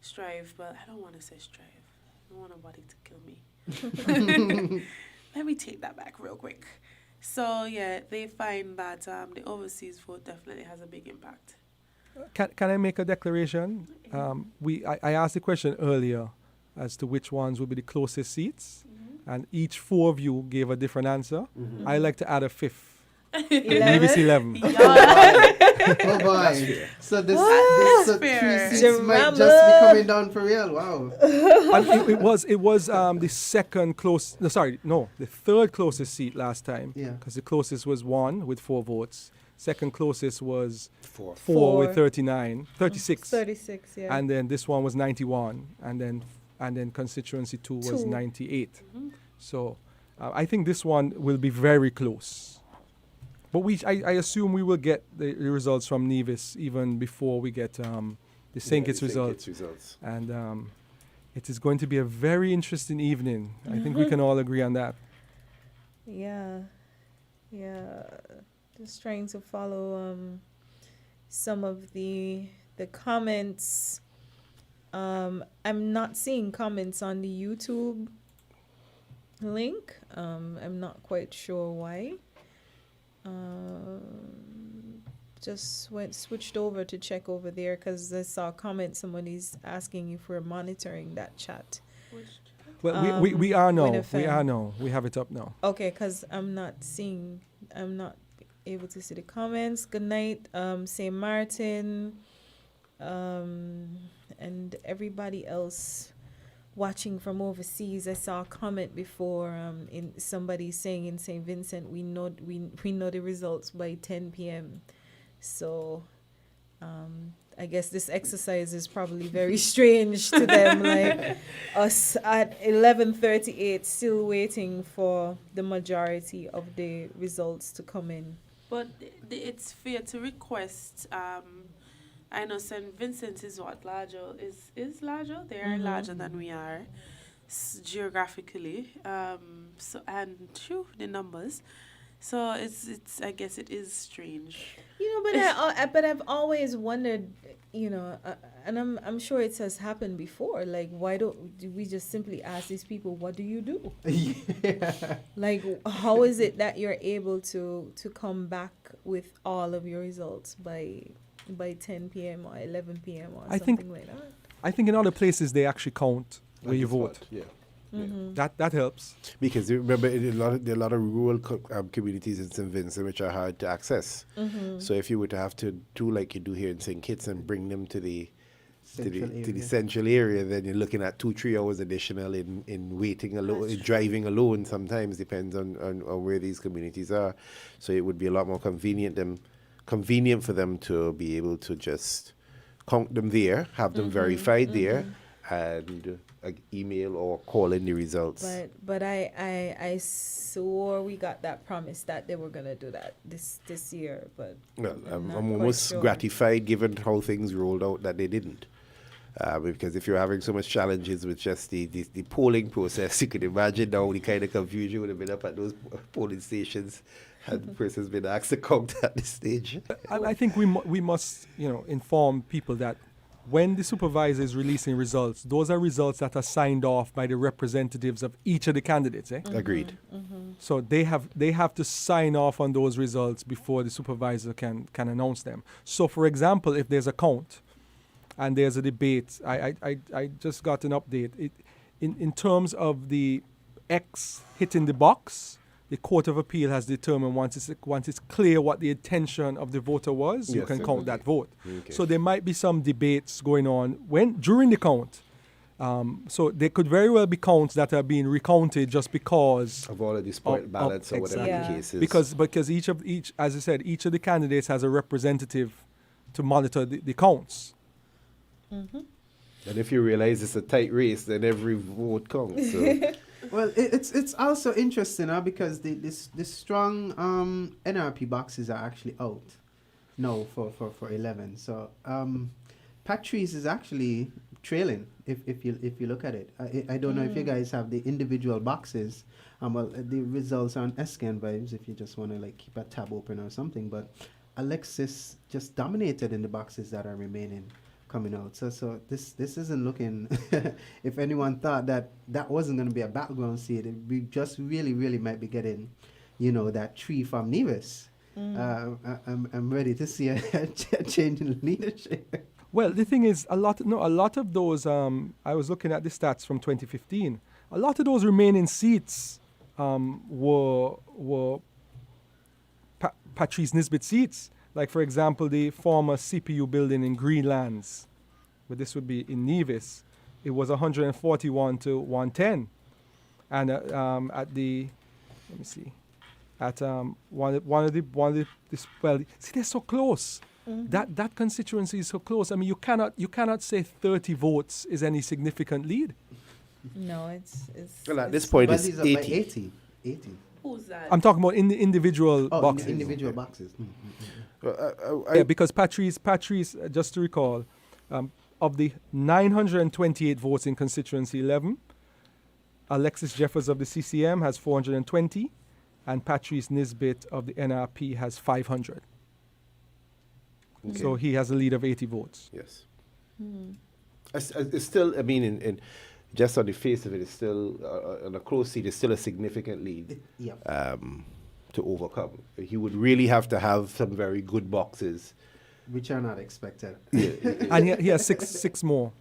strive, but I don't want to say strive. I don't want nobody to kill me. Let me take that back real quick. So yeah, they find that the overseas vote definitely has a big impact. Can I make a declaration? I asked the question earlier as to which ones would be the closest seats, and each 4 of you gave a different answer. I like to add a 5th. Nevis 11. Oh boy! So this 3 seats might just be coming down for real. Wow! And it was the second close. No, sorry, no, the third closest seat last time. Yeah. Because the closest was 1 with 4 votes. Second closest was 4 with 36. 36, yeah. And then this one was 91, and then constituency 2 was 98. So I think this one will be very close. But I assume we will get the results from Nevis even before we get the St. Kitts results. And it is going to be a very interesting evening. I think we can all agree on that. Yeah. Just trying to follow some of the comments. I'm not seeing comments on the YouTube link. I'm not quite sure why. Just switched over to check over there because I saw a comment. Somebody's asking if we're monitoring that chat. Well, we are now. WinFM. We are now. We have it up now. Okay, because I'm not able to see the comments. Good night, St. Martin, and everybody else watching from overseas. I saw a comment before in somebody saying in St. Vincent we know the results by 10 p.m. So I guess this exercise is probably very strange to them, like us at 11:38 still waiting for the majority of the results to come in. But it's fair to request. I know St. Vincent is larger? Is larger? They are larger than we are geographically. So and the numbers. So it's I guess it is strange. But I've always wondered, and I'm sure it has happened before. Like, why do we just simply ask these people, what do you do? Yeah. Like, how is it that you're able to come back with all of your results by 10 p.m. or 11 p.m. or something like that? I think in other places they actually count where you vote. Yeah. That helps. Because you remember, there are a lot of rural communities in St. Vincent which are hard to access. So if you were to have to do like you do here in St. Kitts and bring them to the central area, then you're looking at 2-3 hours additional in waiting alone, in driving alone. Sometimes depends on where these communities are. So it would be a lot more convenient for them to be able to just count them there, have them verified there, and email or call in the results. But I swore we got that promise that they were gonna do that this year. But well, I'm almost gratified given how things rolled out that they didn't. Because if you're having so much challenges with just the polling process, you could imagine now the kind of confusion would have been up at those polling stations had the person's been asked to count at this stage. I think we must, inform people that when the supervisor is releasing results, those are results that are signed off by the representatives of each of the candidates. Agreed. So they have to sign off on those results before the supervisor can announce them. So, for example, if there's a count and there's a debate, I just got an update. In terms of the X hitting the box, the Court of Appeal has determined once it's clear what the intention of the voter was, you Yes, can count that vote. Okay. So there might be some debates going on during the count. So there could very well be counts that are being recounted just because Of all of the spoiled ballots or whatever exactly. the case is. Because each, as I said, each of the candidates has a representative to monitor the counts. And if you realize it's a tight race, then every vote counts. So. Well, it's also interesting because the strong NRP boxes are actually out now for 11. So Patrice is actually trailing if you look at it. I don't know if you guys have the individual boxes. Well, the results are on SCAN Vibes if you just want to keep a tab open or something. But Alexis just dominated in the boxes that are remaining coming out. So this isn't looking. If anyone thought that wasn't going to be a battleground seat, we just really might be getting, that tree from Nevis. I'm ready to see a change in leadership. Well, the thing is, a lot of those. I was looking at the stats from 2015. A lot of those remaining seats were Patrice Nisbet seats. Like, for example, the former CPU building in Greenlands, but this would be in Nevis. It was 141 to 110. And at the, let me see, at one of the well, see, they're so close. That constituency is so close. I mean, you cannot say 30 votes is any significant lead. No, it's Well, at this point, Well, it's these are by 80. 80. Who's that? I'm talking about in the individual boxes. Individual boxes. Yeah, because Patrice, just to recall, of the 928 votes in constituency 11, Alexis Jeffers of the CCM has 420, and Patrice Nisbet of the NRP has 500. Okay. So he has a lead of 80 votes. Yes. It's still, I mean, in just on the face of it, it's still, on a close seat, it's still a significant lead to overcome. He would really have to have some very good boxes. Which are not expected. And he has six more.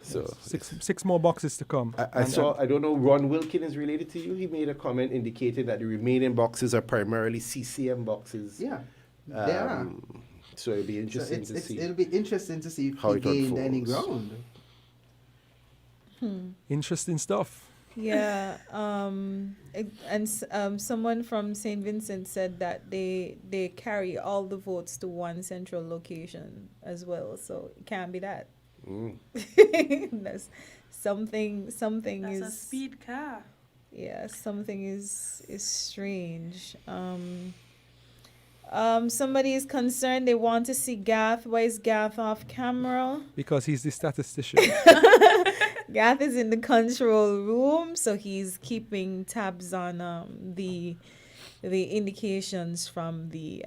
So Six more boxes to come. I don't know, Ron Wilkin is related to you. He made a comment indicating that the remaining boxes are primarily CCM boxes. Yeah, they are. So it'll be interesting to see. It'll be interesting to see if how he it gained any unfolds. ground. Interesting stuff. Yeah, someone from St. Vincent said that they carry all the votes to one central location as well, so it can't be that. That's something That's is a speed car. yeah, something is strange. Somebody is concerned. They want to see Gath. Why is Gath off camera? Because he's the statistician. Gath is in the control room, so he's keeping tabs on the indications from the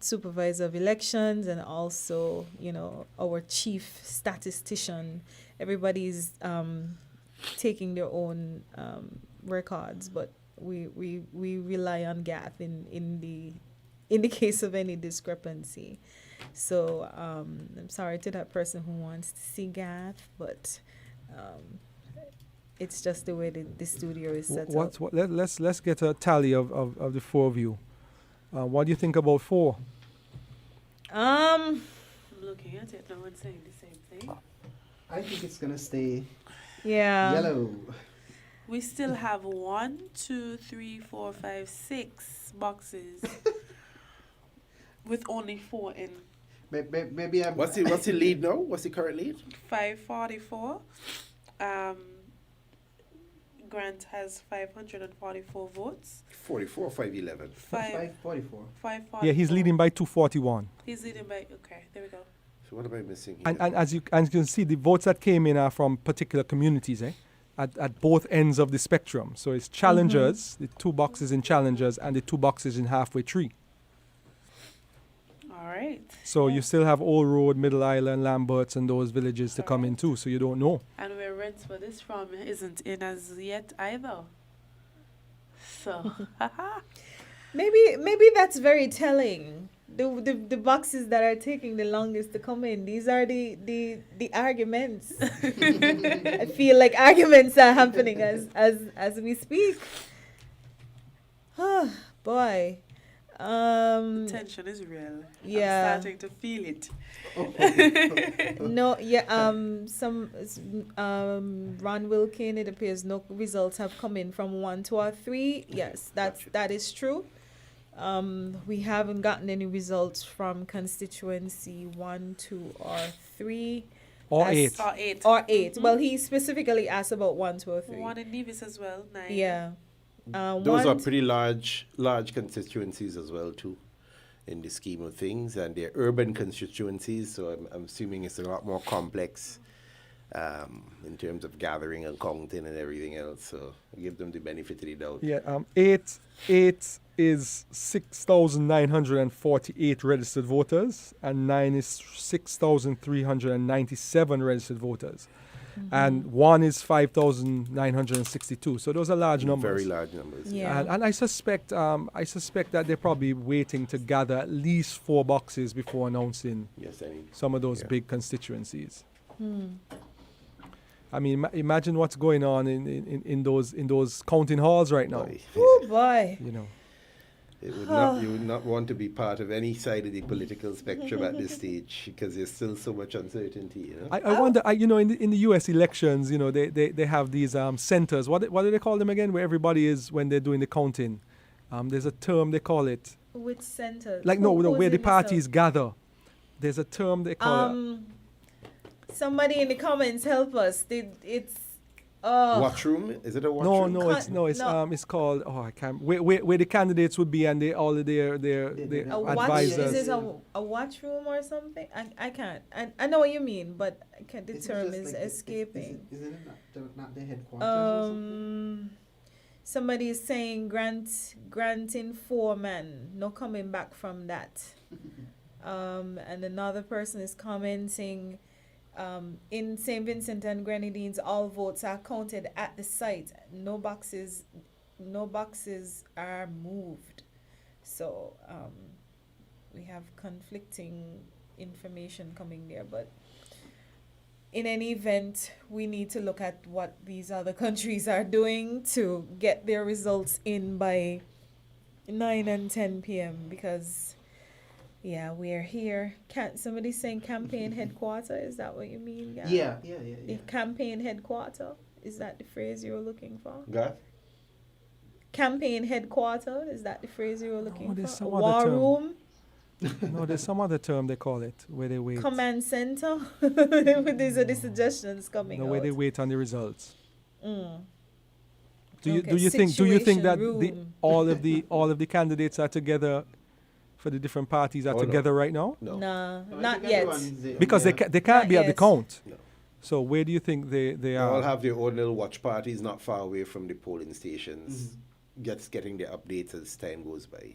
supervisor of elections and also, our chief statistician. Everybody's taking their own records, but we rely on Gath in the case of any discrepancy. So I'm sorry to that person who wants to see Gath, but it's just the way the studio is set up. Let's get a tally of the four of you. What do you think about 4? I'm looking at it now and saying the same thing. I think it's gonna stay Yeah. yellow. We still have 1, 2, 3, 4, 5, 6 boxes with only 4 in. Maybe I'm. What's the lead now? What's the current lead? 544. Grant has 544 votes. 44, 511. 544. 544. Yeah, he's leading by 241. He's leading by, okay, there we go. So what am I missing here? And as you can see, the votes that came in are from particular communities, at both ends of the spectrum. So it's challengers, the 2 boxes in challengers, and the 2 boxes in halfway tree. All right. So you still have Old Road, Middle Island, Lamberts, and those villages to come in too. So you don't know. And where rents for this from isn't in as yet either. So, Maybe that's very telling. The boxes that are taking the longest to come in, these are the arguments. I feel like arguments are happening as we speak. Oh boy. tension is real. Yeah. I'm starting to feel it. No, yeah, Ron Wilkin, it appears no results have come in from 1, 2, or 3. Yes, that is true. We haven't gotten any results from constituency 1, 2, or 3. Or That's- 8. Or 8. Or 8. Well, he specifically asked about 1, 2, or 3. One in Nevis as well. 9. Yeah. Those are one- pretty large constituencies as well too, in the scheme of things, and they're urban constituencies. So I'm assuming it's a lot more complex in terms of gathering and counting and everything else. So I give them the benefit of the doubt. Yeah, 8 is 6,948 registered voters, and 9 is 6,397 registered voters, and 1 is 5,962. So those are large numbers. Very large numbers. Yeah. And I suspect that they're probably waiting to gather at least 4 boxes before announcing Yes, I some of those Yeah. big constituencies. I mean, imagine what's going on in those counting halls right now. Boy, Oh boy. You know. it would not, you would not want to be part of any side of the political spectrum at this stage, because there's still so much uncertainty. You know? I wonder, in the U.S. elections, they have these centers. What do they call them again? Where everybody is when they're doing the counting. There's a term they call it. Which center? Like Who's where in the the parties gather. There's a term they call it. Somebody in the comments help us. It's Watch room? Is it a watch room? It's called I can't where the candidates would be and all of their a watch. advisors. Is this a watch room or something? I can't. I know what you mean, but I can't, the Is it term just is like escaping. Is it not the headquarters or something? Somebody is saying granting foreman, no coming back from that. And another person is commenting, in St. Vincent and Grenadines, all votes are counted at the site. No boxes are moved. So we have conflicting information coming there, but in any event, we need to look at what these other countries are doing to get their results in by 9 and 10 p.m. because, yeah, we're here. Somebody saying campaign headquarter? Is that what you mean, Gary? Yeah. The campaign headquarter? Is that the phrase you were looking for? Garth? Campaign headquarter? Is that the phrase you were looking there's for? some other War term. room? No, there's some other term they call it where they wait. Command center? These are the suggestions coming No, out. where they wait on the results. Mm. Do you Okay, think situation that room. all of the candidates are together for the different parties are Oh, no. together right now? No. Nah, No, I not think yet. everyone's, Because they Not can't be at the yet. count. No. So where do you think they They all are? have their own little watch parties not far away from the polling stations, getting their updates as time goes by.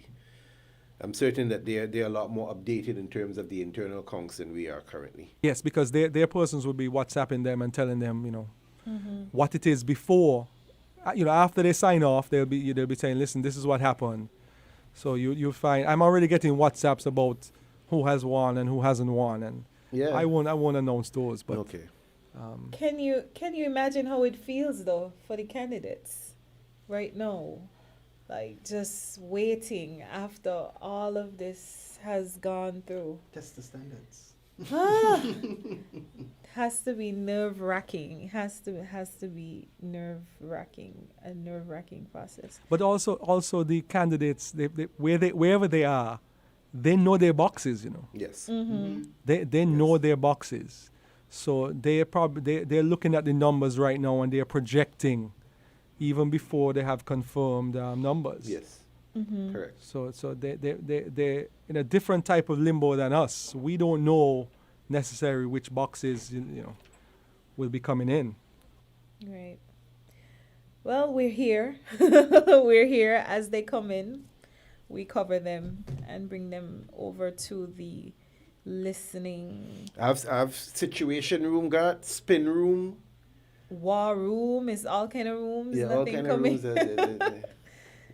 I'm certain that they're a lot more updated in terms of the internal counts than we are currently. Yes, because their persons will be WhatsApping them and telling them, what it is before. After they sign off, they'll be saying, listen, this is what happened. So you'll find I'm already getting WhatsApps about who has won and who hasn't won, and Yeah. I won't announce those, but Okay. Can you imagine how it feels though for the candidates right now? Like just waiting after all of this has gone through. Test the standards. Has to be nerve wracking. Has to be nerve wracking. A nerve wracking process. But also the candidates, wherever they are, they know their boxes. Yes. They know their boxes, so they're looking at the numbers right now and they're projecting, even before they have confirmed numbers. Yes. Correct. So they're in a different type of limbo than us. We don't know necessarily which boxes will be coming in. Right. Well, we're here. We're here as they come in. We cover them and bring them over to the listening. I've situation room, got spin room. War room is all kind of rooms. Yeah, all Nothing kind of coming. rooms.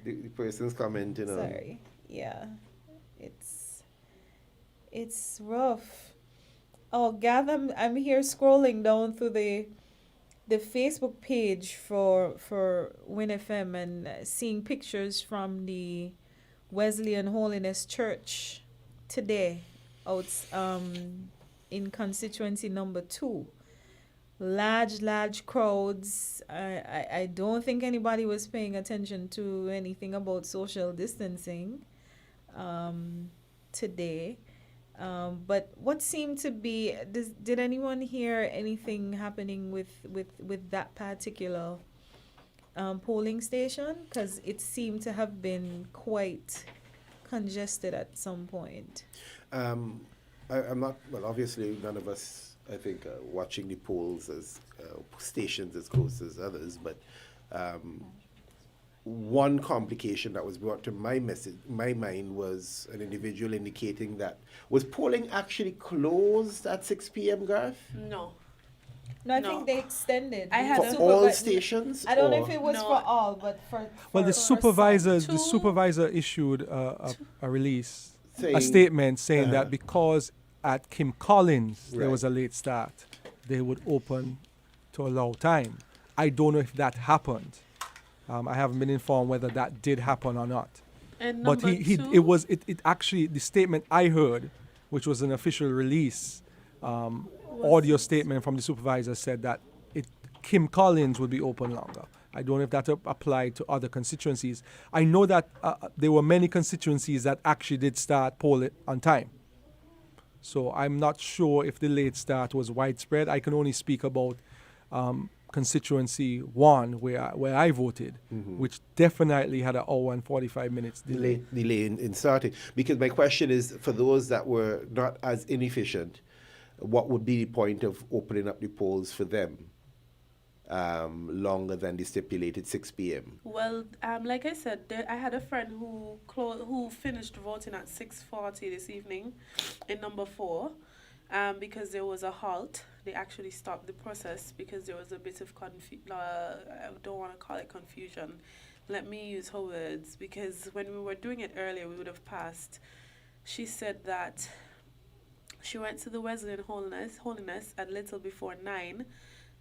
The person's comment, Sorry. Yeah. It's rough. Oh, Gav, I'm here scrolling down through the Facebook page for WinFM and seeing pictures from the Wesleyan Holiness Church today out in constituency number 2. Large crowds. I don't think anybody was paying attention to anything about social distancing today. But what seemed to be, did anyone hear anything happening with that particular polling station? Because it seemed to have been quite congested at some point. I'm not, well, obviously none of us, I think, watching the polls as stations as close as others, but one complication that was brought to my mind was an individual indicating that, was polling actually closed at 6 p.m., Garth? No. No, I No. think they extended. I had For all stations? I don't know or- if it was No. for all, but for Well, the some. supervisor Two- issued a release, Saying- a statement saying Uh-huh. that because at Kim Collins there Right. was a late start, they would open to allow time. I don't know if that happened. I haven't been informed whether that did happen or not. And But number he two, it actually, the statement I heard, which was an official release, audio statement from the supervisor, said that Kim Collins would be open longer. I don't know if that applied to other constituencies. I know that there were many constituencies that actually did start polling on time. So I'm not sure if the late start was widespread. I can only speak about constituency 1 where I voted, which definitely had an hour and 45 minutes delay. delay in starting. Because my question is, for those that were not as inefficient, what would be the point of opening up the polls for them longer than the stipulated 6 p.m.? well, like I said, I had a friend who finished voting at 6:40 this evening in number 4, because there was a halt. They actually stopped the process because there was a bit of I don't want to call it confusion. Let me use her words, because when we were doing it earlier, we would have passed. She said that she went to the Wesleyan Holiness at little before 9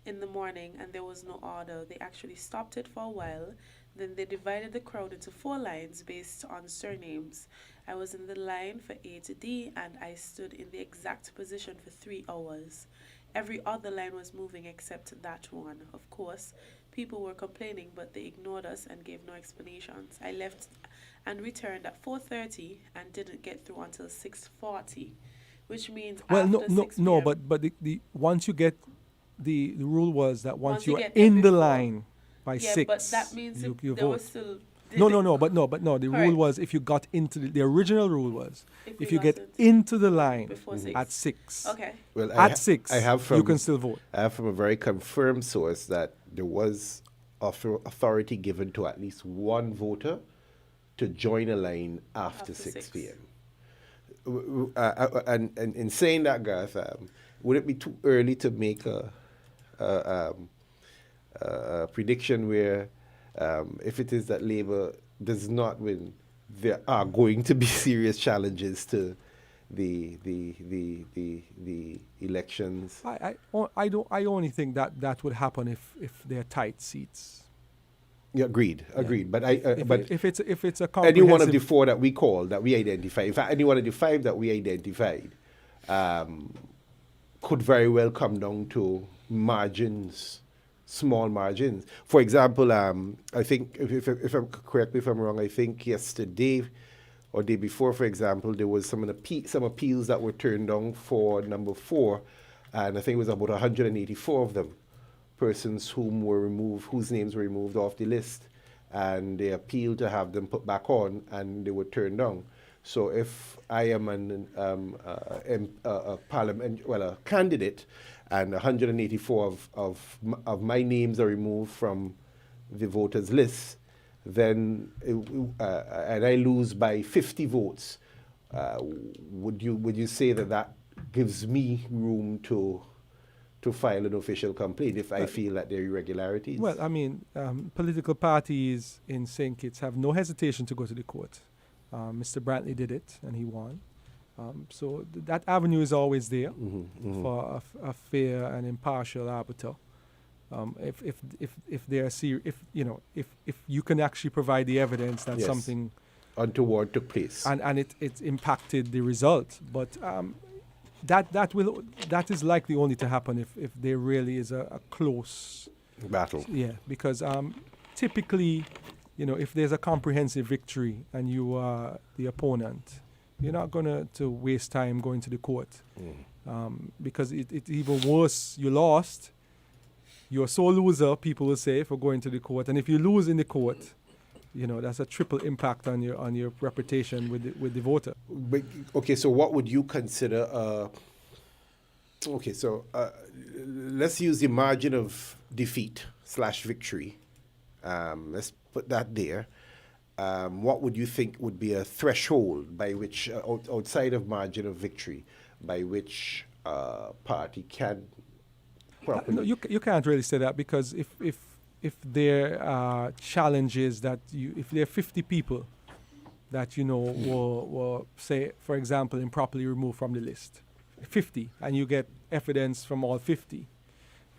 in the morning, and there was no order. They actually stopped it for a while. Then they divided the crowd into 4 lines based on surnames. I was in the line for A to D, and I stood in the exact position for 3 hours. Every other line was moving except that one. Of course, people were complaining, but they ignored us and gave no explanations. I left and returned at 4:30 and didn't get through until 6:40, which means Well, after no, 6 no, p.m. but the once you get the rule was that once Once you you are get there in the before- line by yeah, 6, but that means you there vote. was still No. The rule Correct. was if you got into the original rule was if we you get got it into the line before 6. at 6, Okay. Well, at 6, I have from you can still vote. I have from a very confirmed source that there was authority given to at least one voter to join a line after 6 p.m. And in saying that, Garth, would it be too early to make a prediction where if it is that Labour does not win, there are going to be serious challenges to the elections? I only think that would happen if they're tight seats. Yeah, agreed. But If it's a any comprehensive, one of the 4 that we called, that we identified, in fact, any one of the 5 that we identified, could very well come down to margins, small margins. For example, I think, if I'm correct me if I'm wrong, I think yesterday or day before, for example, there was some appeals that were turned down for number 4, and I think it was about 184 of them, persons whose names were removed off the list, and they appealed to have them put back on, and they were turned down. So if I am a parliament, well, a candidate, and 184 of my names are removed from the voters list, then and I lose by 50 votes, would you say that gives me room to file an official complaint if I feel that there are irregularities? Well, I mean, political parties in St. Kitts have no hesitation to go to the court. Mr. Brantley did it, and he won. So that avenue is always there for a fair and impartial arbiter. If they are if you can actually provide the evidence that Yes. something Untoward took place. and it impacted the result, but that is likely only to happen if there really is a close Battle. yeah, because typically, if there's a comprehensive victory and you are the opponent, you're not going to waste time going to the court. Because it's even worse, you lost, you're a sole loser, people will say, for going to the court. And if you lose in the court, that's a triple impact on your reputation with the voter. But, okay, so what would you consider? Let's use the margin of defeat / victory. Let's put that there. What would you think would be a threshold by which, outside of margin of victory, by which party can properly? No, you can't really say that, because if there are challenges that if there are 50 people that were, say, for example, improperly removed from the list, 50, and you get evidence from all 50,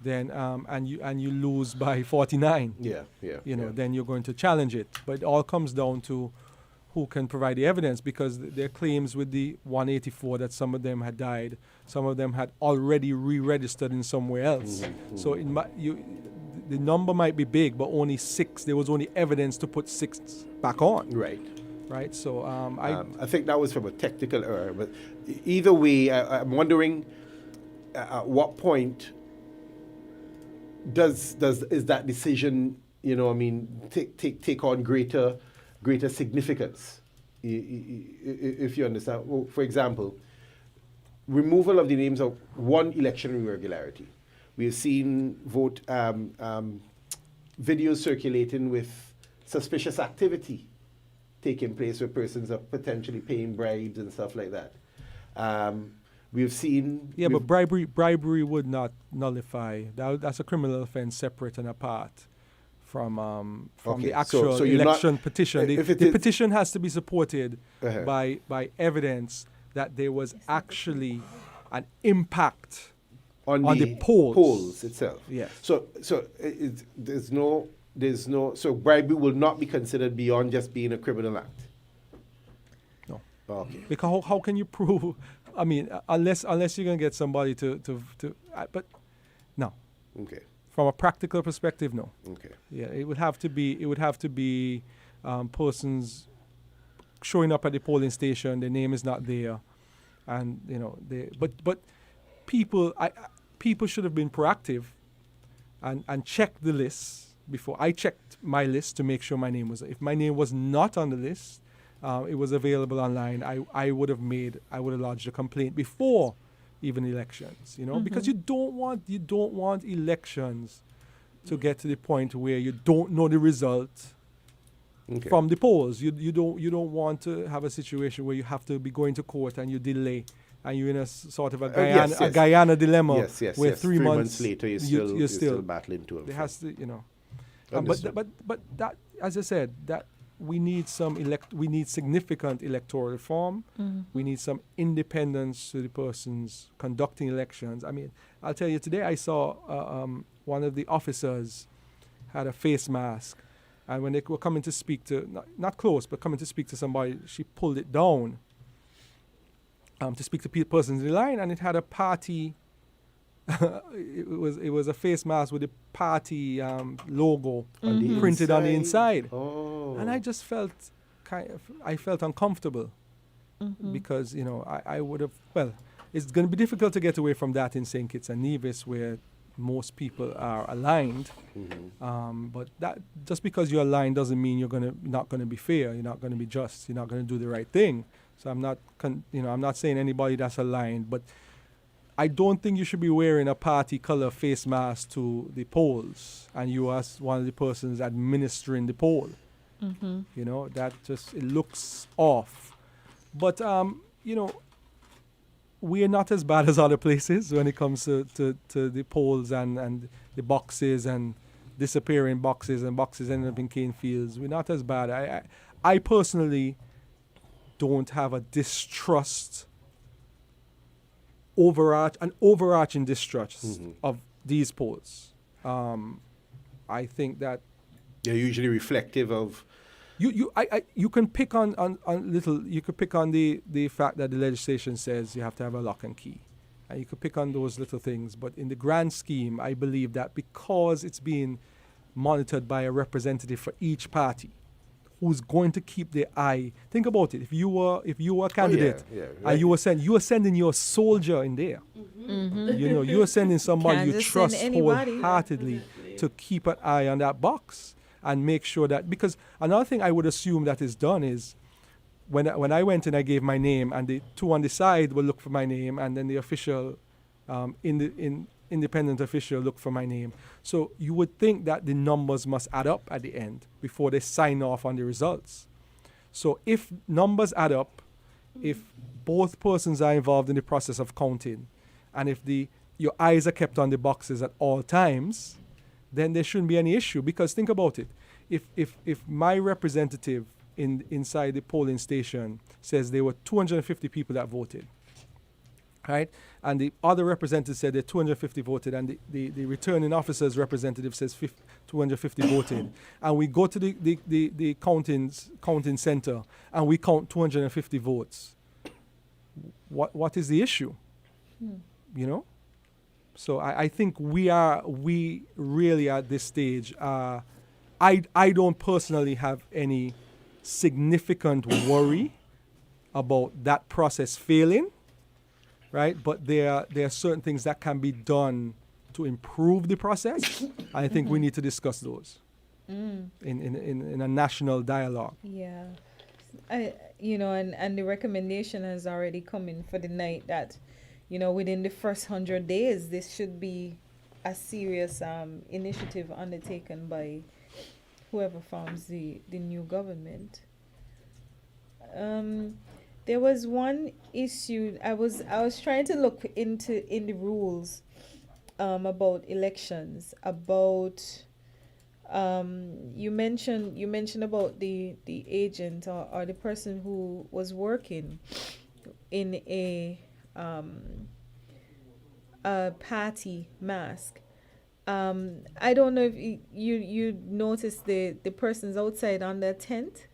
then and you lose by 49. Then you're going to challenge it. But it all comes down to who can provide the evidence, because their claims with the 184 that some of them had died, some of them had already re-registered in somewhere else. So the number might be big, but only 6. There was only evidence to put 6 back on. Right. So I think that was from a technical error. But either way, I'm wondering at what point is that decision, take on greater significance, if you understand. Well, for example, removal of the names of one election irregularity. We have seen videos circulating with suspicious activity taking place where persons are potentially paying bribes and stuff like that. We've seen... Yeah, but bribery would not nullify. That's a criminal offense separate and apart from the actual election petition. The petition has to be supported by evidence that there was actually an impact on the polls itself. Yes. So so bribery will not be considered beyond just being a criminal act. No. Okay. Because how can you prove? I mean, unless you're gonna get somebody but no. Okay. From a practical perspective, no. Okay. Yeah, it would have to be persons showing up at the polling station. Their name is not there, and but people should have been proactive and checked the list before. I checked my list to make sure my name was. If my name was not on the list, it was available online, I would have lodged a complaint before even elections, because you don't want elections to get to the point where you don't know the result from the polls. You don't want to have a situation where you have to be going to court and you delay, and you're in a sort of a Guyana dilemma where 3 months later you're still battling to it. There has to, but that, as I said, that we need significant electoral reform. We need some independence to the persons conducting elections. I mean, I'll tell you, today I saw one of the officers had a face mask, and when they were coming to speak to, not close, but coming to speak to somebody, she pulled it down to speak to persons in the line, and it had a party. It was a face mask with a party logo printed on the inside. And I just felt I felt uncomfortable because I would have, it's going to be difficult to get away from that in St. Kitts and Nevis, where most people are aligned. But that just because you're aligned doesn't mean you're not going to be fair. You're not going to be just. You're not going to do the right thing. So I'm not, I'm not saying anybody that's aligned, but I don't think you should be wearing a party color face mask to the polls, and you as one of the persons administering the poll. That just, it looks off. But we are not as bad as other places when it comes to the polls and the boxes and disappearing boxes and boxes ending up in cane fields. We're not as bad. I personally don't have a distrust, overarching distrust of these polls. I think that They're usually reflective of. you can pick on little. You could pick on the fact that the legislation says you have to have a lock and key, and you could pick on those little things. But in the grand scheme, I believe that because it's being monitored by a representative for each party, who's going to keep their eye. Think about it. If you were a candidate, right. and you were sending your soldier in there. You are sending somebody Can't you just trust send anybody. wholeheartedly to keep an eye on that box and make sure that, because another thing I would assume that is done is when I went and I gave my name, and the two on the side will look for my name, and then the official independent official look for my name. So you would think that the numbers must add up at the end before they sign off on the results. So if numbers add up, if both persons are involved in the process of counting, and if your eyes are kept on the boxes at all times, then there shouldn't be any issue. Because think about it. If my representative inside the polling station says there were 250 people that voted, right? And the other representative said that 250 voted, and the returning officer's representative says 250 voted. And we go to the counting center and we count 250 votes. What is the issue? So I think we really at this stage, I don't personally have any significant worry about that process failing, right? But there are certain things that can be done to improve the process. I think we need to discuss those in a national dialogue. Yeah. And the recommendation has already come in for the night that, within the first 100 days, this should be a serious initiative undertaken by whoever forms the new government. There was one issue I was trying to look in the rules about elections, about you mentioned about the agent or the person who was working in a party mask. I don't know if you noticed the persons outside on their tent.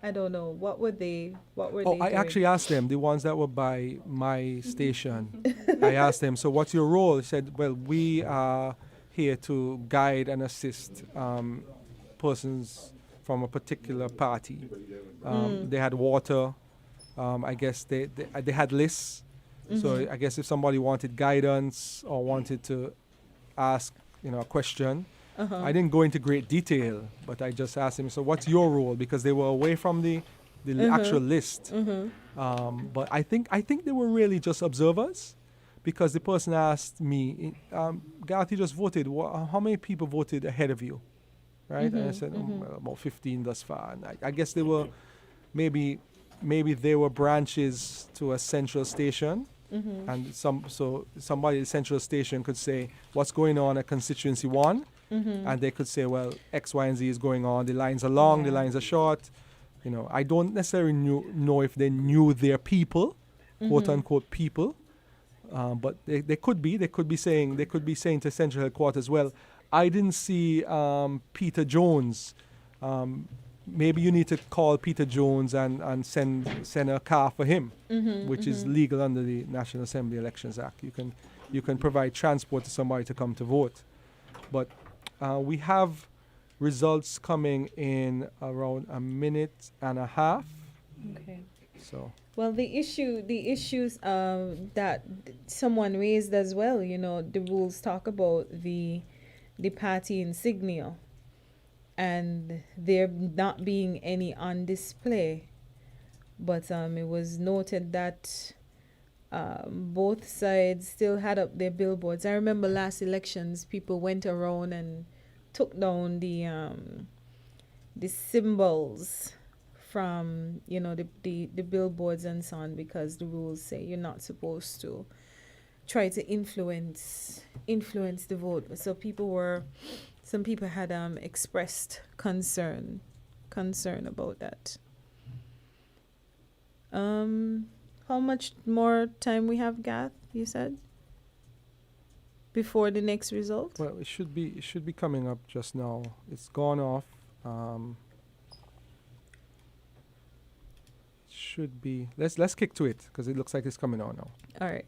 I don't know what were they I doing? actually asked them, the ones that were by my station. I asked them, so what's your role? They said, well, we are here to guide and assist persons from a particular party. They had water. I guess they had lists. So I guess if somebody wanted guidance or wanted to ask a question, I didn't go into great detail, but I just asked him, so what's your role? Because they were away from the actual list. But I think they were really just observers, because the person asked me, Gareth, you just voted. How many people voted ahead of you? Right? And I said, well, about 15 thus far. And I guess they were, maybe they were branches to a central station. And somebody at the central station could say, what's going on at constituency 1? And they could say, well, X, Y, and Z is going on. The lines are long, the lines are short. I don't necessarily know if they knew their people, quote unquote people. But they could be saying to central headquarters, well, I didn't see Peter Jones. Maybe you need to call Peter Jones and send a car for him, which is legal under the National Assembly Elections Act. You can provide transport to somebody to come to vote. But we have results coming in around a minute and a half. Okay. So. Well, the issues that someone raised as well, the rules talk about the party insignia and there not being any on display But it was noted that both sides still had up their billboards. I remember last elections, people went around and took down the symbols from the billboards and so on, because the rules say you're not supposed to try to influence the vote. So some people had expressed concern about that. How much more time we have, Gath, you said, before the next result? Well, it should be coming up just now. It's gone off. Should be. Let's kick to it because it looks like it's coming on now. All right.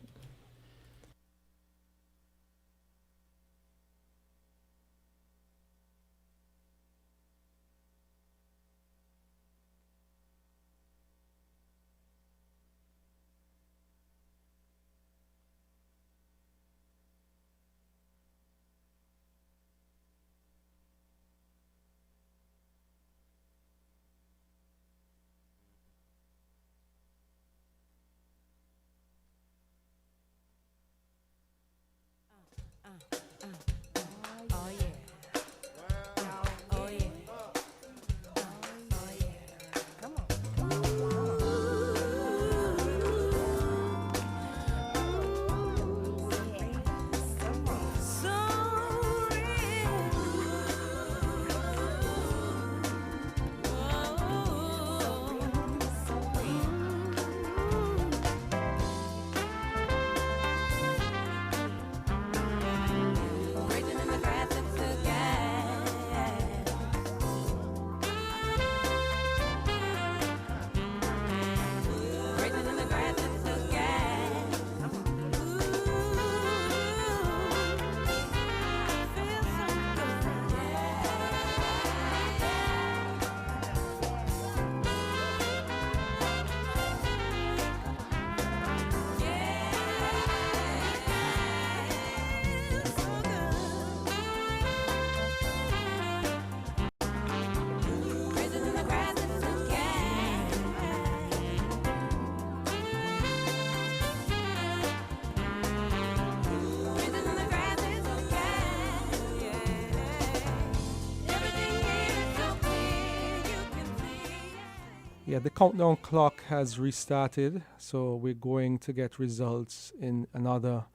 Yeah, the countdown clock has restarted, so we're going to get results in another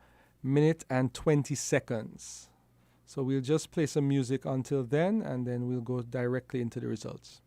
minute and 20 seconds. So we'll just play some music until then, and then we'll go directly into the results.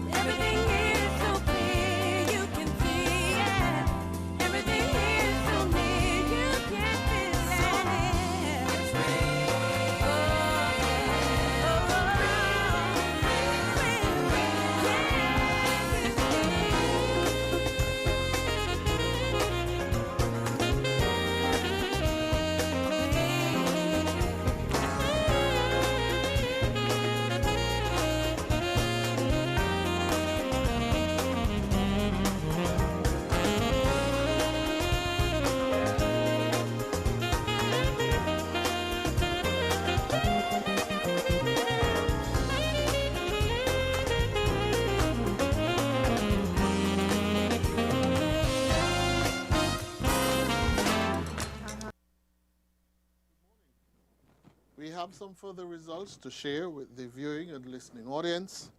Everything is so clear, you can see it. Everything is so near, you can feel it. It's real. We have some further results to share with the viewing and listening audience.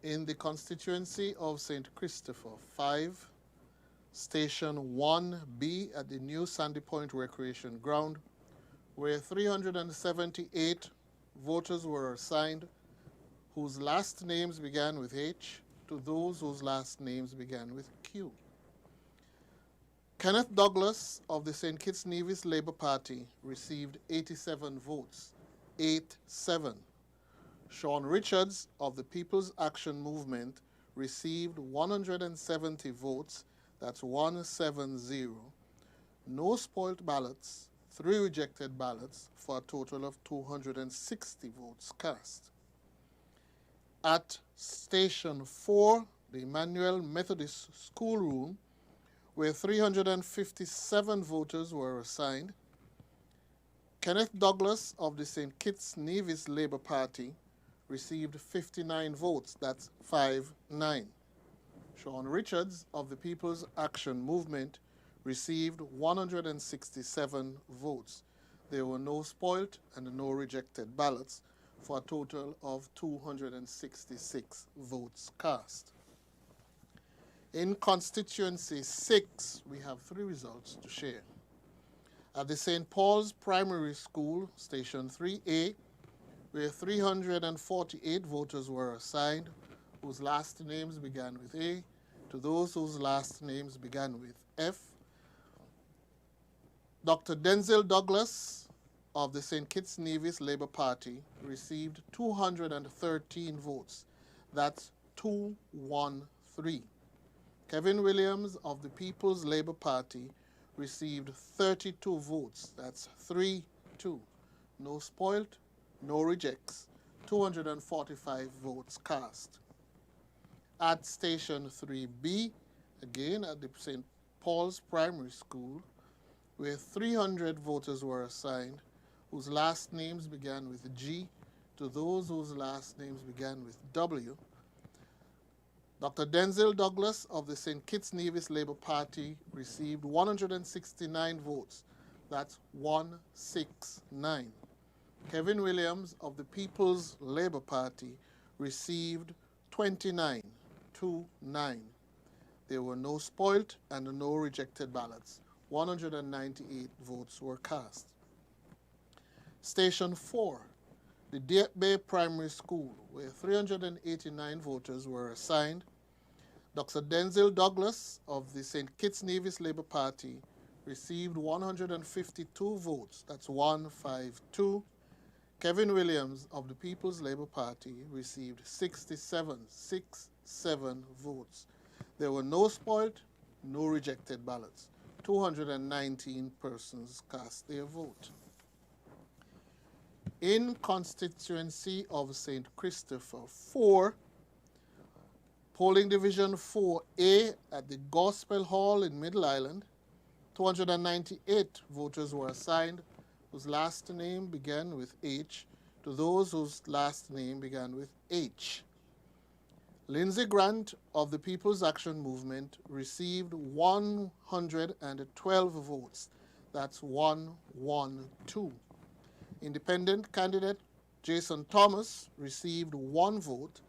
In the constituency of St. Christopher, 5, Station 1B at the new Sandy Point Recreation Ground, where 378 voters were assigned whose last names began with H to those whose last names began with Q. Kenneth Douglas of the St. Kitts Nevis Labour Party received 87 votes, 8-7. Sean Richards of the People's Action Movement received 170 votes, that's 170. No spoilt ballots, 3 rejected ballots for a total of 260 votes cast. At Station 4, the Emmanuel Methodist Schoolroom, where 357 voters were assigned, Kenneth Douglas of the St. Kitts Nevis Labour Party received 59 votes, that's 5-9. Sean Richards of the People's Action Movement received 167 votes. There were no spoilt and no rejected ballots for a total of 266 votes cast. In constituency 6, we have 3 results to share. At the St. Paul's Primary School, Station 3A, where 348 voters were assigned, whose last names began with A, to those whose last names began with F, Dr. Denzel Douglas of the St. Kitts Nevis Labour Party received 213 votes. That's 213. Kevin Williams of the People's Labour Party received 32 votes. That's 3-2. No spoilt, no rejects. 245 votes cast. At Station 3B, again at the St. Paul's Primary School, where 300 voters were assigned, whose last names began with G, to those whose last names began with W, Dr. Denzel Douglas of the St. Kitts Nevis Labour Party received 169 votes. That's 169. Kevin Williams of the People's Labour Party received 29, 2-9. There were no spoilt and no rejected ballots. 198 votes were cast. Station 4, the Deep Bay Primary School, where 389 voters were assigned. Dr. Denzel Douglas of the St. Kitts Nevis Labour Party received 152 votes. That's 152. Kevin Williams of the People's Labour Party received 67 votes. There were no spoilt, no rejected ballots. 219 persons cast their vote. In constituency of St. Christopher 4, polling division 4A at the Gospel Hall in Middle Island, 298 voters were assigned whose last name began with H to those whose last name began with H. Lindsay Grant of the People's Action Movement received 112 votes. That's 112. Independent candidate Jason Thomas received 1 vote.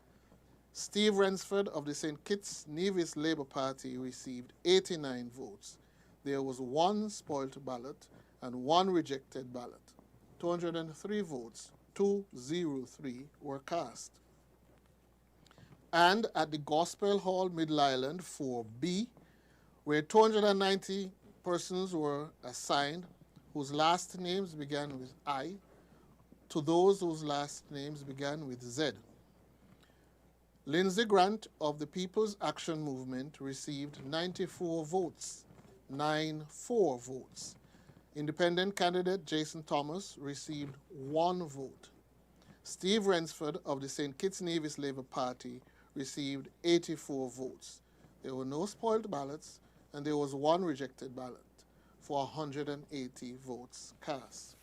Steve Rensford of the St. Kitts Nevis Labour Party received 89 votes. There was 1 spoilt ballot and 1 rejected ballot. 203 votes, 203 were cast. And at the Gospel Hall Middle Island 4B, where 290 persons were assigned whose last names began with I, to those whose last names began with Z. Lindsay Grant of the People's Action Movement received 94 votes, 94 votes. Independent candidate Jason Thomas received 1 vote. Steve Rensford of the St. Kitts Nevis Labour Party received 84 votes. There were no spoiled ballots, and there was 1 rejected ballot for 180 votes cast.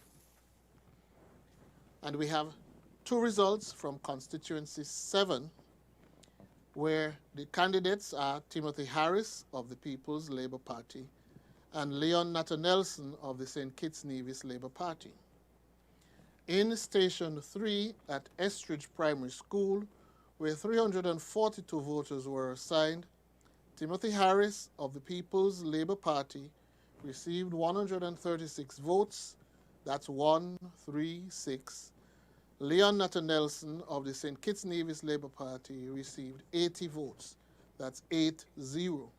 And we have 2 results from constituency 7, where the candidates are Timothy Harris of the People's Labour Party and Leon Nathan-Nelson of the St. Kitts Nevis Labour Party. In Station 3 at Estridge Primary School, where 342 voters were assigned, Timothy Harris of the People's Labour Party received 136 votes. That's 136. Leon Nathan-Nelson of the St. Kitts Nevis Labour Party received 80 votes. That's 8-0.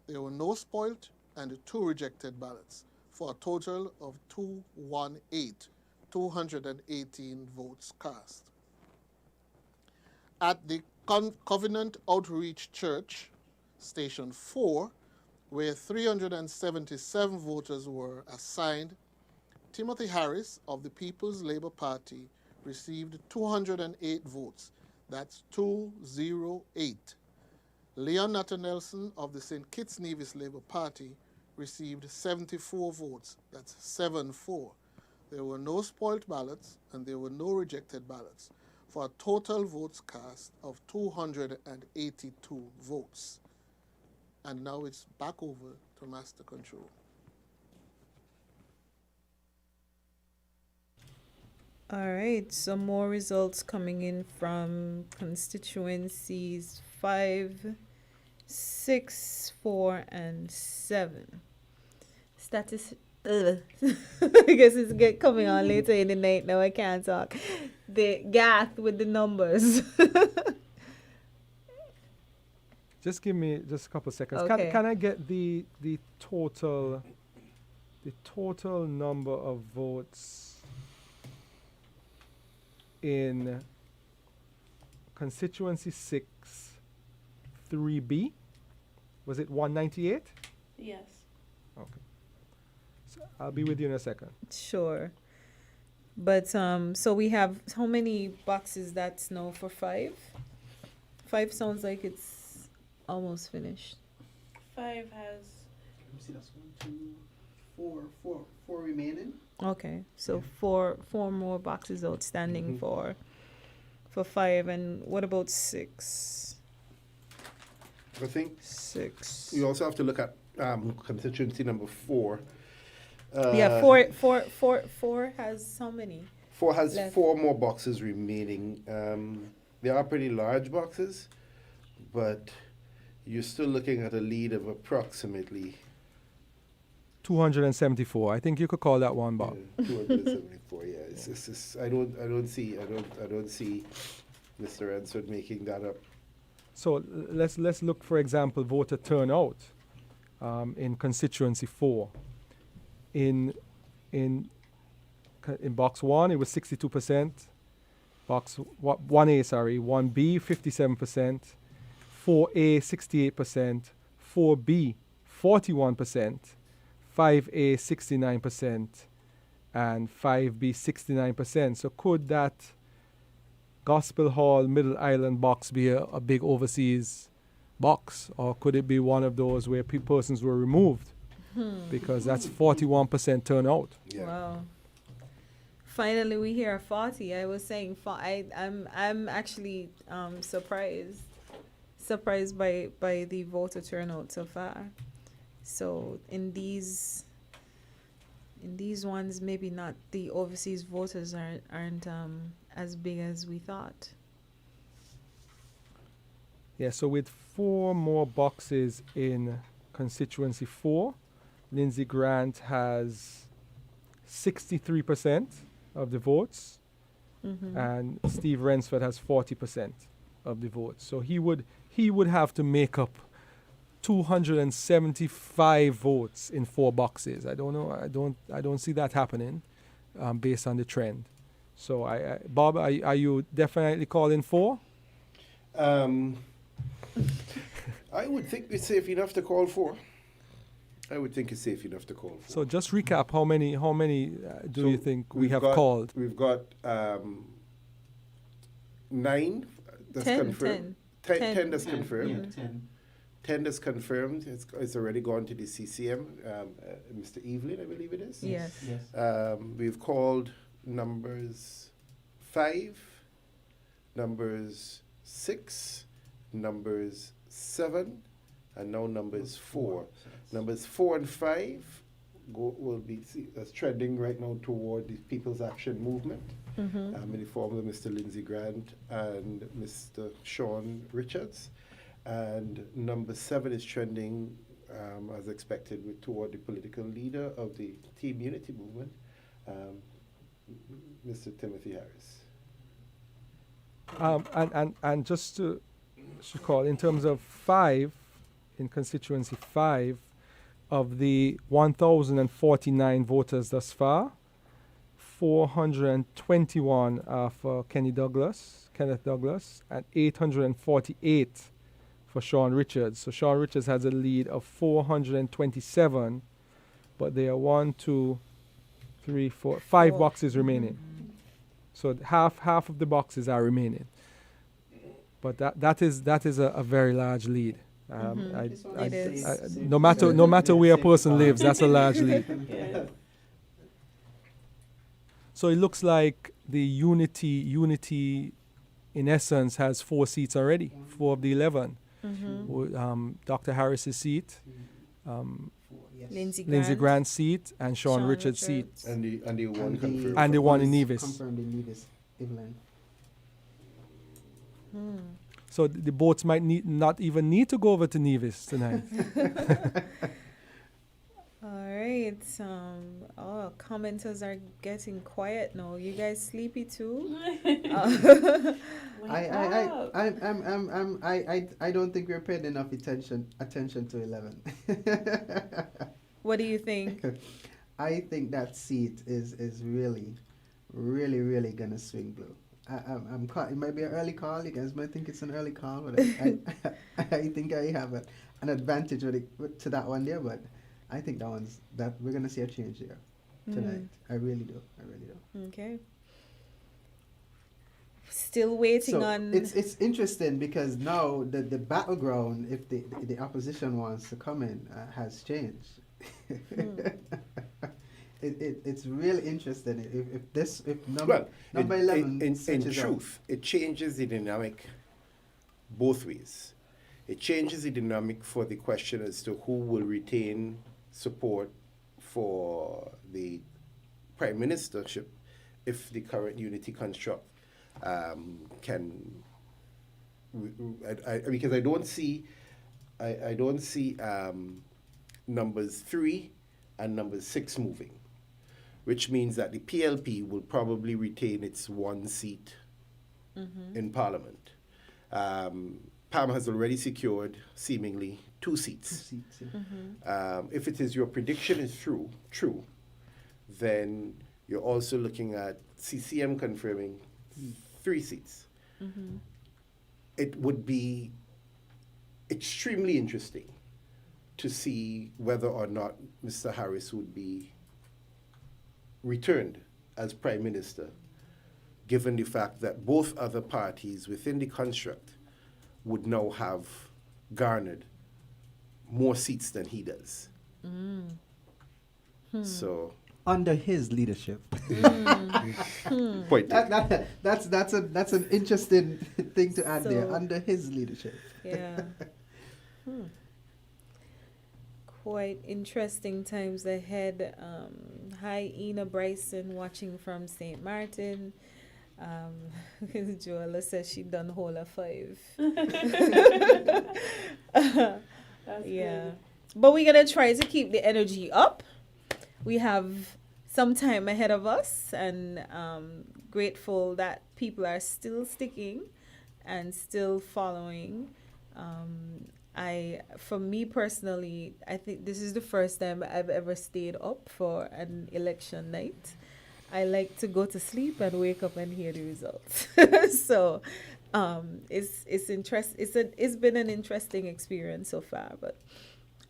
There were no spoilt and 2 rejected ballots for a total of 218, 218 votes cast. At the Covenant Outreach Church, Station 4, where 377 voters were assigned, Timothy Harris of the People's Labour Party received 208 votes. That's 208. Leon Nutter Nelson of the St. Kitts Nevis Labour Party received 74 votes. That's 7-4. There were no spoilt ballots and there were no rejected ballots, for a total votes cast of 282 votes. And now it's back over to Master Control. All right, some more results coming in from constituencies 5, 6, 4, and 7. I guess it's coming on later in the night now. I can't talk. The Gath with the numbers. Just give me just a couple seconds. Okay. Can I get the total number of votes in constituency 6 3B? Was it 198? Yes. Okay. So I'll be with you in a second. Sure. But so we have how many boxes that's now for 5? 5 sounds like it's almost finished. 5 has. Let me see, that's 1, 2, 4 remaining. Okay, so four more boxes outstanding for 5. And what about 6? I think 6. you also have to look at constituency number 4. Yeah, four has how many? 4 has left. 4 more boxes remaining. They are pretty large boxes, but you're still looking at a lead of approximately 274. I think you could call that one, Bob. 274. Yeah, it's I don't see Mr. Ransford making that up. So let's look, for example, voter turnout in constituency 4. In box 1, it was 62%. Box 1A, 1B, 57%. 4A, 68%. 4B, 41%. 5A, 69%. And 5B, 69%. So could that Gospel Hall, Middle Island box be a big overseas box? Or could it be one of those where persons were removed? Because that's 41% turnout. Yeah. Wow. Finally, we hear 40. I was saying, I'm actually surprised by the voter turnout so far. So in these ones, maybe not, the overseas voters aren't as big as we thought. Yeah, so with 4 more boxes in constituency 4, Lindsey Grant has 63% of the votes, and Steve Rensford has 40% of the votes. So he would have to make up 275 votes in 4 boxes. I don't know. I don't see that happening, based on the trend. So Bob, are you definitely calling 4? I would think it's safe enough to call 4. I would think it's safe enough to call 4. So just recap, how many do So you think we we've have got- called? We've got 9 that's 10, confirmed. 10. 10 that's confirmed. Yeah, 10. 10 that's confirmed. It's already gone to the CCM. Mr. Evelyn, I believe it is. Yes. Yes. We've called numbers 5, numbers 6, numbers 7, and now numbers 4. Numbers 4 and 5 will be trending right now toward the People's Action Movement, in the form of Mr. Lindsey Grant and Mr. Sean Richards. And number 7 is trending, as expected, toward the political leader of the Team Unity Movement, Mr. Timothy Harris. And just to call, in terms of 5, in constituency 5, of the 1,049 voters thus far, 421 are for Kenneth Douglas, and 848 for Sean Richards. So Sean Richards has a lead of 427, but they are 1, 2, 3, 4, 5 boxes remaining. So half of the boxes are remaining. But that is a very large lead. It is. No matter where a person lives, that's a large lead. Yeah. So it looks like the Unity in essence has 4 seats already, 4 of the 11. Dr. Harris's seat, Lindsey Grant's seat, and Sean Richards' seat, And the one confirmed. and the one in Nevis. Confirmed in Nevis, Evelyn. So the boats might not even need to go over to Nevis tonight. All right. Commenters are getting quiet now. You guys sleepy too? I don't think we're paying enough attention to 11. What do you think? I think that seat is really, really, really gonna swing blue. I'm caught. It might be an early call. You guys might think it's an early call, but I think I have an advantage to that one there. But I think that we're gonna see a change there tonight. I really do. Okay. Still waiting So on. it's interesting because now the battleground, if the opposition wants to come in, has changed. It's really interesting. If number 11 in switches out. truth, it changes the dynamic both ways. It changes the dynamic for the question as to who will retain support for the prime ministership if the current unity construct can. Because I don't see numbers 3 and numbers 6 moving, which means that the PLP will probably retain its 1 seat in Parliament. Palmer has already secured, seemingly, 2 seats. If it is your prediction is true, then you're also looking at CCM confirming 3 seats. It would be extremely interesting to see whether or not Mr. Harris would be returned as Prime Minister, given the fact that both other parties within the construct would now have garnered more seats than he does. So under his leadership. point taken. That's an interesting thing to add there. So- Under his leadership. Yeah. Quite interesting times ahead. Hi, Ina Bryson, watching from St. Martin. Joella says she done whole of 5. Yeah. But we're going to try to keep the energy up. We have some time ahead of us, and grateful that people are still sticking and still following. For me personally, I think this is the first time I've ever stayed up for an election night. I like to go to sleep and wake up and hear the results. So, it's been an interesting experience so far, but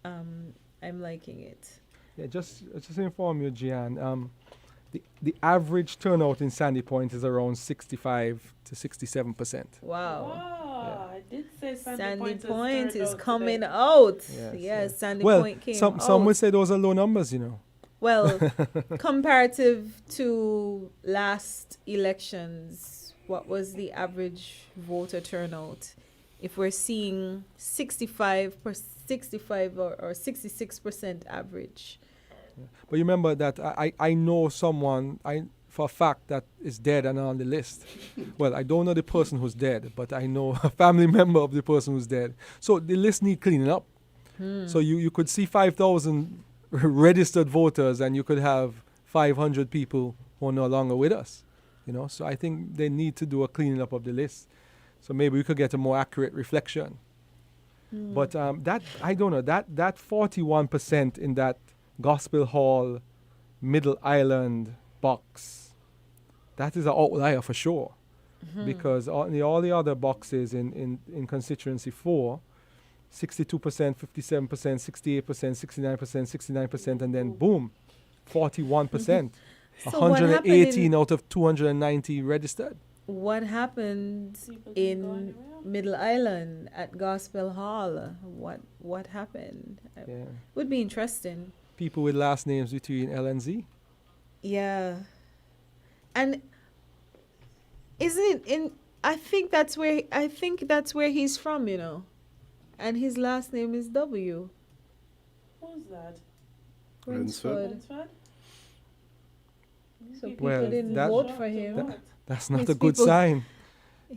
I'm liking it. Yeah, just to inform you, Gian, the average turnout in Sandy Point is around 65 to 67%. Wow. I did say Sandy Point Point is turned out coming today. out. Yes, Yes, Sandy Well, Point came some out. would say those are low numbers, you know. Well, comparative to last elections, what was the average voter turnout? If we're seeing 65 or 66% average. But you remember that I know someone for a fact that is dead and on the list. Well, I don't know the person who's dead, but I know a family member of the person who's dead. So the list need cleaning up. So you could see 5,000 registered voters, and you could have 500 people who are no longer with us. You know, so I think they need to do a cleaning up of the list. So maybe we could get a more accurate reflection. But that I don't know, that 41% in that Gospel Hall Middle Island box, that is an outlier for sure. Because all the other boxes in constituency 4, 62%, 57%, 68%, 69%, 69%, and then boom, 41%. So what happened 118 out of 290 registered. what happened People didn't go in anywhere? Middle Island at Gospel Hall? What happened? Yeah. Would be interesting. People with last names between L and Z. Yeah. And isn't it in I think that's where he's from, you know. And his last name is W. Who's that? Rinsford? Rinsford? So people Well, didn't that- vote for him. That's not His a good people- sign.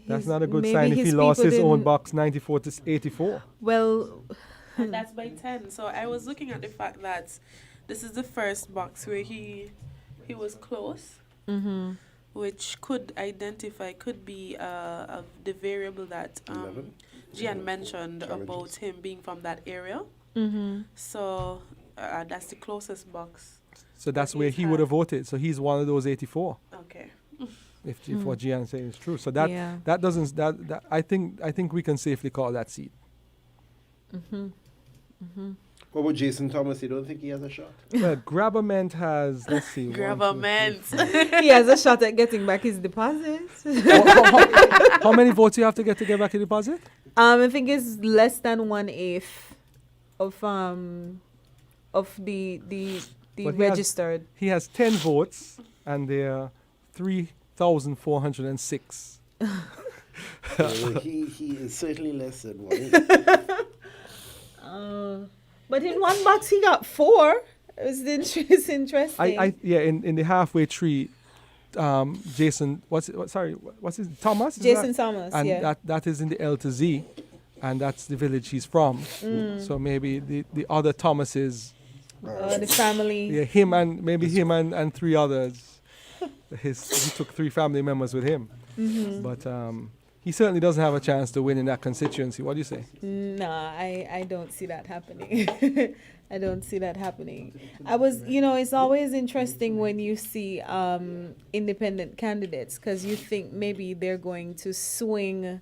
That's His- not a good maybe sign if he his lost people his own didn't- box 94 to 84. Well, And that's by 10. So I was looking at the fact that this is the first box where he was close, which could be of the variable that 11? Gian mentioned Challenges. about him being from that area. So that's the closest box. So that's where He's he would have had- voted. So he's one of those 84. Okay. If what Gian is saying is true. So that yeah. that doesn't that I think we can safely call that seat. What about Jason Thomas? You don't think he has a shot? Well, Grabberment has, let's see. one, two, Grabberment. He has a shot at getting back his deposit. how many votes you have to get back a deposit? I think it's less than 1/8 of the But he has- registered. He has 10 votes, and there are 3,406. He is certainly less than one. But in one box he got 4. It's interesting. In the halfway tree, Jason, what's his Thomas? Is Jason that? Thomas, And yeah. that is in the L to Z, and that's the village he's from. So maybe the other Thomases, The family. yeah, him and 3 others. He took 3 family members with him, but he certainly doesn't have a chance to win in that constituency. What do you say? No, I don't see that happening. I don't see that happening. It's always interesting when you see independent candidates because you think maybe they're going to swing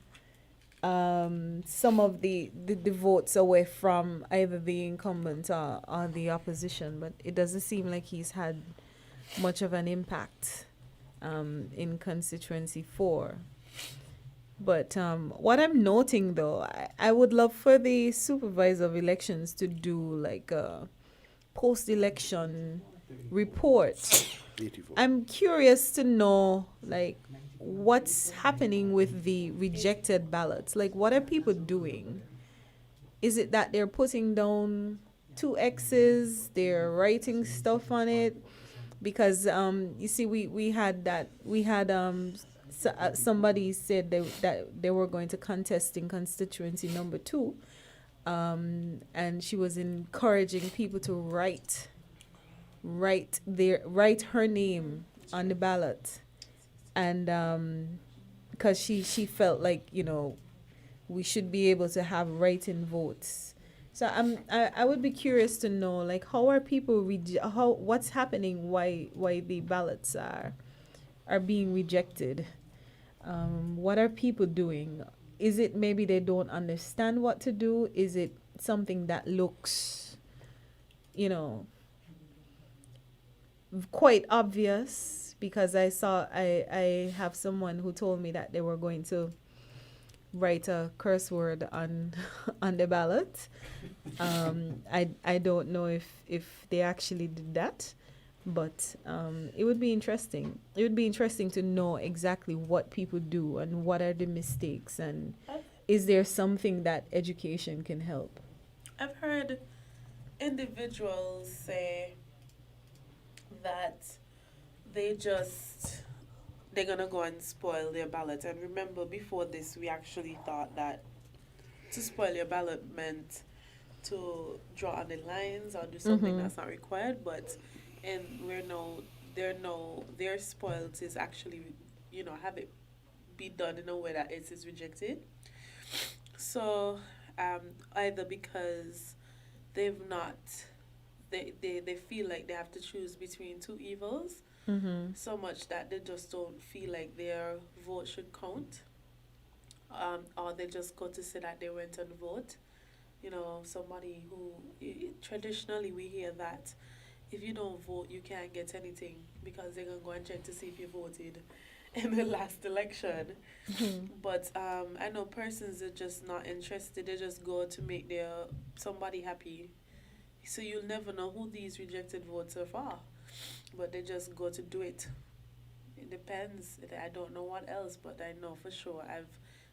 some of the votes away from either the incumbent or the opposition, but it doesn't seem like he's had much of an impact in constituency 4. But what I'm noting, though, I would love for the supervisor of elections to do like a post-election report. 84. I'm curious to know, like, what's happening with the rejected ballots. Like, what are people doing? Is it that they're putting down 2 X's, they're writing stuff on it? Because you see, we had somebody said that they were going to contest in constituency number 2, and she was encouraging people to write her name on the ballot, and because she felt like we should be able to have write-in votes. So I would be curious to know, like, how are people what's happening, why the ballots are being rejected. What are people doing? Is it maybe they don't understand what to do? Is it something that looks, quite obvious? Because I have someone who told me that they were going to write a curse word on the ballot. I don't know if they actually did that. But it would be interesting. It would be interesting to know exactly what people do and what are the mistakes, and is there something that education can help? I've heard individuals say that they're gonna go and spoil their ballot. And remember, before this, we actually thought that to spoil your ballot meant to draw on the lines or do something that's not required, but their spoiled is actually, have it be done in a way that it is rejected. So either because they feel like they have to choose between 2 evils, so much that they just don't feel like their vote should count, or they just go to say that they went and vote. Somebody who traditionally we hear that if you don't vote, you can't get anything because they're gonna go and check to see if you voted in the last election. But I know persons are just not interested. They just go to make their somebody happy. So you'll never know who these rejected votes are for. But they just go to do it. It depends. I don't know what else, but I know for sure I've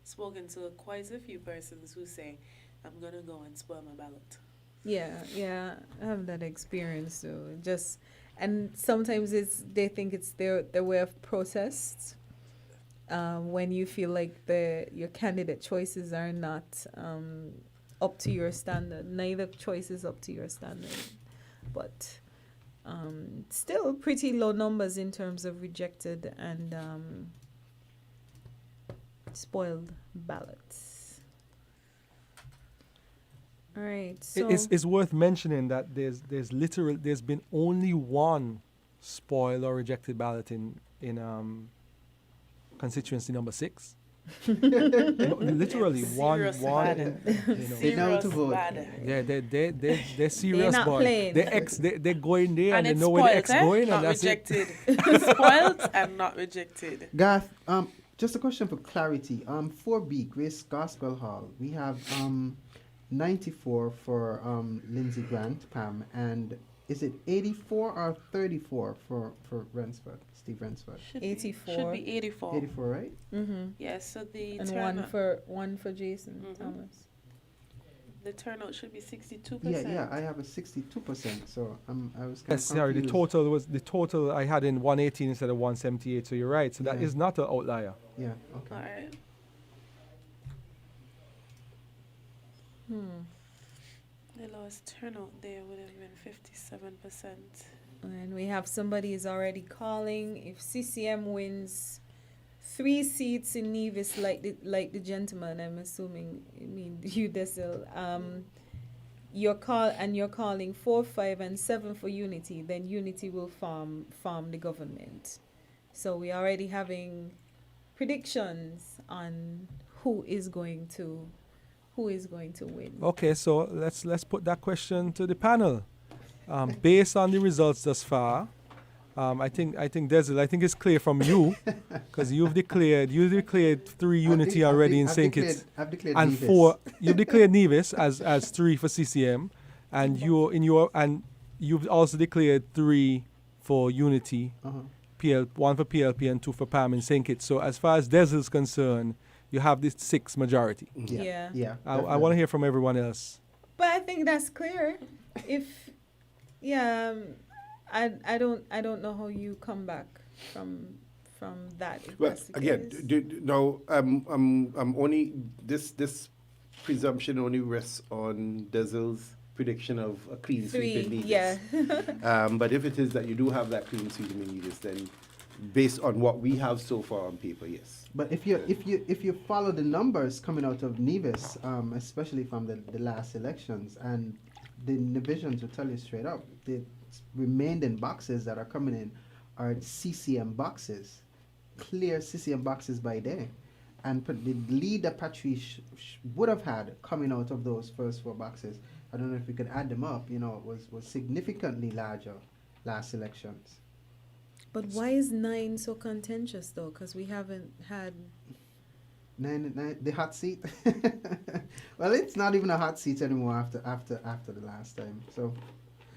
spoken to quite a few persons who say, I'm gonna go and spoil my ballot. Yeah, I have that experience too. Just and sometimes they think it's their way of protest. When you feel like your candidate choices are not up to your standard, neither choice is up to your standard, but still pretty low numbers in terms of rejected and spoiled ballots. All right, so It's worth mentioning that there's been only one spoiled or rejected ballot in constituency number 6. No, literally one Serious one bad. in, They know to Serious vote. bad. yeah, they're serious, not boy. playing. They go in there and they it's know where the spoiled, X going, not and that's it. rejected. Spoiled and not rejected. Garth, just a question for clarity. 4B, Grace Gospel Hall. We have 94 for Lindsay Grant, Pam, and is it 84 or 34 for Rensford, Steve Rensford? Should 84. Should be 84. 84, right? mm-hmm. Yes, so the And turnout, one for Jason Mhm. Thomas. the turnout should be 62%. Yeah, I have a 62%, so I was kind Yes, sorry. The total I had in 118 instead of 178. So you're right. So that Yeah. is not an outlier. Yeah, okay. All right. The lowest turnout there would have been 57%. And we have somebody is already calling. If CCM wins 3 seats in Nevis, like the gentleman, I'm assuming, I mean you, Desil, you're calling 4, 5, and 7 for Unity. Then Unity will form the government. So we're already having predictions on who is going to win. Okay, so let's put that question to the panel. Based on the results thus far, I think Desil, I think it's clear from you, because you've declared 3 Unity already in St. Kitts, I've declared and Nevis. 4 you've declared Nevis as 3 for CCM, and you've also declared 3 for Unity, Uh-huh. 1 for PLP and 2 for PAM in St. Kitts. So as far as Desil's concerned, you have this 6 majority. Yeah. Yeah. I want to hear from everyone else. But I think that's clear. If I don't know how you come back from that. If Well, that's the again, case. now I'm only this presumption only rests on Desil's prediction of a clean sweep in 3, Nevis. yeah. But if it is that you do have that clean sweep in Nevis, then based on what we have so far on paper, yes. But if you follow the numbers coming out of Nevis, especially from the last elections, and the divisions will tell you straight up, the remaining boxes that are coming in are CCM boxes, clear CCM boxes by day, and the lead that Patrice would have had coming out of those first 4 boxes, I don't know if we could add them up, was significantly larger last elections. But why is 9 so contentious though? Because we haven't had. 9, the hot seat. Well, it's not even a hot seat anymore after the last time. So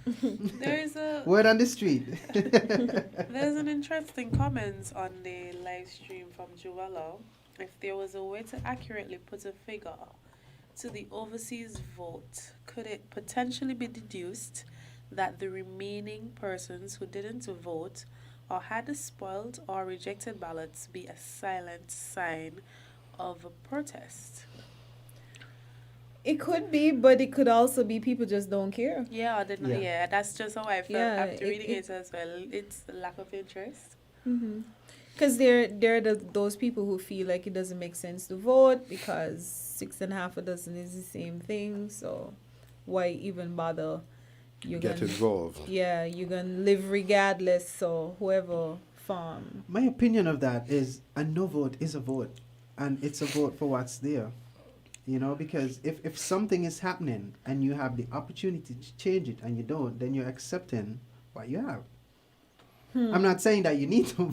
There's a word on the street. there's an interesting comment on the live stream from Joella. If there was a way to accurately put a figure to the overseas vote, could it potentially be deduced that the remaining persons who didn't vote or had the spoiled or rejected ballots be a silent sign of a protest? It could be, but it could also be people just don't care. Yeah, I didn't. Yeah. Yeah, that's just how I felt Yeah, after it- reading it- it as well. It's a lack of interest. Because they're those people who feel like it doesn't make sense to vote because 6.5 a dozen is the same thing. So why even bother? You're Get gonna, involved. yeah, you're gonna live regardless. So whoever farm. My opinion of that is a no vote is a vote, and it's a vote for what's there. Because if something is happening and you have the opportunity to change it and you don't, then you're accepting what you have. I'm not saying that you need to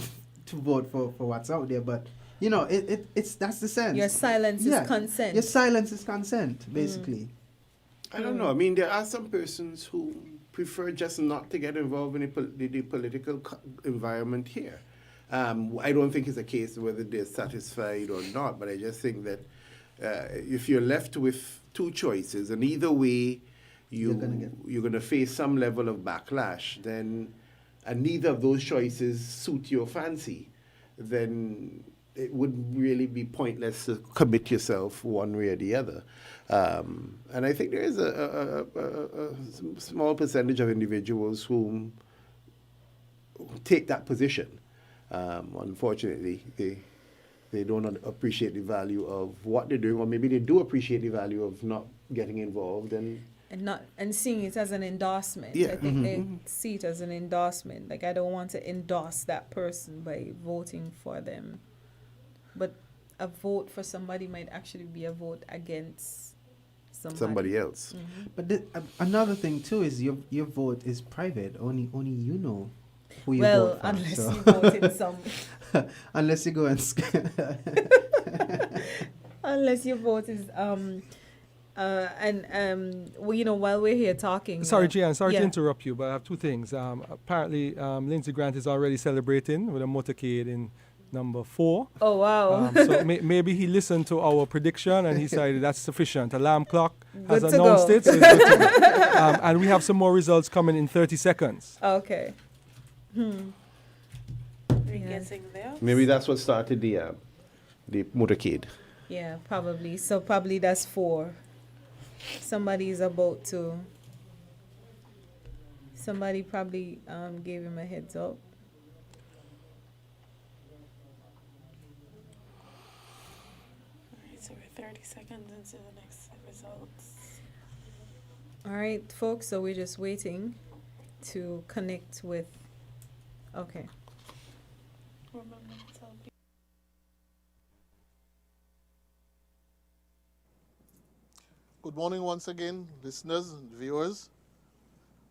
vote for what's out there, but you know, it's that's the sense. Your silence is consent. Your silence is consent, basically. I don't know. I mean, there are some persons who prefer just not to get involved in the political environment here. I don't think it's a case whether they're satisfied or not, but I just think that if you're left with two choices, and either way you're going to face some level of backlash, then, and neither of those choices suit your fancy, then it would really be pointless to commit yourself one way or the other. And I think there is a small percentage of individuals who take that position. Unfortunately, they don't appreciate the value of what they're doing, or maybe they do appreciate the value of not getting involved and seeing it as an endorsement. Yeah. I think they see it as an endorsement. Like, I don't want to endorse that person by voting for them. But a vote for somebody might actually be a vote against somebody else. But another thing too is your vote is private. Only you know who you well, vote for. unless So- you vote in some, unless you go and unless your vote is well, you know, while we're here talking. Sorry, Gian, sorry yeah. to interrupt you, but I have two things. Apparently, Lindsey Grant is already celebrating with a motorcade in number 4. Oh wow! So maybe he listened to our prediction and he said that's sufficient. Alarm clock has Good to announced go. it. So it's good to go. And we have some more results coming in 30 seconds. Okay. We're Yeah. getting there. Maybe that's what started the motorcade. Yeah, probably. So probably that's 4. Somebody's about to. Somebody probably gave him a heads up. Alright, so we're 30 seconds into the next results. All right, folks. So we're just waiting to connect with. Okay. Remember to tell people. Good morning once again, listeners and viewers.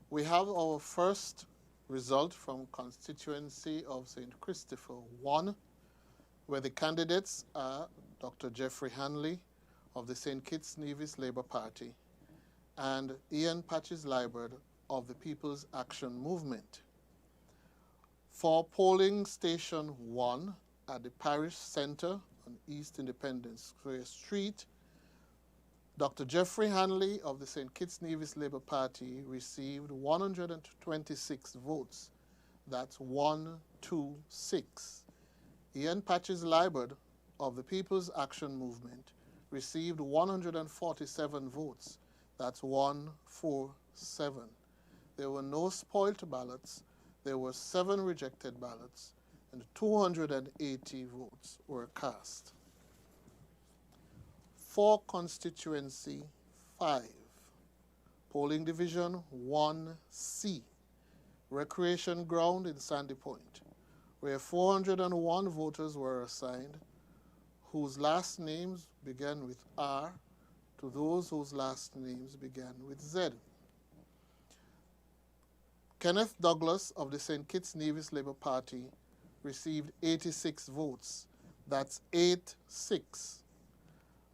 We have our first result from constituency of St. Christopher 1, where the candidates are Dr. Jeffrey Hanley of the St. Kitts Nevis Labour Party and Ian Patches Liburd of the People's Action Movement. For polling station 1 at the Parish Centre on East Independence Square Street, Dr. Jeffrey Hanley of the St. Kitts Nevis Labour Party received 126 votes. That's 126. Ian Patches Liburd of the People's Action Movement received 147 votes. That's 147. There were no spoilt ballots. There were 7 rejected ballots, and 280 votes were cast. For constituency 5, polling division 1C, recreation ground in Sandy Point, where 401 voters were assigned, whose last names began with R, to those whose last names began with Z. Kenneth Douglas of the St. Kitts Nevis Labour Party received 86 votes. That's 8-6.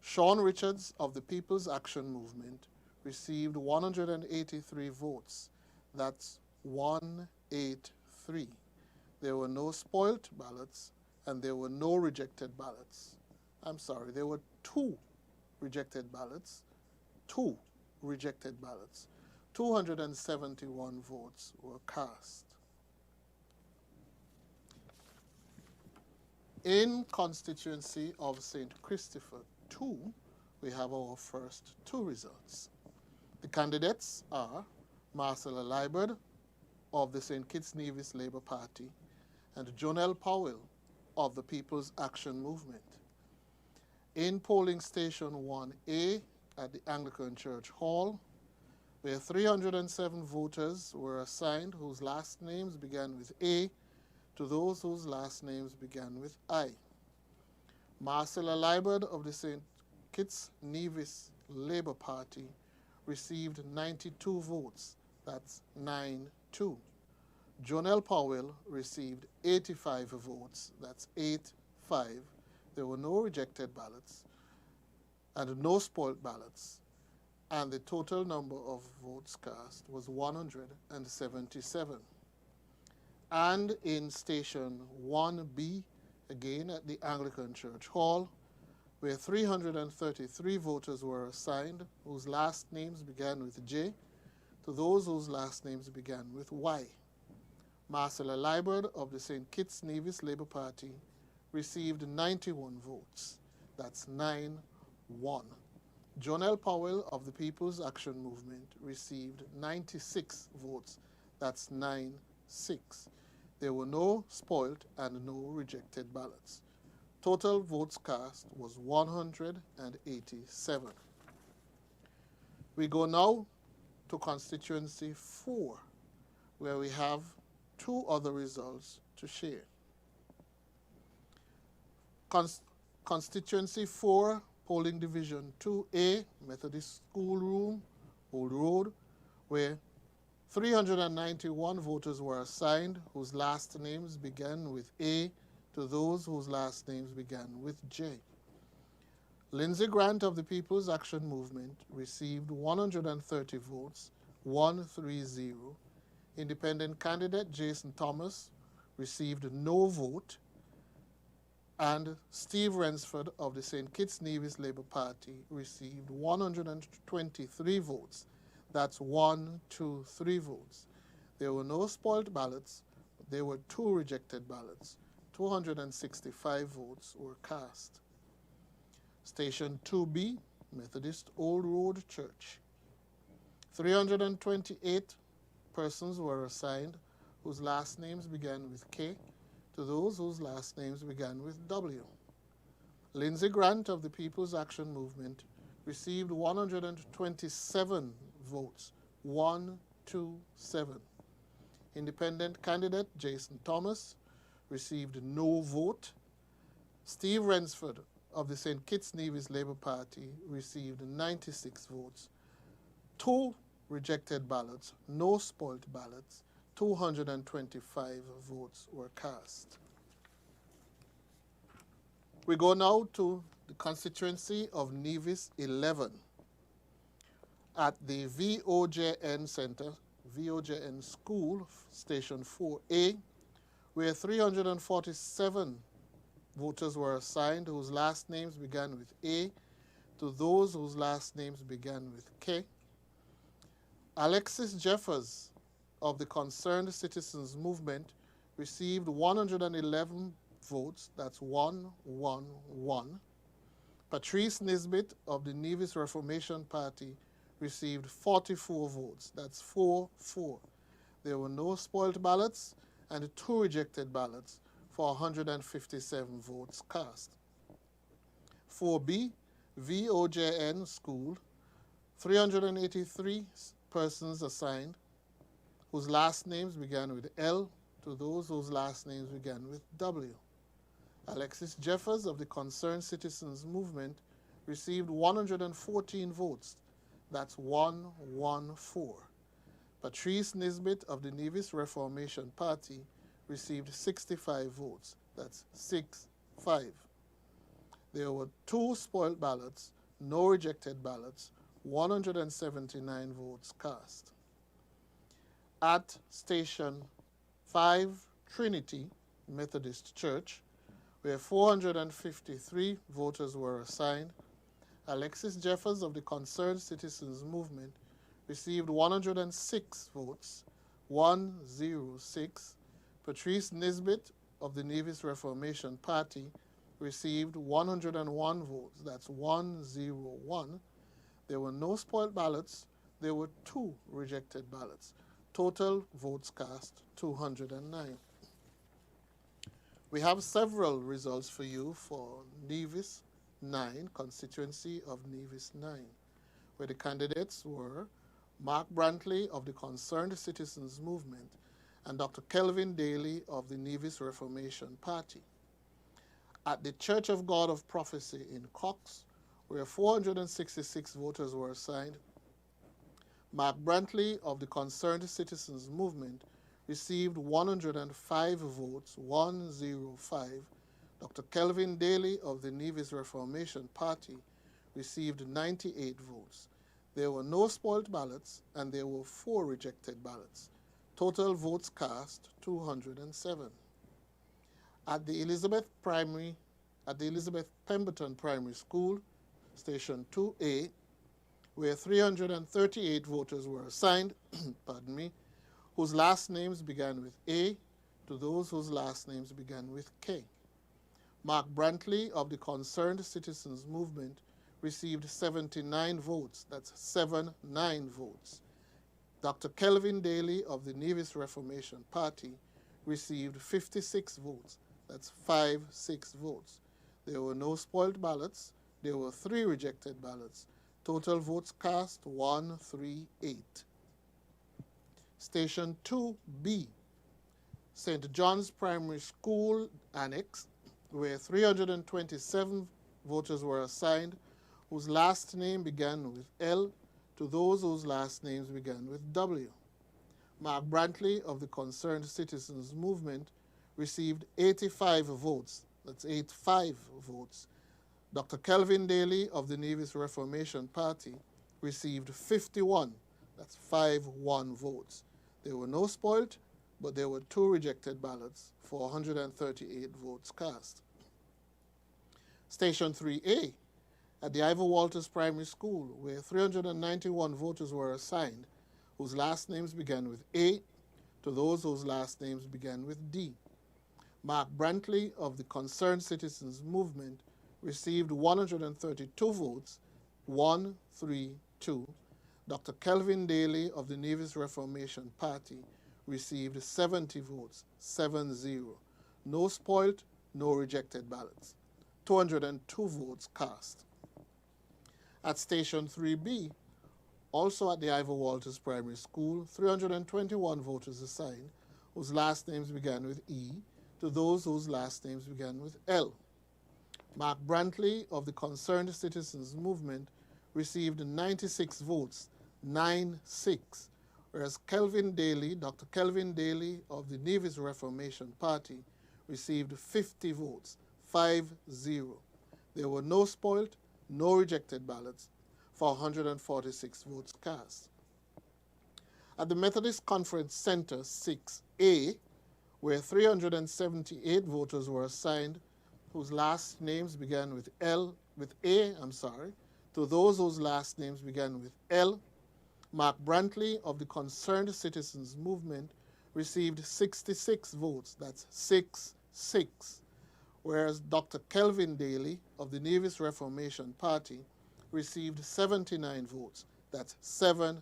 Sean Richards of the People's Action Movement received 183 votes. That's 183. There were no spoilt ballots and there were no rejected ballots. I'm sorry, there were 2 rejected ballots. 2 rejected ballots. 271 votes were cast. In constituency of St. Christopher 2, we have our first 2 results. The candidates are Marcella Liburd of the St. Kitts Nevis Labour Party and Jonelle Powell of the People's Action Movement. In polling station 1A at the Anglican Church Hall, where 307 voters were assigned whose last names began with A, to those whose last names began with I. Marcella Liburd of the St. Kitts Nevis Labour Party received 92 votes. That's 9-2. Jonelle Powell received 85 votes. That's 8-5. There were no rejected ballots and no spoiled ballots. And the total number of votes cast was 177. And in station 1B, again at the Anglican Church Hall, where 333 voters were assigned whose last names began with J to those whose last names began with Y. Marcella Liebert of the St. Kitts Nevis Labour Party received 91 votes. That's 9-1. Jonelle Powell of the People's Action Movement received 96 votes. That's 9-6. There were no spoiled and no rejected ballots. Total votes cast was 187. We go now to constituency 4, where we have 2 other results to share. Constituency 4, polling division 2A, Methodist Schoolroom, Old Road, where 391 voters were assigned whose last names began with A to those whose last names began with J. Lindsay Grant of the People's Action Movement received 130 votes, 130. Independent candidate Jason Thomas received no vote, and Steve Rensford of the St. Kitts Nevis Labour Party received 123 votes. That's 123 votes. There were no spoiled ballots, but there were 2 rejected ballots. 265 votes were cast. Station 2B, Methodist Old Road Church. 328 persons were assigned whose last names began with K to those whose last names began with W. Lindsay Grant of the People's Action Movement received 127 votes, 127. Independent candidate Jason Thomas received no vote. Steve Rensford of the St. Kitts Nevis Labour Party received 96 votes. 2 rejected ballots, no spoiled ballots, 225 votes were cast. We go now to the constituency of Nevis 11 at the VOJN Center, VOJN School, Station 4A, where 347 voters were assigned whose last names began with A to those whose last names began with K. Alexis Jeffers of the Concerned Citizens Movement received 111 votes, that's 111. Patrice Nisbet of the Nevis Reformation Party received 44 votes, that's 4-4. There were no spoiled ballots and 2 rejected ballots for 157 votes cast. 4B, VOJN School, 383 persons assigned whose last names began with L to those whose last names began with W. Alexis Jeffers of the Concerned Citizens Movement received 114 votes, that's 114. Patrice Nisbet of the Nevis Reformation Party received 65 votes, that's 6-5. There were 2 spoiled ballots, no rejected ballots, 179 votes cast. At Station 5 Trinity Methodist Church, where 453 voters were assigned, Alexis Jeffers of the Concerned Citizens Movement received 106 votes, 106. Patrice Nisbet of the Nevis Reformation Party received 101 votes, that's 101. There were no spoiled ballots, there were 2 rejected ballots. Total votes cast, 209. We have several results for you for Nevis 9, constituency of Nevis 9, where the candidates were Mark Brantley of the Concerned Citizens Movement and Dr. Kelvin Daly of the Nevis Reformation Party. At the Church of God of Prophecy in Cox, where 466 voters were assigned, Mark Brantley of the Concerned Citizens Movement received 105 votes, 105. Dr. Kelvin Daly of the Nevis Reformation Party received 98 votes. There were no spoiled ballots and there were 4 rejected ballots. Total votes cast 207. At the Elizabeth Pemberton Primary School, Station 2A, where 338 voters were assigned, pardon me, whose last names began with A, to those whose last names began with K. Mark Brantley of the Concerned Citizens Movement received 79 votes, that's 79 votes. Dr. Kelvin Daly of the Nevis Reformation Party received 56 votes, that's 56 votes. There were no spoiled ballots, there were 3 rejected ballots. Total votes cast 138. Station 2B, St. John's Primary School Annex, where 327 voters were assigned whose last name began with L to those whose last names began with W. Mark Brantley of the Concerned Citizens Movement received 85 votes, that's 85 votes. Dr. Kelvin Daly of the Nevis Reformation Party received 51, that's 51 votes. There were no spoiled, but there were 2 rejected ballots for 138 votes cast. Station 3A, at the Ivor Walters Primary School, where 391 voters were assigned, whose last names began with A, to those whose last names began with D. Mark Brantley of the Concerned Citizens Movement received 132 votes, 132. Dr. Kelvin Daly of the Nevis Reformation Party received 70 votes, 70. No spoiled, no rejected ballots. 202 votes cast. At Station 3B, also at the Ivor Walters Primary School, 321 voters assigned, whose last names began with E, to those whose last names began with L. Mark Brantley of the Concerned Citizens Movement received 96 votes, 96, whereas Kelvin Daly, Dr. Kelvin Daly of the Nevis Reformation Party received 50 votes, 50. There were no spoiled, no rejected ballots for 146 votes cast. At the Methodist Conference Center 6A, where 378 voters were assigned whose last names began with A, to those whose last names began with L, Mark Brantley of the Concerned Citizens Movement received 66 votes, that's 6, whereas Dr. Kelvin Daly of the Nevis Reformation Party received 79 votes, that's 7-9.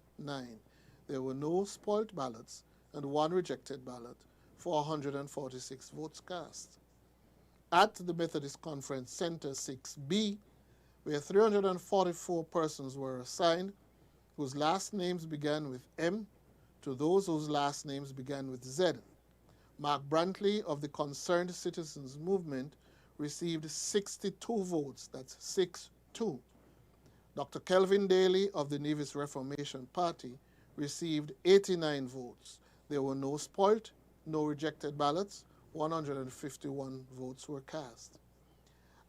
There were no spoiled ballots and 1 rejected ballot for 146 votes cast. At the Methodist Conference Center 6B, where 344 persons were assigned whose last names began with M to those whose last names began with Z. Mark Brantley of the Concerned Citizens Movement received 62 votes, that's 6-2. Dr. Kelvin Daly of the Nevis Reformation Party received 89 votes. There were no spoiled, no rejected ballots, 151 votes were cast.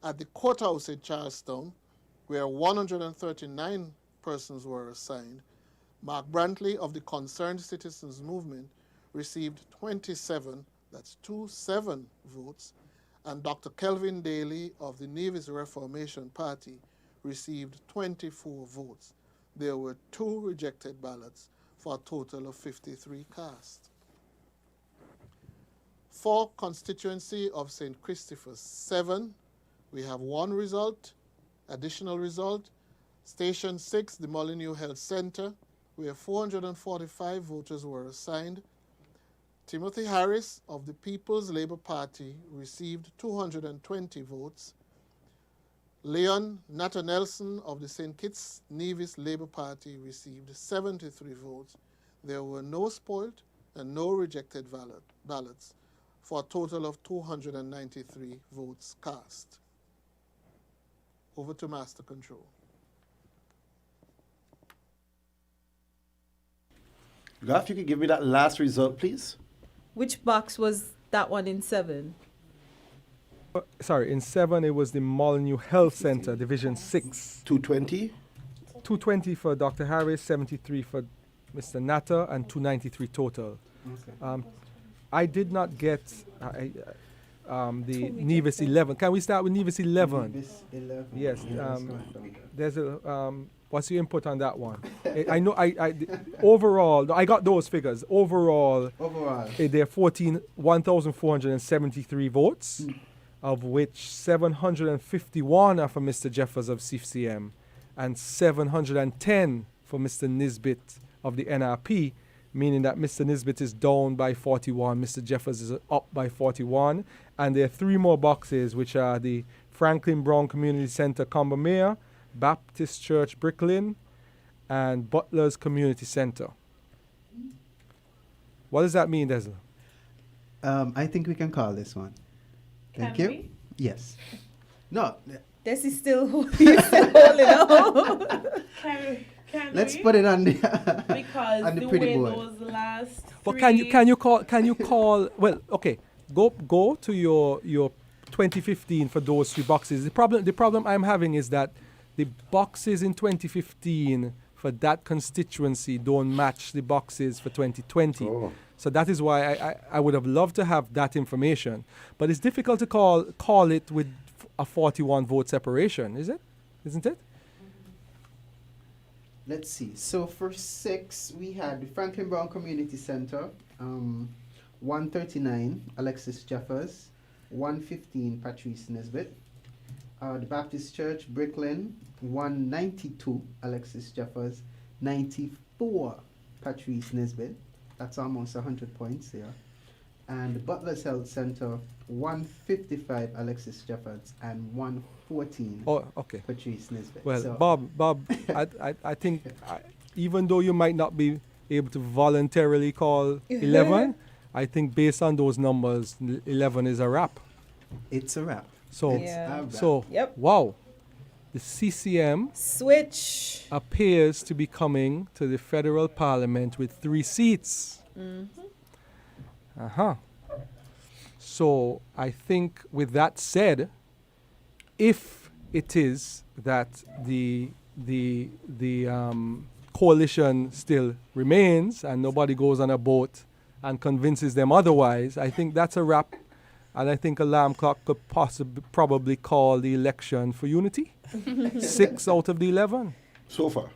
At the courthouse in Charlestown, where 139 persons were assigned, Mark Brantley of the Concerned Citizens Movement received 27, that's 27 votes, and Dr. Kelvin Daly of the Nevis Reformation Party received 24 votes. There were 2 rejected ballots for a total of 53 cast. For constituency of St. Christopher's 7, we have 1 result, additional result. Station 6, the Molyneux Health Center, where 445 voters were assigned. Timothy Harris of the People's Labour Party received 220 votes. Leon Nathan-Nelson of the St. Kitts Nevis Labour Party received 73 votes. There were no spoiled and no rejected ballots for a total of 293 votes cast. Over to Master Control. Goff, you could give me that last result, please. Which box was that one in 7? Sorry, in 7 it was the Molyneux Health Center, Division 6. 220. 220 for Dr. Harris, 73 for Mr. Natter, and 293 total. I did not get the Nevis 11. Can we start with Nevis 11? Nevis 11. Yes. Yes, There's a what's your input on that one? I know overall, no, I got those figures. Overall, there are 1,473 votes, of which 751 are for Mr. Jeffers of CFCM and 710 for Mr. Nisbet of the NRP, meaning that Mr. Nisbet is down by 41, Mr. Jeffers is up by 41, and there are 3 more boxes, which are the Franklin Brown Community Center, Combermere, Baptist Church, Bricklin, and Butler's Community Center. What does that mean, Desla? I think we can call this one. Thank Can you. we? Yes. No, This is still you're still holding on. let's put it on the Because on the the pretty way board. those last But three, can you call well, okay, go to your 2015 for those 3 boxes. The problem I'm having is that the boxes in 2015 for that constituency don't match the boxes for 2020. Oh. So that is why I would have loved to have that information. But it's difficult to call it with a 41 vote separation, isn't it? Let's see. So for 6, we had the Franklin Brown Community Center, 139, Alexis Jeffers, 115, Patrice Nesbitt. The Baptist Church, Bricklin, 192, Alexis Jeffers, 94, Patrice Nesbitt. That's almost 100 points there. And the Butler's Health Center, 155, Alexis Jeffers, and 114, Oh, okay. Patrice Nesbitt. Well, So- Bob, I think even though you might not be able to voluntarily call 11, I think based on those numbers, 11 is a wrap. It's a wrap. So, Yeah. a wrap. so Yep. wow, the CCM Switch. appears to be coming to the federal parliament with 3 seats. So I think with that said, if it is that the coalition still remains and nobody goes on a boat and convinces them otherwise, I think that's a wrap. And I think Alarm Clock could probably call the election for unity. 6 out of the 11. So far.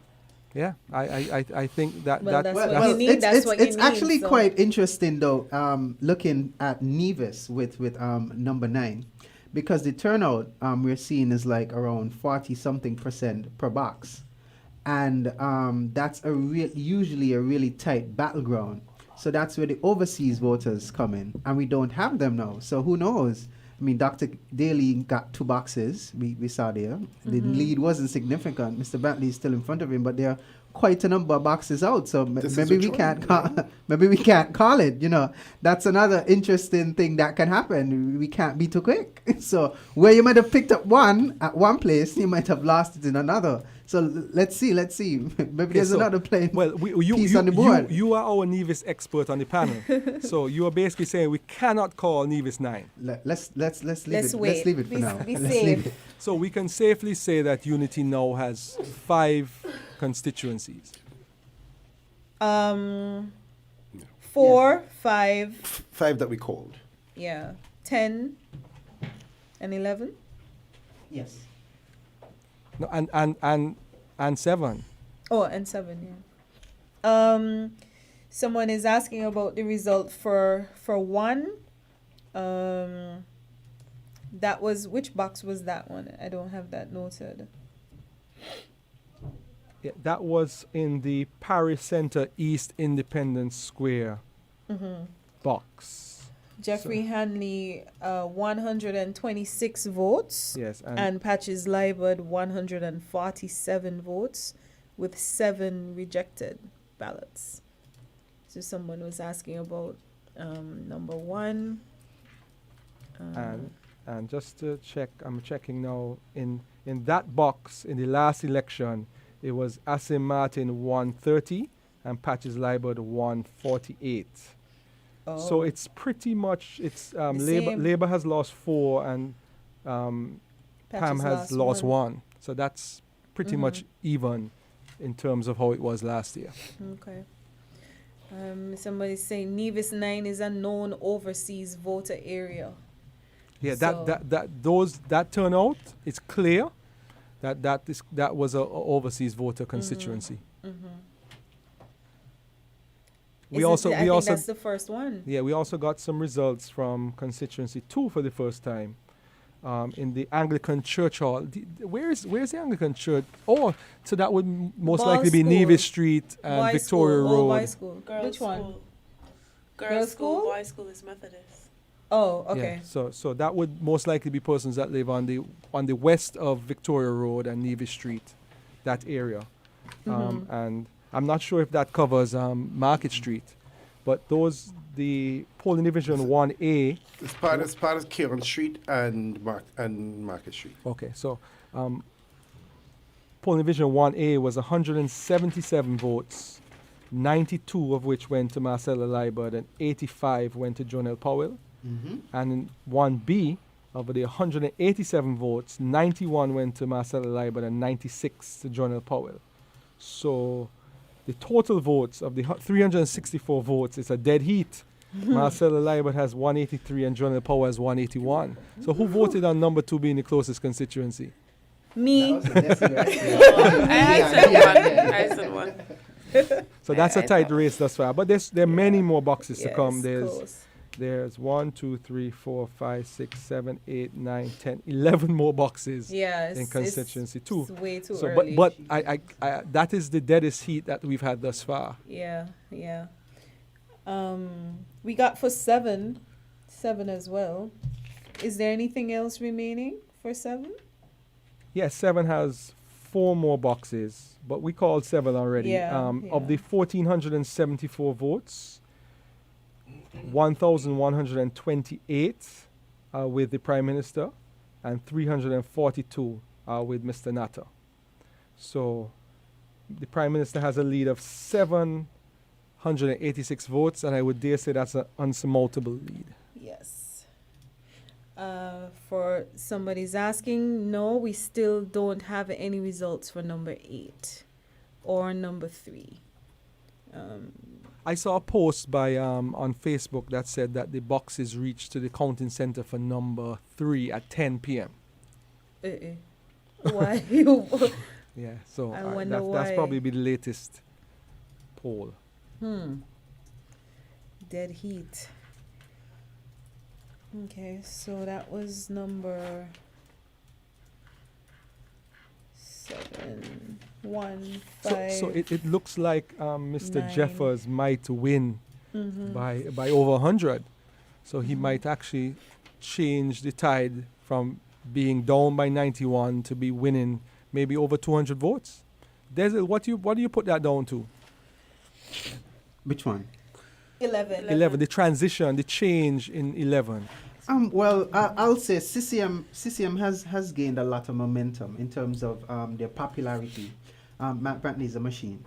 Yeah, I think that Well, that that's what that's- you need. That's what you it's need, actually so- quite interesting though, looking at Nevis with number 9, because the turnout we're seeing is like around 40 something % per box, and that's usually a really tight battleground. So that's where the overseas voters come in, and we don't have them now. So who knows? I mean, Dr. Daly got 2 boxes. We saw there. The lead wasn't significant. Mr. Bentley is still in front of him, but there are quite a number of boxes out. So This maybe is a we can't trend, call. Maybe we can't call it. You know, that's another interesting thing that can happen. We can't be too quick. So where you might have picked up one at one place, you might have lost it in another. So let's see. Maybe there's so, another plane. Well, piece on the board. you are our Nevis expert on the panel. So you are basically saying we cannot call Nevis 9. Let's leave Let's it. wait. Let's leave it for Be- now. be Let's safe. leave it. So we can safely say that Unity now has 5 constituencies. 4, 5, 5 that we called. yeah, 10, and 11. Yes. No, and 7. Oh, and 7, yeah. Someone is asking about the result for 1. That was, which box was that one? I don't have that noted. Yeah, that was in the Paris Center East Independence Square box. Jeffrey Hanley, 126 votes. Yes, And Patches Liebert, 147 votes with 7 rejected ballots. So someone was asking about number 1. And just to check, I'm checking now, in that box in the last election, it was Asim Martin 130 and Patches Liebert 148. So Oh. it's pretty much The Labour. same. Labour has lost 4 and Pam Patches has lost one. 1. So that's pretty much even in terms of how it was last year. Okay. Somebody's saying Nevis 9 is a known overseas voter area. Yeah, So- that turnout is clear. That was a overseas voter constituency. We I also think that's the first one. yeah, we also got some results from constituency 2 for the first time. In the Anglican Church Hall. Where's the Anglican Church? Oh, so that would most Ball likely be School. Nevis Street and Boys' Victoria school. Oh, Road. boys' school. Girls' Which one? school. Girls' Girls' school, school? boys' school is Methodist. Oh, Yeah, okay. so that would most likely be persons that live on the west of Victoria Road and Nevis Street, that area. And I'm not sure if that covers Market Street, but the polling division 1A. It's part of Kieran Street and Market Street. Okay, so polling division 1A was 177 votes, 92 of which went to Marcella Liebert and 85 went to Jonelle Powell. And in 1B, of the 187 votes, 91 went to Marcella Liebert and 96 to Jonelle Powell. So the total votes of the 364 votes is a dead heat. Marcella Liebert has 183 and Jonelle Powell has 181. So who voted on number 2 being the closest constituency? Me. I said one. So that's a I tight thought- race thus far. But there are many more boxes to Yeah, come. it's close. There's 1, 2, 3, 4, 5, 6, 7, 8, 9, 10, 11 more boxes Yeah, in constituency 2. It's way too So, early. but I that is the deadest heat that we've had thus far. Yeah. We got for seven as well. Is there anything else remaining for 7? Yes, 7 has 4 more boxes, but we called 7 already. Yeah, Of the 1,474 votes, 1,128 are with the Prime Minister and 342 are with Mr. Natta. So the Prime Minister has a lead of 786 votes, and I would dare say that's an unsurmountable lead. Yes. For somebody's asking, no, we still don't have any results for number 8 or number 3. I saw a post by on Facebook that said that the boxes reached to the counting center for number 3 at 10 p.m. Why? Yeah, so I wonder that's why. probably be the latest poll. Dead heat. Okay, so that was number 7, 1, 5. So it looks like Mr. 9. Jeffers might win by over 100. So he might actually change the tide from being down by 91 to be winning maybe over 200 votes. What do you put that down to? Which one? 11. 11. The transition, the change in 11. Well, I'll say CCM has gained a lot of momentum in terms of their popularity. Matt Brantley is a machine,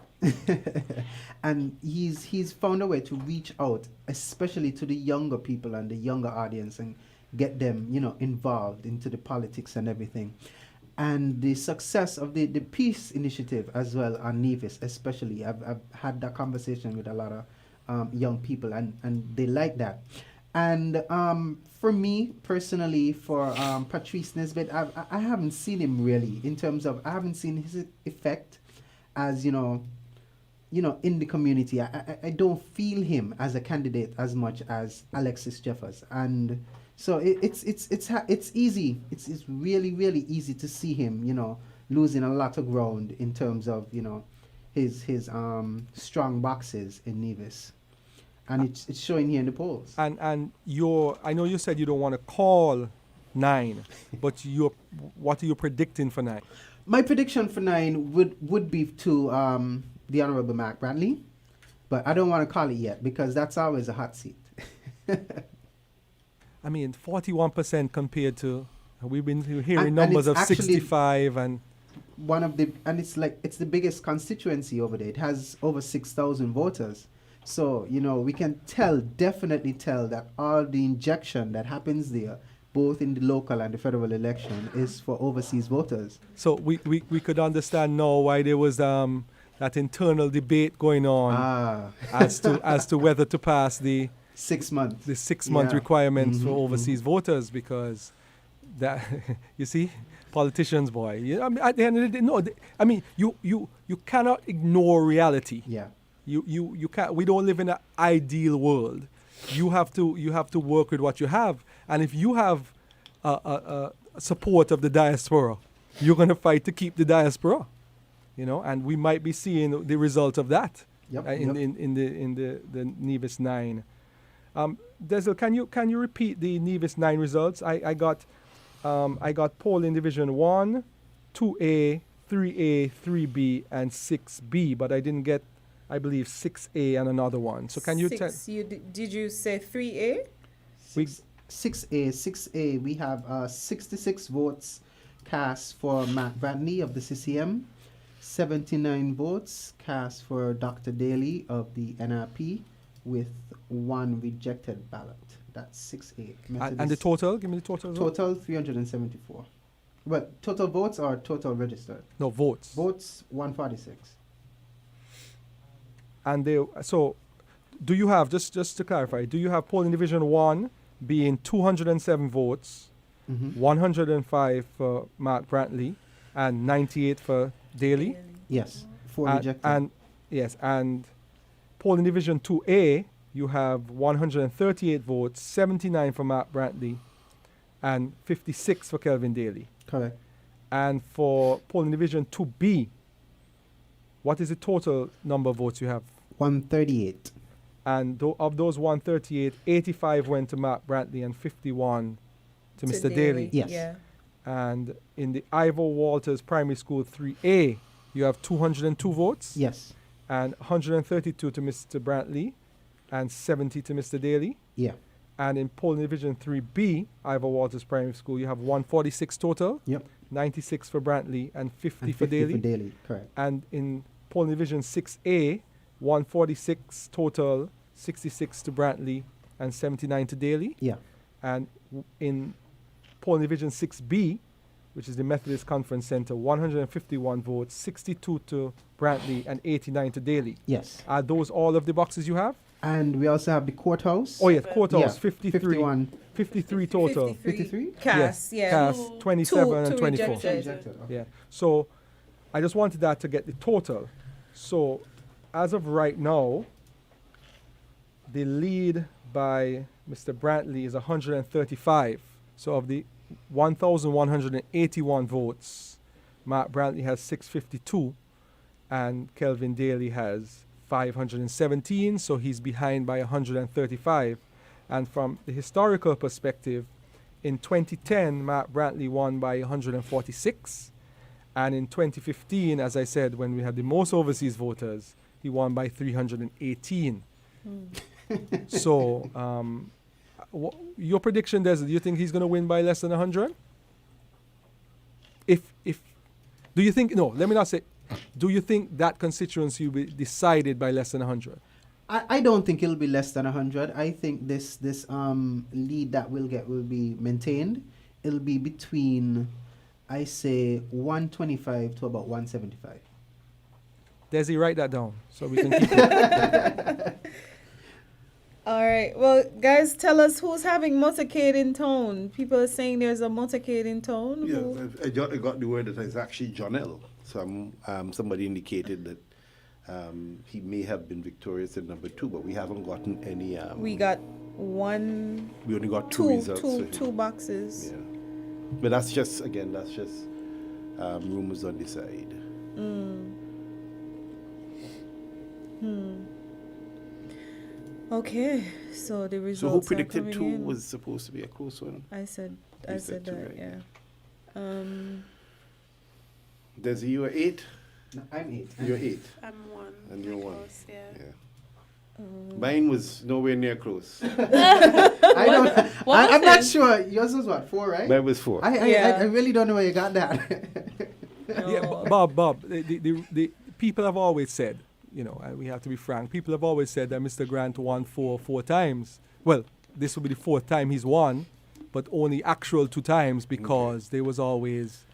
and he's found a way to reach out, especially to the younger people and the younger audience, and get them, involved into the politics and everything. And the success of the peace initiative as well on Nevis, especially, I've had that conversation with a lot of young people, and they like that. And for me personally, for Patrice Nesbitt, I haven't seen him really in terms of, I haven't seen his effect as in the community. I don't feel him as a candidate as much as Alexis Jeffers, and so it's easy. It's really easy to see him losing a lot of ground in terms of his strong boxes in Nevis. And it's showing here in the polls. And I know you said you don't want to call 9, but what are you predicting for 9? My prediction for 9 would be to the Honorable Mark Brantley, but I don't want to call it yet because that's always a hot seat. I mean, 41% compared to we've been hearing And numbers it's of actually 65 and it's the biggest constituency over there. It has over 6,000 voters. So, we can definitely tell that all the injection that happens there, both in the local and the federal election, is for overseas voters. So we could understand now why there was that internal debate going on as to whether to pass the 6 months. the 6 month requirements for overseas voters, because that you see, politicians, boy. I mean, at the end of the day, no. I mean, you cannot ignore reality. Yeah. You can't. We don't live in an ideal world. You have to work with what you have, and if you have a support of the diaspora, you're going to fight to keep the diaspora. And we might be seeing the result of that. Yep, in the Nevis 9. Desel, can you repeat the Nevis 9 results? I got polling division 1, 2A, 3A, 3B, and 6B, but I didn't get, I believe, 6A and another one. So can you tell? Did you say 3A? 6A, we have 66 votes cast for Matt Bradley of the CCM, 79 votes cast for Dr. Daly of the NRP, with 1 rejected ballot. That's 6A. And the total? Give me the total. Total 374. Well, total votes or total registered? No, votes. Votes 146. And so do you have, just to clarify, do you have polling division 1 being 207 votes, 105 for Mark Brantley, and 98 for Daly? Yes, 4 rejected. And polling division 2A, you have 138 votes, 79 for Mark Brantley, and 56 for Kelvin Daly. Correct. And for polling division 2B, what is the total number of votes you have? 138. And of those 138, 85 went to Mark Brantley and 51 to Mr. Daly. Yes. Yeah. And in the Ivor Walters Primary School 3A, you have 202 votes. Yes. And 132 to Mr. Brantley and 70 to Mr. Daly. Yeah. And in polling division 3B, Ivor Walters Primary School, you have 146 total. Yep. 96 for Brantley and 50 And for 50 Daly. for Daly, correct. And in polling division 6A, 146 total, 66 to Brantley and 79 to Daly. Yeah. And in polling division 6B, which is the Methodist Conference Center, 151 votes, 62 to Brantley and 89 to Daly. Yes. Are those all of the boxes you have? And we also have the courthouse. Oh, yes, courthouse, Yeah, 53. 51. 53 total. 53? Cast, Yes, yeah. cast 27 and Two 24. rejected. Rejected, okay. Yeah. So I just wanted that to get the total. So as of right now, the lead by Mr. Brantley is 135. So of the 1,181 votes, Mark Brantley has 652 and Kelvin Daly has 517. So he's behind by 135. And from the historical perspective, in 2010, Mark Brantley won by 146. And in 2015, as I said, when we had the most overseas voters, he won by 318. So, your prediction, Des, do you think he's going to win by less than 100? Do you think, no, let me not say, do you think that constituency will be decided by less than 100? I don't think it'll be less than 100. I think this lead that we'll get will be maintained. It'll be between, I say, 125 to about 175. Desi, write that down so we can keep it. All right. Well, guys, tell us who's having motorcade in town. People are saying there's a motorcade in town. Yeah, I got the word that it's actually Jonell. Somebody indicated that he may have been victorious in number 2, but we haven't gotten any. We got one. We only got two results. for him. Two boxes. Yeah, but that's just rumors on the side. Okay, so the So results who are predicted coming 2 in. was supposed to be a close one? I said You said two, that. right? Yeah. Desi, you are 8. No, I'm 8. You're 8. I'm 1. And you're 1. Close, yeah. Mine was nowhere near close. I'm not sure. Yours was what, 4, right? Mine was 4. I really don't know where you got that. Yeah, Bob, the people have always said, and we have to be frank. People have always said that Mr. Grant won four times. Well, this will be the fourth time he's won, but only actual 2 times because there was always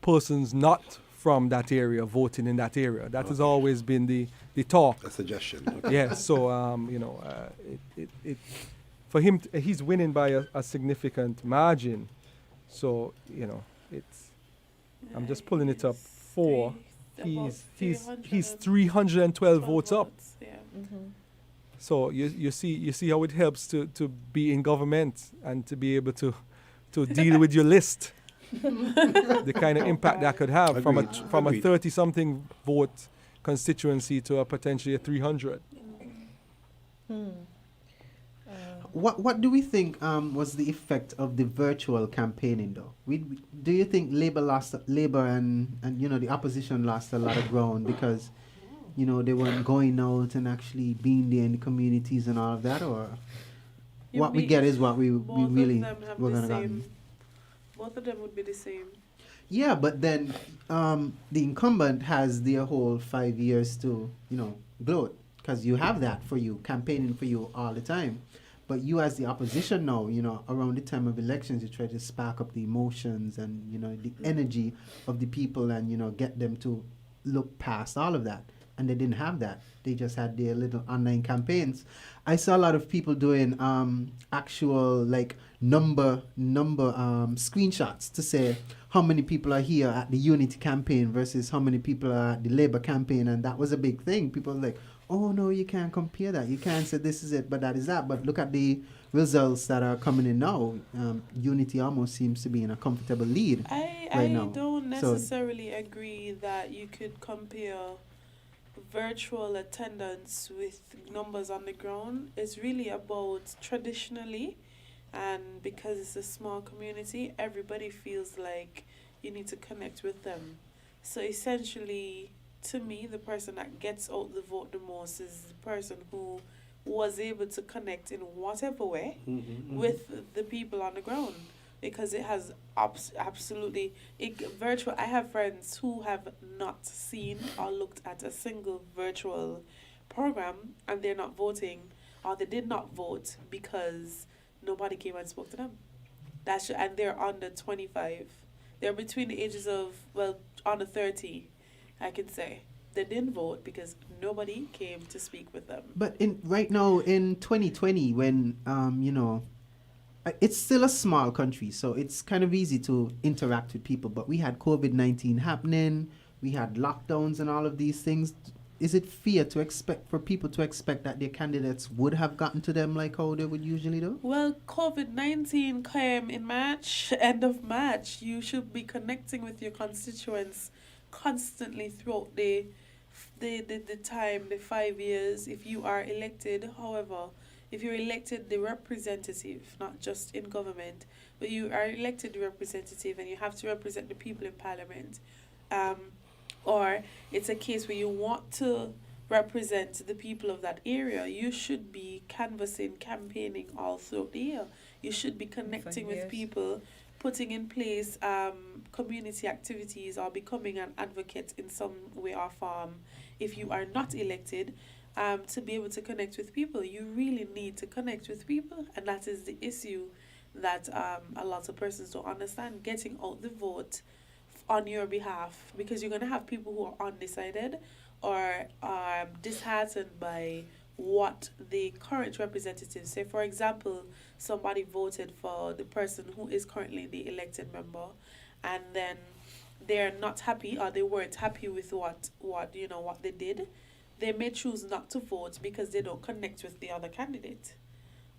persons not from that area voting in that area. That has always been the talk. A suggestion. Okay. Yes, so for him, he's winning by a significant margin. So it's. I'm just pulling it up. He's 312 votes up. Yeah. So you see how it helps to be in government and to be able to deal with your list. The kind of impact that could have from a 30-something vote constituency to a potentially a 300. What do we think was the effect of the virtual campaigning, though? Do you think Labour and the opposition lost a lot of ground because they weren't going out and actually being there in the communities and all of that, or what we get is what we really were gonna get? Both of them would be the same. Yeah, but then the incumbent has their whole 5 years to gloat, because you have that for you, campaigning for you all the time. But you as the opposition now, around the time of elections, you try to spark up the emotions and, the energy of the people and, get them to look past all of that. And they didn't have that. They just had their little online campaigns. I saw a lot of people doing actual number screenshots to say how many people are here at the Unity campaign versus how many people are at the Labour campaign. And that was a big thing. People were like, oh, no, you can't compare that. You can't say this is it, but that is that. But look at the results that are coming in now. Unity almost seems to be in a comfortable lead right now. I don't necessarily agree that you could compare virtual attendance with numbers on the ground. It's really about traditionally, and because it's a small community, everybody feels like you need to connect with them. So essentially, to me, the person that gets out the vote the most is the person who was able to connect in whatever way with the people on the ground, because it has absolutely virtual. I have friends who have not seen or looked at a single virtual program, and they're not voting, or they did not vote because nobody came and spoke to them. And they're under 25. They're between the ages of under 30. I can say they didn't vote because nobody came to speak with them. But right now in 2020, when it's still a small country, so it's kind of easy to interact with people. But we had COVID-19 happening, we had lockdowns and all of these things. Is it fair to expect for people to expect that their candidates would have gotten to them like how they would usually do? Well, COVID-19 came in March, end of March. You should be connecting with your constituents constantly throughout the time, the 5 years, if you are elected. However, if you're elected the representative, not just in government, but you are elected the representative and you have to represent the people in parliament, or it's a case where you want to represent the people of that area, you should be canvassing, campaigning all throughout the year. You should be connecting with people, putting in place community activities, or becoming an advocate in some way or form. If you are not elected, to be able to connect with people, you really need to connect with people, and that is the issue that a lot of persons don't understand. Getting out the vote on your behalf, because you're going to have people who are undecided or disheartened by what the current representatives say. For example, somebody voted for the person who is currently the elected member, and then they're not happy, or they weren't happy with what they did. They may choose not to vote because they don't connect with the other candidate,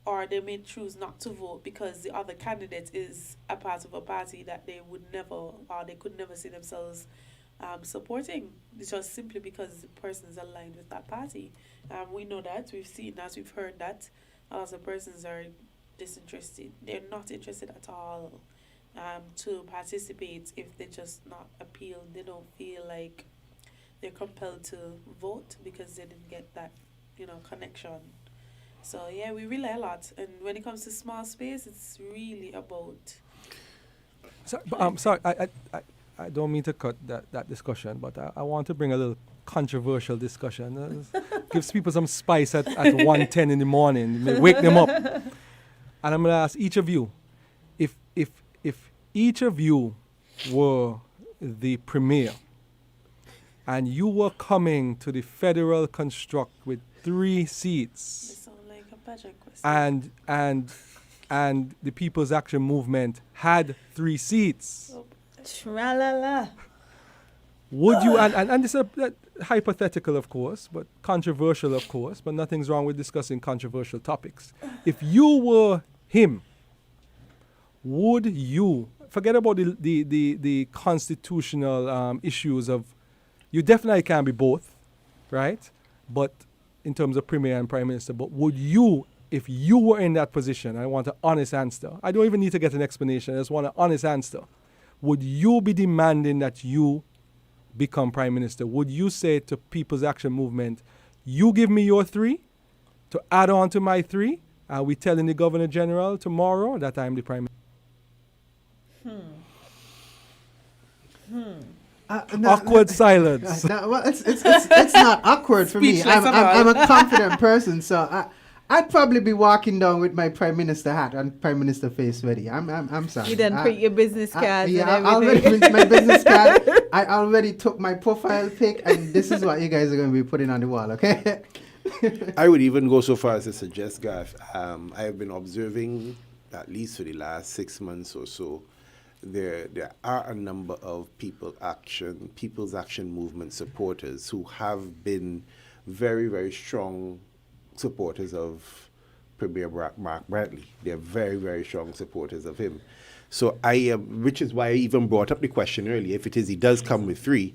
or they may choose not to vote because the other candidate is a part of a party that they would never, or they could never see themselves supporting. It's just simply because the person is aligned with that party. We know that, we've seen that, we've heard that. A lot of persons are disinterested. They're not interested at all to participate if they just not appeal. They don't feel like they're compelled to vote because they didn't get that, connection. So yeah, we rely a lot, and when it comes to small space, it's really about. Sorry, I don't mean to cut that discussion, but I want to bring a little controversial discussion. Gives people some spice at 1:10 in the morning. Wake them up. And I'm going to ask each of you, if each of you were the premier and you were coming to the federal construct with 3 seats, It sounds like a budget question. and the People's Action Movement had 3 seats, Tra-la-la. would you, and this is hypothetical, of course, but controversial, of course, but nothing's wrong with discussing controversial topics. If you were him, would you, forget about the constitutional issues of, you definitely can't be both, right? But in terms of premier and prime minister, but would you, if you were in that position, I want an honest answer. I don't even need to get an explanation. I just want an honest answer. Would you be demanding that you become prime minister? Would you say to People's Action Movement, you give me your 3 to add on to my 3? Are we telling the Governor General tomorrow that I'm the prime minister? Awkward silence. Well, it's not awkward for me. I'm a confident person, so I'd probably be walking down with my prime minister hat and prime minister face ready. I'm sorry. You didn't print your business cards Yeah, and I already everything. printed my business card. I already took my profile pic, and this is what you guys are going to be putting on the wall, okay? I would even go so far as to suggest, Gav, I have been observing, at least for the last 6 months or so, there are a number of People's Action Movement supporters who have been very, very strong supporters of Premier Mark Brantley. They're very, very strong supporters of him. So which is why I even brought up the question earlier. If it is he does come with 3,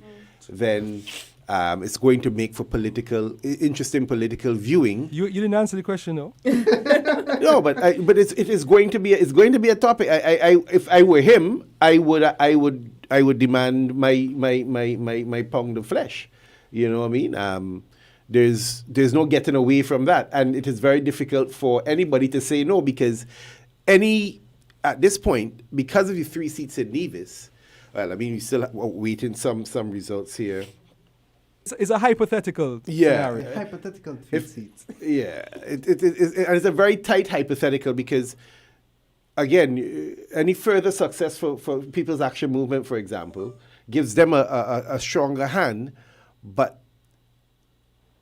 then it's going to make for interesting political viewing. You didn't answer the question, though. No, but it is going to be a topic. If I were him, I would demand my pound of flesh. You know what I mean? There's no getting away from that, and it is very difficult for anybody to say no, because at this point, because of the 3 seats in Nevis, well, I mean, we still waiting some results here. It's a hypothetical scenario. Hypothetical 3 seats. Yeah, and it's a very tight hypothetical because, again, any further success for People's Action Movement, for example, gives them a stronger hand, but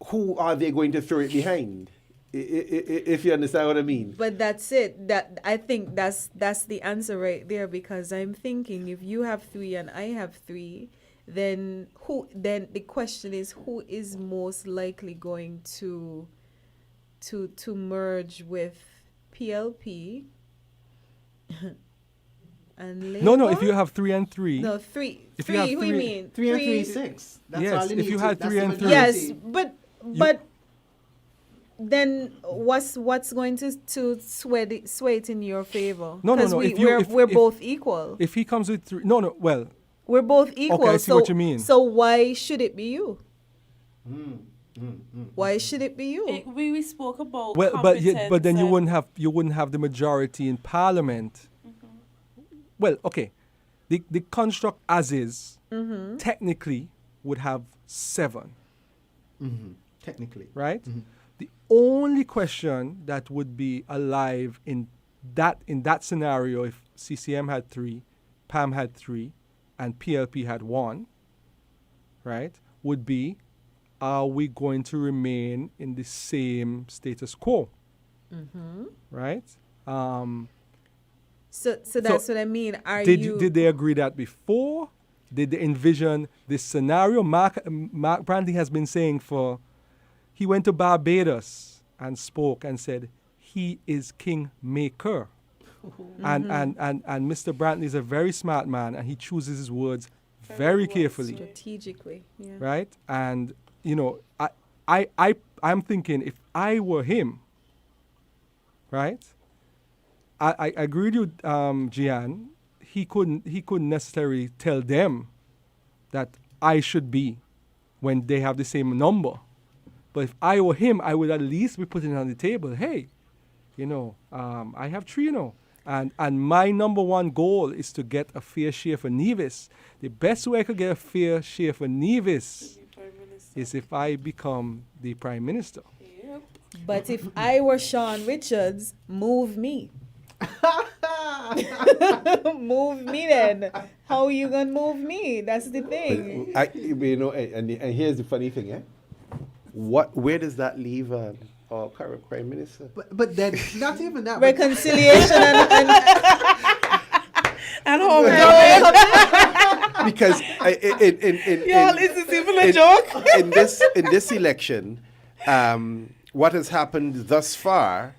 who are they going to throw it behind? If you understand what I mean. But that's it. That I think that's the answer right there, because I'm thinking if you have 3 and I have 3, then the question is, who is most likely going to merge with PLP and Labour? No, if you have 3 and 3. No, 3. If 3, you have what do you 3 mean? 3 and 3 is 6. That's Yes, all you if need you to- had that's 3 the and 3. majority. Yes, but then what's going to sway it in your favor? No. Because we're both equal. If he comes with 3, well, We're both equal. I see what you mean. So why should it be you? Why should it be you? We spoke about but then you competence wouldn't have the majority in Parliament. Well, okay, the construct as is technically would have 7, Technically. right? The only question that would be alive in that scenario, if CCM had 3, PAM had 3, and PLP had 1, right, would be, are we going to remain in the same status quo? Right? So that's what I mean. Did they agree that before? Did they envision this scenario? Mark Brantley has been saying he went to Barbados and spoke and said he is king maker. And Mr. Brantley is a very smart man, and he chooses his words very carefully. strategically? Yeah. Right? And I'm thinking, if I were him, right? I agree with you, Gian. He couldn't necessarily tell them that I should be when they have the same number. But if I were him, I would at least be putting it on the table. Hey, I have 3, and my number 1 goal is to get a fair share for Nevis. The best way I could get a fair share for Nevis is if I become the prime minister. Yep. But if I were Sean Richards, move me. Move me then. How you gonna move me? That's the thing. And here's the funny thing, where does that leave our current prime minister? But then, not even that. Reconciliation And home. Because Y'all, is this even a joke? in this election, what has happened thus far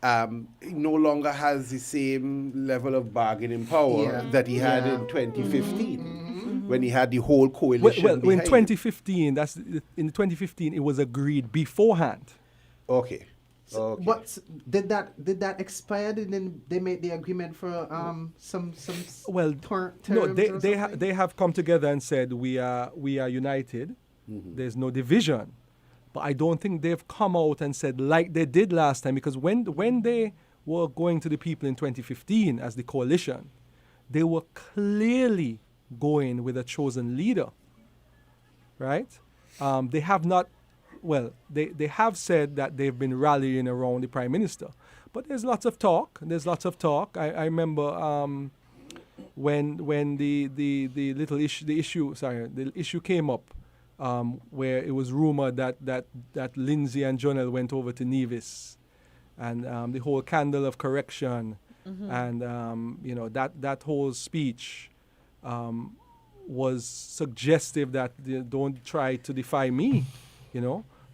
no longer has the same level of bargaining power that he had in 2015 when he had the whole coalition. Well, in behind 2015, in 2015, it was agreed beforehand. Okay. But did that expire? Then they made the agreement for some Well, no, they have come together and said we are united. There's no division. But I don't think they've come out and said like they did last time, because when they were going to the people in 2015 as the coalition, they were clearly going with a chosen leader, right? They have not, well, they have said that they've been rallying around the prime minister, but there's lots of talk. I remember when the issue came up. Where it was rumored that Lindsay and Jonel went over to Nevis, and the whole candle of correction, and that whole speech was suggestive that they don't try to defy me,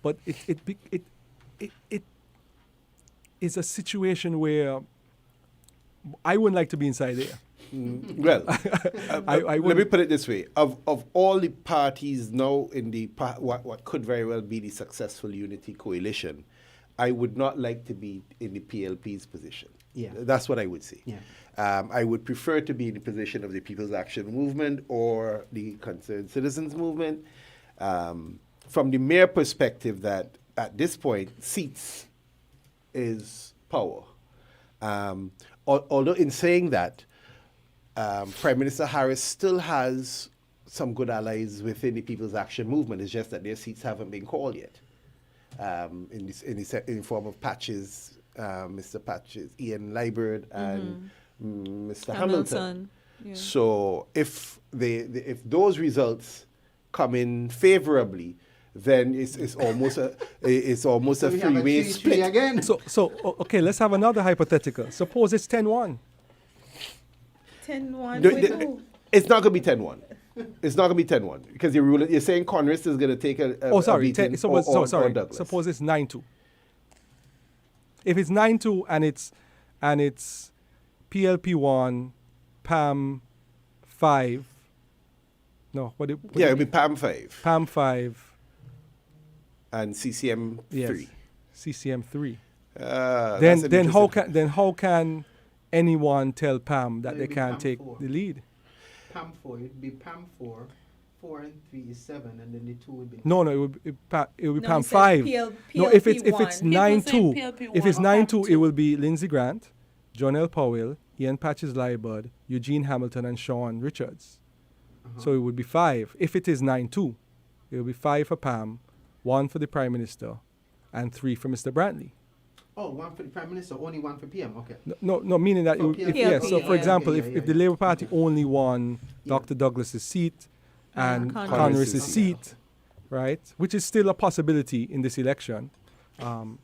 But it is a situation where I wouldn't like to be inside there. Well, let me put it this way: of all the parties now in the what could very well be the successful unity coalition, I would not like to be in the PLP's position. Yeah, that's what I would say. Yeah, I would prefer to be in the position of the People's Action Movement or the Concerned Citizens Movement, from the mere perspective that at this point seats is power. Although in saying that, Prime Minister Harris still has some good allies within the People's Action Movement. It's just that their seats haven't been called yet. In the form of Patches, Mr. Patches, Ian Liburd, and Mr. Hamilton. Yeah. So if those results come in favorably, then it's almost a three-way split again. So okay, let's have another hypothetical. Suppose it's 10-1. 10-1 with who? It's not going to be 10-1. It's not going to be 10-1 because you're saying Congress is going to take a beating or Douglas. Suppose it's 9-2. If it's 9-2 and it's PLP 1, PAM 5. No, it'll be PAM 5. PAM 5 and CCM 3. CCM 3. Then how can anyone tell PAM that they can't PAM take 4. the lead? PAM 4, it'd be PAM 4, 4 and 3 is 7, and then the 2 would be... No, it would be No, PAM he said 5. No, if it's PLP1. 9-2, if it's 9-2, it will be Lindsey Grant, John L. Powell, Ian Patches Liburd, Eugene Hamilton, and Sean Richards. So it would be 5. If it is 9-2, it will be 5 for PAM, 1 for the Prime Minister, and 3 for Mr. Brantley. Oh, 1 for the Prime Minister, only 1 for PM, okay. No, meaning that, so for example, if the Labour Party only won Dr. Douglas's seat and Congress's seat, right, which is still a possibility in this election, but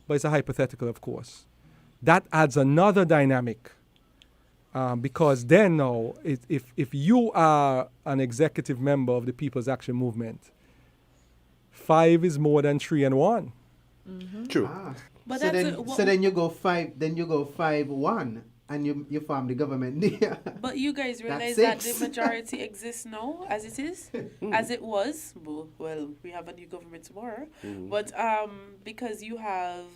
it's a hypothetical, of course, that adds another dynamic. Because then now, if you are an executive member of the People's Action Movement, 5 is more than 3 and 1. True. But so then you go 5-1, and you form the government. But you guys realize That's that the majority exists now, as it is, as it was. Well, we have a new government tomorrow. But because you have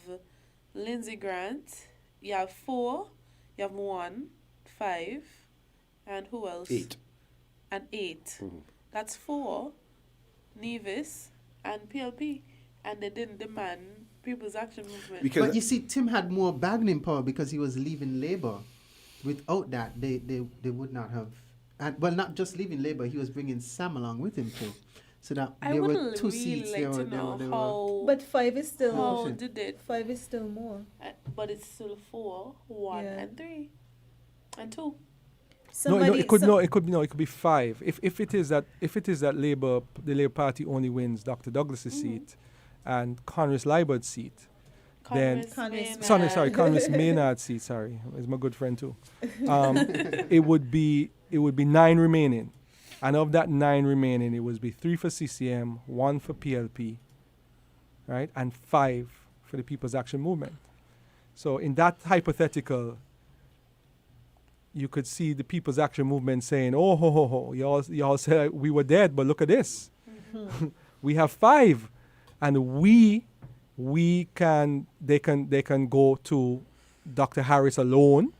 Lindsey Grant, you have 4, you have 1, 5, and who else? 8. And 8. That's 4, Nevis, and PLP. And they didn't demand People's Action Movement. But you see, Tim had more bargaining power because he was leaving Labour. Without that, they would not have... And, well, not just leaving Labour, he was bringing Sam along with him too. So that I there were would two really seats. like to know There were how. But five is still how did it? five is still more. But it's still 4, 1, Yeah. and 3, and 2. Somebody, it could be 5. If it is that the Labour Party only wins Dr. Douglas's seat and Congress Leibert's seat, then Congress Maynard's seat. Sorry, is my good friend too. It would be 9 remaining, and of that 9 remaining, it would be 3 for CCM, 1 for PLP, right, and 5 for the People's Action Movement. So in that hypothetical, you could see the People's Action Movement saying, "Oh, ho, ho, ho! Y'all said we were dead, but look at this. We have 5, and they can go to Dr. Harris alone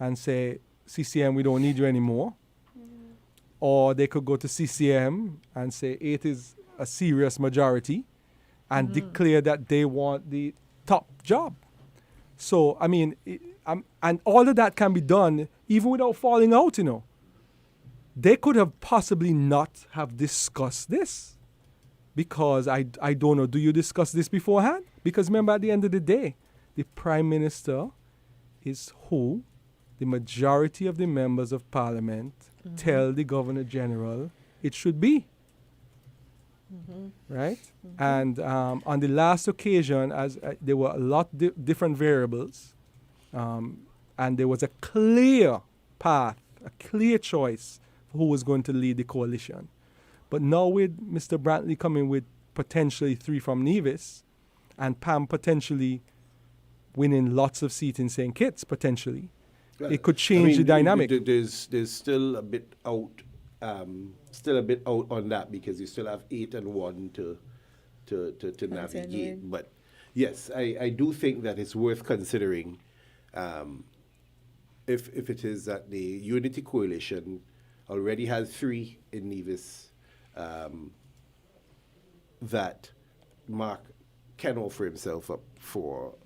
and say, CCM, we don't need you anymore." Or they could go to CCM and say 8 is a serious majority and declare that they want the top job. So, I mean, and all of that can be done even without falling out, They could have possibly not have discussed this because I don't know, do you discuss this beforehand? Because remember, at the end of the day, the Prime Minister is who the majority of the members of Parliament tell the Governor General it should be. Right? And on the last occasion, as there were a lot different variables, and there was a clear path, a clear choice for who was going to lead the coalition. But now with Mr. Brantley coming with potentially 3 from Nevis, and Pam potentially winning lots of seats in St. Kitts, potentially, it could change the dynamic. There's still a bit out. On that because you still have 8 and 1 to navigate. But yes, I do think that it's worth considering if it is that the Unity Coalition already has 3 in Nevis, that Mark can offer himself up for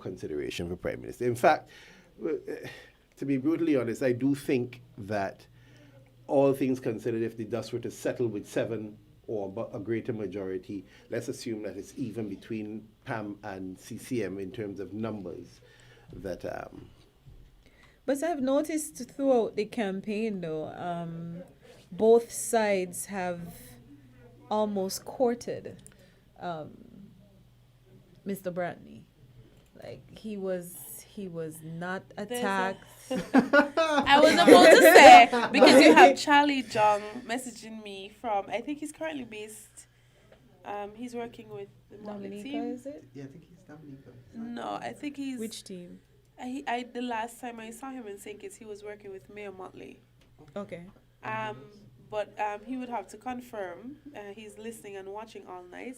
consideration for Prime Minister. In fact, to be brutally honest, I do think that all things considered, if the dust were to settle with 7 or a greater majority, let's assume that it's even between PAM and CCM in terms of numbers. That. But I've noticed throughout the campaign, though, both sides have almost courted Mr. Brantley. Like he was not attacked. I was about to say, because you have Charlie Jong messaging me from, I think he's currently based, he's working with the Motley team. Is it? Yeah, I think he's Dominica. No, I think he's... Which team? The last time I saw him in St. Kitts, he was working with Mayor Motley. Okay. But he would have to confirm. He's listening and watching all night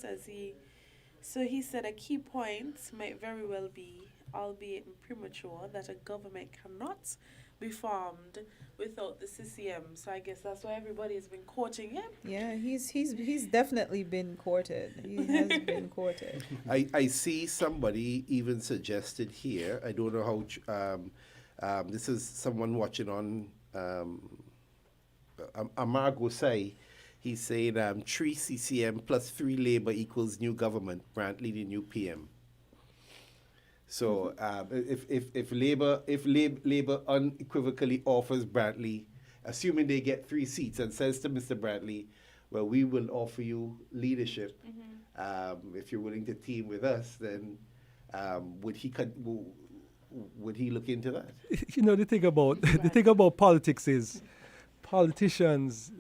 So he said a key point might very well be, albeit premature, that a government cannot be formed without the CCM. So I guess that's why everybody has been courting him. Yeah, he's definitely been courted. He has been courted. I see somebody even suggested here. I don't know how. This is someone watching on Amar Gosai. He's saying 3 CCM plus 3 Labour equals new government. Brantley the new PM. So if Labour unequivocally offers Brantley, assuming they get 3 seats, and says to Mr. Brantley, well, we will offer you leadership. If you're willing to team with us, then would he look into that? The thing about politics is, politicians,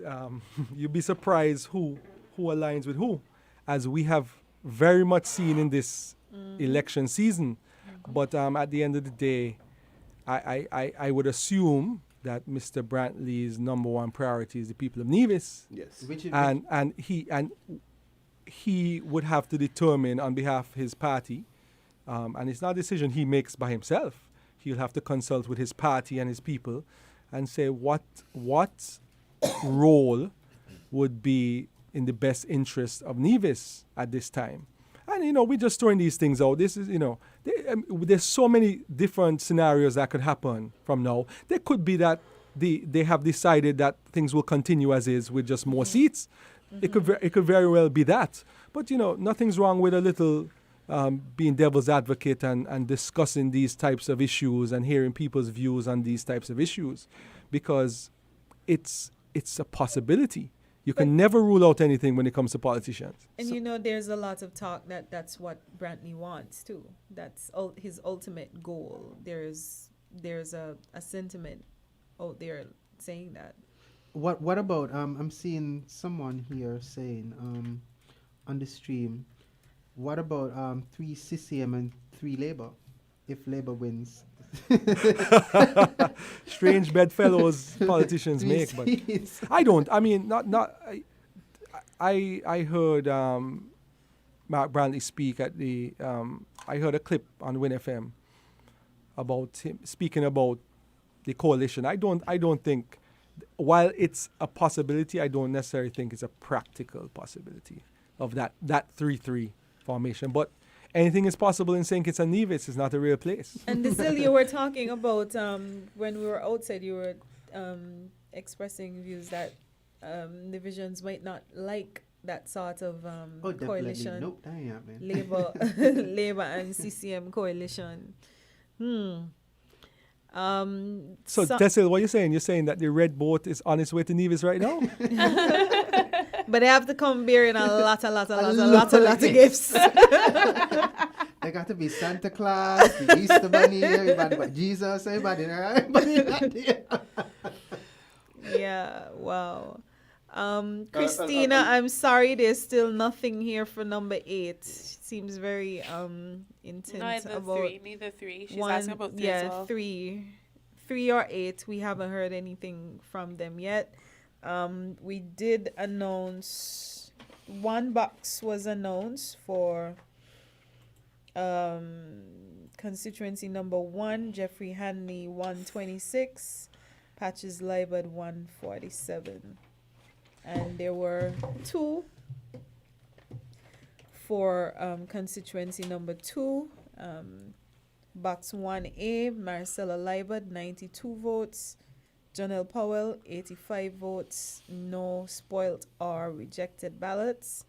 you'd be surprised who aligns with who, as we have very much seen in this election season. But at the end of the day, I would assume that Mr. Brantley's number 1 priority is the people of Nevis. Yes. And he would have to determine on behalf of his party, and it's not a decision he makes by himself. He'll have to consult with his party and his people and say what role would be in the best interest of Nevis at this time. And, we're just throwing these things out. This is, there's so many different scenarios that could happen from now. There could be that they have decided that things will continue as is with just more seats. It could very well be that. But nothing's wrong with a little being devil's advocate and discussing these types of issues and hearing people's views on these types of issues, because it's a possibility. You can never rule out anything when it comes to politicians. And there's a lot of talk that's what Brantley wants too. That's his ultimate goal. There's a sentiment out there saying that. What about I'm seeing someone here saying on the stream, what about 3 CCM and 3 Labour if Labour wins? Strange bedfellows politicians make, but I don't. I mean, I heard Mark Brantley speak at the. I heard a clip on Win FM about him speaking about the coalition. I don't think, while it's a possibility, I don't necessarily think it's a practical possibility of that 3-3 formation. But anything is possible in St. Kitts and Nevis. It's not a real place. And Disil, you were talking about when we were outside, you were expressing views that divisions might not like that sort of coalition. Nope, that ain't happening. Labour and CCM coalition. So Desil, what you're saying? You're saying that the red boat is on its way to Nevis right now? But they have to come bearing a lot of gifts. They got to be Santa Claus, the Easter Bunny, everybody but Jesus, everybody there. Yeah, wow. Christina, I'm sorry, there's still nothing here for number 8. Seems very intense about neither three. She's asking about 3 as well. 3 or 8. We haven't heard anything from them yet. We did announce one box was announced for constituency number 1, Jeffrey Hanley 126, Patches Libert 147. And there were 2 for constituency number 2. Box 1A, Marcella Libert, 92 votes. Jonelle Powell, 85 votes. No spoilt or rejected ballots.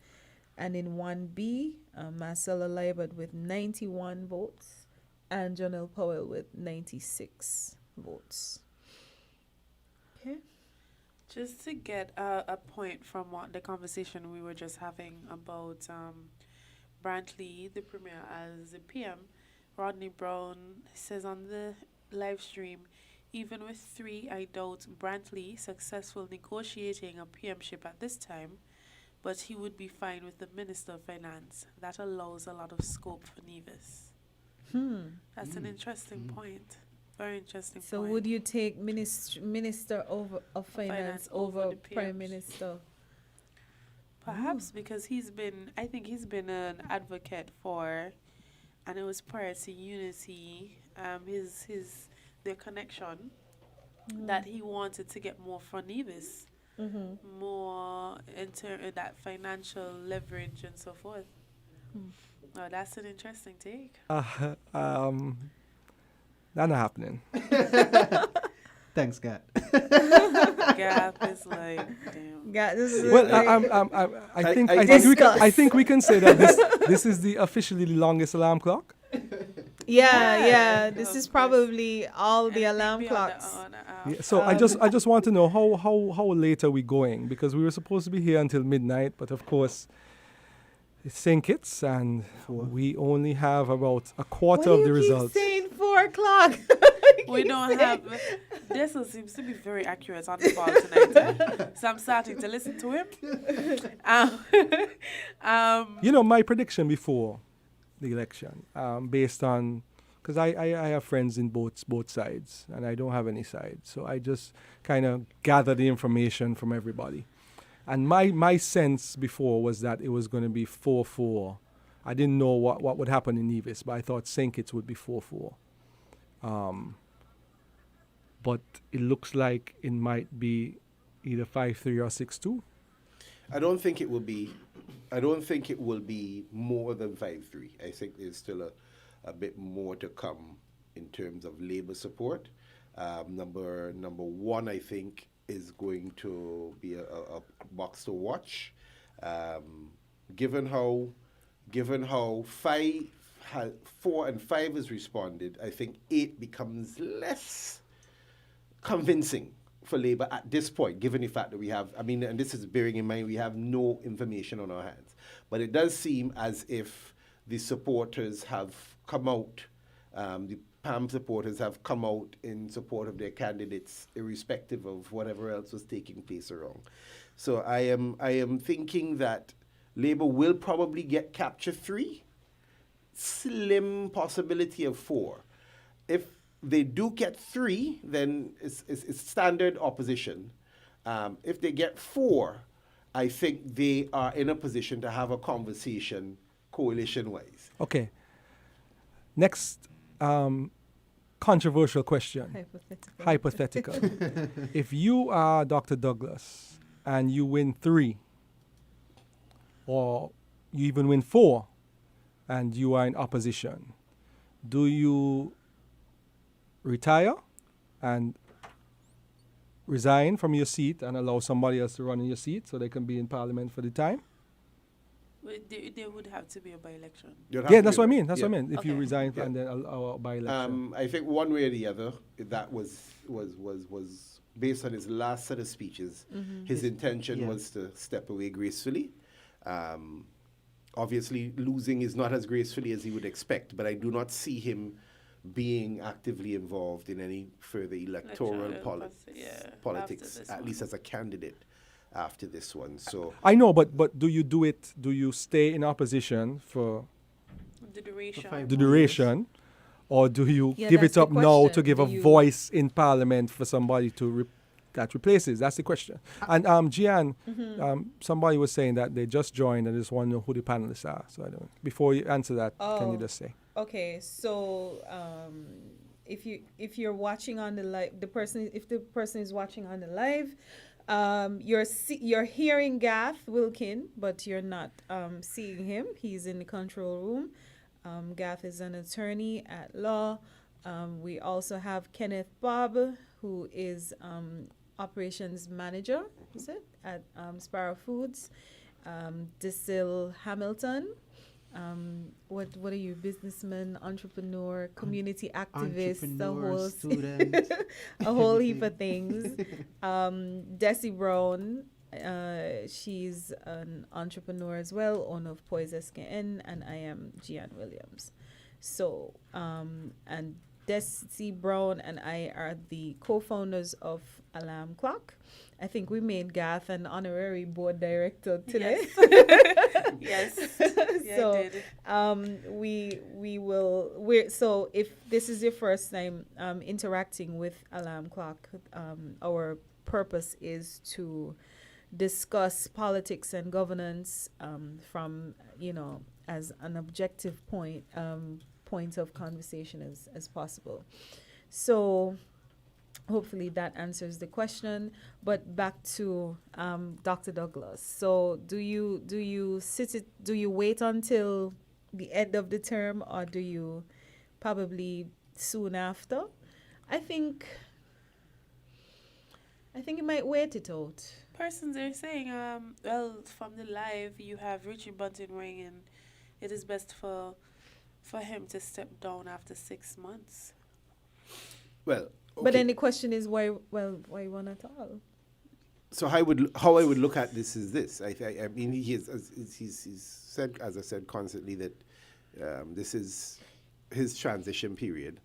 And in 1B, Marcella Libert with 91 votes. And Jonelle Powell with 96 votes. Okay. Just to get a point from the conversation we were just having about Brantley, the Premier, as the PM, Rodney Brown says on the live stream, even with 3, I doubt Brantley successful negotiating a PMship at this time, but he would be fine with the Minister of Finance. That allows a lot of scope for Nevis. That's an interesting point. Very interesting So point. would you take Minister of Finance over the Prime PMs? Minister? Perhaps because I think he's been an advocate for, and it was prior to Unity, their connection, that he wanted to get more for Nevis, more into that financial leverage and so forth. Oh, that's an interesting take. That's not happening. Thanks, God. Gap is like, damn. Yeah, this is Well, I think we can say that this is the officially the longest alarm clock. yeah. This is probably all the alarm clocks. Yeah, so I just want to know how late are we going, because we were supposed to be here until midnight, but of course it's St. Kitts and we only have about a quarter of the results. Why do you keep saying 4 o'clock? We don't have. This seems to be very accurate on the ball tonight. So I'm starting to listen to him. My prediction before the election, based on, because I have friends in both sides, and I don't have any sides, so I just kind of gather the information from everybody. And my sense before was that it was going to be 4-4. I didn't know what would happen in Nevis, but I thought St. Kitts would be 4-4. But it looks like it might be either 5-3 or 6-2. I don't think it will be more than 5-3. I think there's still a bit more to come in terms of Labour support. Number 1, I think, is going to be a box to watch. Given how 4 and 5 has responded, I think 8 becomes less convincing for Labour at this point, given the fact that we have, and this is bearing in mind we have no information on our hands. But it does seem as if the supporters have come out, the PAM supporters have come out in support of their candidates, irrespective of whatever else was taking place around. So I am thinking that Labour will probably capture 3, slim possibility of 4. If they do get 3, then it's standard opposition. If they get 4, I think they are in a position to have a conversation coalition-wise. Okay. Next controversial question. Hypothetical. If you are Dr. Douglas and you win 3, or you even win 4, and you are in opposition, do you retire and resign from your seat and allow somebody else to run in your seat so they can be in Parliament for the time? There would have to be a by-election. Yeah, that's what I mean. That's what I mean. If you Okay. resign and then allow a by-election. I think one way or the other, that was based on his last set of speeches. His intention was to step away gracefully. Obviously, losing is not as gracefully as he would expect, but I do not see him being actively involved in any further electoral politics, at least as a candidate after this one. So I know, but do you do it? Do you stay in opposition for The duration. the duration, or do you Yeah, give that's it up the now to question. give Do a you- voice in Parliament for somebody to that replaces? That's the question. And Gian, somebody was saying that they just joined and just want to know who the panelists are. So I don't. Before you answer that, can you Oh. just say? Okay, so if you're watching on the live, if the person is watching on the live, you're hearing Gath Wilkin, but you're not seeing him. He's in the control room. Gath is an attorney at law. We also have Kenneth Bob, who is operations manager, is it, at Sparrow Foods. Desil Hamilton. What are you? Businessman, entrepreneur, community activist, Entrepreneur, student. a whole heap of things. Desi Brown, she's an entrepreneur as well, owner of Poise SKN, and I am Gian Williams. So, and Desi Brown and I are the co-founders of Alarm Clock. I think we made Gath an honorary board director today. Yes. Yeah, So, I did. so if this is your first time interacting with Alarm Clock, our purpose is to discuss politics and governance from, as an objective point of conversation as possible. So hopefully that answers the question. But back to Dr. Douglas. So do you wait until the end of the term, or do you probably soon after? I think you might wait it out. Persons are saying, from the live, you have Richie Bunting weighing, it is best for him to step down after 6 months. well, okay. But then the question is why one at all? So how I would look at this is this. I mean, he's said, as I said constantly, that this is his transition period.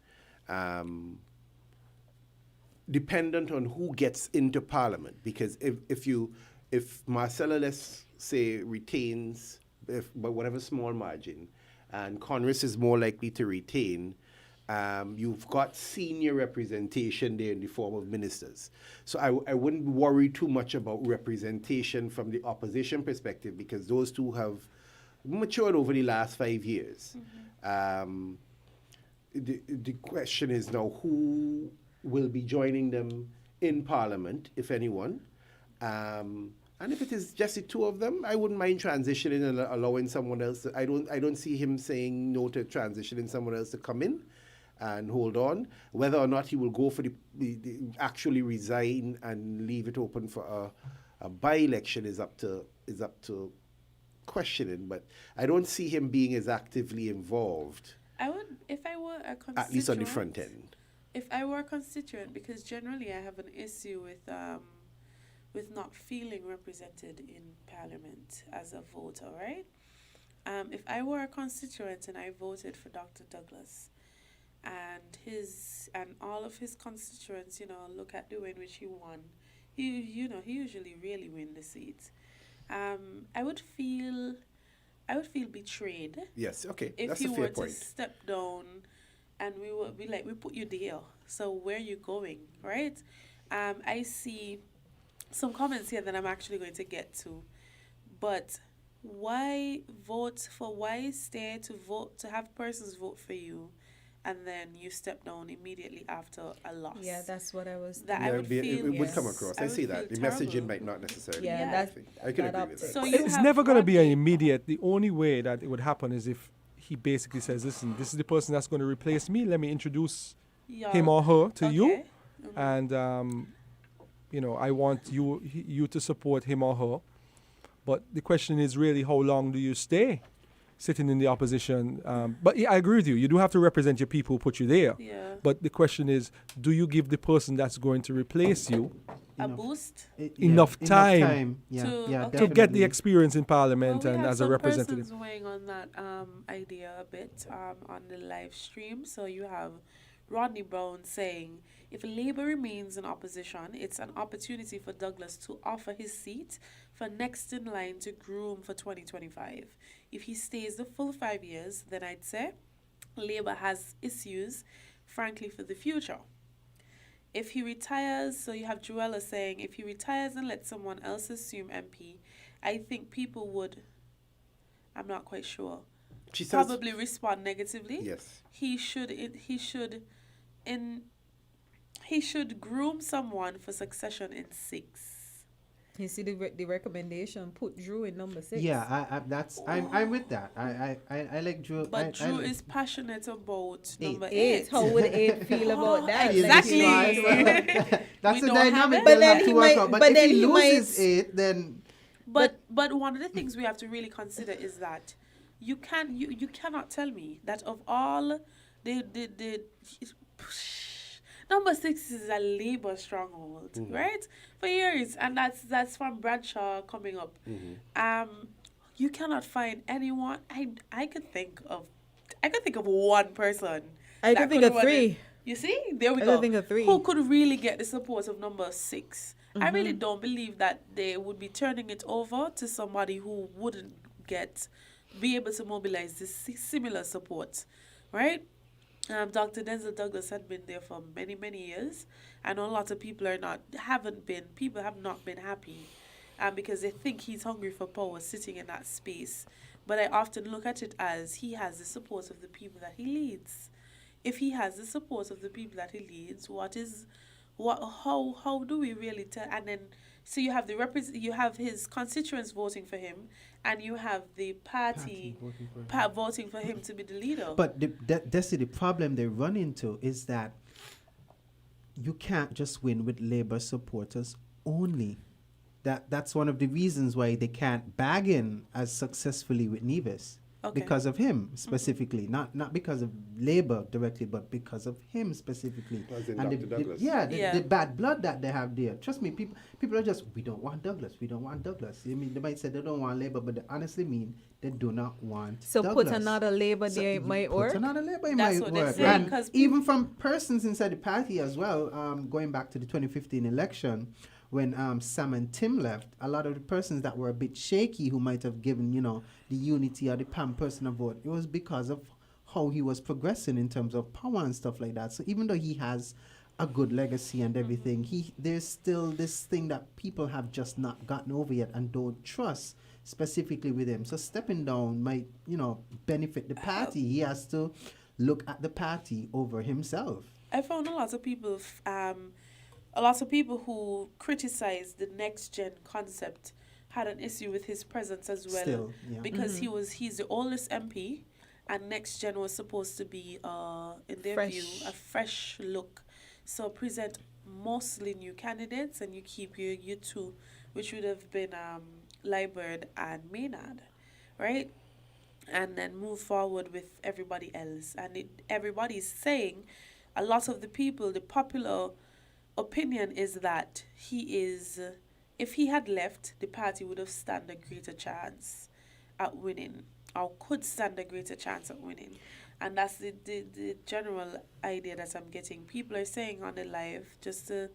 Dependent on who gets into Parliament, because if Marcella, let's say, retains by whatever small margin, and Congress is more likely to retain, you've got senior representation there in the form of ministers. So I wouldn't worry too much about representation from the opposition perspective, because those two have matured over the last 5 years. The question is now who will be joining them in Parliament, if anyone. And if it is just the two of them, I wouldn't mind transitioning and allowing someone else. I don't see him saying no to transitioning someone else to come in and hold on. Whether or not he will go for the actually resign and leave it open for a by-election is up to questioning, but I don't see him being as actively involved, I would, if I were a constituent. at least on the front end. If I were a constituent, because generally I have an issue with not feeling represented in Parliament as a voter, right? If I were a constituent and I voted for Dr. Douglas, and all of his constituents, look at the way in which he won, he usually really win the seats. I would feel betrayed. Yes, okay, If that's he a were fair to point. step down and we would be like, we put you there, so where are you going, right? I see some comments here that I'm actually going to get to, but why stay to vote, to have persons vote for you, and then you step down immediately after a loss? Yeah, that's what I was. That I would it feel, would come yes. across. I I would see feel that. The terrible. messaging might not necessarily Yeah, be that- anything. I can that agree with optics. that. So you It's have never going to be an Rodney- immediate. The only way that it would happen is if he basically says, listen, this is the person that's going to replace me. Let me introduce him or her to you. Okay. Mhm. And I want you to support him or her. But the question is really, how long do you stay sitting in the opposition? But yeah, I agree with you. You do have to represent your people who put you there. Yeah. But the question is, do you give the person that's going to replace you A boost. Enough time To- Yeah, okay. to get the definitely. experience in Parliament Well, we and have as a some representative? persons weighing on that idea a bit on the live stream. So you have Rodney Brown saying, if Labour remains in opposition, it's an opportunity for Douglas to offer his seat for next in line to groom for 2025. If he stays the full 5 years, then I'd say Labour has issues, frankly, for the future. If he retires, so you have Joella saying, if he retires and lets someone else assume MP, I think people would, I'm not quite sure, She says, probably respond negatively. yes. He should groom someone for succession in 6. You see the recommendation, put Drew in number 6. Yeah, I'm with that. I like Drew. But I Drew like- is passionate about Eight. number 8. 8. How would 8 feel about that? Exactly. Yes, well, that's We the don't have dynamic it. But they'll then have he to work might- out. But but if then he he loses might- 8, then But one of the things we have to really consider is that you cannot tell me that of all the number 6 is a Labour stronghold, right? For years, and that's from Bradshaw coming up. You cannot find anyone. I could think of one person. I that could think could of run 3. it. You see, there we I go. could think of 3. Who could really get the support of number 6? I really don't believe that they would be turning it over to somebody who wouldn't be able to mobilize this similar support, right? Dr. Denzel Douglas had been there for many, many years. I know a lot of people have not been happy because they think he's hungry for power sitting in that space. But I often look at it as he has the support of the people that he leads. If he has the support of the people that he leads, how do we really tell? And then, so you have you have his constituents voting for him, and you have the party voting for him to be the leader. But that's the problem they run into is that you can't just win with Labour supporters only. That's one of the reasons why they can't bag in as successfully with Nevis. Okay. Because of him specifically, not because of Labour directly, but because of him specifically. As in And Dr. Douglas. the bad blood that they have there. Trust me, people are just, we don't want Douglas. We don't want Douglas. I mean, they might say they don't want Labour, but they honestly mean they do not want So Douglas. put another Labour So there, you it might put work. another Labour, it That's might what they're work. saying, And 'cause even from persons inside the party as well, going back to the 2015 election, when Sam and Tim left, a lot of the persons that were a bit shaky who might have given, the Unity or the PAM person a vote, it was because of how he was progressing in terms of power and stuff like that. So even though he has a good legacy and everything, there's still this thing that people have just not gotten over yet and don't trust specifically with him. So stepping down might, benefit the party. He has to look at the party over himself. I found a lot of people who criticized the next gen concept had an issue with his presence as well. Still, yeah. Because he's the oldest MP, and next gen was supposed to be, in their view, a fresh look. So present mostly new candidates, and you keep your two, which would have been Liebert and Maynard. right? And then move forward with everybody else. And everybody's saying, a lot of the people, the popular opinion is that if he had left, the party would have stand a greater chance at winning, or could stand a greater chance at winning. And that's the general idea that I'm getting. People are saying on the live, just to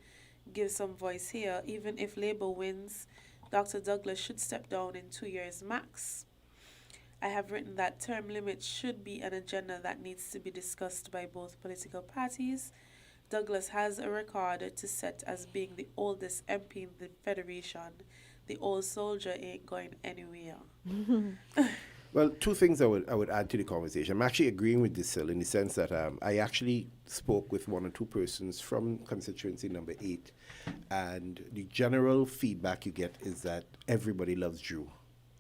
give some voice here, even if Labour wins, Dr. Douglas should step down in 2 years max. I have written that term limits should be an agenda that needs to be discussed by both political parties. Douglas has a record to set as being the oldest MP in the Federation. The old soldier ain't going anywhere. Well, two things I would add to the conversation. I'm actually agreeing with Disil in the sense that I actually spoke with one or two persons from constituency number 8, and the general feedback you get is that everybody loves Drew.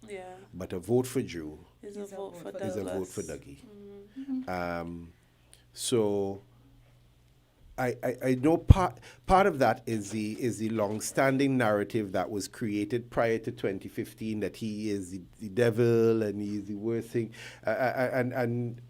Yeah. But a vote for Drew Is a vote for is a Douglas. vote for Dougie. So I know part of that is the long-standing narrative that was created prior to 2015 that he is the devil and he is the worst thing, and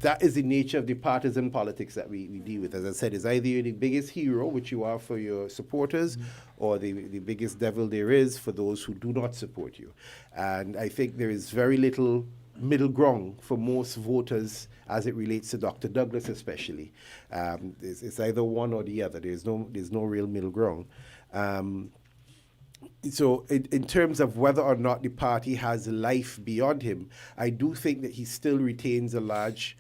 that is the nature of the partisan politics that we deal with. As I said, it's either you're the biggest hero, which you are for your supporters, or the biggest devil there is for those who do not support you. And I think there is very little middle ground for most voters as it relates to Dr. Douglas especially. It's either one or the other. There's no real middle ground. So in terms of whether or not the party has life beyond him, I do think that he still retains a large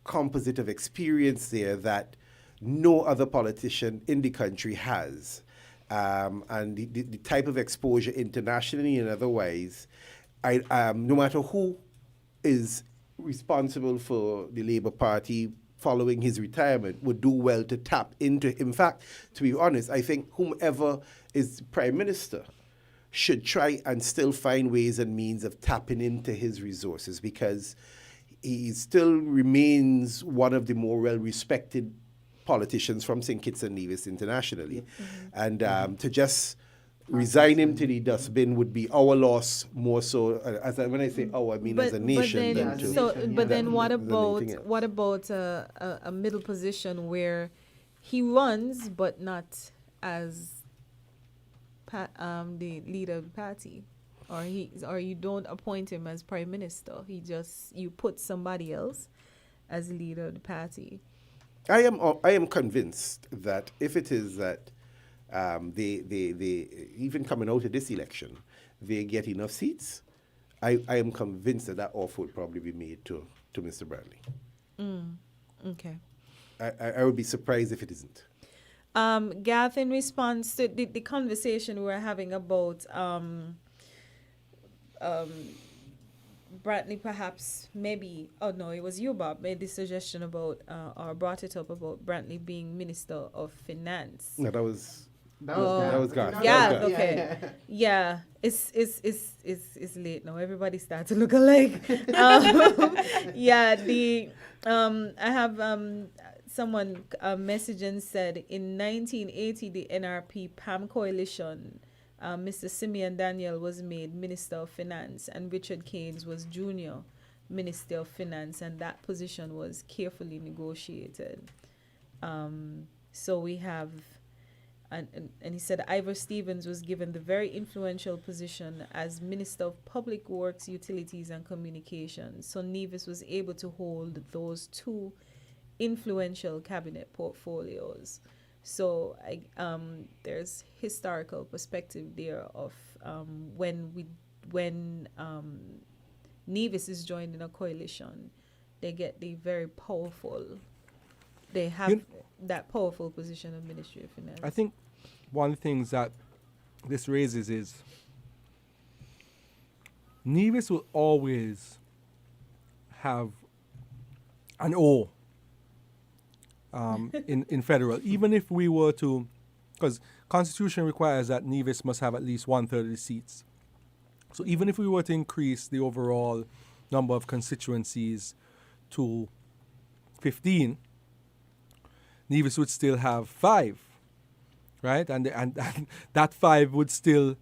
composite of experience there that no other politician in the country has. And the type of exposure internationally and otherwise, no matter who is responsible for the Labour Party following his retirement, would do well to tap into. In fact, to be honest, I think whomever is Prime Minister should try and still find ways and means of tapping into his resources, because he still remains one of the more well-respected politicians from St. Kitts and Nevis internationally. And to just resign him to the dustbin would be our loss more so. When I say our, I mean as a nation. But then what than about a middle position where he runs but not as the leader of the party, or you don't appoint him as prime minister? You put somebody else as leader of the party. I am convinced that if it is that they even coming out of this election, they get enough seats, I am convinced that offer would probably be made to Mr. Bradley. Okay. I would be surprised if it isn't. Garth, in response to the conversation we were having about Brantley perhaps maybe, it was you, Bob, made the suggestion about, or brought it up about Brantley being Minister of Finance. No, that was Garth. Yeah, okay. Yeah, it's late now. Everybody starts to look alike. I have someone messaged and said in 1980 the NRP PAM coalition, Mr. Simeon Daniel was made Minister of Finance and Richard Keynes was Junior Minister of Finance, and that position was carefully negotiated. So we have, and he said Ivor Stevens was given the very influential position as Minister of Public Works, Utilities and Communications. So Nevis was able to hold those two influential cabinet portfolios. So there's historical perspective there of when Nevis is joined in a coalition, they get the very powerful, they have that powerful position of Ministry of Finance. I think one of the things that this raises is Nevis will always have an O in federal, even if we were to, because Constitution requires that Nevis must have at least 1/3 of the seats. So even if we were to increase the overall number of constituencies to 15, Nevis would still have 5, right? And that 5 would still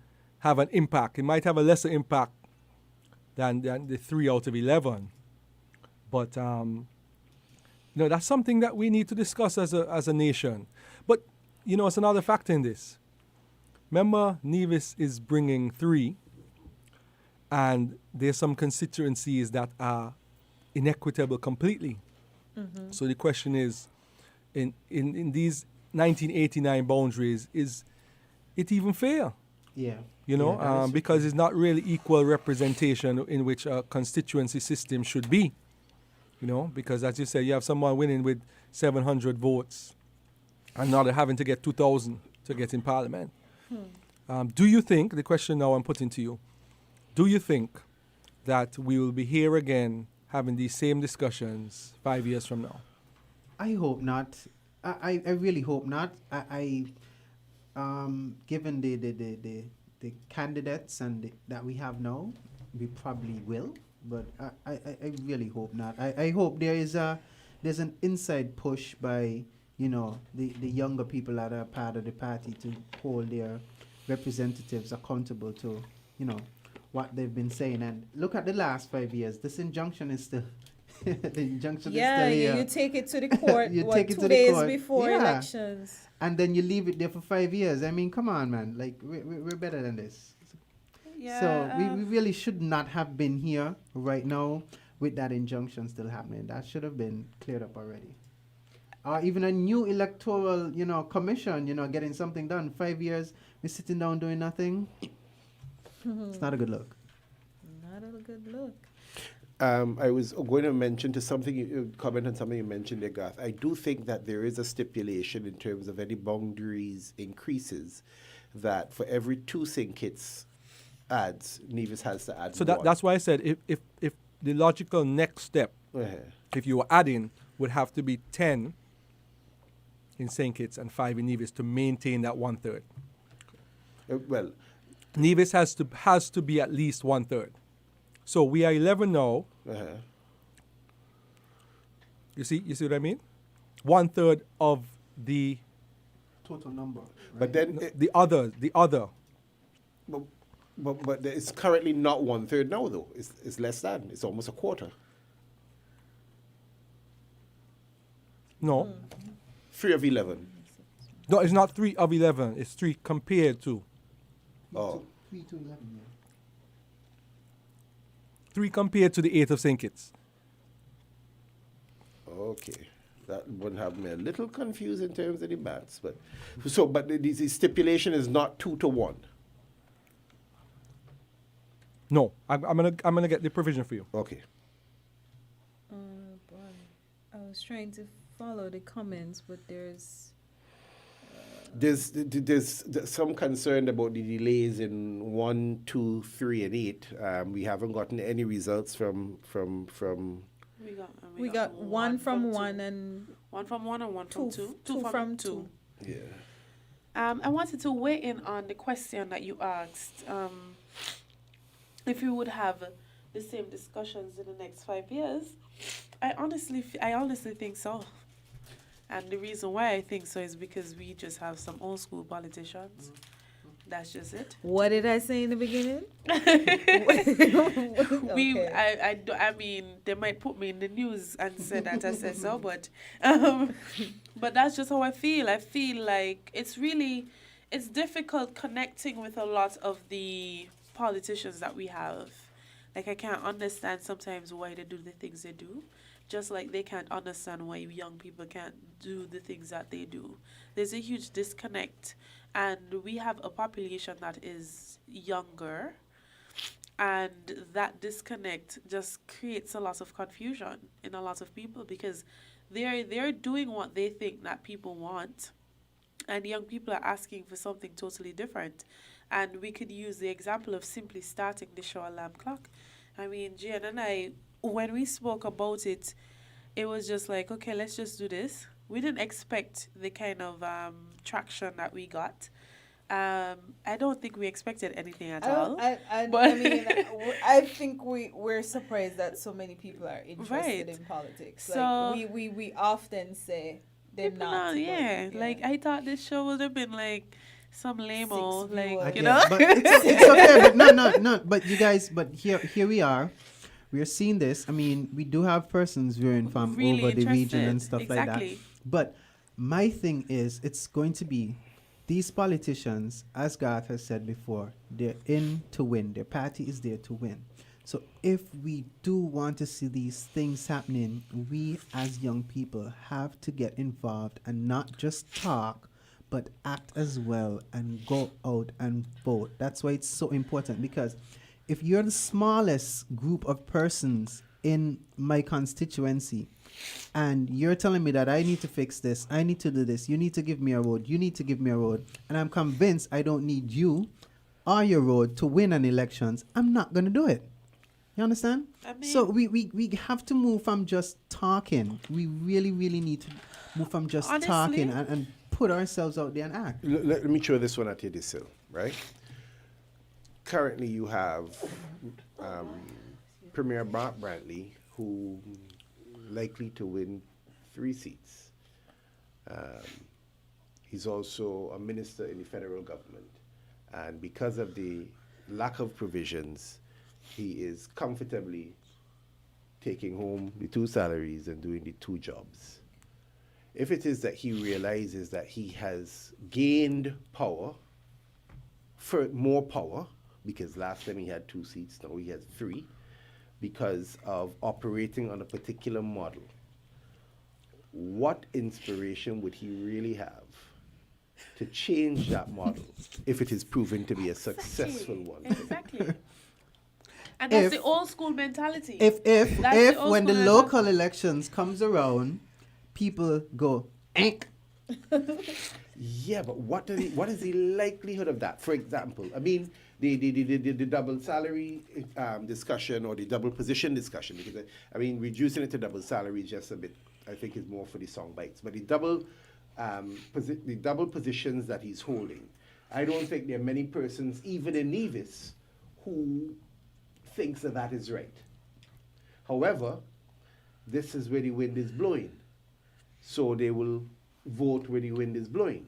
have an impact. It might have a lesser impact than the 3 out of 11. But that's something that we need to discuss as a nation. But it's another factor in this. Remember, Nevis is bringing 3, and there's some constituencies that are inequitable completely. So the question is, in these 1989 boundaries, is it even fair? Yeah. Because it's not really equal representation in which a constituency system should be. Because as you say, you have someone winning with 700 votes and another having to get 2,000 to get in parliament. Do you think, the question now I'm putting to you, do you think that we will be here again having these same discussions 5 years from now? I hope not. I really hope not. Given the candidates that we have now, we probably will. But I really hope not. I hope there's an inside push by the younger people that are part of the party to hold their representatives accountable to what they've been saying. And look at the last 5 years. This injunction is still the injunction is still here. You take it to the court. You what, take it 2 to the days court. before Yeah. elections. And then you leave it there for 5 years. I mean, come on, man. Like we're better than this. Yeah. So we really should not have been here right now with that injunction still happening. That should have been cleared up already. Or even a new electoral, commission, getting something done. 5 years, we're sitting down doing nothing. It's not a good look. Not a good look. I was going to mention comment on something you mentioned there, Garth. I do think that there is a stipulation in terms of any boundaries increases that for every 2 St. Kitts adds, Nevis has to add So one. that's why I said if the logical next step, if you were adding, would have to be 10 in St. Kitts and 5 in Nevis to maintain that 1/3. Well, Nevis has to be at least 1/3. So we are 11 now. You see what I mean? 1/3 of the Total number. but then the other. but it's currently not 1/3 now though. It's less than. It's almost a quarter. No, 3 of 11. no, it's not 3 of 11. It's 3 compared to. Oh. 3 to 11, yeah. 3 compared to the 8 of St. Kitts. Okay. That would have me a little confused in terms of the maths, but the stipulation is not 2 to 1. No, I'm gonna get the provision for you. Okay. Boy. I was trying to follow the comments, but there's There's some concern about the delays in 1, 2, 3, and 8. We haven't gotten any results from. we got one from one and 1 from 1 and 1 from 2. two from two. Yeah. I wanted to weigh in on the question that you asked. If we would have the same discussions in the next 5 years, I honestly think so. And the reason why I think so is because we just have some old school politicians. That's just it. What did I say in the beginning? I mean, they might put me in the news and say that I said so, but that's just how I feel. I feel like it's difficult connecting with a lot of the politicians that we have. Like, I can't understand sometimes why they do the things they do. Just like they can't understand why young people can't do the things that they do. There's a huge disconnect. And we have a population that is younger. And that disconnect just creates a lot of confusion in a lot of people because they're doing what they think that people want. And young people are asking for something totally different. And we could use the example of simply starting the show alarm clock. I mean, Gian and I, when we spoke about it, it was just like, okay, let's just do this. We didn't expect the kind of traction that we got. I don't think we expected anything at all. I think we're surprised that so many people are interested in politics. So like we often say they're not. Yeah, like I thought this show would have been like some lame-o, like, I you get- know? but it's okay. But no. But you guys, but here we are. We are seeing this. I mean, we do have persons viewing from Really over the region interested. and stuff like that. Exactly. But my thing is, it's going to be these politicians, as Garth has said before, they're in to win. Their party is there to win. So if we do want to see these things happening, we as young people have to get involved and not just talk, but act as well and go out and vote. That's why it's so important, because if you're the smallest group of persons in my constituency and you're telling me that I need to fix this, I need to do this, you need to give me a road, you need to give me a road, and I'm convinced I don't need you or your road to win an elections, I'm not going to do it. You understand? So we have to move from just talking. We really, really need to move from just Honestly. talking and put ourselves out there and act. Let me throw this one at you, Disil, right? Currently, you have Premier Mark Brantley, who likely to win 3 seats. He's also a minister in the federal government. And because of the lack of provisions, he is comfortably taking home the 2 salaries and doing the 2 jobs. If it is that he realizes that he has gained power, for more power, because last time he had 2 seats, now he has 3, because of operating on a particular model, what inspiration would he really have to change that model if it is proven to be a successful one? Exactly. And that's If- the old school mentality. If That's the old when the school local elections comes around, people go, "Ain't." Yeah, but what is the likelihood of that? For example, I mean, the double salary discussion or the double position discussion, because I mean, reducing it to double salary is just a bit, I think, is more for the sound bites. But the double positions that he's holding, I don't think there are many persons, even in Nevis, who thinks that that is right. However, this is where the wind is blowing. So they will vote where the wind is blowing.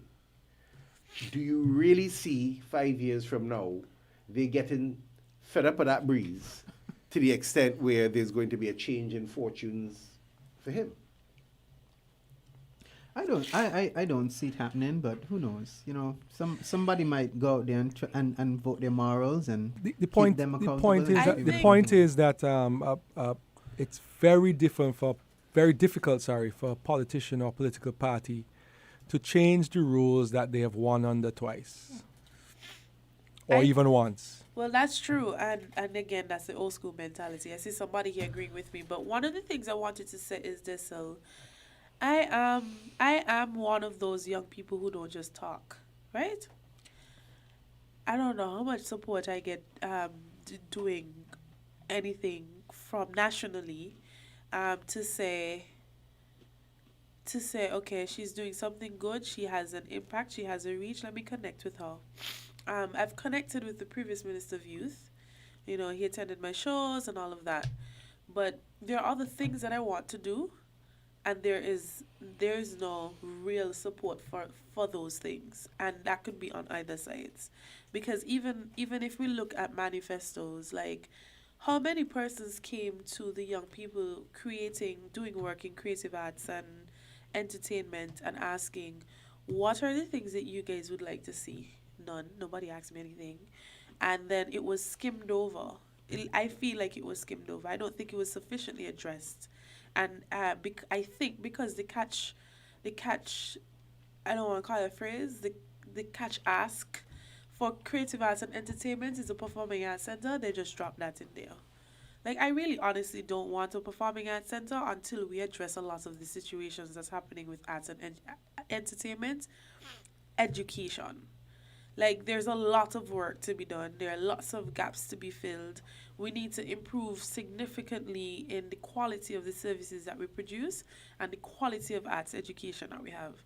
Do you really see 5 years from now, they getting fed up of that breeze to the extent where there's going to be a change in fortunes for him? I don't see it happening, but who knows? You know, somebody might go out there and vote their morals and The point. them The accountable. point is I that the think- point is that it's very difficult. For a politician or political party to change the rules that they have won under twice, or even once. Well, that's true, and again, that's the old school mentality. I see somebody here agreeing with me, but one of the things I wanted to say is this: so, I am one of those young people who don't just talk, right? I don't know how much support I get doing anything from nationally to say, okay, she's doing something good, she has an impact, she has a reach, let me connect with her. I've connected with the previous Minister of Youth. You know, he attended my shows and all of that. But there are other things that I want to do, and there's no real support for those things. And that could be on either sides. Because even if we look at manifestos, like how many persons came to the young people doing work in creative arts and entertainment and asking, what are the things that you guys would like to see? None. Nobody asked me anything. And then it was skimmed over. I feel like it was skimmed over. I don't think it was sufficiently addressed. And I think because the catch, I don't want to call it a phrase, the catch ask for creative arts and entertainment is a performing arts center, they just dropped that in there. Like, I really honestly don't want a performing arts center until we address a lot of the situations that's happening with arts and entertainment. Education. Like, there's a lot of work to be done. There are lots of gaps to be filled. We need to improve significantly in the quality of the services that we produce and the quality of arts education that we have.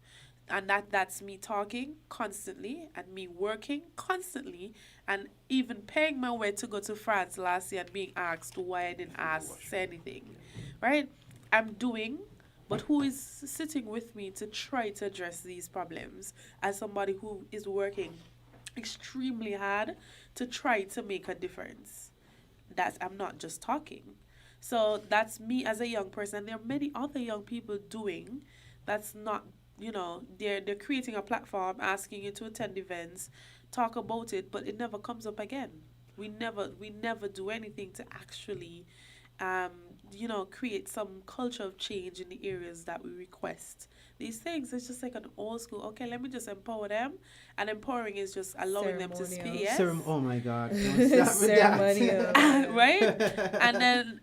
And that's me talking constantly and me working constantly and even paying my way to go to France last year and being asked why I didn't say anything. Right? I'm doing, but who is sitting with me to try to address these problems as somebody who is working extremely hard to try to make a difference. I'm not just talking. So that's me as a young person. And there are many other young people doing that's not, they're creating a platform, asking you to attend events, talk about it, but it never comes up again. We never do anything to actually um, create some culture of change in the areas that we request. These things, it's just like an old school, okay, let me just empower them. And empowering is just allowing them to speak. Ceremonial. Yes. Oh my God. Don't start with that. Ceremonial. Right?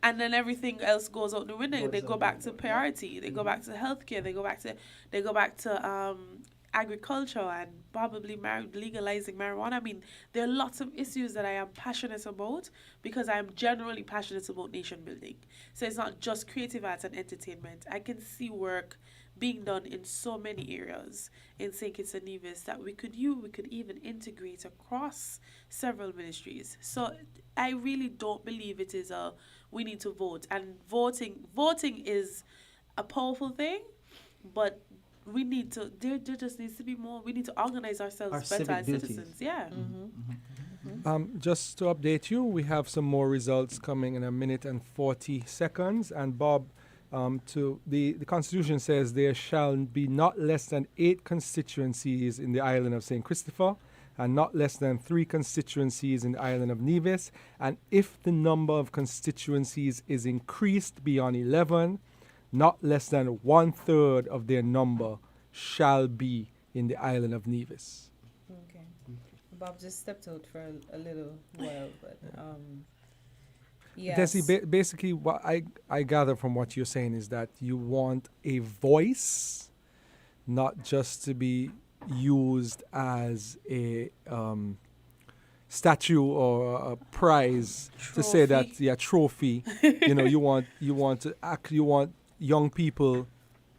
And then everything else goes out the window. They go back to priority. They go back to healthcare. They go back to agriculture and probably legalizing marijuana. I mean, there are lots of issues that I am passionate about because I am generally passionate about nation building. So it's not just creative arts and entertainment. I can see work being done in so many areas in St. Kitts and Nevis that we could even integrate across several ministries. So I really don't believe it is we need to vote. And voting is a powerful thing, but we need to, there just needs to be more, we need to organize ourselves Our better civic as duties. citizens. Yeah. Just to update you, we have some more results coming in a minute and 40 seconds. And Bob, the Constitution says there shall be not less than 8 constituencies in the island of St. Christopher and not less than 3 constituencies in the island of Nevis. And if the number of constituencies is increased beyond 11, not less than 1/3 of their number shall be in the island of Nevis. Okay. Bob just stepped out for a little while, but yes. Desi, basically, what I gather from what you're saying is that you want a voice, not just to be used as a statue or a prize to say that trophy. You want young people,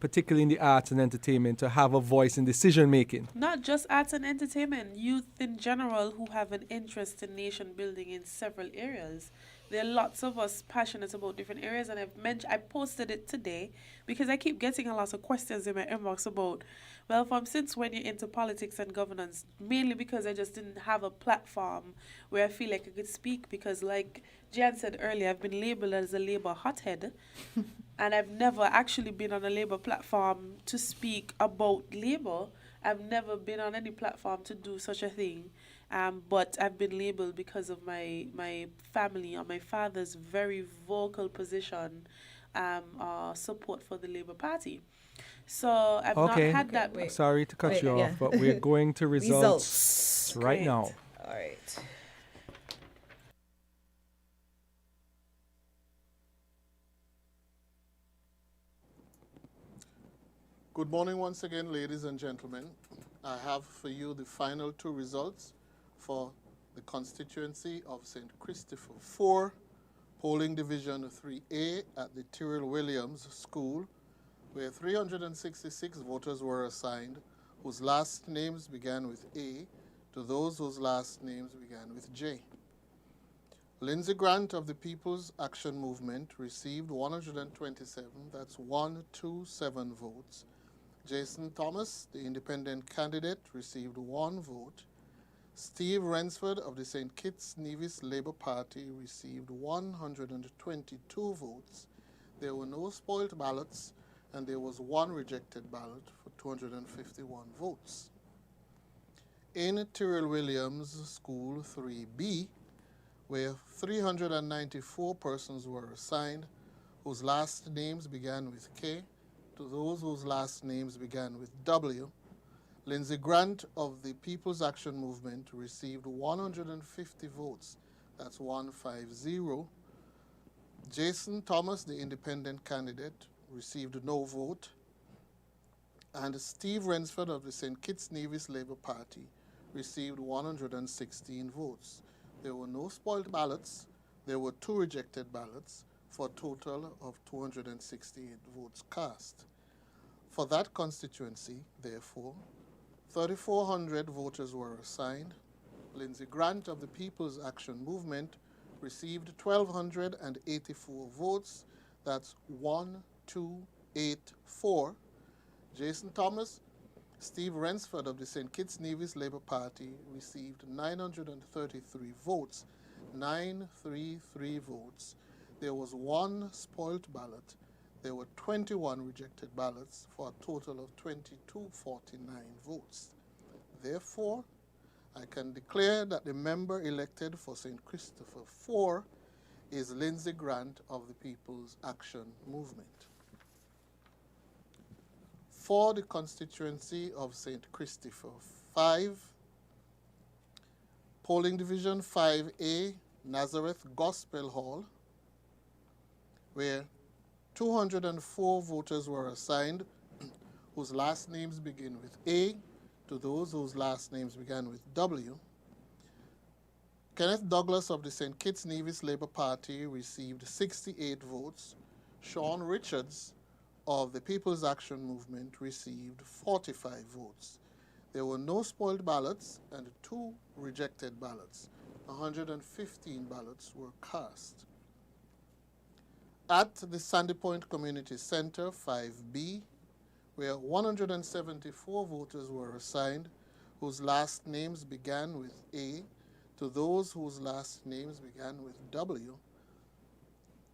particularly in the arts and entertainment, to have a voice in decision making. Not just arts and entertainment, youth in general who have an interest in nation building in several areas. There are lots of us passionate about different areas, and I posted it today because I keep getting a lot of questions in my inbox about, well, since when you're into politics and governance, mainly because I just didn't have a platform where I feel like I could speak because, like Jan said earlier, I've been labeled as a Labour hothead, and I've never actually been on a Labour platform to speak about Labour. I've never been on any platform to do such a thing. But I've been labeled because of my family or my father's very vocal position support for the Labour Party. So I've not had that. wait. Sorry to cut Wait, you yeah. off, but we're going to results right Great. now. All right. Good morning once again, ladies and gentlemen. I have for you the final 2 results for the constituency of St. Christopher 4, polling division 3A at the Tyrrell Williams School, where 366 voters were assigned whose last names began with A to those whose last names began with J. Lindsay Grant of the People's Action Movement received 127, that's 127 votes. Jason Thomas, the independent candidate, received 1 vote. Steve Rensford of the St. Kitts Nevis Labour Party received 122 votes. There were no spoiled ballots, and there was 1 rejected ballot for 251 votes. In Tyrrell Williams School 3B, where 394 persons were assigned whose last names began with K to those whose last names began with W, Lindsay Grant of the People's Action Movement received 150 votes, that's 150. Jason Thomas, the independent candidate, received no vote. And Steve Rensford of the St. Kitts Nevis Labour Party received 116 votes. There were no spoiled ballots. There were 2 rejected ballots for a total of 268 votes cast. For that constituency, therefore, 3,400 voters were assigned. Lindsay Grant of the People's Action Movement received 1,284 votes. That's 1, 2, 8-4. Jason Thomas, Steve Rensford of the St. Kitts Nevis Labour Party received 933 votes. 933 votes. There was one spoilt ballot. There were 21 rejected ballots for a total of 2249 votes. Therefore, I can declare that the member elected for St. Christopher 4 is Lindsay Grant of the People's Action Movement. For the constituency of St. Christopher 5, polling division 5A, Nazareth Gospel Hall, where 204 voters were assigned whose last names begin with A to those whose last names began with W. Kenneth Douglas of the St. Kitts Nevis Labour Party received 68 votes. Sean Richards of the People's Action Movement received 45 votes. There were no spoiled ballots and 2 rejected ballots. 115 ballots were cast. At the Sandy Point Community Center, 5B, where 174 voters were assigned whose last names began with A to those whose last names began with W,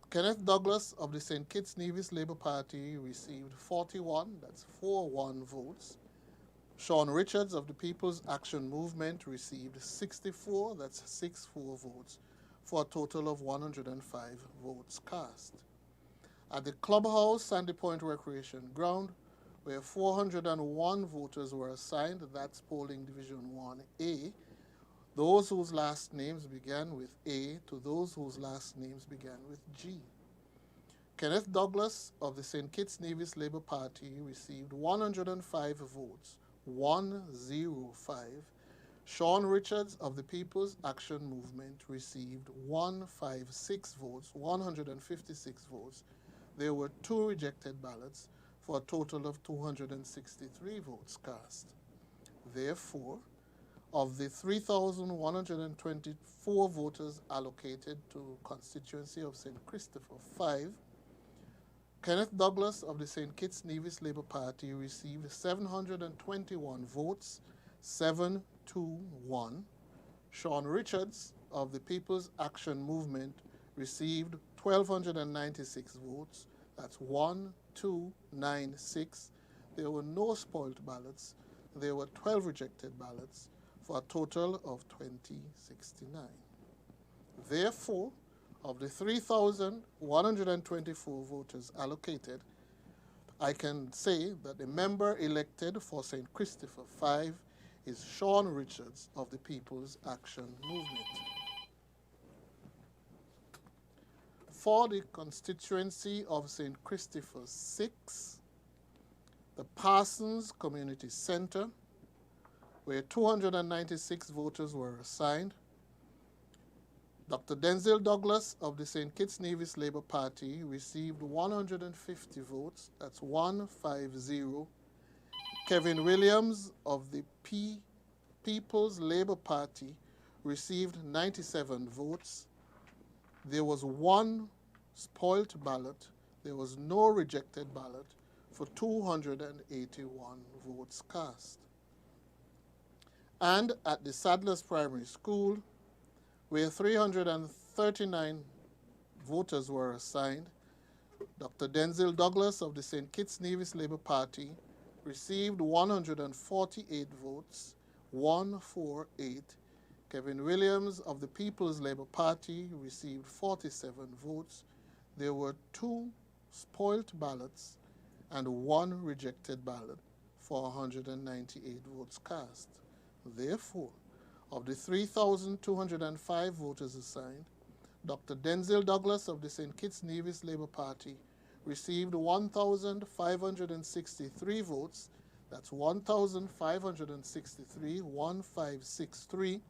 Kenneth Douglas of the St. Kitts Nevis Labour Party received 41, that's 41 votes. Sean Richards of the People's Action Movement received 64, that's 64 votes, for a total of 105 votes cast. At the Clubhouse Sandy Point Recreation Ground, where 401 voters were assigned, that's polling division 1A, those whose last names began with A to those whose last names began with G. Kenneth Douglas of the St. Kitts Nevis Labour Party received 105 votes, 105. Sean Richards of the People's Action Movement received 156 votes, 156 votes. There were 2 rejected ballots for a total of 263 votes cast. Therefore, of the 3,124 voters allocated to constituency of St. Christopher 5, Kenneth Douglas of the St. Kitts Nevis Labour Party received 721 votes, 721. Sean Richards of the People's Action Movement received 1,296 votes, that's 1,296. There were no spoiled ballots. There were 12 rejected ballots, for a total of 2069. Therefore, of the 3,124 voters allocated, I can say that the member elected for St. Christopher 5 is Sean Richards of the People's Action Movement. For the constituency of St. Christopher 6, the Parsons Community Center, where 296 voters were assigned, Dr. Denzel Douglas of the St. Kitts Nevis Labour Party received 150 votes, that's 150. Kevin Williams of the People's Labour Party received 97 votes. There was 1 spoilt ballot. There was no rejected ballot for 281 votes cast. And at the Sadler's Primary School, where 339 voters were assigned, Dr. Denzel Douglas of the St. Kitts Nevis Labour Party received 148 votes, 148. Kevin Williams of the People's Labour Party received 47 votes. There were 2 spoilt ballots and 1 rejected ballot for 198 votes cast. Therefore, of the 3,205 voters assigned, Dr. Denzel Douglas of the St. Kitts Nevis Labour Party received 1,563 votes. That's 1,563, 1563.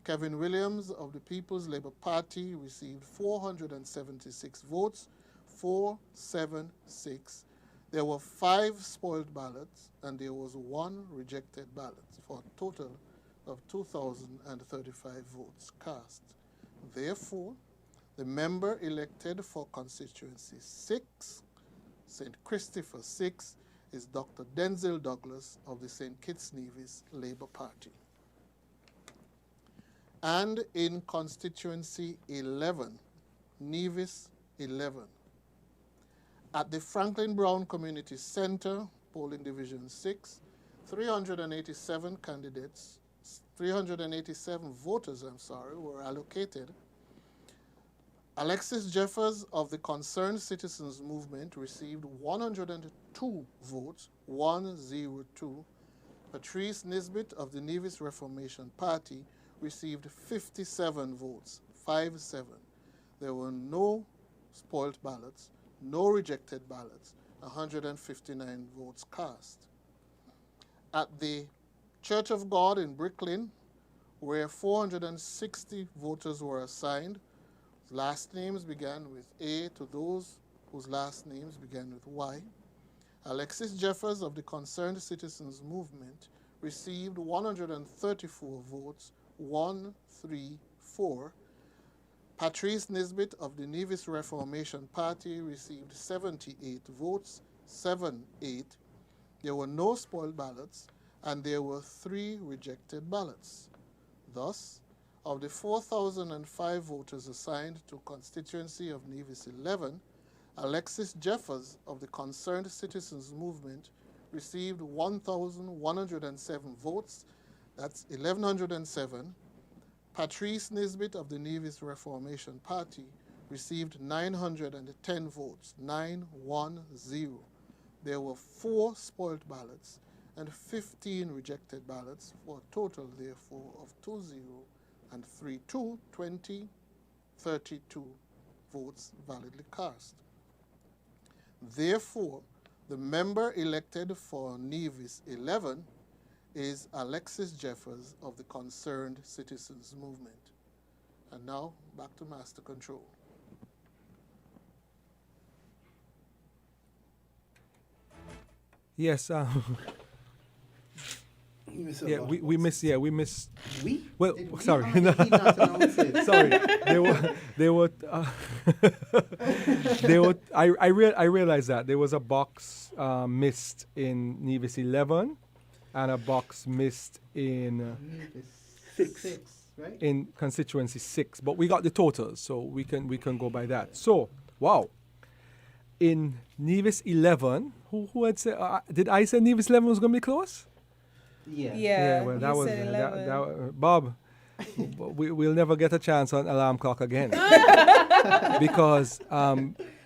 Kevin Williams of the People's Labour Party received 476 votes, 476. There were 5 spoiled ballots and there was 1 rejected ballot for a total of 2,035 votes cast. Therefore, the member elected for constituency 6, St. Christopher 6 is Dr. Denzel Douglas of the St. Kitts Nevis Labour Party. And in constituency 11, Nevis 11, at the Franklin Brown Community Center, polling division 6, 387 candidates, 387 voters, were allocated. Alexis Jeffers of the Concerned Citizens Movement received 102 votes, 102. Patrice Nisbet of the Nevis Reformation Party received 57 votes, 57. There were no spoiled ballots, no rejected ballots, 159 votes cast. At the Church of God in Brooklyn, where 460 voters were assigned, last names began with A to those whose last names began with Y. Alexis Jeffers of the Concerned Citizens Movement received 134 votes, 134. Patrice Nisbet of the Nevis Reformation Party received 78 votes, 78. There were no spoiled ballots, and there were 3 rejected ballots. Thus, of the 4,005 voters assigned to constituency of Nevis 11, Alexis Jeffers of the Concerned Citizens Movement received 1,107 votes, that's 1,107. Patrice Nisbet of the Nevis Reformation Party received 910 votes, 910. There were 4 spoiled ballots and 15 rejected ballots, for a total, therefore, of 20 and 20, 32 votes validly cast. Therefore, the member elected for Nevis 11 is Alexis Jeffers of the Concerned Citizens Movement. And now, back to Master Control. Yes. Yeah, we missed. Yeah, we missed. We? Well, Did we, sorry. or did he not announce it? Sorry. They were. They were. I realized that there was a box missed in Nevis 11, and a box missed in Six, right? in constituency 6. But we got the totals, so we can go by that. So wow. In Nevis 11, who had said? Did I say Nevis 11 was going to be close? Yeah. Yeah, well, you that was said 11. Bob. We'll never get a chance on alarm clock again because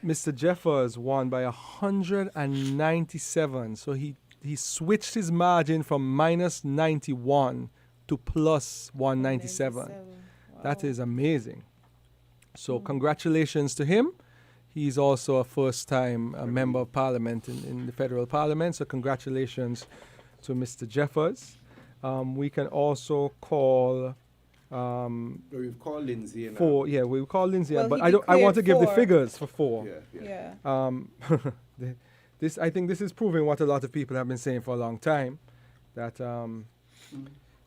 Mr. Jeffers won by 197. So he switched his margin from minus 91 to plus 197. Wow. That is amazing. So congratulations to him. He's also a first-time member of parliament in the federal parliament. So congratulations to Mr. Jeffers. We can also call We've called Lindsay and 4. Yeah, we call Lindsay, Well, but he I want to give the declared 4. figures for 4. yeah. I think this is proving what a lot of people have been saying for a long time, that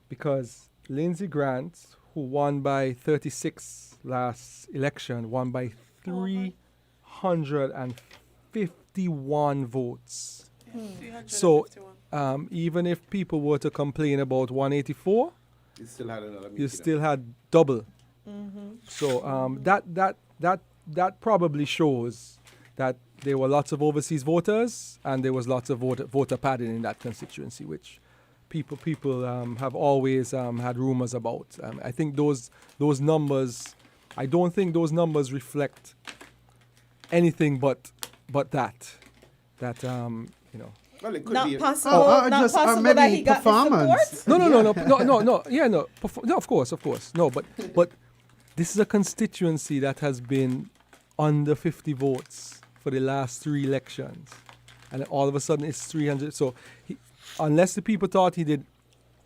because Lindsey Grant, who won by 36 last election, won by 351 votes. So even if people were to complain about 184, You still had another meeting. you still had double. So that probably shows that there were lots of overseas voters and there was lots of voter padding in that constituency, which people have always had rumors about. I think those numbers, I don't think those numbers reflect anything but that you know. Well, it could Not be. possible. not just possible maybe that he got the performance. support. No. Yeah, no. No, of course. No, but this is a constituency that has been under 50 votes for the last 3 elections, and all of a sudden it's 300. So, unless the people thought he did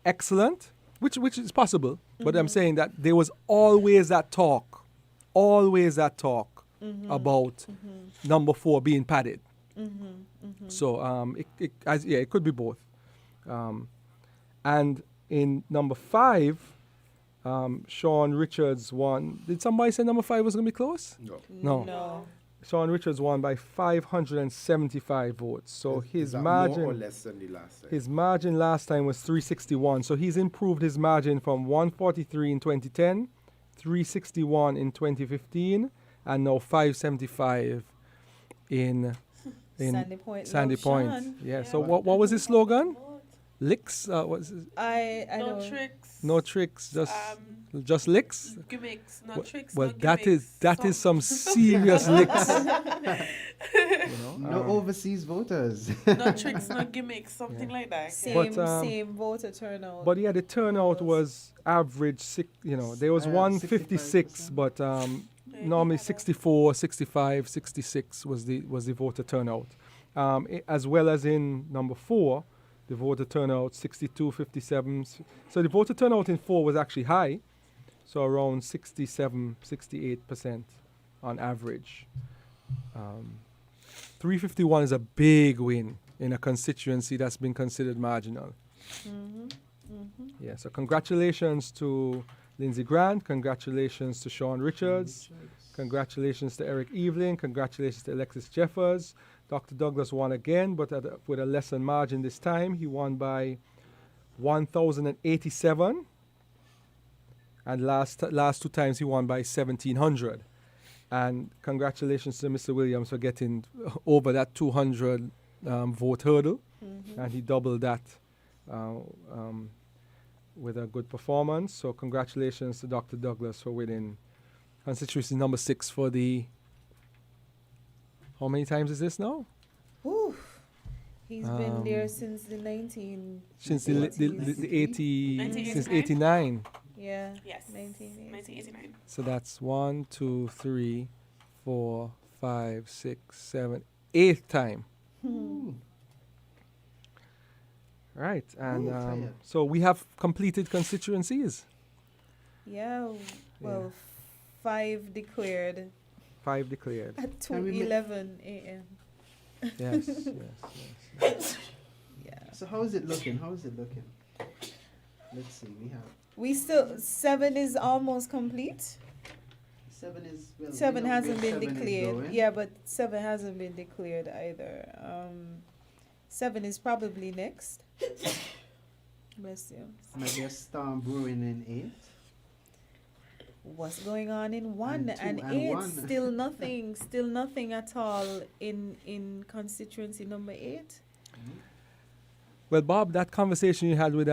excellent, which is possible, but I'm saying that there was always that talk about number 4 being padded. So it could be both. And in number 5, Sean Richards won. Did somebody say number 5 was going to be close? No. No. No. Sean Richards won by 575 votes. So Is his that margin, more or less than the last time? his margin last time was 361. So he's improved his margin from 143 in 2010, 361 in 2015, and now 575 in Sandy Point. Sandy Love Point. Sean. Yeah. So what was his slogan? Licks. What's his, I No don't. tricks. no tricks, just licks. Gimmicks, not Well, tricks. well, not that is gimmicks. some serious licks. No overseas voters. Not tricks, not gimmicks, something like that. Same But, same voter turnout. But yeah, the turnout was average. There was 156, 65%. but normally 64, 65, 66 was the voter turnout. As well as in number 4, the voter turnout 62, 57. So the voter turnout in 4 was actually high, so around 67, 68% on average. 351 is a big win in a constituency that's been considered marginal. Yeah, so congratulations to Lindsey Grant, congratulations to Sean Richards, congratulations to Eric Evelyn, congratulations to Alexis Jeffers. Dr. Douglas won again, but with a lesser margin this time. He won by 1,087, and last 2 times he won by 1,700. And congratulations to Mr. Williams for getting over that 200 vote hurdle, and he doubled that with a good performance. So congratulations to Dr. Douglas for winning constituency number 6 for the. How many times is this now? Whew. He's been there since the 19. Since the 80, 1989? since 89. Yeah. Yes. 1989. So that's 1, 2, 3, 4, 5, 6, 7, 8th time. Right, and tired. so we have completed constituencies. Yeah. Well, 5 declared 5 declared. at Can we make- 2:11 a.m. Yes, yes. Yeah. So how is it looking? Let's see. We have We still 7 is almost complete. 7 is well, 7 we know hasn't where been 7 is declared. going. Yeah, but 7 hasn't been declared either. 7 is probably next. Bless you. Maybe a storm brewing in 8. What's going on in 1 And 2 and and 8? 1. Still nothing at all in constituency number 8. Well, Bob, that conversation you had with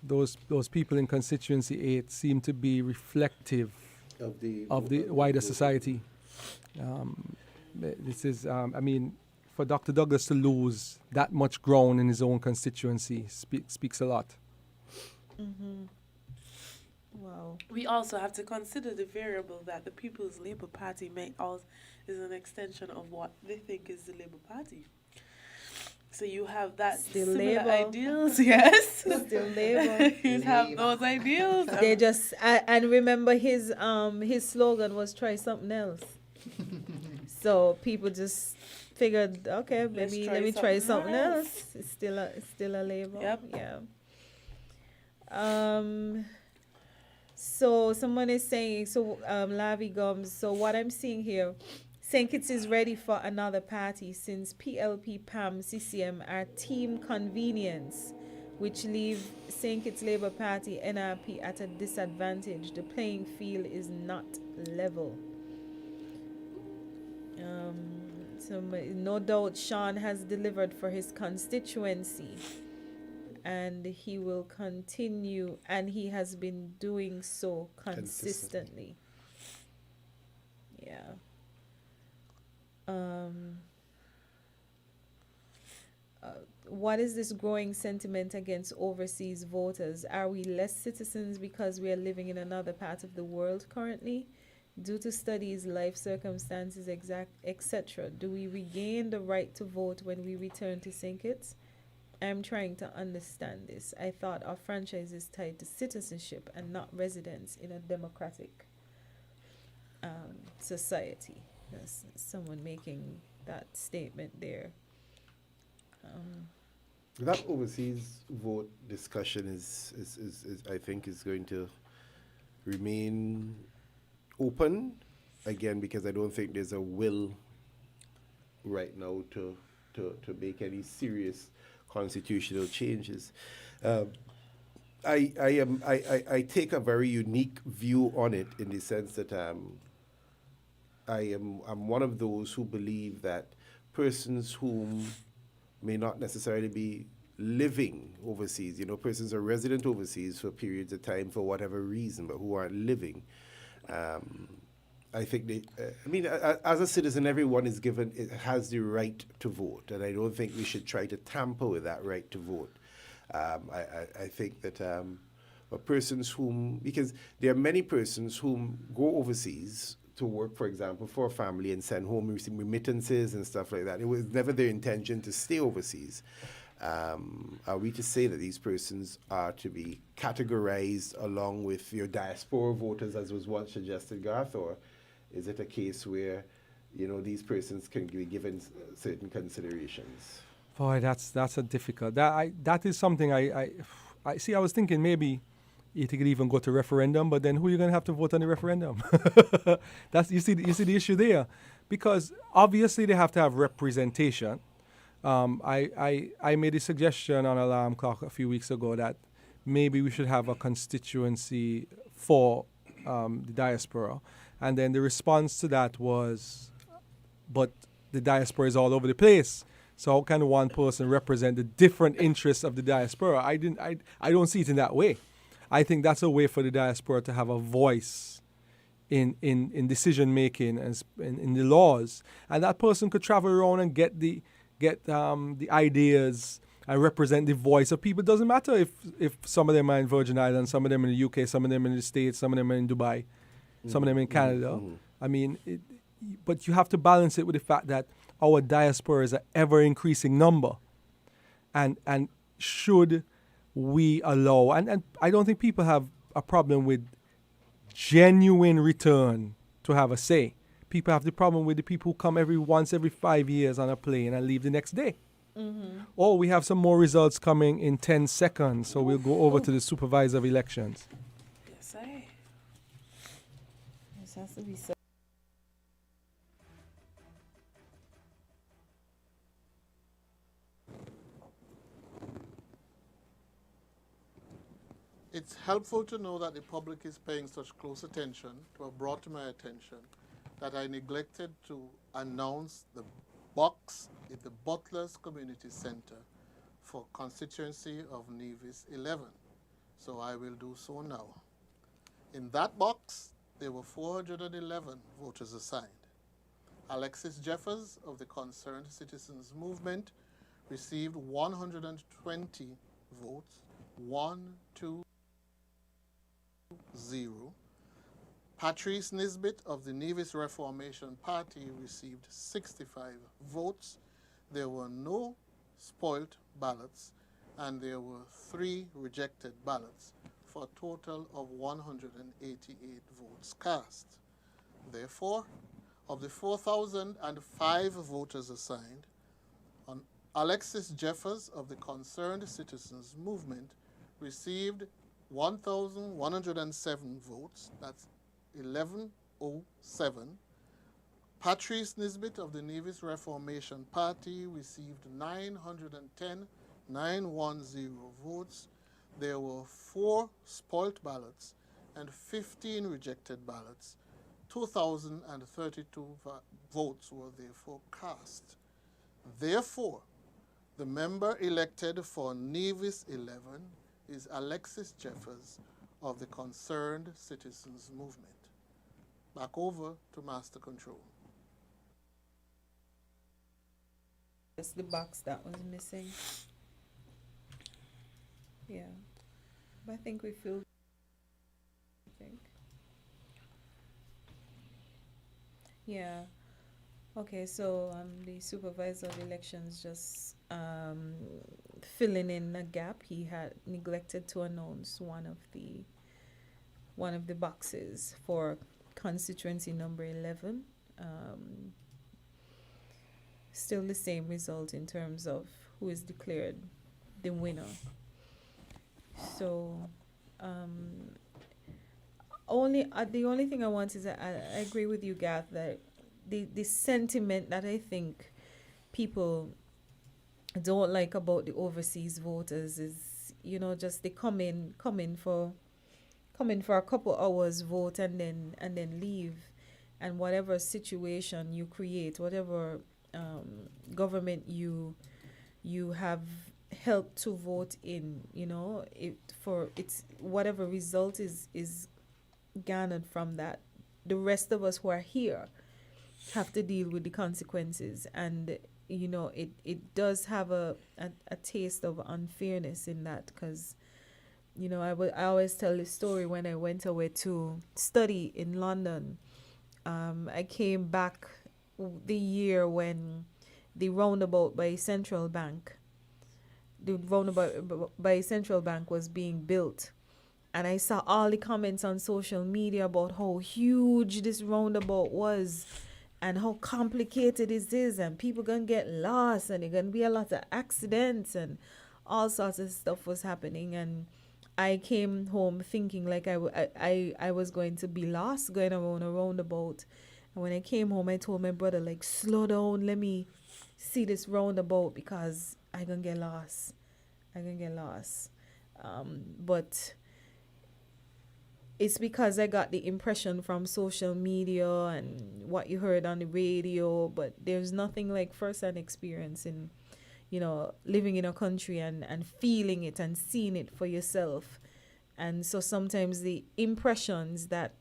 those people in constituency 8 seemed to be reflective of the wider society. This is, I mean, for Dr. Douglas to lose that much ground in his own constituency speaks a lot. Wow. We also have to consider the variable that the People's Labour Party is an extension of what they think is the Labour Party. So you have that Still similar Labour. ideals, yes. Still Labour. You have those ideals. They just and remember his slogan was try something else. So people just figured, okay, Let's maybe try let me try something something else. else. It's still a Labour. Yep. Yeah. So someone is saying, Lavi Gums, so what I'm seeing here, St. Kitts is ready for another party since PLP, PAM, CCM are team convenience, which leave St. Kitts Labour Party, NRP at a disadvantage. The playing field is not level. So no doubt Sean has delivered for his constituency, and he will continue, and he has been doing so consistently. Yeah. What is this growing sentiment against overseas voters? Are we less citizens because we are living in another part of the world currently? Due to studies, life circumstances, etc., do we regain the right to vote when we return to St. Kitts? I'm trying to understand this. I thought our franchise is tied to citizenship and not residence in a democratic society. That's someone making that statement there. That overseas vote discussion is I think is going to remain open again, because I don't think there's a will right now to make any serious constitutional changes. Uh, I take a very unique view on it in the sense that I'm one of those who believe that persons whom may not necessarily be living overseas, persons are resident overseas for periods of time for whatever reason, but who aren't living. I think as a citizen, everyone has the right to vote, and I don't think we should try to tamper with that right to vote. I think that because there are many persons whom go overseas to work, for example, for a family and send home remittances and stuff like that. It was never their intention to stay overseas. Are we to say that these persons are to be categorized along with your diaspora voters, as was once suggested, Garth, or is it a case where, these persons can be given certain considerations? Boy, that's a difficult. That is something I see. I was thinking maybe it could even go to referendum, but then who are you going to have to vote on the referendum? You see the issue there, because obviously they have to have representation. I made a suggestion on Alarm Clock a few weeks ago that maybe we should have a constituency for the diaspora, and then the response to that was, but the diaspora is all over the place. So how can one person represent the different interests of the diaspora? I don't see it in that way. I think that's a way for the diaspora to have a voice in decision making and in the laws, and that person could travel around and get the ideas and represent the voice of people. It doesn't matter if some of them are in Virgin Islands, some of them in the UK, some of them in the States, some of them are in Dubai, some of them in Canada. I mean, but you have to balance it with the fact that our diaspora is an ever-increasing number. And should we allow, and I don't think people have a problem with genuine return to have a say. People have the problem with the people who come once every 5 years on a plane and leave the next day. Or we have some more results coming in 10 seconds, so we'll go over to the supervisor of elections. Yes, I. This has to be so. It's helpful to know that the public is paying such close attention to have brought to my attention that I neglected to announce the box at the Butlers Community Center for constituency of Nevis 11. So I will do so now. In that box, there were 411 voters assigned. Alexis Jeffers of the Concerned Citizens Movement received 120 votes, 120. Patrice Nisbet of the Nevis Reformation Party received 65 votes. There were no spoilt ballots, and there were 3 rejected ballots, for a total of 188 votes cast. Therefore, of the 4,005 voters assigned, Alexis Jeffers of the Concerned Citizens Movement received 1,107 votes, that's 1107. Patrice Nisbet of the Nevis Reformation Party received 910 votes. There were 4 spoilt ballots and 15 rejected ballots. 2,032 votes were therefore cast. Therefore, the member elected for Nevis 11 is Alexis Jeffers of the Concerned Citizens Movement. Back over to Master Control. It's the box that was missing. Yeah. But I think we feel. Yeah. Okay, so the supervisor of elections just filling in a gap. He had neglected to announce one of the boxes for constituency number 11. Still the same result in terms of who is declared the winner. So The only thing I want is that I agree with you, Gath, that the sentiment that I think people don't like about the overseas voters is, just they come in for a couple hours, vote, and then leave, and whatever situation you create, whatever government you have helped to vote in, it's whatever result is garnered from that. The rest of us who are here have to deal with the consequences, and it does have a taste of unfairness in that, because I always tell this story. When I went away to study in London, I came back the year when the roundabout by Central Bank was being built, and I saw all the comments on social media about how huge this roundabout was and how complicated it is, and people gonna get lost, and there's gonna be a lot of accidents, and all sorts of stuff was happening. And I came home thinking like I was going to be lost going around a roundabout. And when I came home, I told my brother, like, slow down, let me see this roundabout, because I gonna get lost. But it's because I got the impression from social media and what you heard on the radio, but there's nothing like first-hand experience in, living in a country and feeling it and seeing it for yourself. And so sometimes the impressions that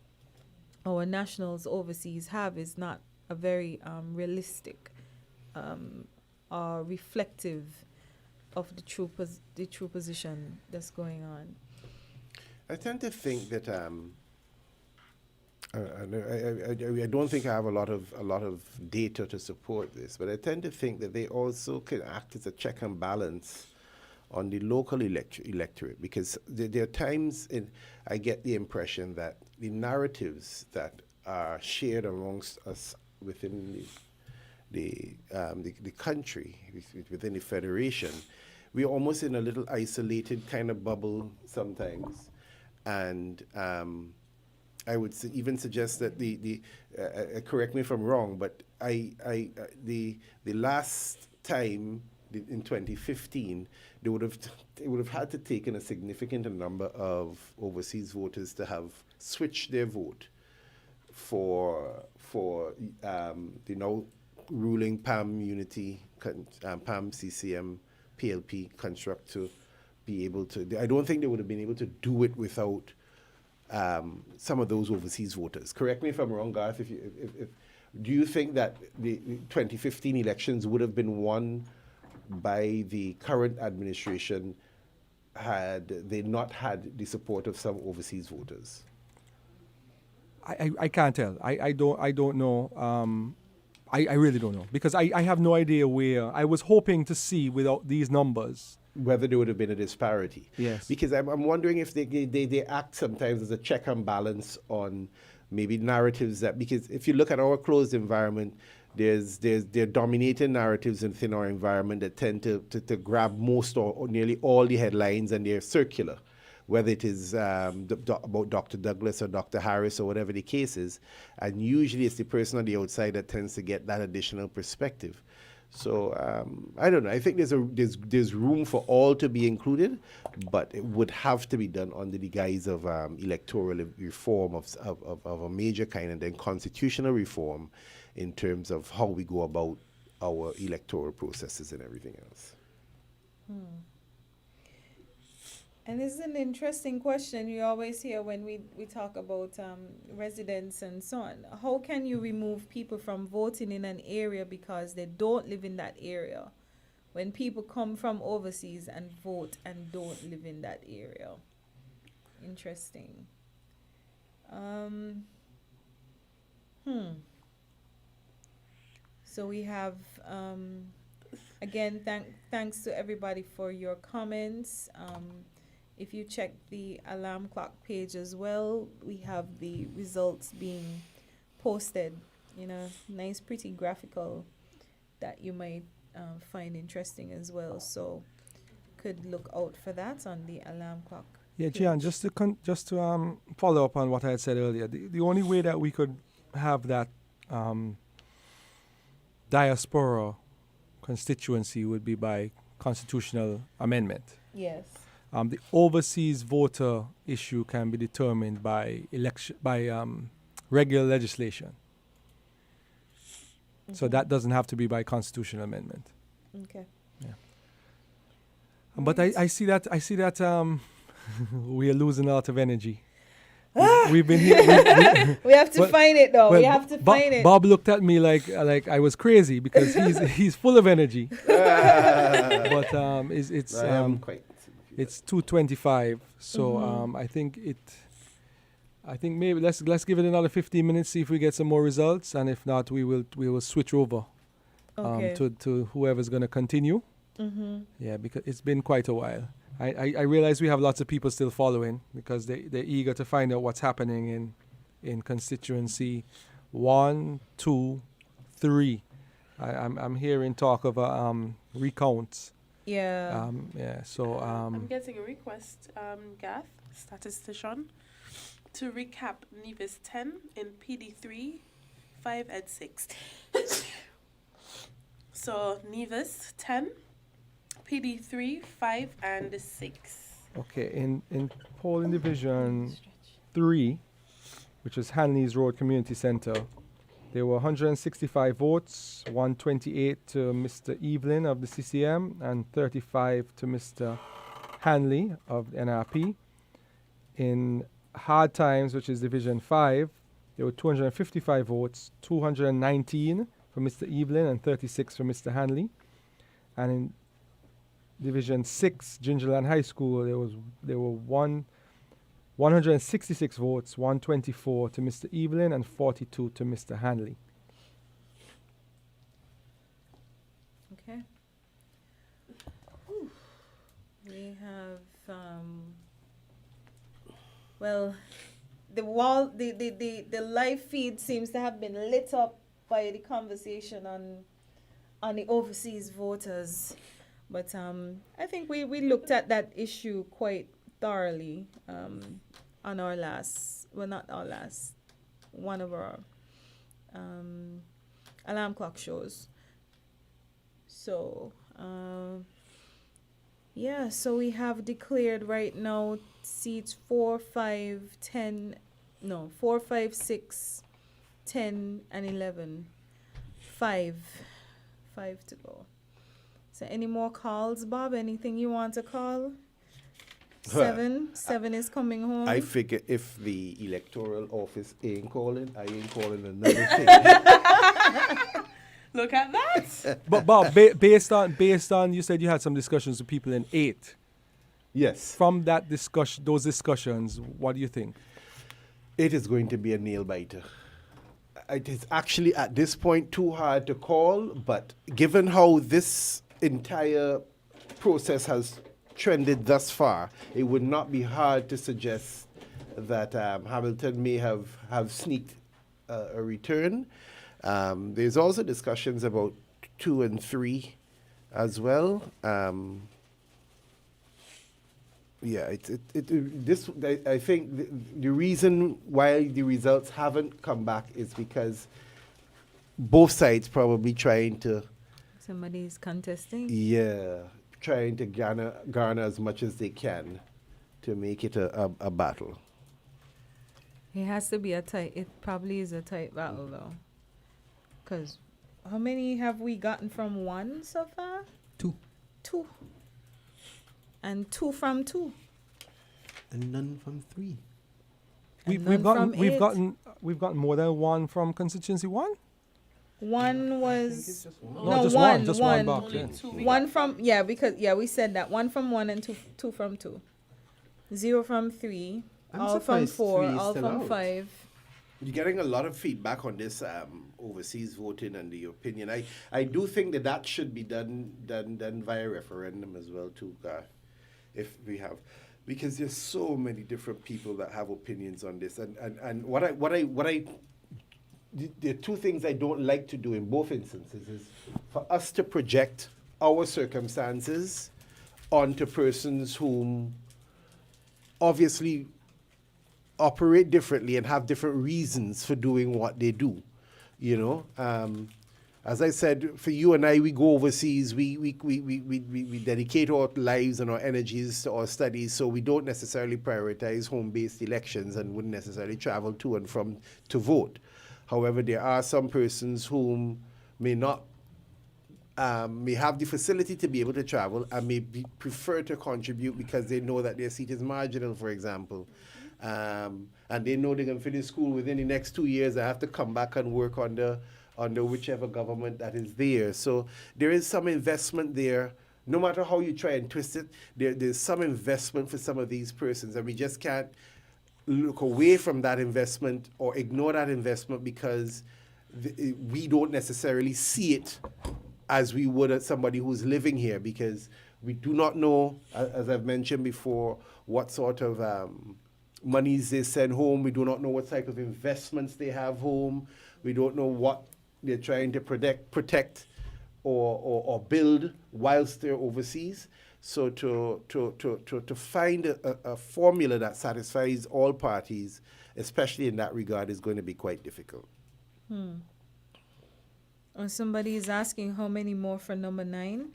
our nationals overseas have is not a very realistic or reflective of the true position that's going on. I tend to think that I don't think I have a lot of data to support this, but I tend to think that they also can act as a check and balance on the local electorate, because there are times I get the impression that the narratives that are shared amongst us within the country, within the federation, we're almost in a little isolated kind of bubble sometimes. And I would even suggest that correct me if I'm wrong, but the last time in 2015, it would have had to taken a significant number of overseas voters to have switched their vote for the now ruling PAM Unity, PAM CCM PLP construct to be able to. I don't think they would have been able to do it without some of those overseas voters. Correct me if I'm wrong, Garth. If do you think that the 2015 elections would have been won by the current administration had they not had the support of some overseas voters? I can't tell. I don't know. I really don't know, because I have no idea where. I was hoping to see, without these numbers, whether there would have been a disparity. Yes. Because I'm wondering if they act sometimes as a check and balance on maybe narratives that, because if you look at our closed environment, there are dominating narratives within our environment that tend to grab most or nearly all the headlines, and they're circular, whether it is about Dr. Douglas or Dr. Harris or whatever the case is. And usually it's the person on the outside that tends to get that additional perspective. So I don't know. I think there's room for all to be included, but it would have to be done under the guise of electoral reform of a major kind, and then constitutional reform in terms of how we go about our electoral processes and everything else. And this is an interesting question you always hear when we talk about residents and so on. How can you remove people from voting in an area because they don't live in that area, when people come from overseas and vote and don't live in that area? Interesting. So we have, again, thanks to everybody for your comments. If you check the alarm clock page as well, we have the results being posted in a nice, pretty graphical that you might find interesting as well. So could look out for that on the alarm clock Yeah, Gian, just to follow up on what I had said earlier, the only way that we could have that diaspora constituency would be by constitutional amendment. Yes. The overseas voter issue can be determined by regular legislation. So that doesn't have to be by constitutional amendment. Okay. But I see that we are losing a lot of energy. We've been here. We have to Well- find it though. well, We have to find it. Bob looked at me like I was crazy because he's full of energy. But it's I am quite. it's 2:25, so I think maybe let's give it another 15 minutes, see if we get some more results, and if not, we will switch over Okay. to whoever's going to continue. Yeah, because it's been quite a while. I realize we have lots of people still following because they're eager to find out what's happening in constituency 1, 2, 3. I'm hearing talk of recounts. Yeah. So I'm getting a request, Gath, statistician, to recap Nevis 10 in PD3, 5 and 6. So Nevis 10, PD3, 5 and 6. okay, in polling division 3, which is Hanley's Road Community Center, there were 165 votes, 128 to Mr. Evelyn of the CCM and 35 to Mr. Hanley of the NRP. In Hard Times, which is Division 5, there were 255 votes, 219 for Mr. Evelyn and 36 for Mr. Hanley. And in Division 6, Gingerland High School, there were 166 votes, 124 to Mr. Evelyn and 42 to Mr. Hanley. Okay. We have well, the live feed seems to have been lit up by the conversation on the overseas voters, but I think we looked at that issue quite thoroughly on our last, well, not our last, one of our alarm clock shows. So yeah, so we have declared right now seats 4, 5, 10, 10, and 11. 5 to go. So any more calls, Bob? Anything you want to call? 7 is coming home. I figure if the electoral office ain't calling, I ain't calling another thing. Look at that. But Bob, based on you said you had some discussions with people in 8. Yes. From that those discussions, what do you think? It is going to be a nail biter. It is actually at this point too hard to call, but given how this entire process has trended thus far, it would not be hard to suggest that Hamilton may have sneaked a return. There's also discussions about 2 and 3 as well. I think the reason why the results haven't come back is because both sides probably trying to Somebody's contesting. trying to garner as much as they can to make it a battle. It has to be it probably is a tight battle though. Because how many have we gotten from 1 so far? 2. 2. And 2 from 2. And none from 3. And We've none from 8. gotten more than 1 from constituency 1? 1 was No, just one, just one box. Yeah. one from because we said that 1 from 1 and 2 from 2. 0 from 3. I'm all from surprised 4. 3 is All still from out. 5. You're getting a lot of feedback on this overseas voting and the opinion. I do think that should be done via referendum as well too, if we have, because there's so many different people that have opinions on this. And there are 2 things I don't like to do in both instances is for us to project our circumstances onto persons whom obviously operate differently and have different reasons for doing what they do. You know, as I said, for you and I, we go overseas, we dedicate our lives and our energies to our studies, so we don't necessarily prioritize home-based elections and wouldn't necessarily travel to and from to vote. However, there are some persons whom may not, may have the facility to be able to travel and may prefer to contribute because they know that their seat is marginal, for example. And they know they can finish school within the next 2 years. I have to come back and work under whichever government that is there. So there is some investment there. No matter how you try and twist it, there's some investment for some of these persons, and we just can't look away from that investment or ignore that investment because we don't necessarily see it as we would as somebody who's living here, because we do not know, as I've mentioned before, what sort of monies they send home. We do not know what type of investments they have home. We don't know what they're trying to protect or build whilst they're overseas. So to find a formula that satisfies all parties, especially in that regard, is going to be quite difficult. Somebody is asking how many more for number 9?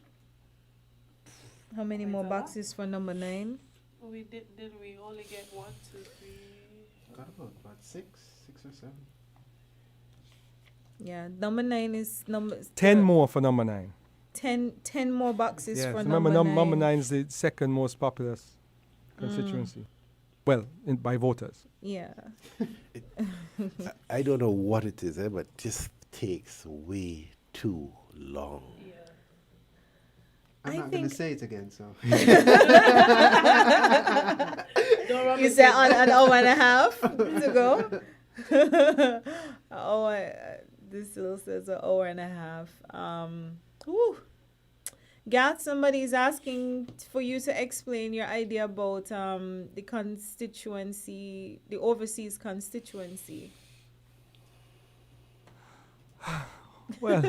How many more boxes for number 9? We did we only get 1, 2, 3? Got about 6 or 7. Yeah, number 9 is number 10 more for number 9. 10 more boxes Yes, for remember number 9. number 9 is the second most populous constituency. Well, by voters. Yeah. I don't know what it is, but it just takes way too long. I'm not going to say it again, so. You said on an hour and a half to go? This still says an hour and a half. Gat, somebody's asking for you to explain your idea about the constituency, the overseas constituency. Well,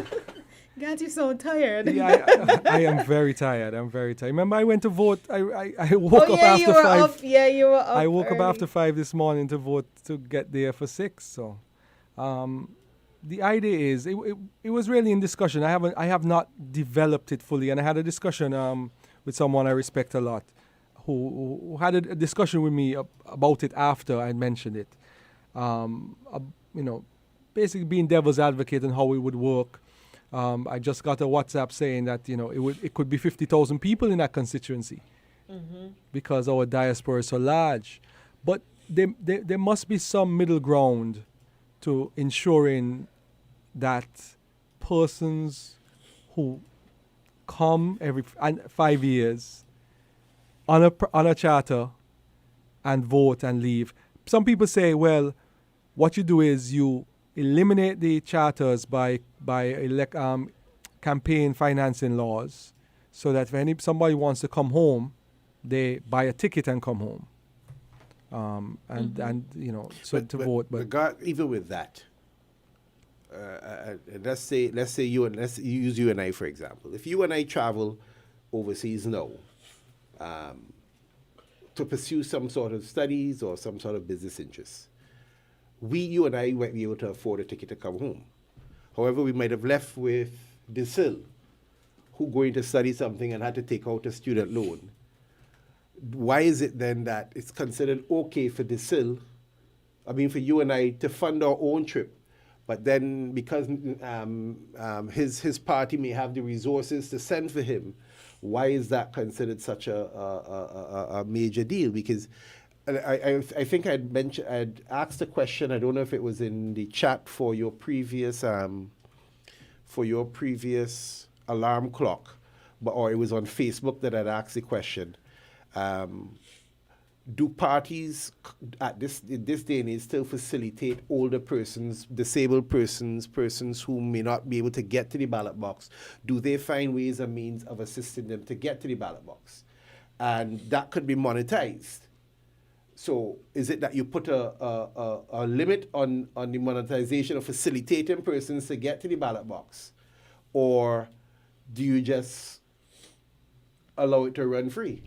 Gat, you're so tired. yeah, I am very tired. I'm very tired. Remember, I went to vote. I woke up after you were 5. Up. Yeah, you were up. I woke up early. after 5 this morning to vote to get there for 6. So, the idea is it was really in discussion. I have not developed it fully, and I had a discussion with someone I respect a lot, who had a discussion with me about it after I mentioned it. Basically being devil's advocate and how it would work. I just got a WhatsApp saying that it could be 50,000 people in that constituency because our diaspora is so large. But there must be some middle ground to ensuring that persons who come every 5 years on a charter and vote and leave. Some people say, well, what you do is you eliminate the charters by campaign financing laws, so that if somebody wants to come home, they buy a ticket and come home. To vote. But even with that, let's say let's use you and I, for example. If you and I travel overseas now to pursue some sort of studies or some sort of business interests, you and I might be able to afford a ticket to come home. However, we might have left with Disil, who going to study something and had to take out a student loan. Why is it then that it's considered okay for Disil, for you and I, to fund our own trip, but then because his party may have the resources to send for him, why is that considered such a major deal? Because I think I'd asked a question. I don't know if it was in the chat for your previous alarm clock, or it was on Facebook that I'd asked the question. Do parties in this day and age still facilitate older persons, disabled persons who may not be able to get to the ballot box? Do they find ways and means of assisting them to get to the ballot box? And that could be monetized. So is it that you put a limit on the monetization of facilitating persons to get to the ballot box? Or do you just allow it to run free?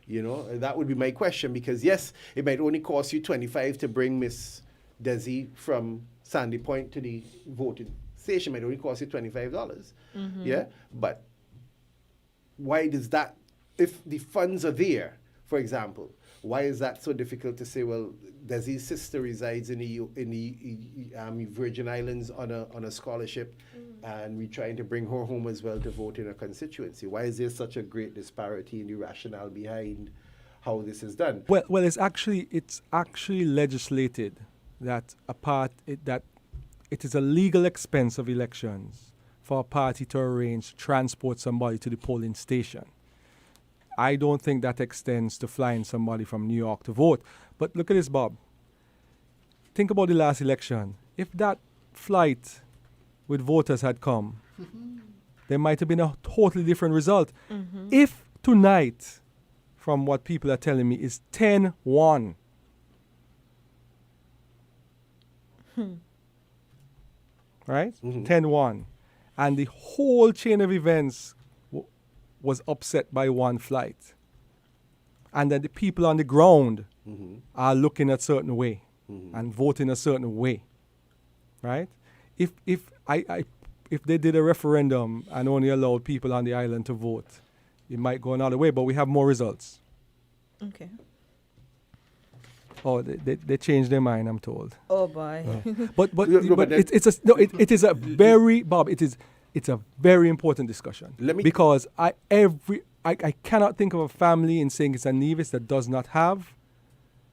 You know, that would be my question, because yes, it might only cost you 25 to bring Miss Desi from Sandy Point to the voting station. It might only cost you $25. Yeah, but why does that, if the funds are there, for example, why is that so difficult to say, well, Desi's sister resides in the Virgin Islands on a scholarship, and we're trying to bring her home as well to vote in a constituency? Why is there such a great disparity in the rationale behind how this is done? Well, it's actually legislated that that it is a legal expense of elections for a party to arrange to transport somebody to the polling station. I don't think that extends to flying somebody from New York to vote. But look at this, Bob. Think about the last election. If that flight with voters had come, there might have been a totally different result. If tonight, from what people are telling me, is 10-1, right? 10-1. And the whole chain of events was upset by one flight. And then the people on the ground are looking a certain way and voting a certain way, right? If they did a referendum and only allowed people on the island to vote, it might go another way, but we have more results. Okay. Oh, they changed their mind, I'm told. Oh boy. But it's a very, Bob, it's a very important discussion. Because I cannot think of a family in St. Kitts and Nevis that does not have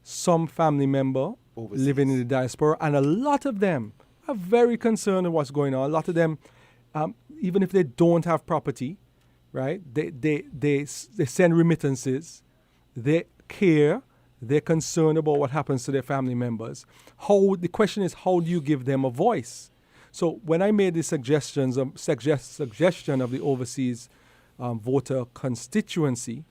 some family member living in the diaspora, and a lot of them are very concerned with what's going on. A lot of them, even if they don't have property, right? They send remittances. They care. They're concerned about what happens to their family members. The question is, how do you give them a voice? So when I made the suggestion of the overseas voter constituency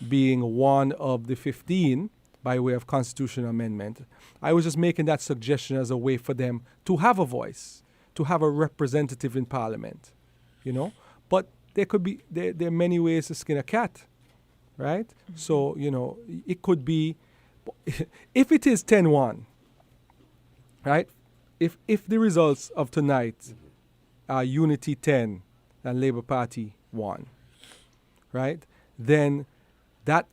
being one of the 15 by way of constitutional amendment, I was just making that suggestion as a way for them to have a voice, to have a representative in parliament, you know. But there are many ways to skin a cat, right? So, you know, it could be, if it is 10-1, right? If the results of tonight are Unity 10 and Labour Party 1, right? Then that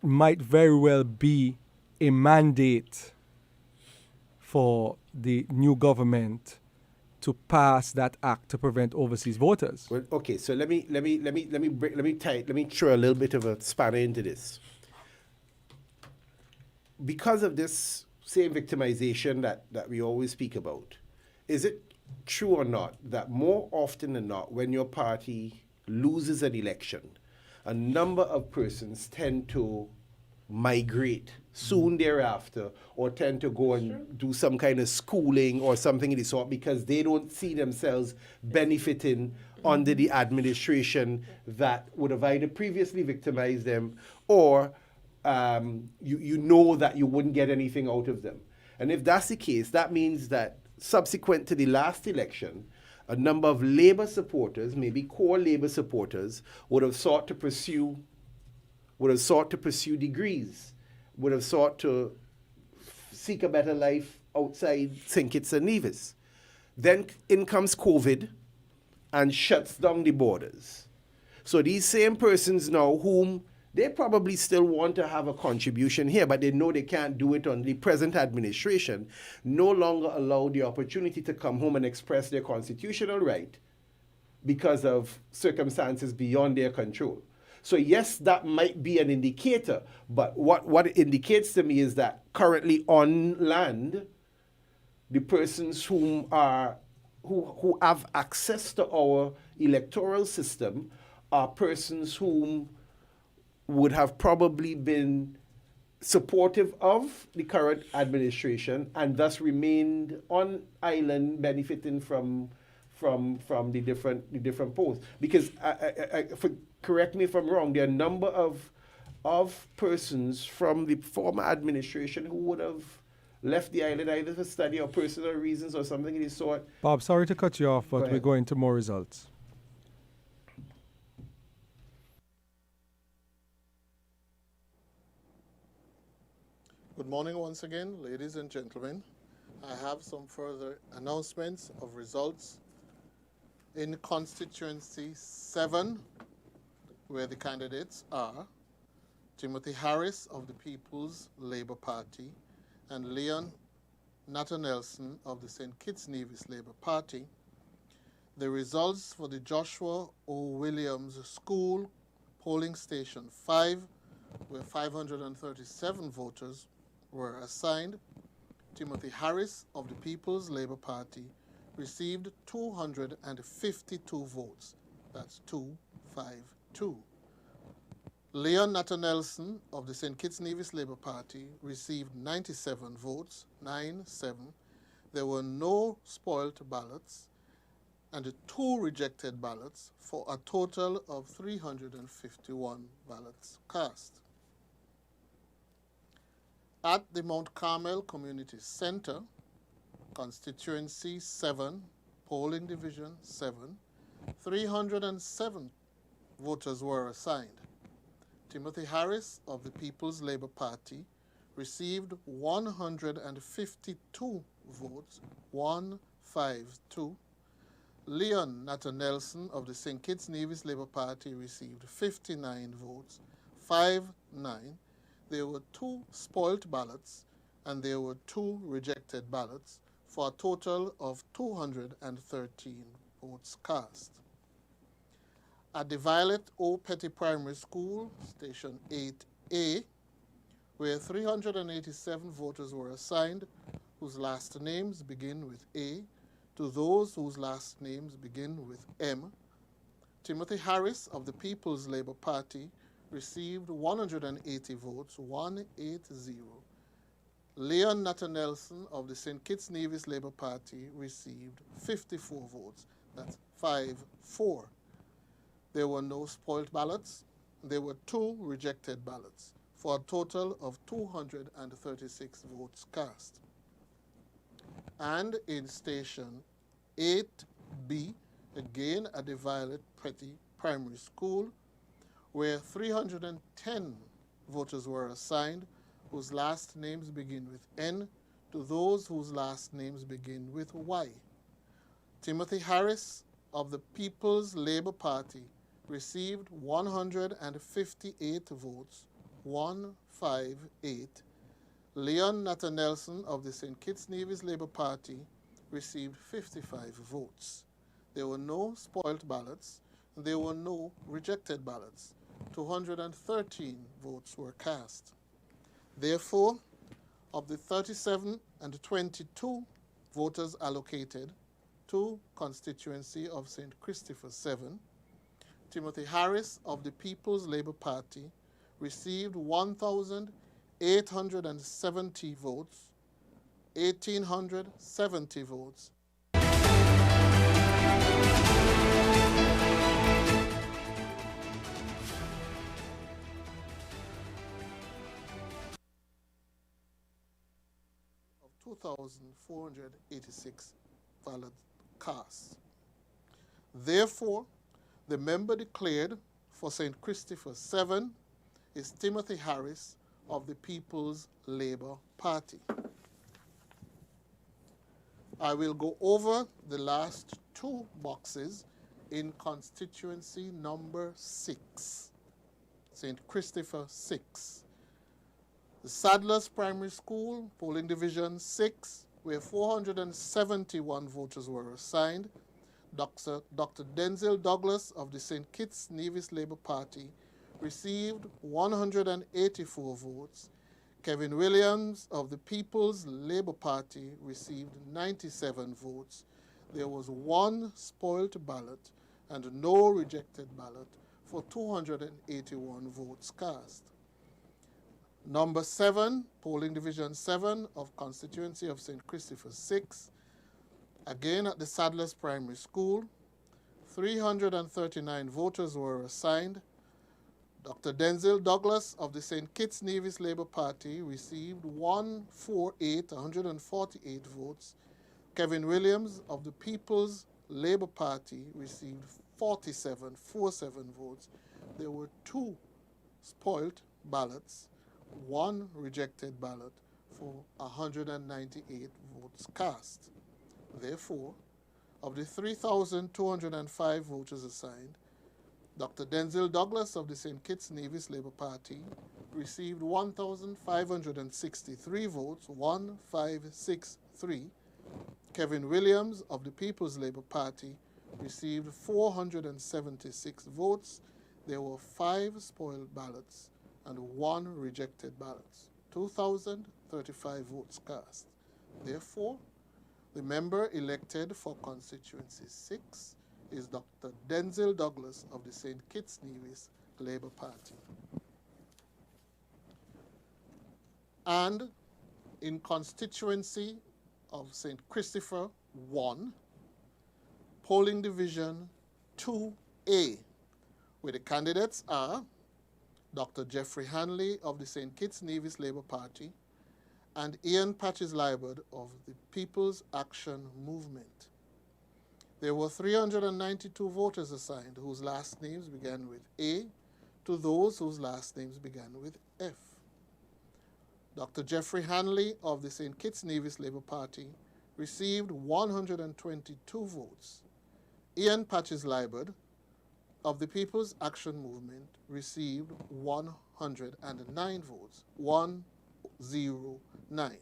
might very well be a mandate for the new government to pass that act to prevent overseas voters. Well, okay, so let me throw a little bit of a spanner into this. Because of this same victimization that we always speak about, is it true or not that more often than not, when your party loses an election, a number of persons tend to migrate soon thereafter, or tend to go and do some kind of schooling or something of the sort, because they don't see themselves benefiting under the administration that would have either previously victimized them, or you know that you wouldn't get anything out of them. And if that's the case, that means that subsequent to the last election, a number of Labour supporters, maybe core Labour supporters, would have sought to pursue degrees, would have sought to seek a better life outside St. Kitts and Nevis. Then in comes COVID and shuts down the borders. So these same persons now, whom they probably still want to have a contribution here, but they know they can't do it on the present administration, no longer allow the opportunity to come home and express their constitutional right because of circumstances beyond their control. So yes, that might be an indicator, but what it indicates to me is that currently on land, the persons who have access to our electoral system are persons whom would have probably been supportive of the current administration and thus remained on island benefiting from the different polls. Because correct me if I'm wrong, there are a number of persons from the former administration who would have left the island either for study or personal reasons or something of the sort. Bob, sorry to cut you off, but we're going to more results. Good morning once again, ladies and gentlemen. I have some further announcements of results in constituency 7, where the candidates are Timothy Harris of the People's Labour Party and Leon Nathan-Nelson of the St. Kitts Nevis Labour Party. The results for the Joshua O. Williams School polling station 5, where 537 voters were assigned. Timothy Harris of the People's Labour Party received 252 votes. That's 252. Leon Nathan-Nelson of the St. Kitts Nevis Labour Party received 97 votes, 9-7. There were no spoilt ballots and 2 rejected ballots for a total of 351 ballots cast. At the Mount Carmel Community Center, constituency 7, polling division 7, 307 voters were assigned. Timothy Harris of the People's Labour Party received 152 votes, 152. Leon Nathan-Nelson of the St. Kitts Nevis Labour Party received 59 votes, 5-9. There were 2 spoilt ballots and there were 2 rejected ballots for a total of 213 votes cast. At the Violet O. Petty Primary School, Station 8A, where 387 voters were assigned whose last names begin with A, to those whose last names begin with M, Timothy Harris of the People's Labour Party received 180 votes, 180. Leon Nathan-Nelson of the St. Kitts Nevis Labour Party received 54 votes, that's 5-4. There were no spoilt ballots. There were 2 rejected ballots for a total of 236 votes cast. And in Station 8B, again at the Violet Petty Primary School, where 310 voters were assigned whose last names begin with N to those whose last names begin with Y. Timothy Harris of the People's Labour Party received 158 votes, 158. Leon Nathan-Nelson of the St. Kitts Nevis Labour Party received 55 votes. There were no spoilt ballots, and there were no rejected ballots. 213 votes were cast. Therefore, of the 37 and 22 voters allocated to constituency of St. Christopher 7, Timothy Harris of the People's Labour Party received 1,870 votes, 1,870 votes. Of 2,486 valid casts. Therefore, the member declared for St. Christopher 7 is Timothy Harris of the People's Labour Party. I will go over the last 2 boxes in constituency number 6, St. Christopher 6. The Sadler's Primary School, polling division 6, where 471 voters were assigned. Dr. Denzel Douglas of the St. Kitts Nevis Labour Party received 184 votes. Kevin Williams of the People's Labour Party received 97 votes. There was 1 spoilt ballot and no rejected ballot for 281 votes cast. Number 7, polling division 7 of constituency of St. Christopher 6, again at the Sadler's Primary School, 339 voters were assigned. Dr. Denzel Douglas of the St. Kitts Nevis Labour Party received 148 votes. Kevin Williams of the People's Labour Party received 47 votes. There were 2 spoilt ballots, 1 rejected ballot for 198 votes cast. Therefore, of the 3,205 voters assigned, Dr. Denzil Douglas of the St. Kitts Nevis Labour Party received 1,563 votes, 1563. Kevin Williams of the People's Labour Party received 476 votes. There were 5 spoiled ballots and 1 rejected ballot. 2,035 votes cast. Therefore, the member elected for constituency 6 is Dr. Denzil Douglas of the St. Kitts Nevis Labour Party. And in constituency of St. Christopher 1, polling division 2A, where the candidates are Dr. Jeffrey Hanley of the St. Kitts Nevis Labour Party and Ian Patches-Liberd of the People's Action Movement. There were 392 voters assigned whose last names began with A to those whose last names began with F. Dr. Jeffrey Hanley of the St. Kitts Nevis Labour Party received 122 votes. Ian Patches-Liberd of the People's Action Movement received 109 votes, 109.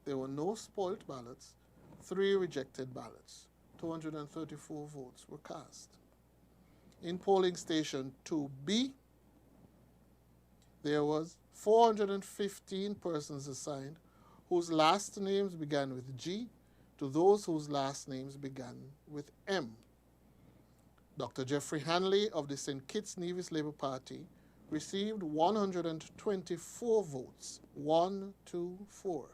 There were no spoilt ballots, 3 rejected ballots. 234 votes were cast. In polling station 2B, there was 415 persons assigned whose last names began with G to those whose last names began with M. Dr. Jeffrey Hanley of the St. Kitts Nevis Labour Party received 124 votes, 124.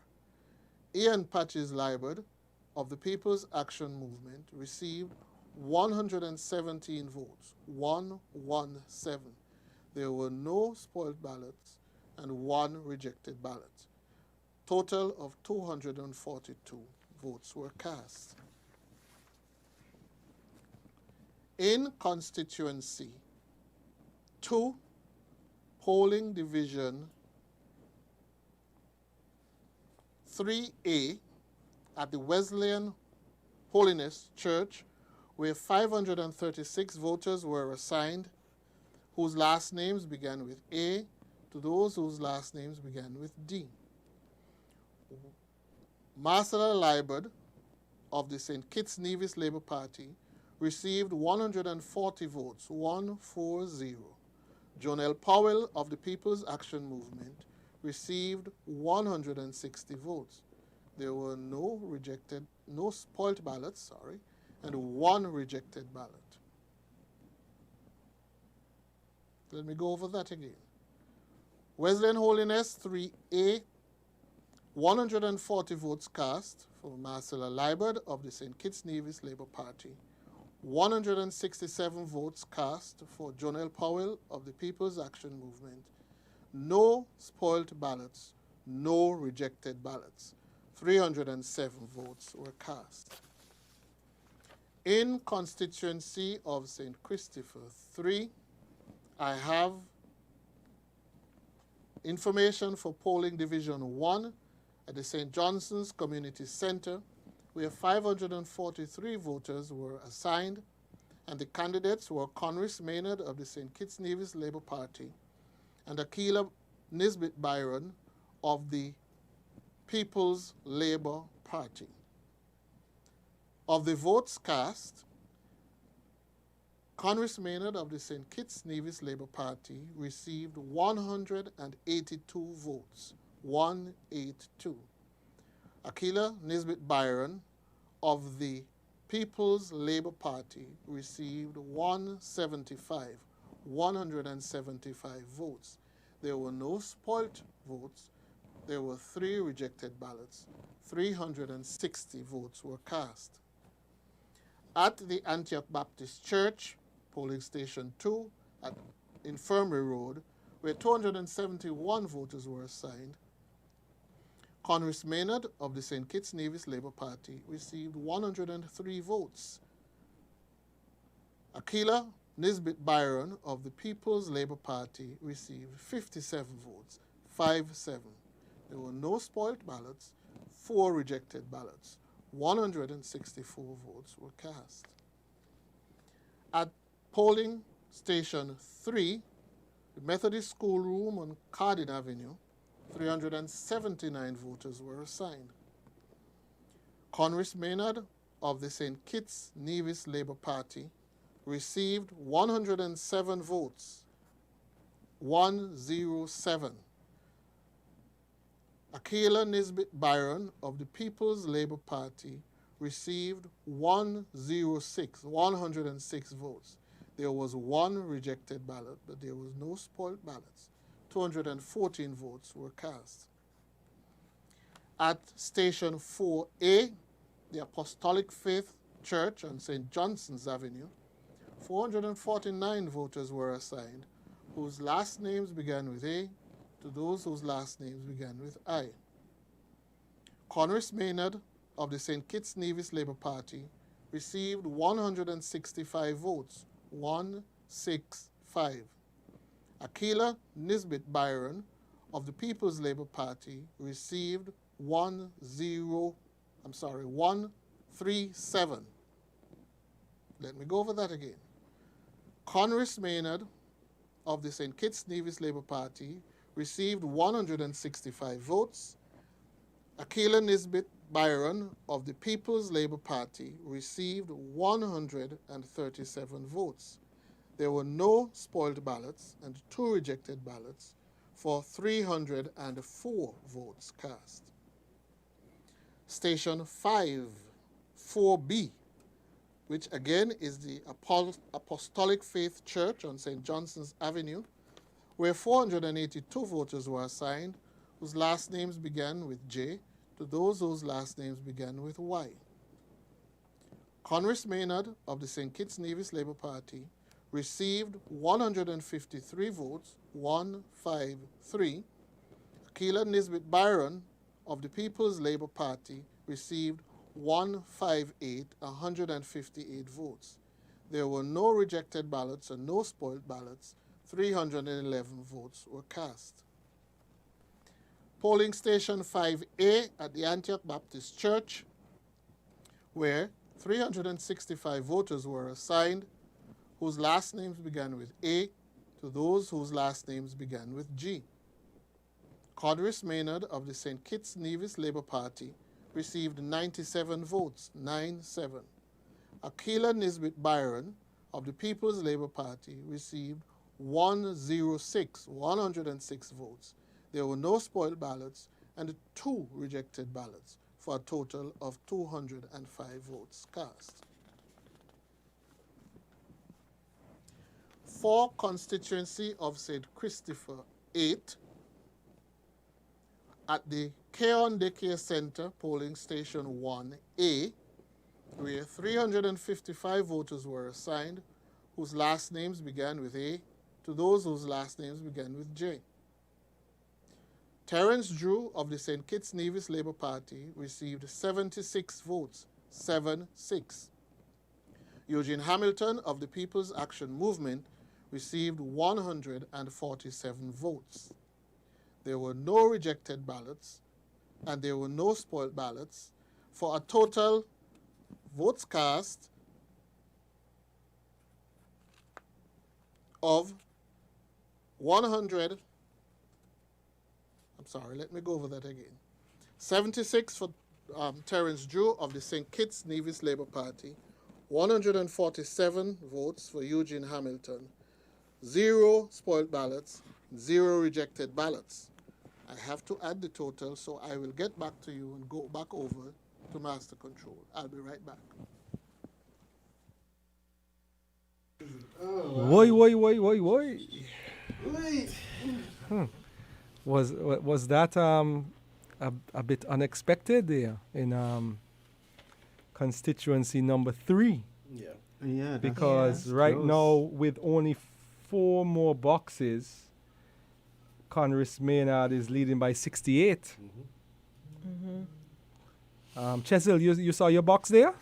Ian Patches-Liberd of the People's Action Movement received 117 votes, 117. There were no spoiled ballots and 1 rejected ballot. Total of 242 votes were cast. In constituency 2, polling division 3A at the Wesleyan Holiness Church, where 536 voters were assigned whose last names began with A to those whose last names began with D. Marcella Liberd of the St. Kitts Nevis Labour Party received 140 votes, 140. Jonelle Powell of the People's Action Movement received 160 votes. There were no spoilt ballots, and 1 rejected ballot. Let me go over that again. Wesleyan Holiness 3A, 140 votes cast for Marcella Liberd of the St. Kitts Nevis Labour Party. 167 votes cast for Jonelle Powell of the People's Action Movement. No spoilt ballots, no rejected ballots. 307 votes were cast. In constituency of St. Christopher 3, I have information for polling division 1 at the St. Johnson's Community Center, where 543 voters were assigned, and the candidates were Conris Maynard of the St. Kitts Nevis Labour Party and Akila Nisbet Byron of the People's Labour Party. Of the votes cast, Conris Maynard of the St. Kitts Nevis Labour Party received 182 votes, 182. Akila Nisbet Byron of the People's Labour Party received 175 votes. There were no spoilt votes. There were 3 rejected ballots. 360 votes were cast. At the Antioch Baptist Church, polling station 2 at Infirmary Road, where 271 voters were assigned, Conris Maynard of the St. Kitts Nevis Labour Party received 103 votes. Akila Nisbet Byron of the People's Labour Party received 57 votes, 57. There were no spoiled ballots, 4 rejected ballots. 164 votes were cast. At polling station 3, the Methodist schoolroom on Cardin Avenue, 379 voters were assigned. Conris Maynard of the St. Kitts Nevis Labour Party received 107 votes, 107. Akela Nisbet Byron of the People's Labour Party received 106 votes. There was 1 rejected ballot, but there was no spoiled ballots. 214 votes were cast. At Station 4A, the Apostolic Faith Church on St. Johnson's Avenue, 449 voters were assigned, whose last names began with A, to those whose last names began with I. Conris Maynard of the St. Kitts Nevis Labour Party received 165 votes, 165. Akela Nisbet Byron of the People's Labour Party received 137. Let me go over that again. Conris Maynard of the St. Kitts Nevis Labour Party received 165 votes. Akela Nisbet Byron of the People's Labour Party received 137 votes. There were no spoiled ballots and 2 rejected ballots for 304 votes cast. Station 5, 4B, which again is the Apostolic Faith Church on St. Johnson's Avenue, where 482 voters were assigned, whose last names began with J, to those whose last names began with Y. Conris Maynard of the St. Kitts Nevis Labour Party received 153 votes, 153. Akela Nisbet Byron of the People's Labour Party received 158 votes. There were no rejected ballots and no spoiled ballots. 311 votes were cast. Polling station 5A at the Antioch Baptist Church, where 365 voters were assigned, whose last names began with A, to those whose last names began with G. Conris Maynard of the St. Kitts Nevis Labour Party received 97 votes, 97. Akela Nisbet Byron of the People's Labour Party received 106 votes. There were no spoiled ballots and 2 rejected ballots for a total of 205 votes cast. For constituency of St. Christopher 8, at the Keon Daycare Center, polling station 1A, where 355 voters were assigned, whose last names began with A, to those whose last names began with J. Terence Drew of the St. Kitts Nevis Labour Party received 76 votes, 76. Eugene Hamilton of the People's Action Movement received 147 votes. There were no rejected ballots and there were no spoiled ballots for a total votes cast of 76 for Terence Drew of the St. Kitts Nevis Labour Party, 147 votes for Eugene Hamilton, 0 spoiled ballots, 0 rejected ballots. I have to add the total, so I will get back to you and go back over to Master Control. I'll be right back. Woi. Was that a bit unexpected there in constituency number 3? Yeah. Yeah. Because right close. now, with only 4 more boxes, Conris Maynard is leading by 68. Chesil, you saw your box there?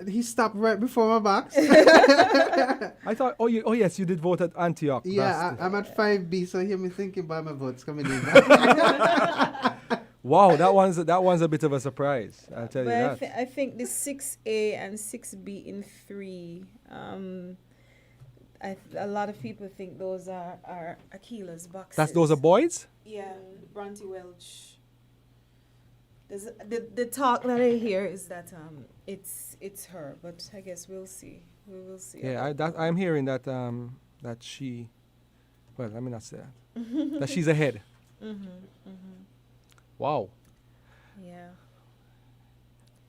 He stopped right before my box. I thought, oh yes, you did vote at Antioch. Yeah, I'm at 5B, so hear me thinking about my votes coming in. Wow, that one's a bit of a surprise. I'll tell you But that. I think the 6A and 6B in 3, a lot of people think those are Akila's boxes. Those are boys. Yeah, Bronte Welch. There's the talk that I hear is that it's her, but I guess we'll see. We will see. Yeah, I'm hearing that that she, well, let me not say that. That she's ahead. Wow. Yeah.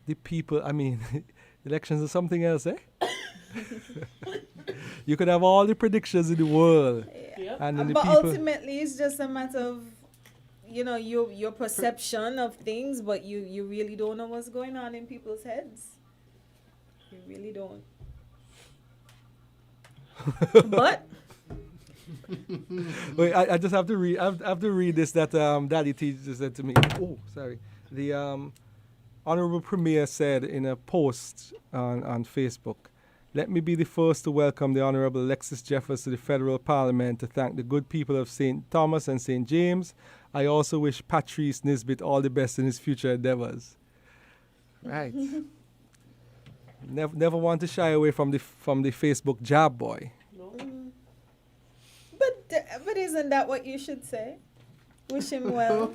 The people, I mean, elections are something else, eh? You could have all the predictions in the world, and then the But people. ultimately, it's just a matter of, your perception of things, but you really don't know what's going on in people's heads. You really don't. But Wait, I just have to read. I have to read this that Daddy T just said to me. Oh, sorry. The Honorable Premier said in a post on Facebook, "Let me be the first to welcome the Honorable Alexis Jeffers to the Federal Parliament to thank the good people of St. Thomas and St. James. I also wish Patrice Nisbet all the best in his future endeavors." Right. Never want to shy away from the Facebook jab boy. but isn't that what you should say? Wish him well.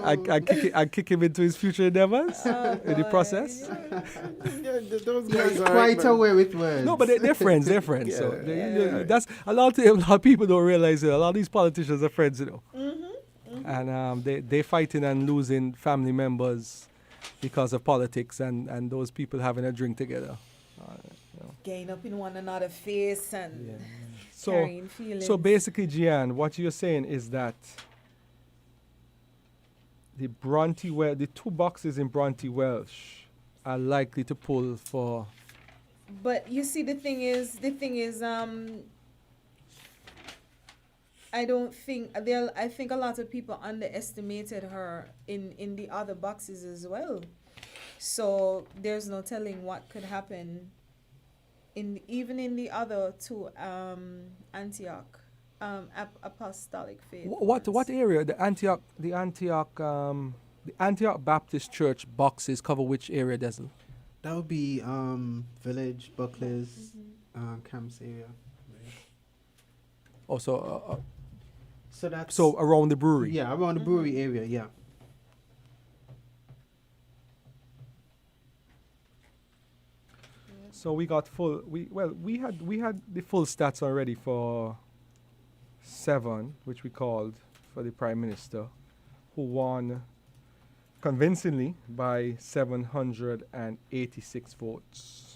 I kick him into his future endeavors in the boy. process. Those guys He's are quite away with words. No, but they're friends. They're friends. So Yeah. that's a lot of people don't realize it. A lot of these politicians are friends, And they fighting and losing family members because of politics, and those people having a drink together. Gain up in one another's face and So carrying feelings. so basically, Gian, what you're saying is that the two boxes in Bronte Welsh are likely to pull for. But you see, the thing is, I don't think I think a lot of people underestimated her in the other boxes as well. So there's no telling what could happen even in the other two Antioch apostolic faith. What area? The Antioch Baptist Church boxes cover which area, Desel? That would be Village, Bucklers, Camps area. Also, So that's so around the brewery. yeah, around the brewery area. Yeah. So we got full. We had the full stats already for 7, which we called for the Prime Minister, who won convincingly by 786 votes.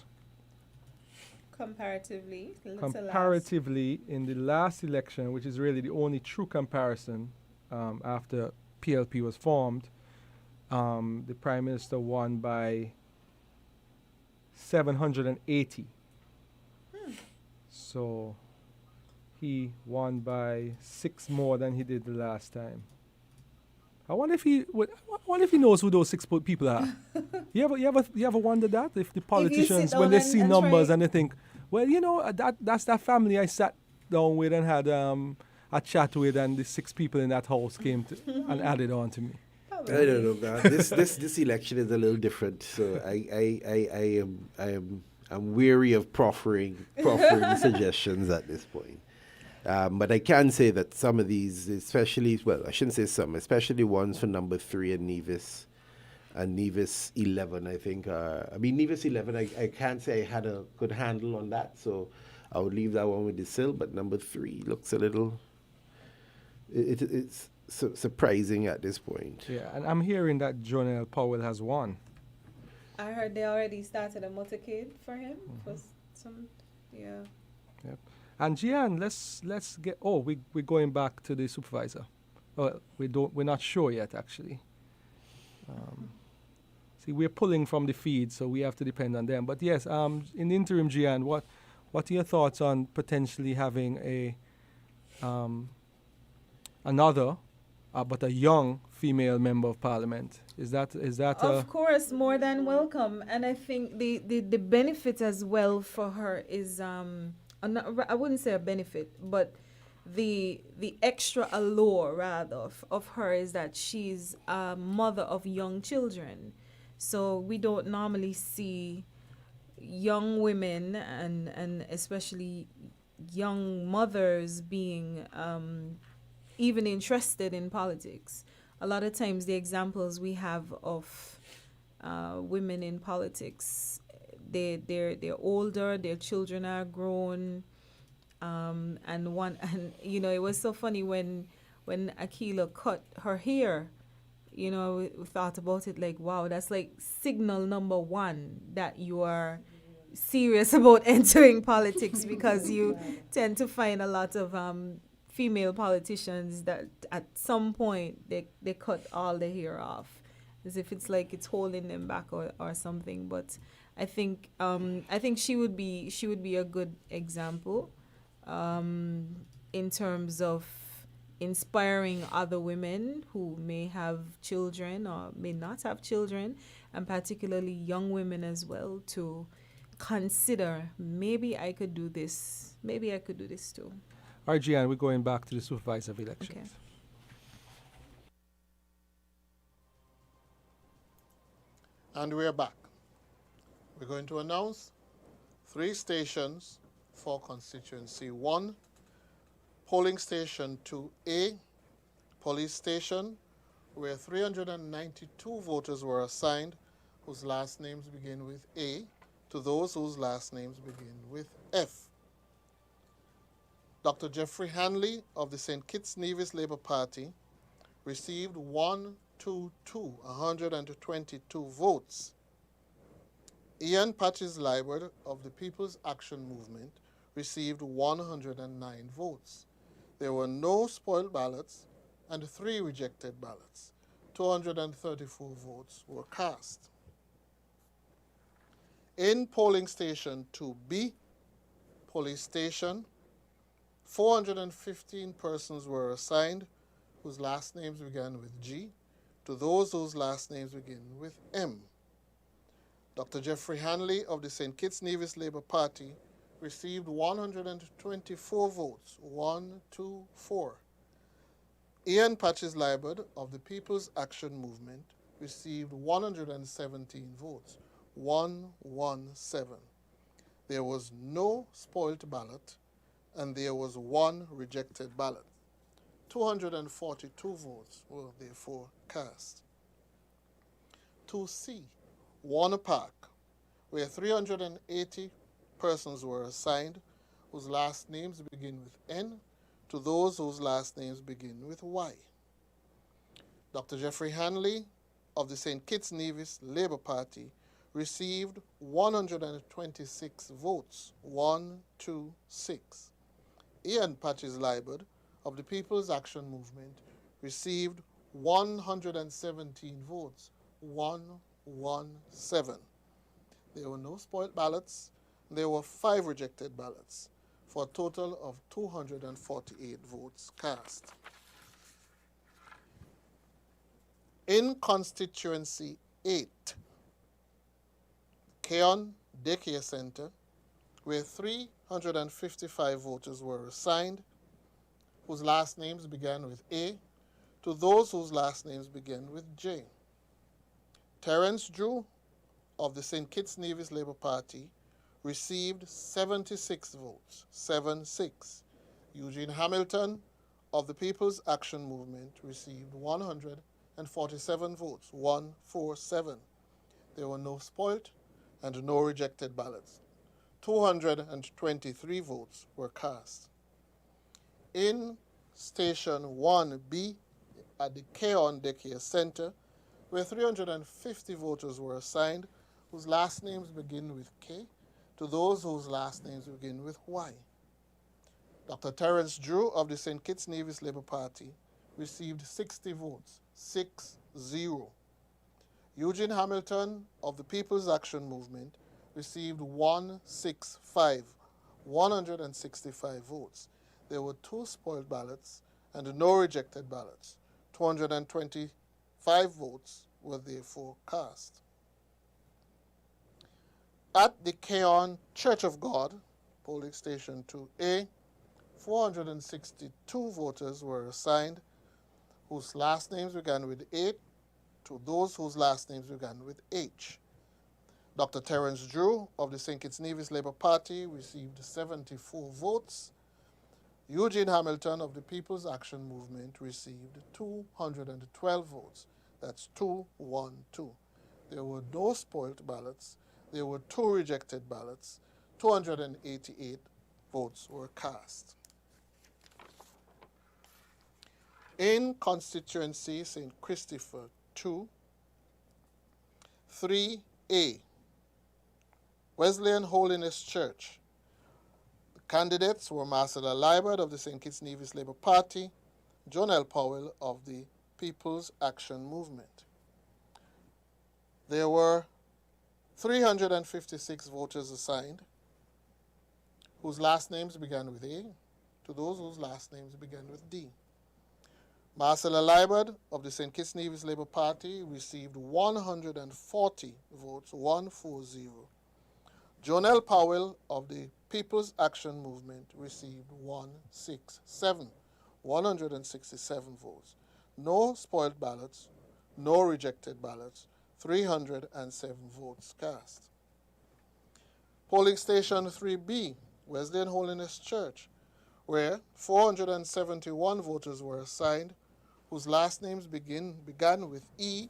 Comparatively, Comparatively, in the last election, which is really the only true comparison after PLP was formed, the Prime Minister won by 780. So he won by 6 more than he did the last time. I wonder if he knows who those 6 people are. You ever wondered that, if the politicians, when they see numbers and they think, well, that's that family I sat down with and had a chat with, and the 6 people in that house came and added on to me. I don't know, man. This election is a little different, so I'm weary of proffering suggestions at this point. But I can say that some of these, especially, well, I shouldn't say some, especially ones for number 3 and Nevis 11, I think. Nevis 11, I can't say I had a good handle on that, so I would leave that one with the sill. But number 3 looks a little, it's surprising at this point. Yeah, and I'm hearing that Jonelle Powell has won. I heard they already started a motorcade for him for some, yeah. Yep. And Gian, let's get. Oh, we're going back to the supervisor. Well, we're not sure yet, actually. See, we're pulling from the feed, so we have to depend on them. But yes, in the interim, Gian, what are your thoughts on potentially having another, but a young female member of parliament? Is that Of course, more than welcome. And I think the benefit as well for her is I wouldn't say a benefit, but the extra allure rather of her is that she's a mother of young children. So we don't normally see young women and especially young mothers being even interested in politics. A lot of times, the examples we have of women in politics, they're older, their children are grown, and one and it was so funny when Akila cut her hair. We thought about it like, wow, that's like signal number one that you are serious about entering politics, because you tend to find a lot of female politicians that at some point they cut all the hair off, as if it's like it's holding them back or something. But I think she would be a good example in terms of inspiring other women who may have children or may not have children, and particularly young women as well, to consider, maybe I could do this. Maybe I could do this too. All right, Gian, we're going back to the supervisor of elections. Okay. And we're back. We're going to announce 3 stations for constituency 1, polling station 2A, police station, where 392 voters were assigned whose last names begin with A, to those whose last names begin with F. Dr. Jeffrey Hanley of the St. Kitts Nevis Labour Party received 122 votes. Ian Patches Liebert of the People's Action Movement received 109 votes. There were no spoiled ballots and 3 rejected ballots. 234 votes were cast. In polling station 2B, police station, 415 persons were assigned whose last names began with G, to those whose last names begin with M. Dr. Jeffrey Hanley of the St. Kitts Nevis Labour Party received 124 votes, 124. Ian Patches Liebert of the People's Action Movement received 117 votes, 117. There was no spoilt ballot, and there was 1 rejected ballot. 242 votes were therefore cast. 2C, Warner Park, where 380 persons were assigned whose last names begin with N, to those whose last names begin with Y. Dr. Jeffrey Hanley of the St. Kitts Nevis Labour Party received 126 votes, 126. Ian Patches Liebert of the People's Action Movement received 117 votes, 117. There were no spoiled ballots. There were 5 rejected ballots, for a total of 248 votes cast. In constituency 8, Keon Daycare Center, where 355 voters were assigned whose last names began with A, to those whose last names began with J. Terence Drew of the St. Kitts Nevis Labour Party received 76 votes, 76. Eugene Hamilton of the People's Action Movement received 147 votes, 147. There were no spoilt and no rejected ballots. 223 votes were cast. In Station 1B at the Keon Daycare Center, where 350 voters were assigned whose last names begin with K, to those whose last names begin with Y. Dr. Terence Drew of the St. Kitts Nevis Labour Party received 60 votes, 6-0. Eugene Hamilton of the People's Action Movement received 165 votes. There were 2 spoiled ballots and no rejected ballots. 225 votes were therefore cast. At the Keon Church of God, polling station 2A, 462 voters were assigned whose last names began with A to those whose last names began with H. Dr. Terence Drew of the St. Kitts Nevis Labour Party received 74 votes. Eugene Hamilton of the People's Action Movement received 212 votes. That's 212. There were no spoiled ballots. There were 2 rejected ballots. 288 votes were cast. In constituency St. Christopher 2, 3A, Wesleyan Holiness Church. The candidates were Marcella Liebert of the St. Kitts Nevis Labour Party, John L. Powell of the People's Action Movement. There were 356 voters assigned whose last names began with A to those whose last names began with D. Marcella Liebert of the St. Kitts Nevis Labour Party received 140 votes, 140. John L. Powell of the People's Action Movement received 167 votes. No spoiled ballots, no rejected ballots, 307 votes cast. Polling station 3B, Wesleyan Holiness Church, where 471 voters were assigned whose last names began with E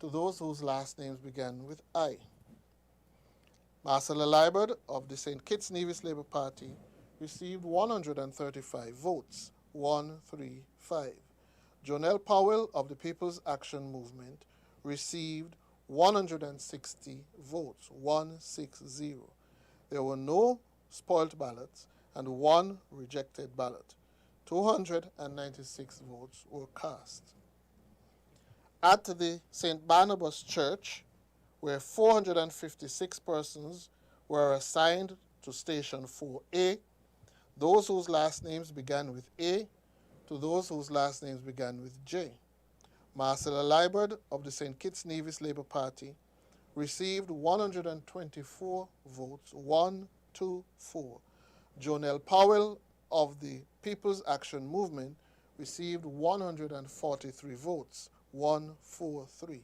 to those whose last names began with I. Marcella Liebert of the St. Kitts Nevis Labour Party received 135 votes, 135. John L. Powell of the People's Action Movement received 160 votes, 160. There were no spoiled ballots and 1 rejected ballot. 296 votes were cast. At the St. Barnabas Church, where 456 persons were assigned to Station 4A, those whose last names began with A to those whose last names began with J. Marcella Liebert of the St. Kitts Nevis Labour Party received 124 votes, 124. John L. Powell of the People's Action Movement received 143 votes, 143.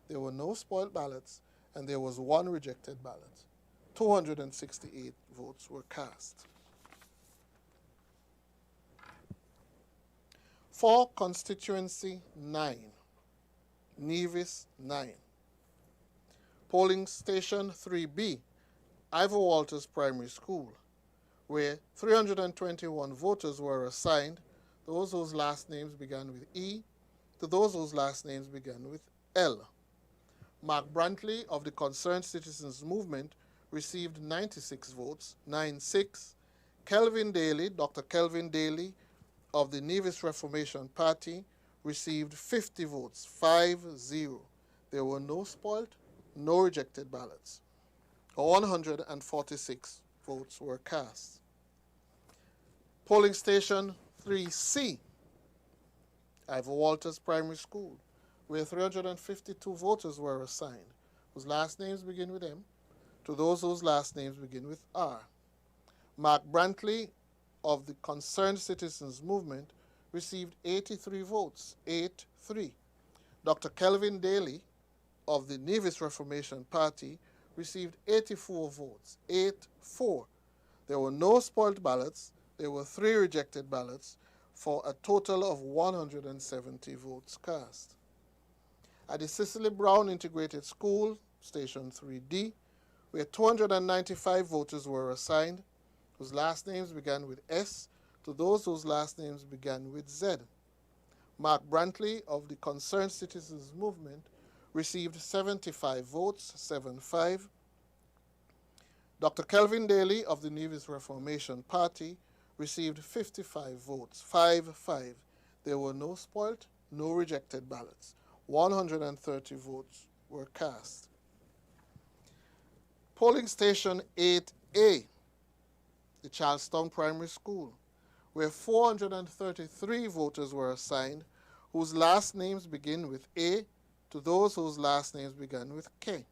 There were no spoiled ballots, and there was 1 rejected ballot. 268 votes were cast. For constituency 9, Nevis 9, polling station 3B, Ivor Walters Primary School, where 321 voters were assigned, those whose last names began with E to those whose last names began with L. Mark Brantley of the Concerned Citizens Movement received 96 votes, 96. Kelvin Daly, Dr. Kelvin Daly of the Nevis Reformation Party received 50 votes, 50. There were no spoiled, no rejected ballots. 146 votes were cast. Polling station 3C, Ivor Walters Primary School, where 352 voters were assigned, whose last names begin with M, to those whose last names begin with R. Mark Brantley of the Concerned Citizens Movement received 83 votes, 83. Dr. Kelvin Daly of the Nevis Reformation Party received 84 votes, 84. There were no spoiled ballots. There were 3 rejected ballots for a total of 170 votes cast. At the Cicely Brown Integrated School, Station 3D, where 295 voters were assigned, whose last names began with S, to those whose last names began with Z. Mark Brantley of the Concerned Citizens Movement received 75 votes, 75. Dr. Kelvin Daly of the Nevis Reformation Party received 55 votes, 55. There were no spoiled, no rejected ballots. 130 votes were cast. Polling station 8A, the Charlestown Primary School, where 433 voters were assigned, whose last names begin with A, to those whose last names began with K.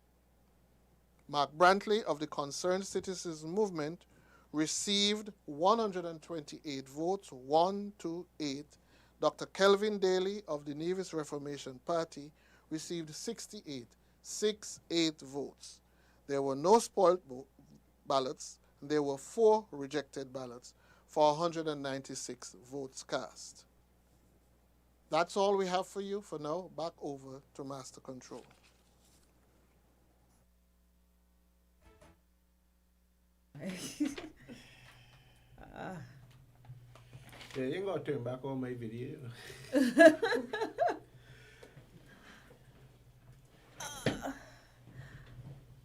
Mark Brantley of the Concerned Citizens Movement received 128 votes, 128. Dr. Kelvin Daly of the Nevis Reformation Party received 68 votes. There were no spoiled ballots. There were 4 rejected ballots for 196 votes cast. That's all we have for you for now. Back over to Master Control. Yeah, you gotta turn back on my video.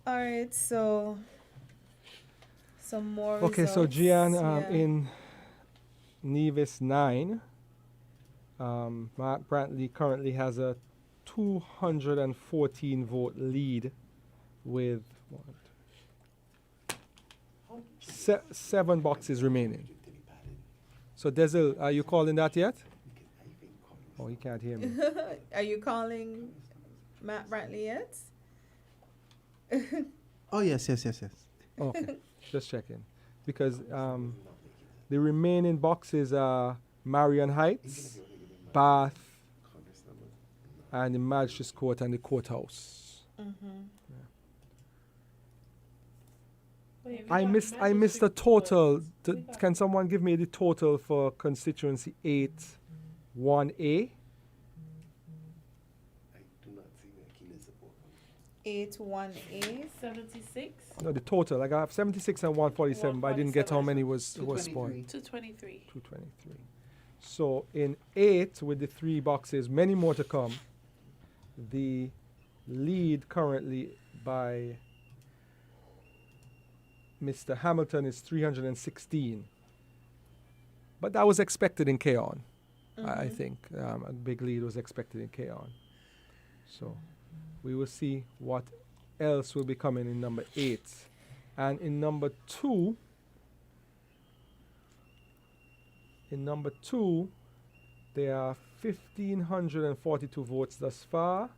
All right, so some more Okay, so results. Gian, Yeah. in Nevis 9, Mark Brantley currently has a 214 vote lead with 7 boxes remaining. So Desil, are you calling that yet? Oh, he can't hear me. Are you calling Matt Brantley yet? Oh, yes. Okay, just checking. Because the remaining boxes are Marion Heights, Bath, and the Magistrates Court and the Courthouse. I missed the total. Can someone give me the total for constituency 8 1A? I do not see where Keelan support. 81A. 76? No, the total. Like I have 76 and 147, but I didn't get how many was spoiled. 223. 223. So in 8 with the 3 boxes, many more to come. The lead currently by Mr. Hamilton is 316. But that was expected in K-On. I think a big lead was expected in K-On. So we will see what else will be coming in number 8. And in number 2, there are 1,542 votes thus far,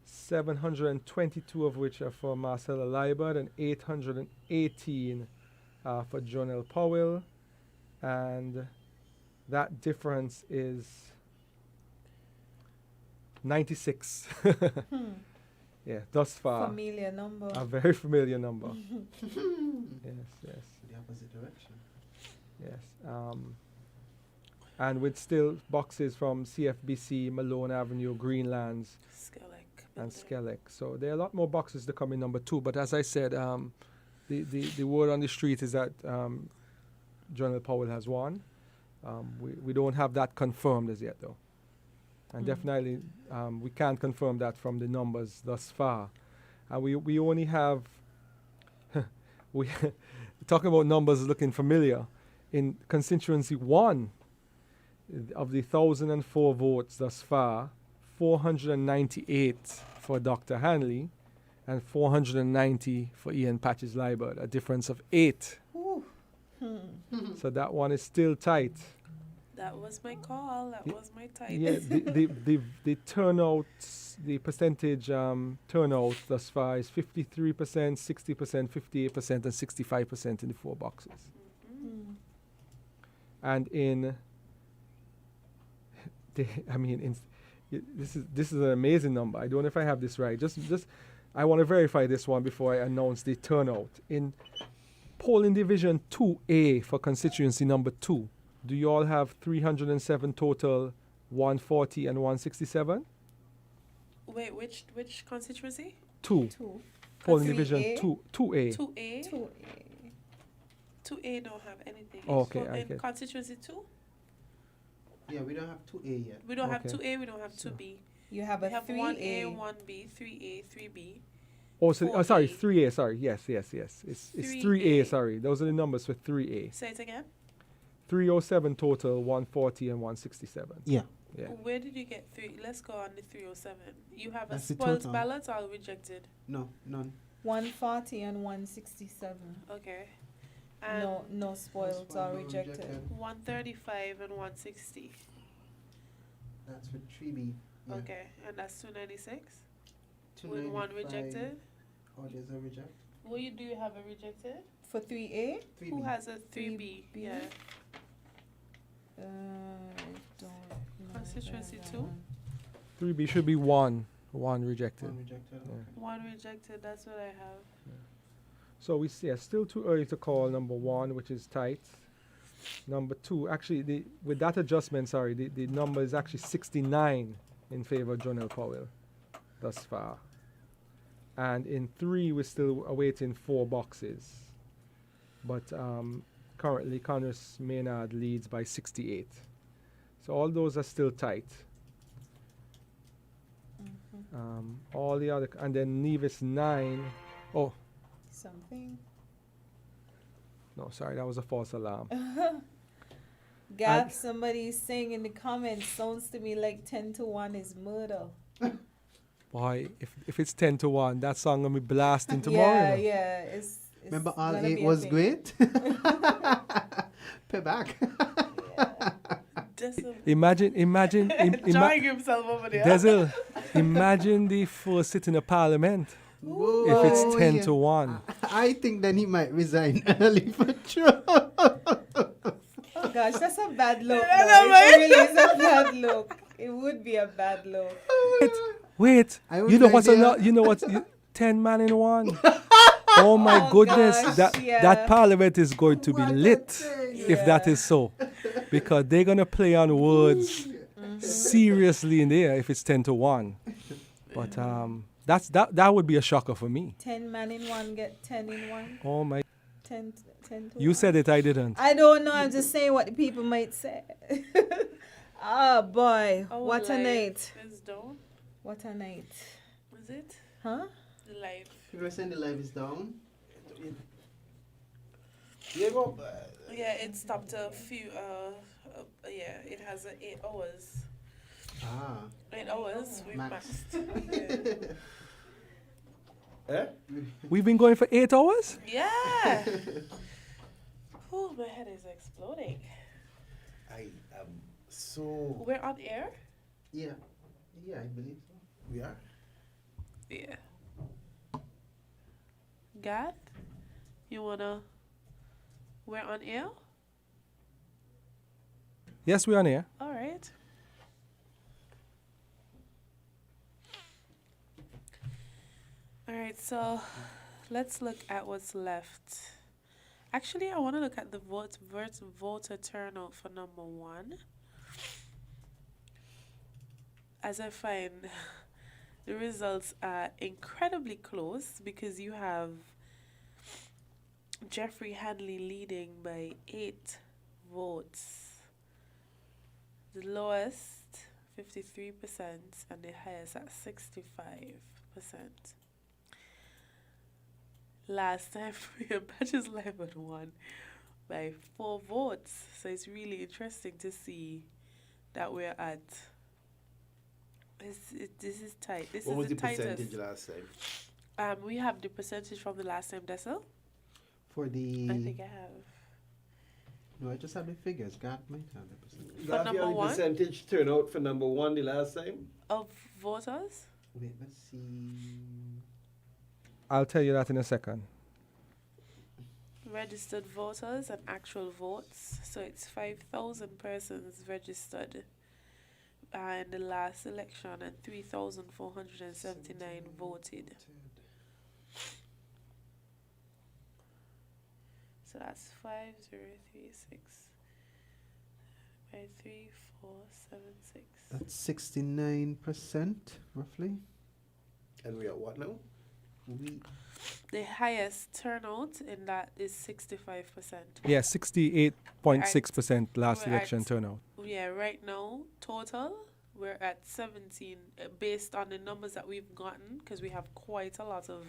722 of which are for Marcella Liebert and 818 for Jonelle Powell. And that difference is 96. Yeah, thus far. Familiar number. A very familiar number. Yes. The opposite direction. Yes. And with still boxes from CFBC, Malone Avenue, Greenlands, and Skellig. So there are a lot more boxes to come in number 2. But as I said, the word on the street is that Jonelle Powell has won. We don't have that confirmed as yet, though. And definitely we can't confirm that from the numbers thus far. And we only have, we talking about numbers looking familiar. In constituency 1, of the 1,004 votes thus far, 498 for Dr. Hanley and 490 for Ian Patches Liebert, a difference of 8. So that one is still tight. That was my call. That was my type. Yeah, the turnout, the percentage turnout thus far is 53%, 60%, 58%, and 65% in the 4 boxes. And in, this is an amazing number. I don't know if I have this right. Just I want to verify this one before I announce the turnout. In polling division 2A for constituency number 2, do you all have 307 total, 140 and 167? Wait, which constituency? 2. Polling division 2A. 2A? 2A. 2A don't have anything. Oh, okay, So I in get- constituency 2? Yeah, we don't have 2A yet. We don't have Okay. 2A, we don't have So- 2B. You have We a have 3A. 1A, 1B, 3A, 3B. Oh, sorry, 4A. 3A, sorry. Yes. It's 3A, sorry. Those are the numbers for 3A. Say it again. 307 total, 140 and 167. Yeah. Yeah. Where did you get 3? Let's go on the 307. You have That's a the spoiled total. ballot or rejected? No, none. 140 and 167. Okay. And No spoiled spoiled, or no rejected. rejected. 135 and 160. That's for 3B. Yeah. Okay. And that's 296? With 1 295. rejected? Oh, there's a reject? Do you have a rejected? For 3A? Who has a 3B? 3B? Yeah. I don't know. Constituency that 2? one. 3B should be one rejected. One rejected. Yeah. Okay. 1 rejected, that's what I have. So we see it's still too early to call number 1, which is tight. Number 2, actually, with that adjustment, the number is actually 69 in favor of Jonelle Powell thus far. And in 3, we're still awaiting 4 boxes. But currently, Congress Maynard leads by 68. So all those are still tight. All the other, and then Nevis 9. Oh, Something. no, sorry, that was a false alarm. Gap, somebody's saying in the comments, sounds to me like 10-1 is murder. Boy, if it's 10-1, that song gonna be blasting tomorrow. Yeah, you know. yeah. It's Remember, all gonna 8 be a was thing. great. Pay back. Just Imagine, enjoying himself over there. Desil, imagine the first sitting of Parliament Whoa, if it's yeah. 10-1. I think then he might resign early for sure. Oh gosh, that's a bad look. I though. know, It really is a bad look. It would be a bad look. Wait, I would you know like what's the- another? You know what? 10 man in one. Oh my Oh goodness, gosh, yeah. that Parliament is going to be What a lit thing. if that is so, because they're gonna play on words seriously in there if it's 10-1. But that would be a shocker for me. 10 man in one, get 10 in one. Oh my! 10 to You 1. said it, I didn't. I don't know. I'm just saying what the people might say. Oh boy, Our what a life night! is down. What a night! Is it? Huh? The life. People are saying the live is down. Yeah, go. Yeah, it stopped a few. Yeah, it has 8 hours. Ah. 8 hours. We Max. maxed. Eh? We've been going for 8 hours. Yeah. Oh, my head is exploding. I am so. We're on air. Yeah. Yeah, I believe so. We are. Yeah. Gath, you wanna? We're on air. Yes, we're on air. All right. All right, so let's look at what's left. Actually, I want to look at the voter turnout for number 1. As I find the results are incredibly close because you have Jeffrey Hanley leading by 8 votes. The lowest, 53%, and the highest at 65%. Last time, Badges Live had won by 4 votes. So it's really interesting to see that we're at. This is tight. This What is was the the tightest. percentage last time? We have the percentage from the last time, Dessel. For the. I think I have. No, I just have the figures. God might have the percentage. For number 1 percentage turnout for number 1 the last time? of voters. Wait, let's see. I'll tell you that in a second. Registered voters and actual votes. So it's 5,000 persons registered in the last election and 3,479 voted. So that's 5036 by 3476. That's 69%, roughly. And we are what now? We The highest turnout in that is 65%. Yeah, 68.6% last we're election at- turnout. Yeah, right now, total, we're at 17, based on the numbers that we've gotten, because we have quite a lot of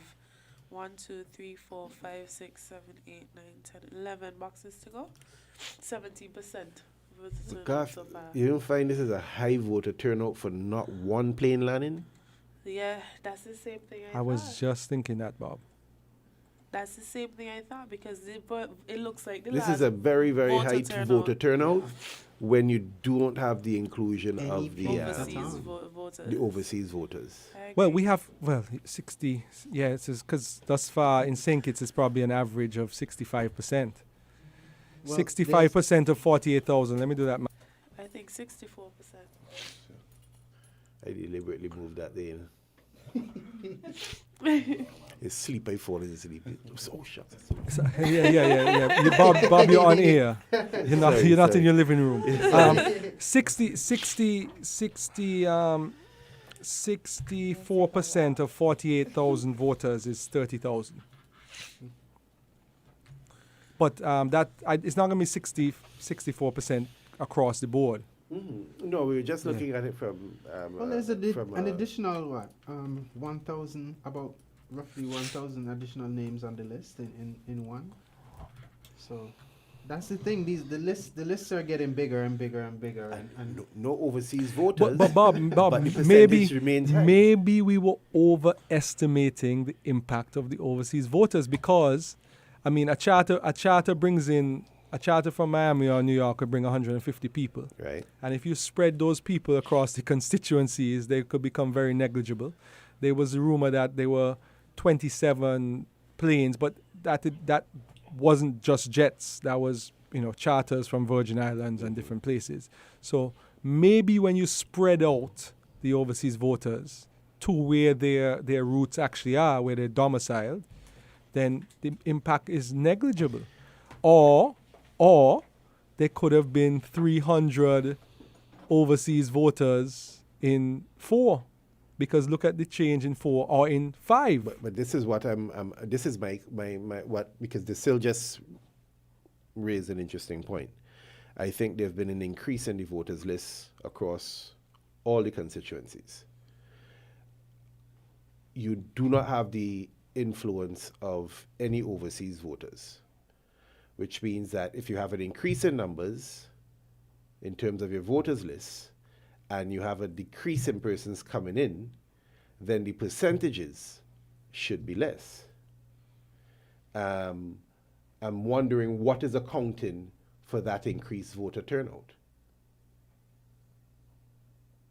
1, 2, 3, 4, 5, 6, 7, 8, 9, 10, 11 boxes to go. 17% of the turnout Gosh, so far. you don't find this is a high voter turnout for not one plane landing? Yeah, that's the same thing I was thought. just thinking that, Bob. That's the same thing I thought because it looks like the This last is a very, very voter high turnout. voter turnout when you don't have the inclusion of the overseas voters. the overseas voters. I Well, agree. we have 60. Yeah, it's because thus far in St. Kitts it's probably an average of 65%. Well, 65% of 48,000. Let me do that. I think 64%. I deliberately moved that there. It's sleep, I fall asleep. So shut. Yeah. Bob, you're on air. You're not. Sorry, You're not in sorry. your living room. 64% of 48,000 voters is 30,000. But it's not going to be 64% across the board. No, we were just looking at it from. Well, there's from, an additional what? 1,000, about roughly 1,000 additional names on the list in one. So that's the thing. The lists are getting bigger and bigger and bigger. And no overseas voters. But Bob, but the percentage remains high. maybe we were overestimating the impact of the overseas voters because, I mean, a charter brings in. A charter from Miami or New York could bring 150 people. Right. And if you spread those people across the constituencies, they could become very negligible. There was a rumor that there were 27 planes, but that wasn't just jets. That was, charters from Virgin Islands and different places. So maybe when you spread out the overseas voters to where their roots actually are, where they're domiciled, then the impact is negligible. Or there could have been 300 overseas voters in 4, because look at the change in 4 or in 5. But this is what this is my what, because this still just raised an interesting point. I think there've been an increase in the voters list across all the constituencies. You do not have the influence of any overseas voters, which means that if you have an increase in numbers in terms of your voters list and you have a decrease in persons coming in, then the percentages should be less. I'm wondering what is accounting for that increased voter turnout.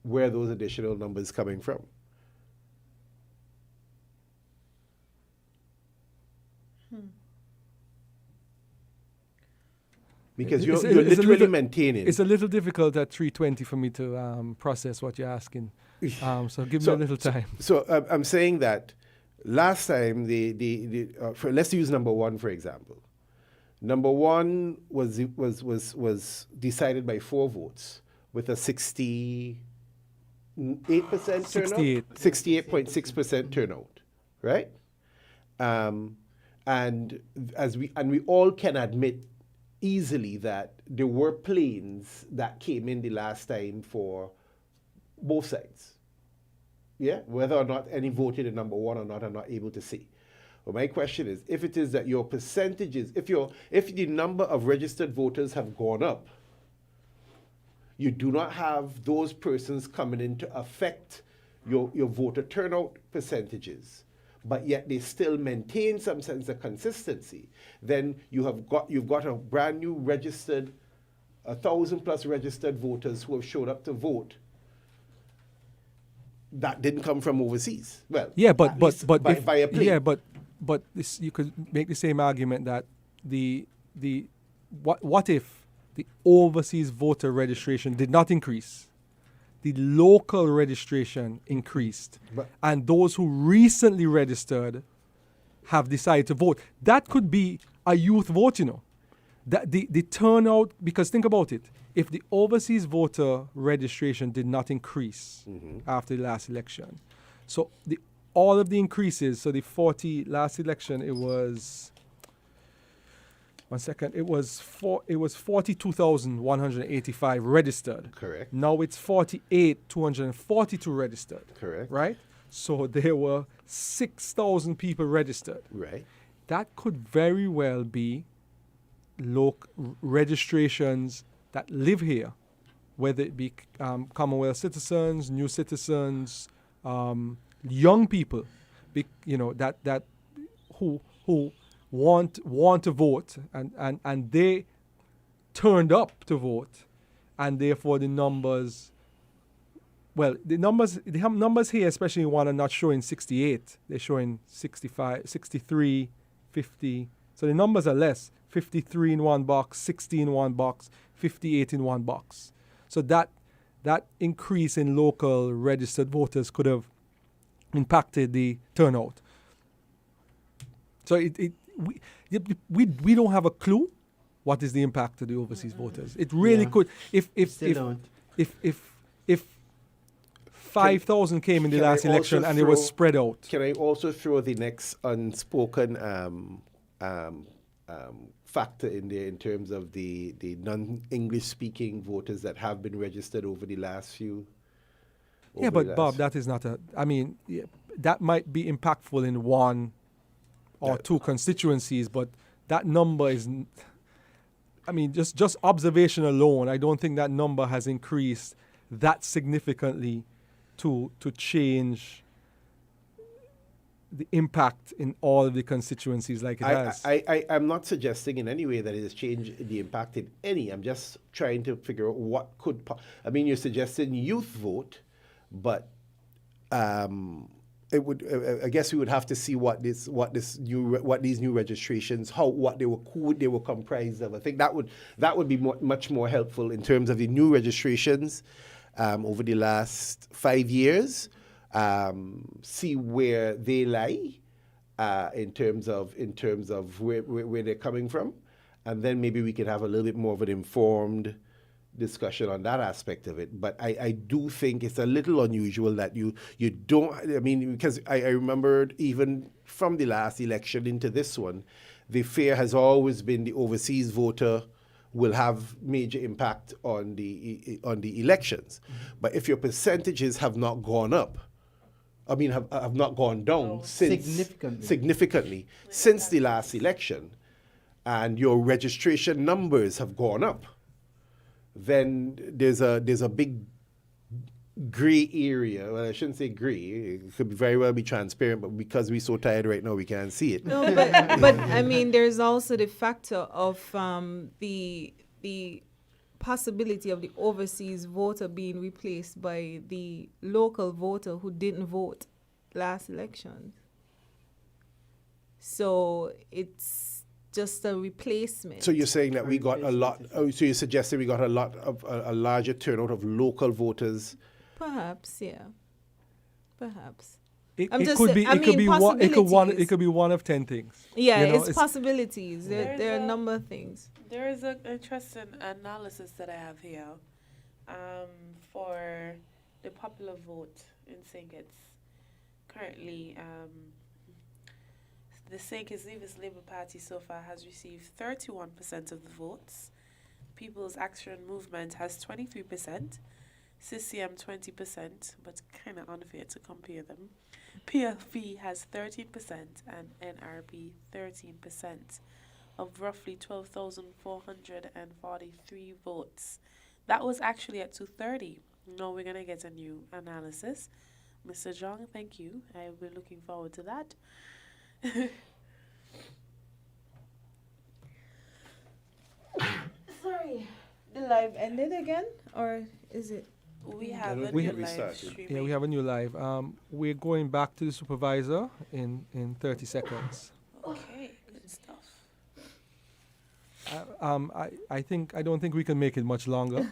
Where are those additional numbers coming from? Because you're literally maintaining. It's a little difficult at 3:20 for me to process what you're asking. So give me a little time. So I'm saying that last time let's use number 1 for example. Number 1 was decided by 4 votes with a 68% turnout, 68.6% turnout, right? And we all can admit easily that there were planes that came in the last time for both sides. Yeah, whether or not any voted in number 1 or not, I'm not able to say. But my question is, if it is that your percentages, if the number of registered voters have gone up, you do not have those persons coming in to affect your voter turnout percentages, but yet they still maintain some sense of consistency, then you've got a brand new registered, 1,000+ registered voters who have showed up to vote that didn't come from overseas. Well, Yeah, but by a plane. Yeah, but this, you could make the same argument that what if the overseas voter registration did not increase? The local registration increased, and those who recently registered have decided to vote. That could be a youth vote, That the turnout, because think about it, if the overseas voter registration did not increase after the last election, so all of the increases, so the 40 last election, it was 42,185 registered. Correct. Now it's 48,242 registered. Correct. Right? So there were 6,000 people registered. Right. That could very well be registrations that live here, whether it be Commonwealth citizens, new citizens, young people, who want to vote, and they turned up to vote, and therefore the numbers. Well, the numbers here, especially in one, are not showing 68. They're showing 65, 63, 50. So the numbers are less. 53 in one box, 60 in one box, 58 in one box. So that increase in local registered voters could have impacted the turnout. So we don't have a clue what is the impact to the overseas voters. It really could. Still don't. If 5,000 came in the Can I last election also and it was throw- spread out. Can I also throw the next unspoken factor in there in terms of the non-English speaking voters that have been registered over the last few? Yeah, but Bob, that is not that might be impactful in one or two constituencies, but that number is. I mean, just observation alone, I don't think that number has increased that significantly to change the impact in all of the constituencies like it has. I'm not suggesting in any way that it has changed the impact in any. I'm just trying to figure out what could. I mean, you're suggesting youth vote, but it would. I guess we would have to see what these new registrations, who they were comprised of. I think that would be much more helpful in terms of the new registrations over the last 5 years. See where they lie in terms of where they're coming from, and then maybe we could have a little bit more of an informed discussion on that aspect of it. But I do think it's a little unusual that you don't. I mean, because I remembered even from the last election into this one, the fear has always been the overseas voter will have major impact on the elections. But if your percentages have not gone up, I mean, have not gone down significantly since the last election, and your registration numbers have gone up, then there's a big gray area. Well, I shouldn't say gray. It could very well be transparent, but because we're so tired right now, we can't see it. No, but I mean, there's also the factor of the possibility of the overseas voter being replaced by the local voter who didn't vote last election. So it's just a replacement. So you're saying that we got a lot. Oh, so you're suggesting we got a lot of a larger turnout of local voters. Perhaps, yeah. Perhaps. It I'm just could saying- be. I It could mean, be one. It could one. It possibilities. could be one of 10 things. Yeah, You know, it's possibilities. There are a number of things. There is an interesting analysis that I have here for the popular vote in St. Kitts. Currently, the St. Kitts Nevis Labour Party so far has received 31% of the votes. People's Action Movement has 23%. CCM 20%, but kind of unfair to compare them. PFP has 13% and NRP 13% of roughly 12,443 votes. That was actually at 2:30. Now we're going to get a new analysis. Mr. Jong, thank you. I will be looking forward to that. Sorry. The live ended again? Or is it? We have a we new have live restarted. streaming. Yeah, we have a new live. We're going back to the supervisor in 30 seconds. Okay, good stuff. I don't think we can make it much longer.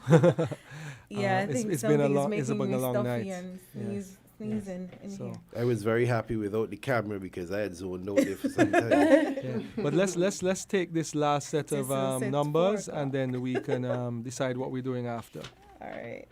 Yeah, I it's- think it's been a something's long- it's making been a me long stuffy night. and Yes. sneezing in So, here. I was very happy without the camera because I had zoned out there for some time. yeah. But let's take this last set This of is set numbers, 4 and then we can decide what we're doing after. All right.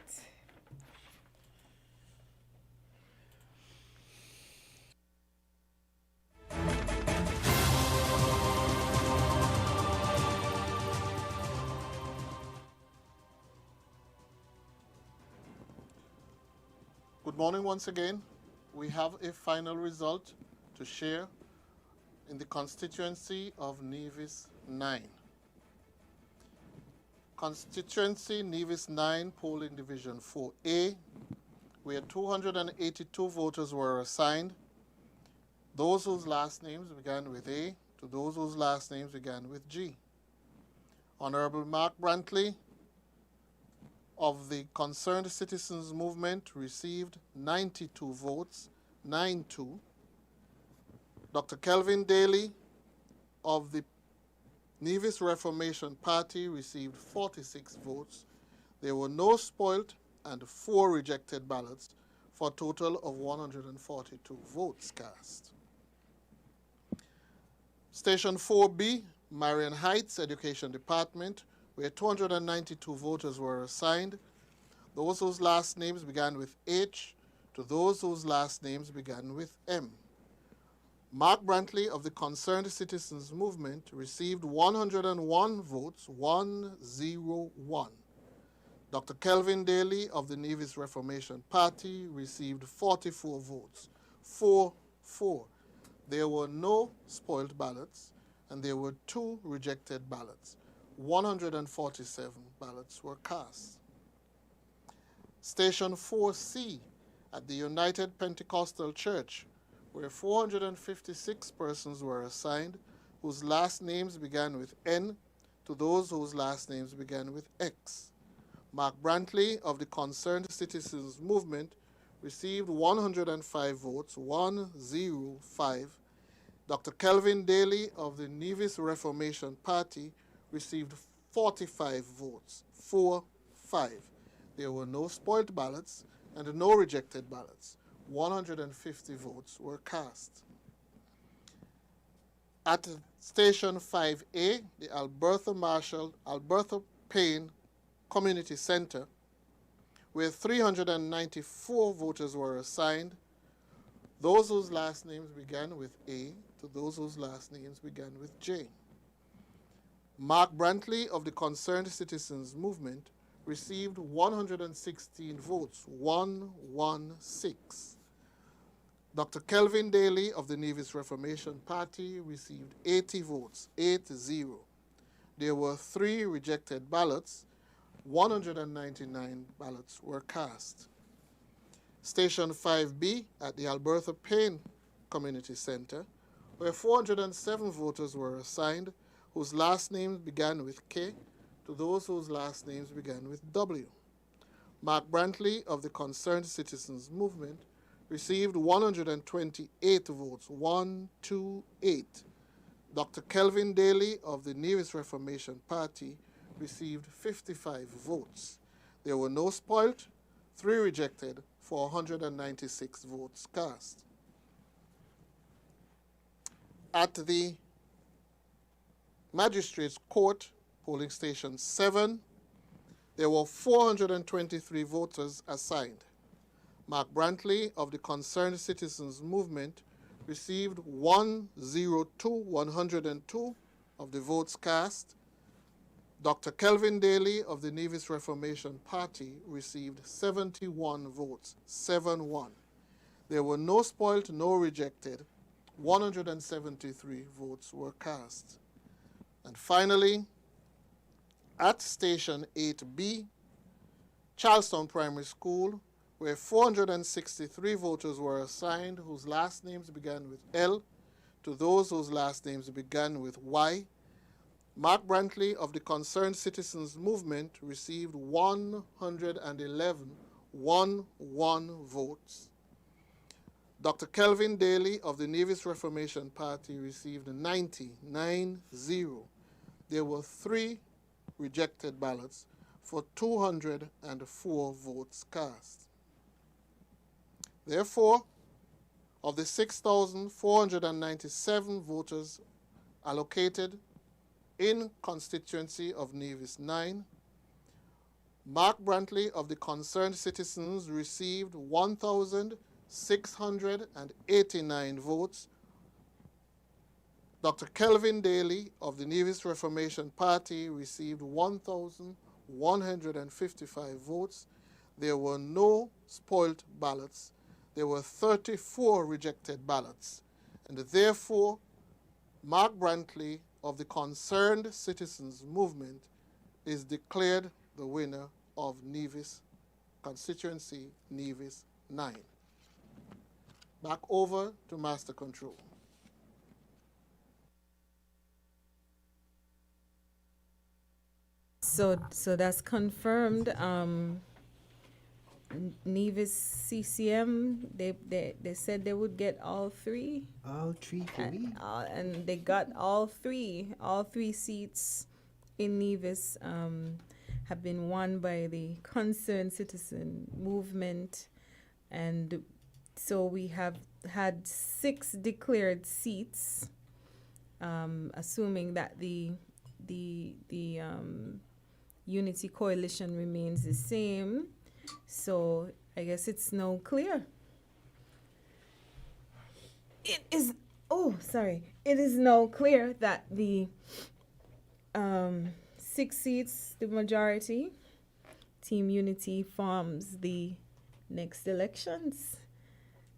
Good morning once again. We have a final result to share in the constituency of Nevis 9. Constituency Nevis 9, polling division 4A, where 282 voters were assigned. Those whose last names began with A, to those whose last names began with G. Honorable Mark Brantley of the Concerned Citizens Movement received 92 votes, 9-2. Dr. Kelvin Daly of the Nevis Reformation Party received 46 votes. There were no spoilt and 4 rejected ballots for a total of 142 votes cast. Station 4B, Marion Heights Education Department, where 292 voters were assigned, those whose last names began with H to those whose last names began with M. Mark Brantley of the Concerned Citizens Movement received 101 votes, 101. Dr. Kelvin Daly of the Nevis Reformation Party received 44 votes, 4-4. There were no spoiled ballots, and there were 2 rejected ballots. 147 ballots were cast. Station 4C at the United Pentecostal Church, where 456 persons were assigned whose last names began with N to those whose last names began with X. Mark Brantley of the Concerned Citizens Movement received 105 votes, 105. Dr. Kelvin Daly of the Nevis Reformation Party received 45 votes, 4-5. There were no spoiled ballots and no rejected ballots. 150 votes were cast. At Station 5A, the Albertha Payne Community Center, where 394 voters were assigned, those whose last names began with A to those whose last names began with J. Mark Brantley of the Concerned Citizens Movement received 116 votes, 116. Dr. Kelvin Daly of the Nevis Reformation Party received 80 votes, 80. There were 3 rejected ballots. 199 ballots were cast. Station 5B at the Albertha Payne Community Center, where 407 voters were assigned whose last names began with K to those whose last names began with W. Mark Brantley of the Concerned Citizens Movement received 128 votes, 128. Dr. Kelvin Daly of the Nevis Reformation Party received 55 votes. There were no spoilt, 3 rejected, for 196 votes cast. At the Magistrates Court, polling station 7, there were 423 voters assigned. Mark Brantley of the Concerned Citizens Movement received 102 of the votes cast. Dr. Kelvin Daly of the Nevis Reformation Party received 71 votes, 7-1. There were no spoilt, no rejected. 173 votes were cast. And finally, at Station 8B, Charlestown Primary School, where 463 voters were assigned whose last names began with L to those whose last names began with Y, Mark Brantley of the Concerned Citizens Movement received 111 votes. Dr. Kelvin Daly of the Nevis Reformation Party received 90. There were 3 rejected ballots for 204 votes cast. Therefore, of the 6,497 voters allocated in constituency of Nevis 9, Mark Brantley of the Concerned Citizens received 1,689 votes. Dr. Kelvin Daly of the Nevis Reformation Party received 1,155 votes. There were no spoilt ballots. There were 34 rejected ballots. And therefore, Mark Brantley of the Concerned Citizens Movement is declared the winner of Nevis constituency Nevis 9. Back over to Master Control. So that's confirmed. Nevis CCM, they said they would get all three. All three for me. And they got all three. All three seats in Nevis have been won by the Concerned Citizen Movement. And so we have had 6 declared seats, assuming that the Unity Coalition remains the same. So I guess it's now clear. It is now clear that the 6 seats, the majority, Team Unity forms the next elections.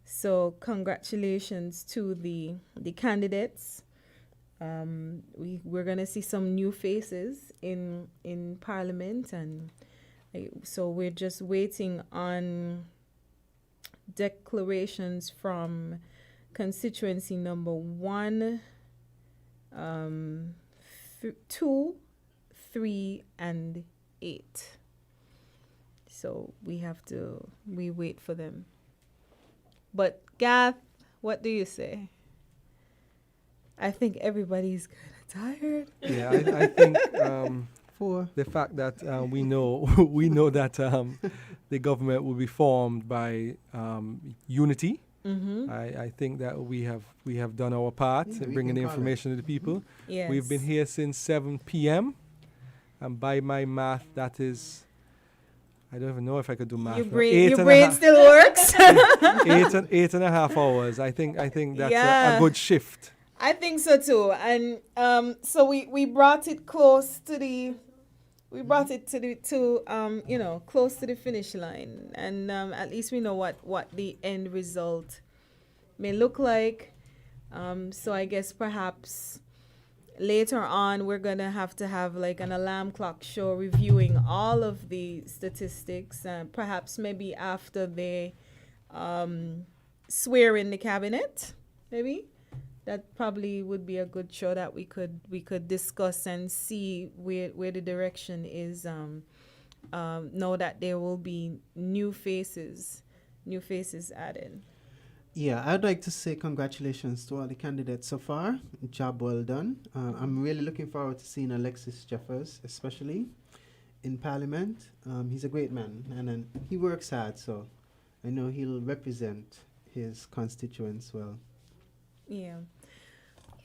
So congratulations to the candidates. We're gonna see some new faces in Parliament, and so we're just waiting on declarations from constituency number 1, 2, 3, and 8. So we wait for them. But Gath, what do you say? I think everybody's kind of tired. Yeah, I think For the fact that we know that the government will be formed by unity. Mm-hmm. I think that we have done our part Yeah, in we bringing the can call it. information to the people. Yes. We've been here since 7 p.m. And by my math, that is, I don't even know if I could do math. Your now. brain still works. 8.5 hours. I think that's Yeah. a good shift. I think so too. And so we brought it close to the close to the finish line, and at least we know what the end result may look like. So I guess perhaps later on we're gonna have to have like an alarm clock show reviewing all of the statistics, perhaps maybe after they swear in the cabinet, maybe. That probably would be a good show that we could discuss and see where the direction is. Know that there will be new faces added. Yeah, I'd like to say congratulations to all the candidates so far. Job well done. I'm really looking forward to seeing Alexis Jeffers, especially in Parliament. He's a great man, and he works hard, so I know he'll represent his constituents well. Yeah.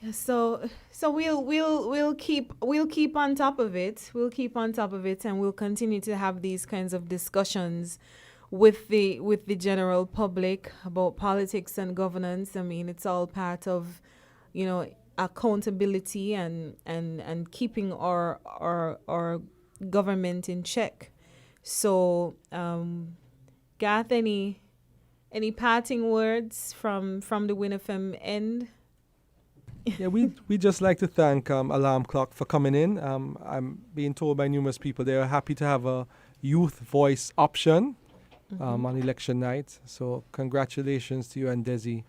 Yeah, so we'll keep on top of it. We'll keep on top of it, and we'll continue to have these kinds of discussions with the general public about politics and governance. I mean, it's all part of, accountability and keeping our government in check. So, Gath, any parting words from the WinFM end? Yeah, we just like to thank Alarm Clock for coming in. I'm being told by numerous people they are happy to have a youth voice option on election night. So congratulations to you and Desi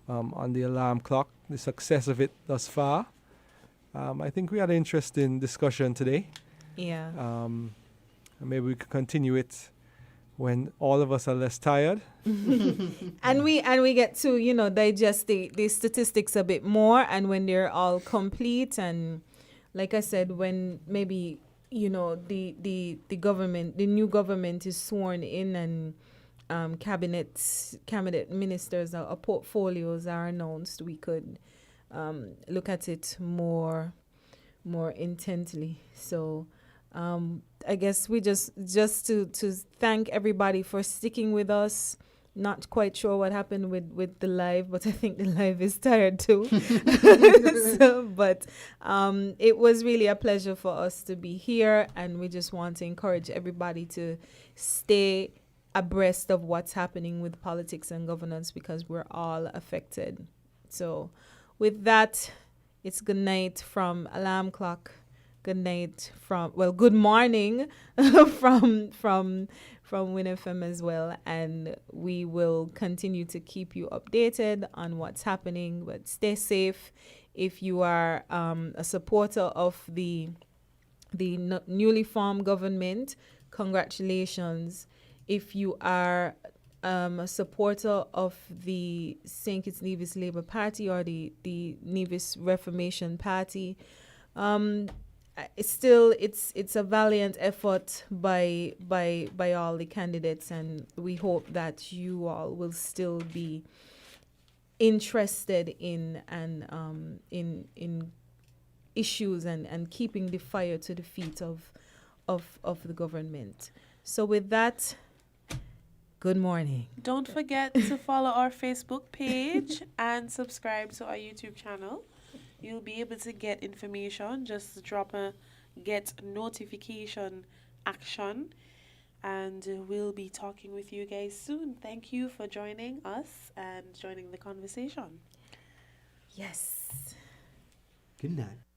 on the Alarm Clock, the success of it thus far. I think we had an interesting discussion today. Yeah. And maybe we could continue it when all of us are less tired. And we get to digest the statistics a bit more, and when they're all complete, and like I said, when maybe the government, the new government is sworn in, and cabinet ministers or portfolios are announced, we could look at it more intently. So I guess we just to thank everybody for sticking with us. Not quite sure what happened with the live, but I think the live is tired too. But it was really a pleasure for us to be here, and we just want to encourage everybody to stay abreast of what's happening with politics and governance, because we're all affected. So with that, it's good night from Alarm Clock. Good night good morning from WinFM as well, and we will continue to keep you updated on what's happening. But stay safe. If you are a supporter of the the newly formed government, congratulations. If you are a supporter of the St. Kitts Nevis Labour Party or the Nevis Reformation Party, it's a valiant effort by all the candidates, and we hope that you all will still be interested in issues and keeping the fire to the feet of the government. So with that, good morning. Don't forget to follow our Facebook page and subscribe to our YouTube channel. You'll be able to get information. Just drop a get notification action, and we'll be talking with you guys soon. Thank you for joining us and joining the conversation. Yes. Good night.